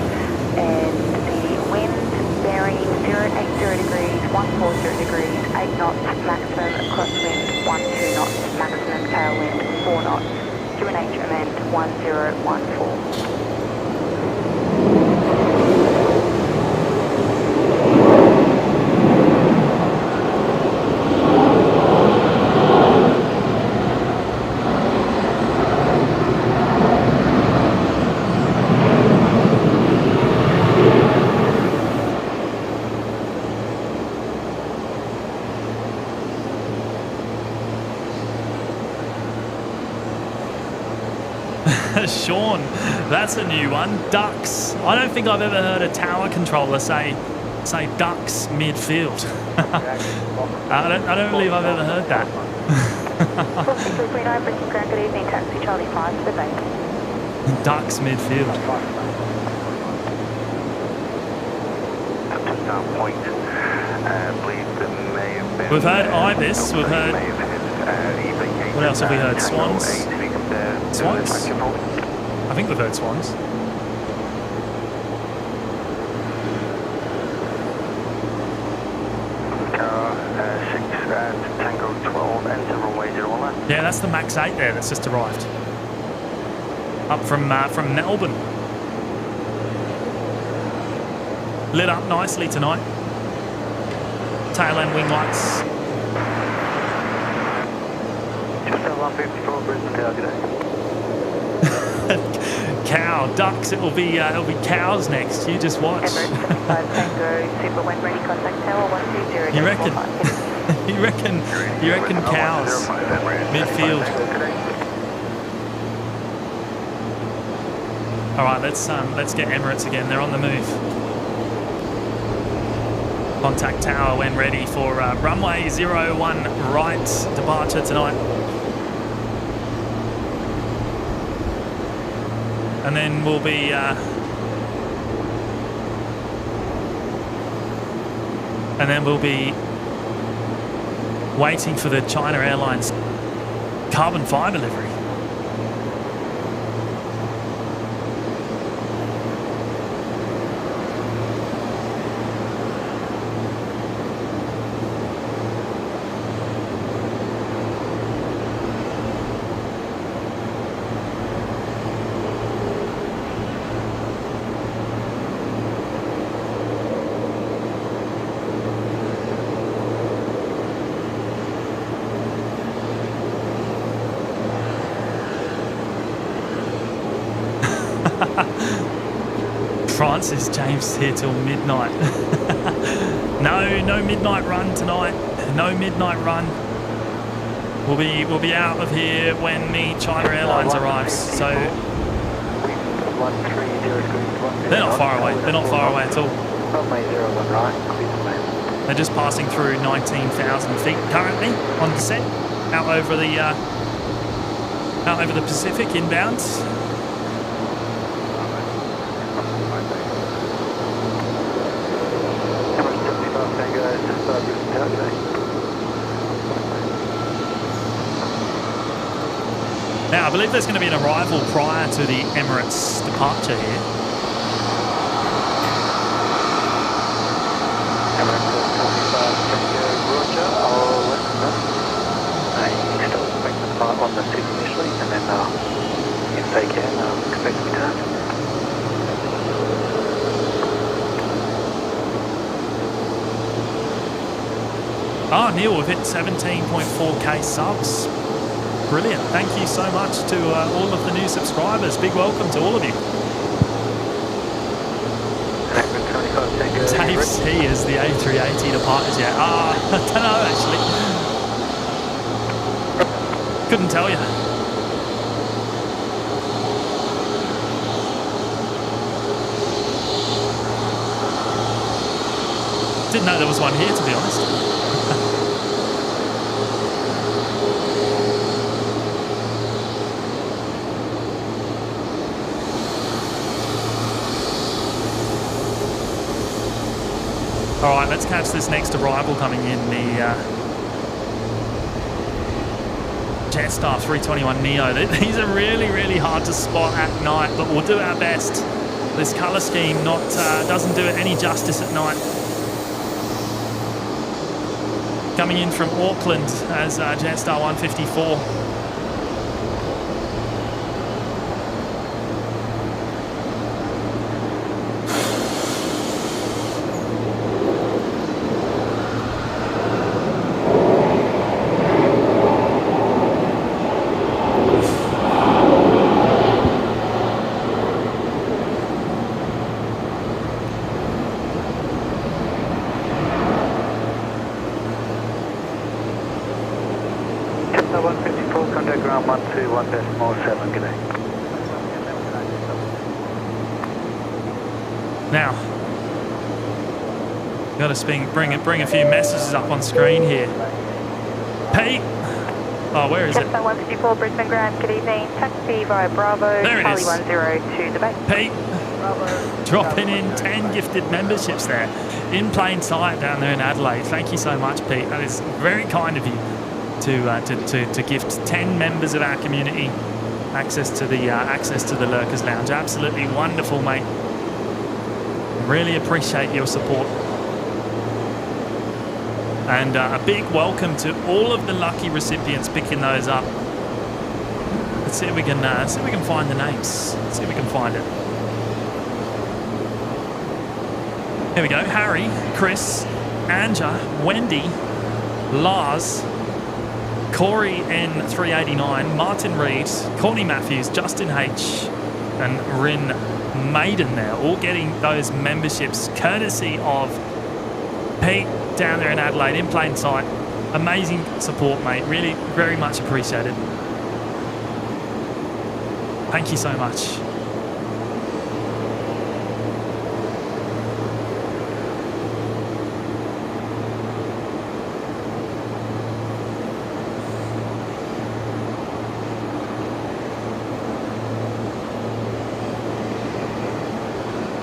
and the wind bearing 080 degrees, 140 degrees, 8 knots, maximum crosswind 12 knots, maximum tailwind 4 knots, QNH amend 1014. Sean, that's a new one. Ducks. I don't think I've ever heard a tower controller say ducks midfield. I don't believe I've ever heard that. Good evening, taxi Charlie 5 to the bank. Ducks midfield. We've heard ibis. We've heard. What else have we heard? Swans. Swans? I think we've heard swans. Yeah, that's the Max 8 there that's just arrived. Up from Melbourne. Lit up nicely tonight. Tail end wing lights. Just at 154 Brisbane Tower today. Cow, ducks. It'll be cows next. You just watch. Emirates 5 Super when ready, contact tower 120. You reckon? You reckon cows midfield? All right, let's get Emirates again. They're on the move. Contact tower when ready for runway 01 right departure tonight. And then we'll be waiting for the China Airlines carbon fibre livery. Francis James here till midnight. No midnight run tonight. No midnight run. We'll be out of here when the China Airlines arrives. So they're not far away. They're not far away at all. They're just passing through 19,000 feet currently on descent out over the Pacific inbound. Now, I believe there's going to be an arrival prior to the Emirates departure here. On the seat initially, and then if they can, expect to return. Oh, Neil, we've hit 17.4k subs. Brilliant. Thank you so much to all of the new subscribers. Big welcome to all of you. Dave C is the A380 departures yet. I don't know actually. Couldn't tell you. Didn't know there was one here, to be honest. All right, let's catch this next arrival coming in, the Jetstar 321neo. These are really, really hard to spot at night, but we'll do our best. This colour scheme doesn't do it any justice at night. Coming in from Auckland as Jetstar 154. Now, got to bring a few messages up on screen here. Pete, oh, where is it? Jetstar 154 Brisbane Ground. Good evening. Taxi via Bravo. There it is. Charlie 10 to the base. Pete, dropping in 10 gifted memberships there in plain sight down there in Adelaide. Thank you so much, Pete. That is very kind of you to gift 10 members of our community access to the Lurkers Lounge. Absolutely wonderful, mate. Really appreciate your support. And a big welcome to all of the lucky recipients picking those up. Let's see if we can find the names. Let's see if we can find it. Here we go. Harry, Chris, Anja, Wendy, Lars, Corey N389, Martin Reed, Courtney Matthews, Justin H, and Rin Maiden there, all getting those memberships courtesy of Pete down there in Adelaide in plain sight. Amazing support, mate. Really, very much appreciated. Thank you so much.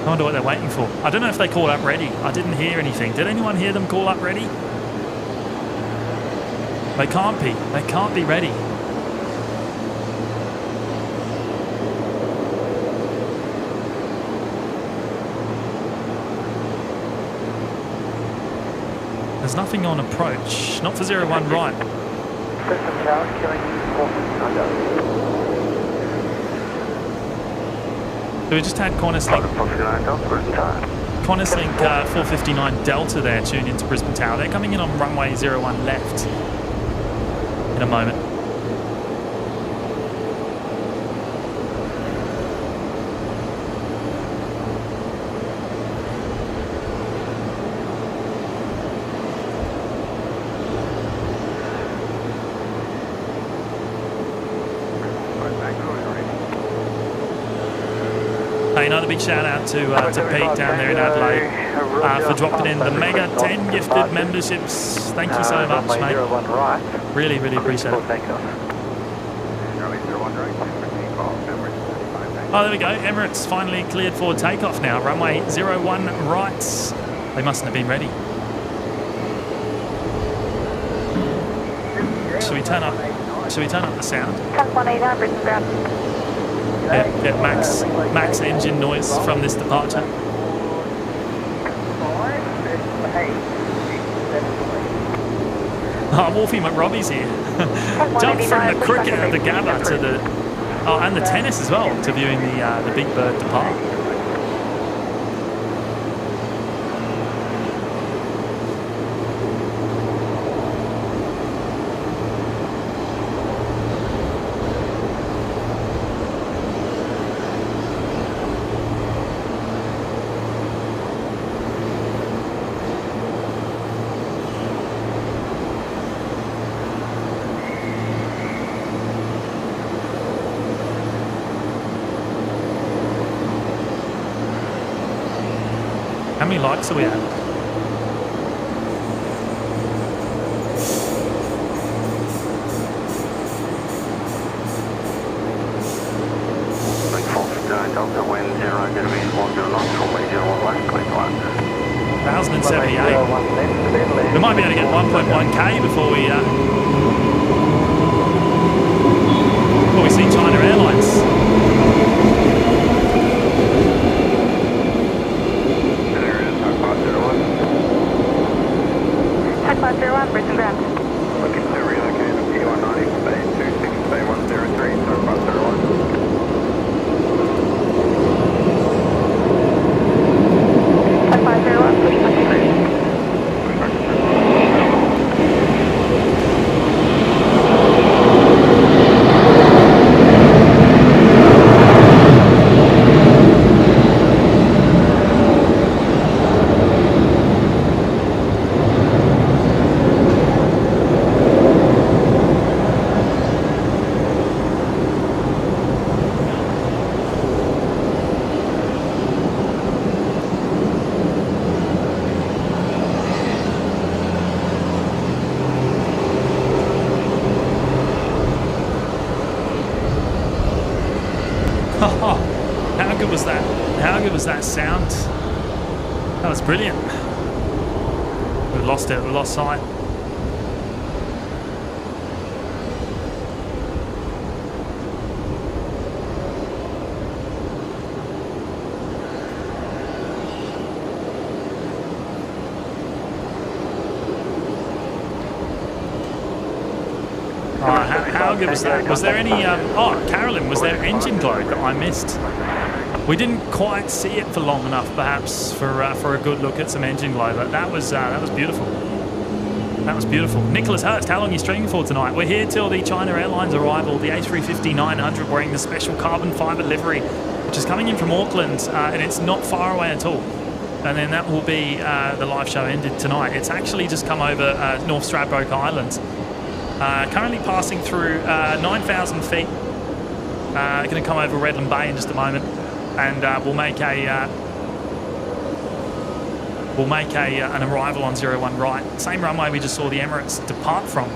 I wonder what they're waiting for. I don't know if they call up ready. I didn't hear anything. Did anyone hear them call up ready? They can't be. They can't be ready. There's nothing on approach. Not for 01 right. So we just had Qantas Link 459 Delta there tuned into Brisbane Tower. They're coming in on runway 01 left in a moment. Another big shout out to Pete down there in Adelaide for dropping in the mega 10 gifted memberships. Thank you so much, mate. Really, really appreciate it. Oh, there we go. Emirates finally cleared for takeoff now. Runway 01 right. They mustn't have been ready. Should we turn up the sound? Get max engine noise from this departure. Oh, Wolfie McRobbie's here. Jumped from the cricket at the Gabba to the and the tennis as well to viewing the Big Bird depart. How many likes are we at? Delta wind 0 degrees 10 knots, runway 01 left, 21. 1078. Hey, we might be able to get 1.1k before we see China Airlines. Tag 501, Brisbane ground. Looking to relocate to P190, bay 26, bay 103, so 501. Tag 501, push back to cruise. How good was that? How good was that sound? That was brilliant. We lost it, we lost sight. How good was that? Was there any, Carolyn, was there engine glow that I missed? We didn't quite see it for long enough, perhaps, for a good look at some engine glow, but that was beautiful. That was beautiful. Nicholas Hurst, how long are you streaming for tonight? We're here till the China Airlines arrival, the A350-900 wearing the special carbon fibre livery, which is coming in from Auckland, and it's not far away at all. And then that will be the live show ended tonight. It's actually just come over North Stradbroke Island. Currently passing through 9,000 feet. Going to come over Redland Bay in just a moment, and we'll make an arrival on 01 right. Same runway we just saw the Emirates depart from.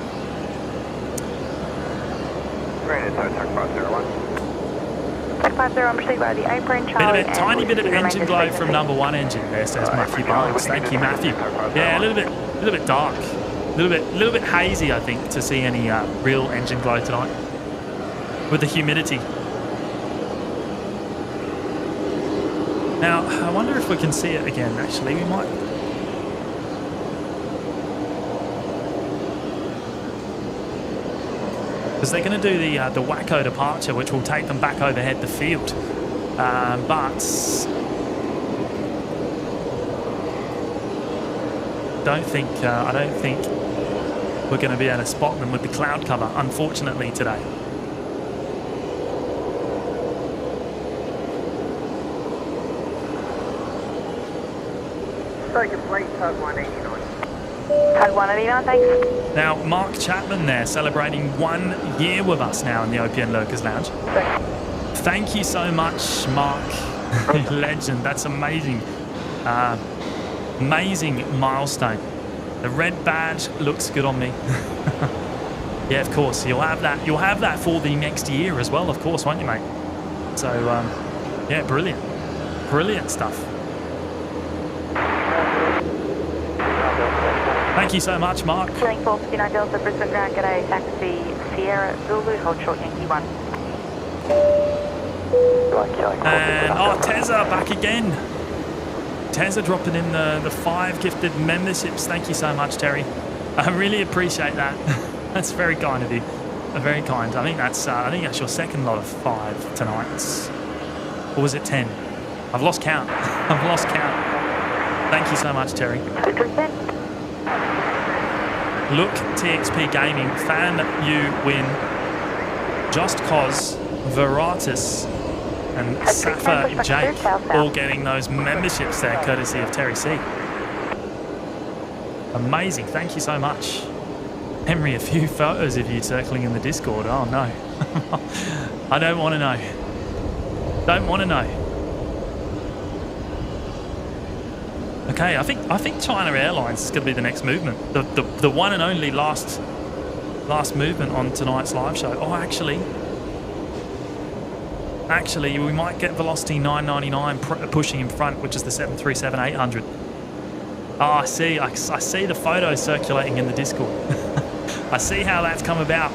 Tag 501, proceed by the apron, Charlie. Tiny bit of engine glow from number one engine there, says Matthew Barnes. Thank you, Matthew. Yeah, a little bit dark. A little bit hazy, I think, to see any real engine glow tonight with the humidity. Now, I wonder if we can see it again. Actually, we might. Because they're going to do the Waco departure, which will take them back overhead the field, but I don't think we're going to be able to spot them with the cloud cover, unfortunately, today. Complete tug 189. Tag 189, thanks. Now, Mark Chapman there, celebrating 1 year with us now in the OPN Lurkers Lounge. Thank you so much, Mark. Legend, that's amazing. Amazing milestone. The red badge looks good on me. Yeah, of course, you'll have that for the next year as well, of course, won't you, mate? So, yeah, brilliant stuff. Thank you so much, Mark. Killing 459 Delta, Brisbane ground, g'day, taxi Sierra Zulu, hold short Yankee 1. And, Tezza back again. Tezza dropping in the 5 gifted memberships. Thank you so much, Terry. I really appreciate that. That's very kind of you. Very kind. I think that's your second lot of 5 tonight. Or was it 10? I've lost count. I've lost count. Thank you so much, Terry. Look, TXP Gaming, fan you win. Just Cause, Veratus, and Safa Jake all getting those memberships there, courtesy of Terry C. Amazing, thank you so much. Henry, a few photos of you circling in the Discord. Oh no. I don't want to know. Don't want to know. Okay, I think China Airlines is going to be the next movement. The one and only last movement on tonight's live show. Oh, actually, we might get Velocity 999 pushing in front, which is the 737-800. Oh, I see. I see the photos circulating in the Discord. I see how that's come about.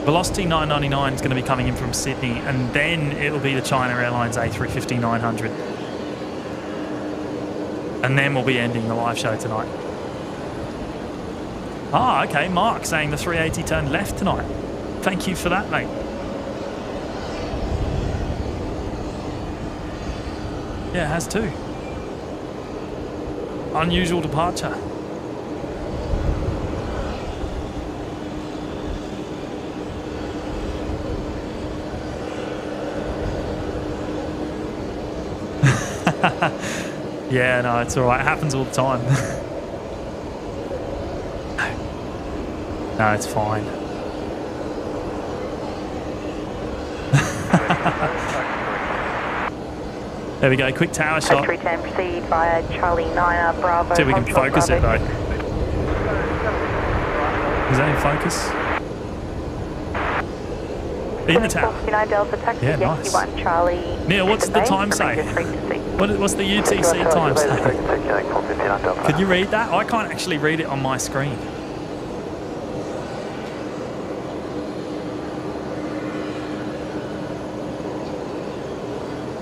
Velocity 999 is going to be coming in from Sydney, and then it'll be the China Airlines A350-900. And then we'll be ending the live show tonight. Ah, okay. Mark saying the 380 turned left tonight. Thank you for that, mate. Yeah, it has too. Unusual departure. Yeah, no, it's all right. It happens all the time. No, it's fine. There we go. Quick tower shot. 310, proceed via Charlie 9 Bravo. See if we can focus it though. Is that in focus? In the tower. Yeah, nice. Neil, what's the time say? What's the UTC time say? Could you read that? I can't actually read it on my screen.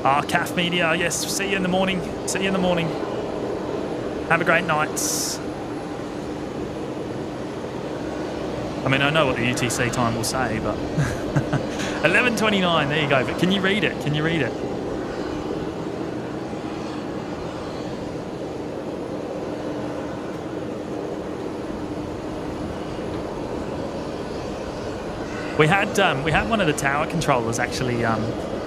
Ah, CAF Media, yes, see you in the morning. See you in the morning. Have a great night. I mean, I know what the UTC time will say, but 11:29. There you go. But can you read it? Can you read it? We had one of the tower controllers actually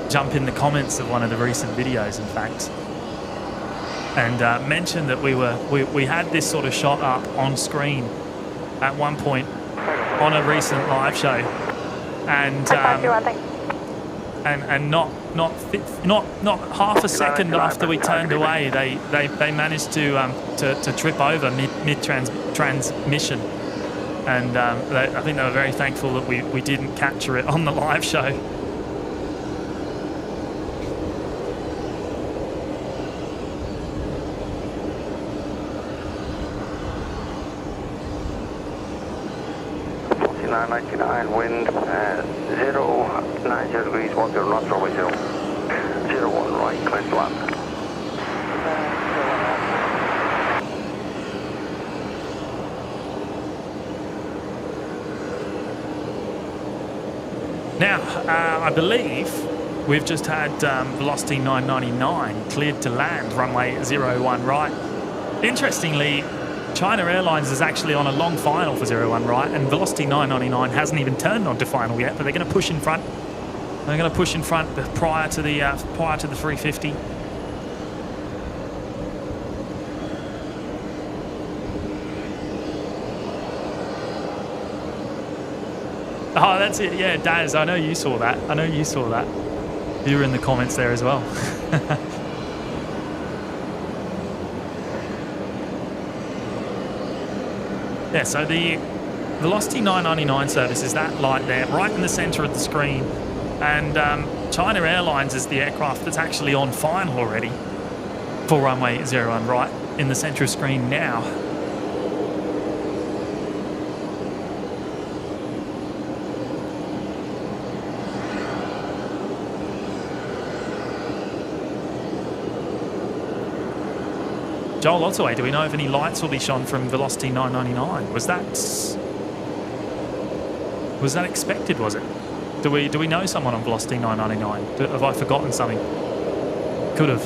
jump in the comments of one of the recent videos, in fact, and mentioned that we had this sort of shot up on screen at one point on a recent live show, and not half a second after we turned away, they managed to trip over mid transmission, and I think they were very thankful that we didn't capture it on the live show. Wind 090 degrees, 10 knots, runway 01 right, clear to land. Now, I believe we've just had Velocity 999 cleared to land, runway 01 right. Interestingly, China Airlines is actually on a long final for 01 right, and Velocity 999 hasn't even turned onto final yet, but they're going to push in front. They're going to push in front prior to the 350. Oh, that's it. Yeah, Daz, I know you saw that. I know you saw that. You were in the comments there as well. Yeah, so the Velocity 999 service is that light there, right in the centre of the screen. And China Airlines is the aircraft that's actually on final already for runway 01 right in the centre of screen now. Joel Ottaway, do we know if any lights will be shone from Velocity 999? Was that expected, was it? Do we know someone on Velocity 999? Have I forgotten something? Could have.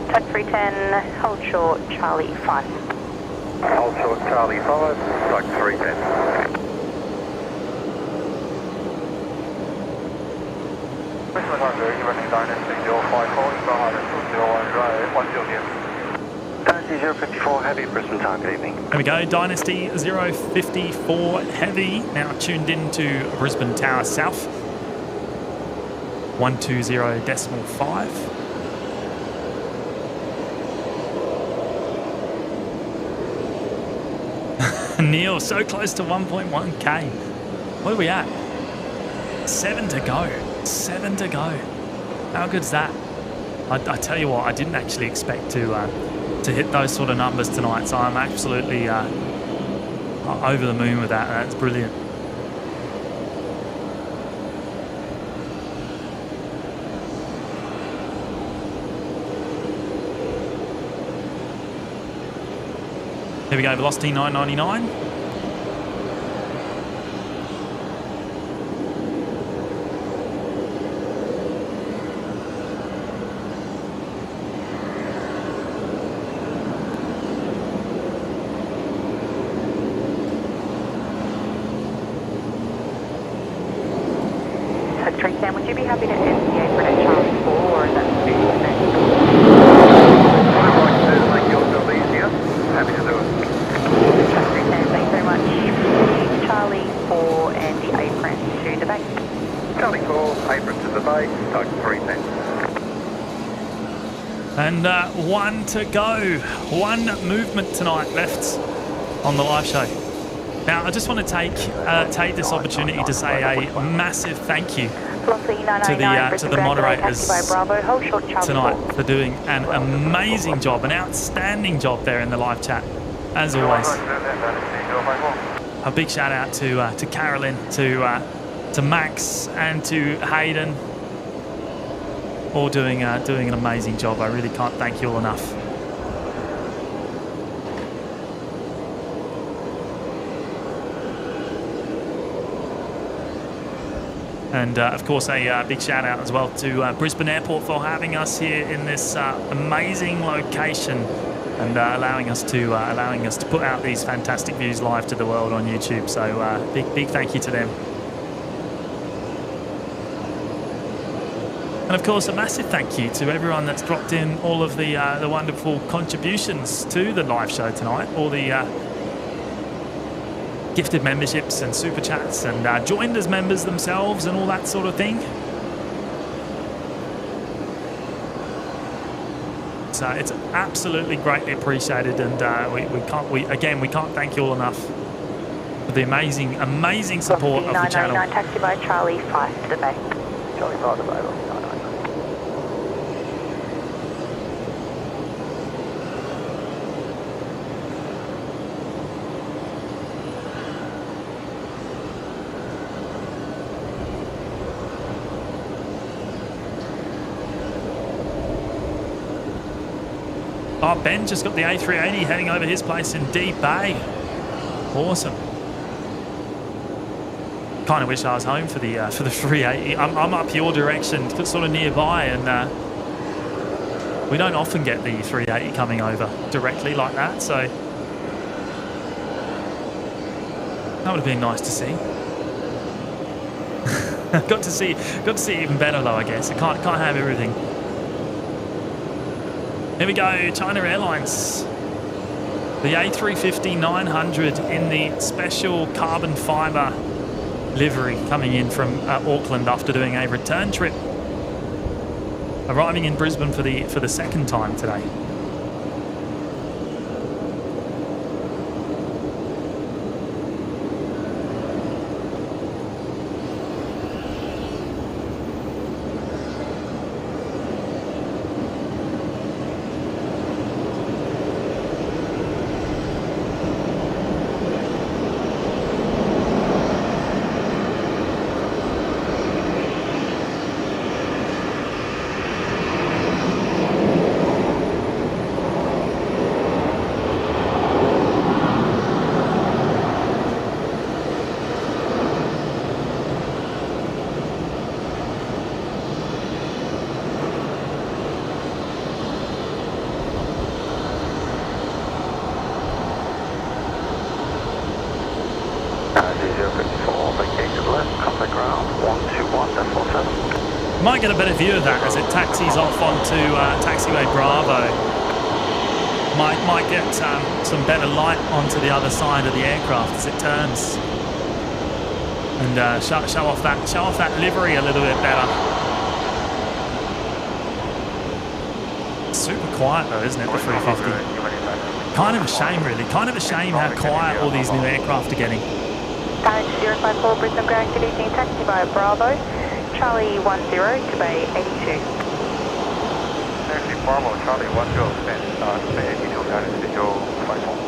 Tuck 310, hold short, Charlie 5. Hold short, Charlie 5, Tuck 310. Brisbane International Airport, Dynasty 054, Sahara 201 Dynasty 054 Heavy, Brisbane time, good evening. There we go, Dynasty 054 Heavy, now tuned in to Brisbane Tower South. 120.5. Neil, so close to 1.1k. What are we at? 7 to go. 7 to go. How good's that? I tell you what, I didn't actually expect to hit those sort of numbers tonight, so I'm absolutely over the moon with that. That's brilliant. Here we go, velocity 999. Sam, would you be happy to end the apron at Charlie 4, or is that too I'd like to make your job easier. Happy to do it. Sam, thanks very much. Charlie 4 and the apron to the base. Charlie 4, apron to the base, take 3 cents. And 1 to go. 1 movement tonight left on the live show. Now, I just want to take this opportunity to say a massive thank you to the moderators tonight for doing an amazing job, an outstanding job there in the live chat, as always. A big shout out to Carolyn, to Max, and to Hayden, all doing an amazing job. I really can't thank you all enough. And of course, a big shout out as well to Brisbane Airport for having us here in this amazing location and allowing us to put out these fantastic views live to the world on YouTube. So big thank you to them. And of course, a massive thank you to everyone that's dropped in all of the wonderful contributions to the live show tonight. All the gifted memberships and super chats and joined as members themselves and all that sort of thing. So it's absolutely greatly appreciated, and we can't thank you all enough for the amazing support of the channel. 999 taxi by Charlie 5 to the bay. Charlie 5 to the bay. Oh, Ben just got the A380 heading over his place in Deep Bay. Awesome. Kind of wish I was home for the 380. I'm up your direction, sort of nearby, and we don't often get the 380 coming over directly like that. So that would have been nice to see. got to see even better though, I guess. I can't have everything. Here we go, China Airlines. The A350-900 in the special carbon fibre livery coming in from Auckland after doing a return trip. Arriving in Brisbane for the second time today. Might get a better view of that as it taxis off onto taxiway Bravo. Might get some better light onto the other side of the aircraft as it turns, and show off that livery a little bit better. Super quiet though, isn't it, the 350? Kind of a shame, really. Kind of a shame how quiet all these new aircraft are getting. Garage 054 Brisbane Ground, good evening. Taxi by Bravo, Charlie 10 to Bay 82. Taxi Bravo, Charlie 10, Bay 82, Garage 054.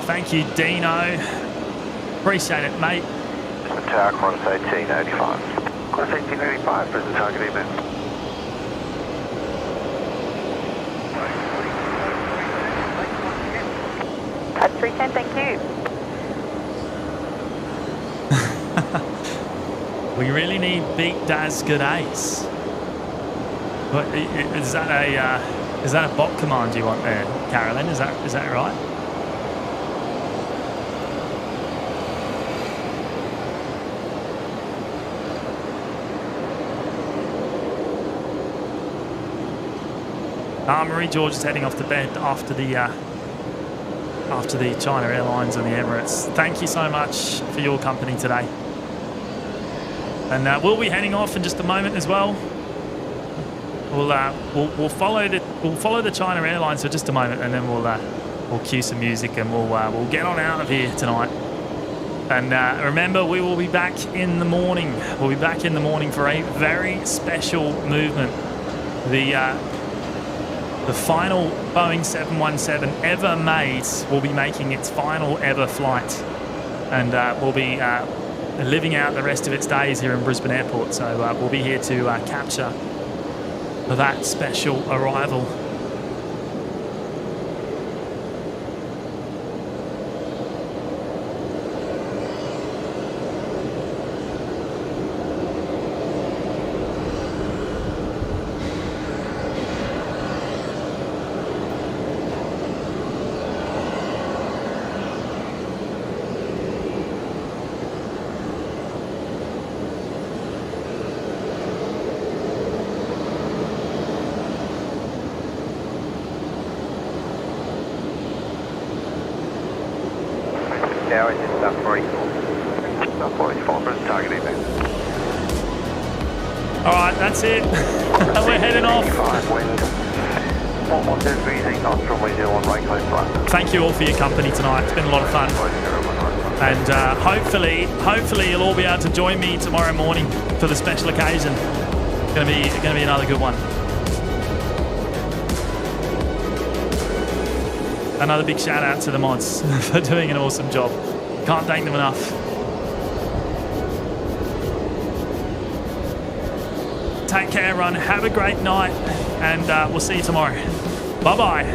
Thank you, Dino. Appreciate it, mate. Tower, Qantas 1885. Qantas 1885, Brisbane target evening. At 310, thank you. We really need beat Daz good ace. What, is that a bot command you want there, Carolyn? Is that right? Marie George is heading off to bed after the China Airlines and the Emirates. Thank you so much for your company today. And we'll be heading off in just a moment as well. We'll follow the China Airlines for just a moment, and then we'll cue some music and we'll get on out of here tonight. And remember, we will be back in the morning. We'll be back in the morning for a very special movement. The final Boeing 717 ever made will be making its final ever flight, and will be living out the rest of its days here in Brisbane Airport. So we'll be here to capture that special arrival. Now it's in 44. 44, Brisbane target evening. Alright, that's it. We're heading off. Thank you all for your company tonight. It's been a lot of fun. And hopefully you'll all be able to join me tomorrow morning for the special occasion. It's gonna be another good one. Another big shout out to the mods for doing an awesome job. Can't thank them enough. Take care, everyone. Have a great night, and we'll see you tomorrow. Bye-bye.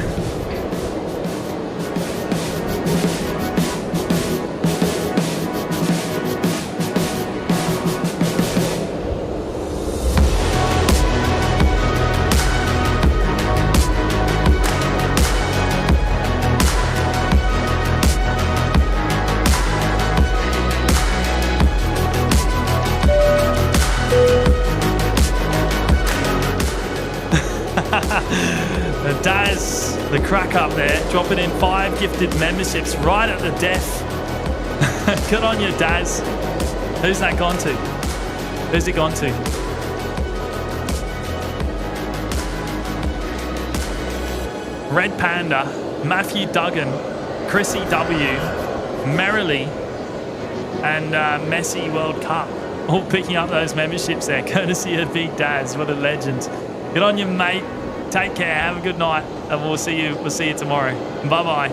Daz, the crack up there, dropping in 5 gifted memberships right at the death. Good on you, Daz. Who's that gone to? Who's it gone to? Red Panda, Matthew Duggan, Chrissy W, Merrily, and Messi World Cup. All picking up those memberships there, courtesy of Big Daz. What a legend. Good on you, mate. Take care. Have a good night, and we'll see you tomorrow. Bye bye.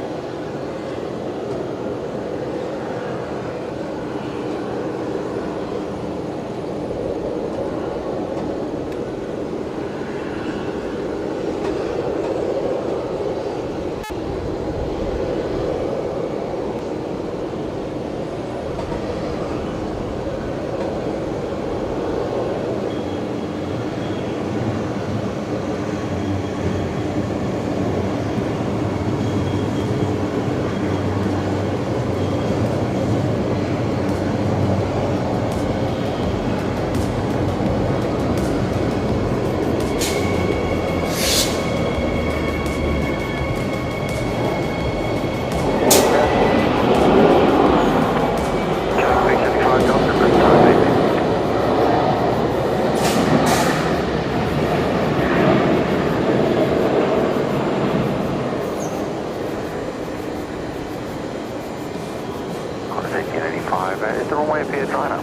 Fighter.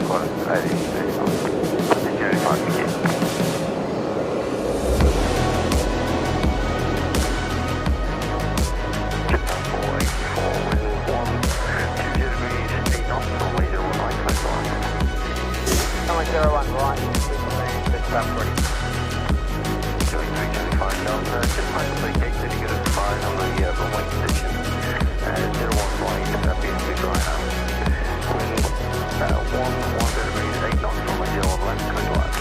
Squad 80, 85 again. Runway 01 right, that's ready. Doing 325 Delta, just make the gate that you get us 5 on the runway position. 01 right, BNE dry now. Wind 1 degrees, 8 knots, runway 01 left, clear to land.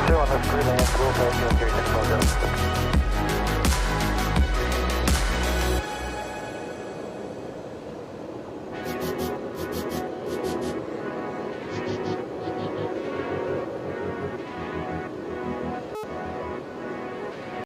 01 left, clear land, we'll take 365 Delta.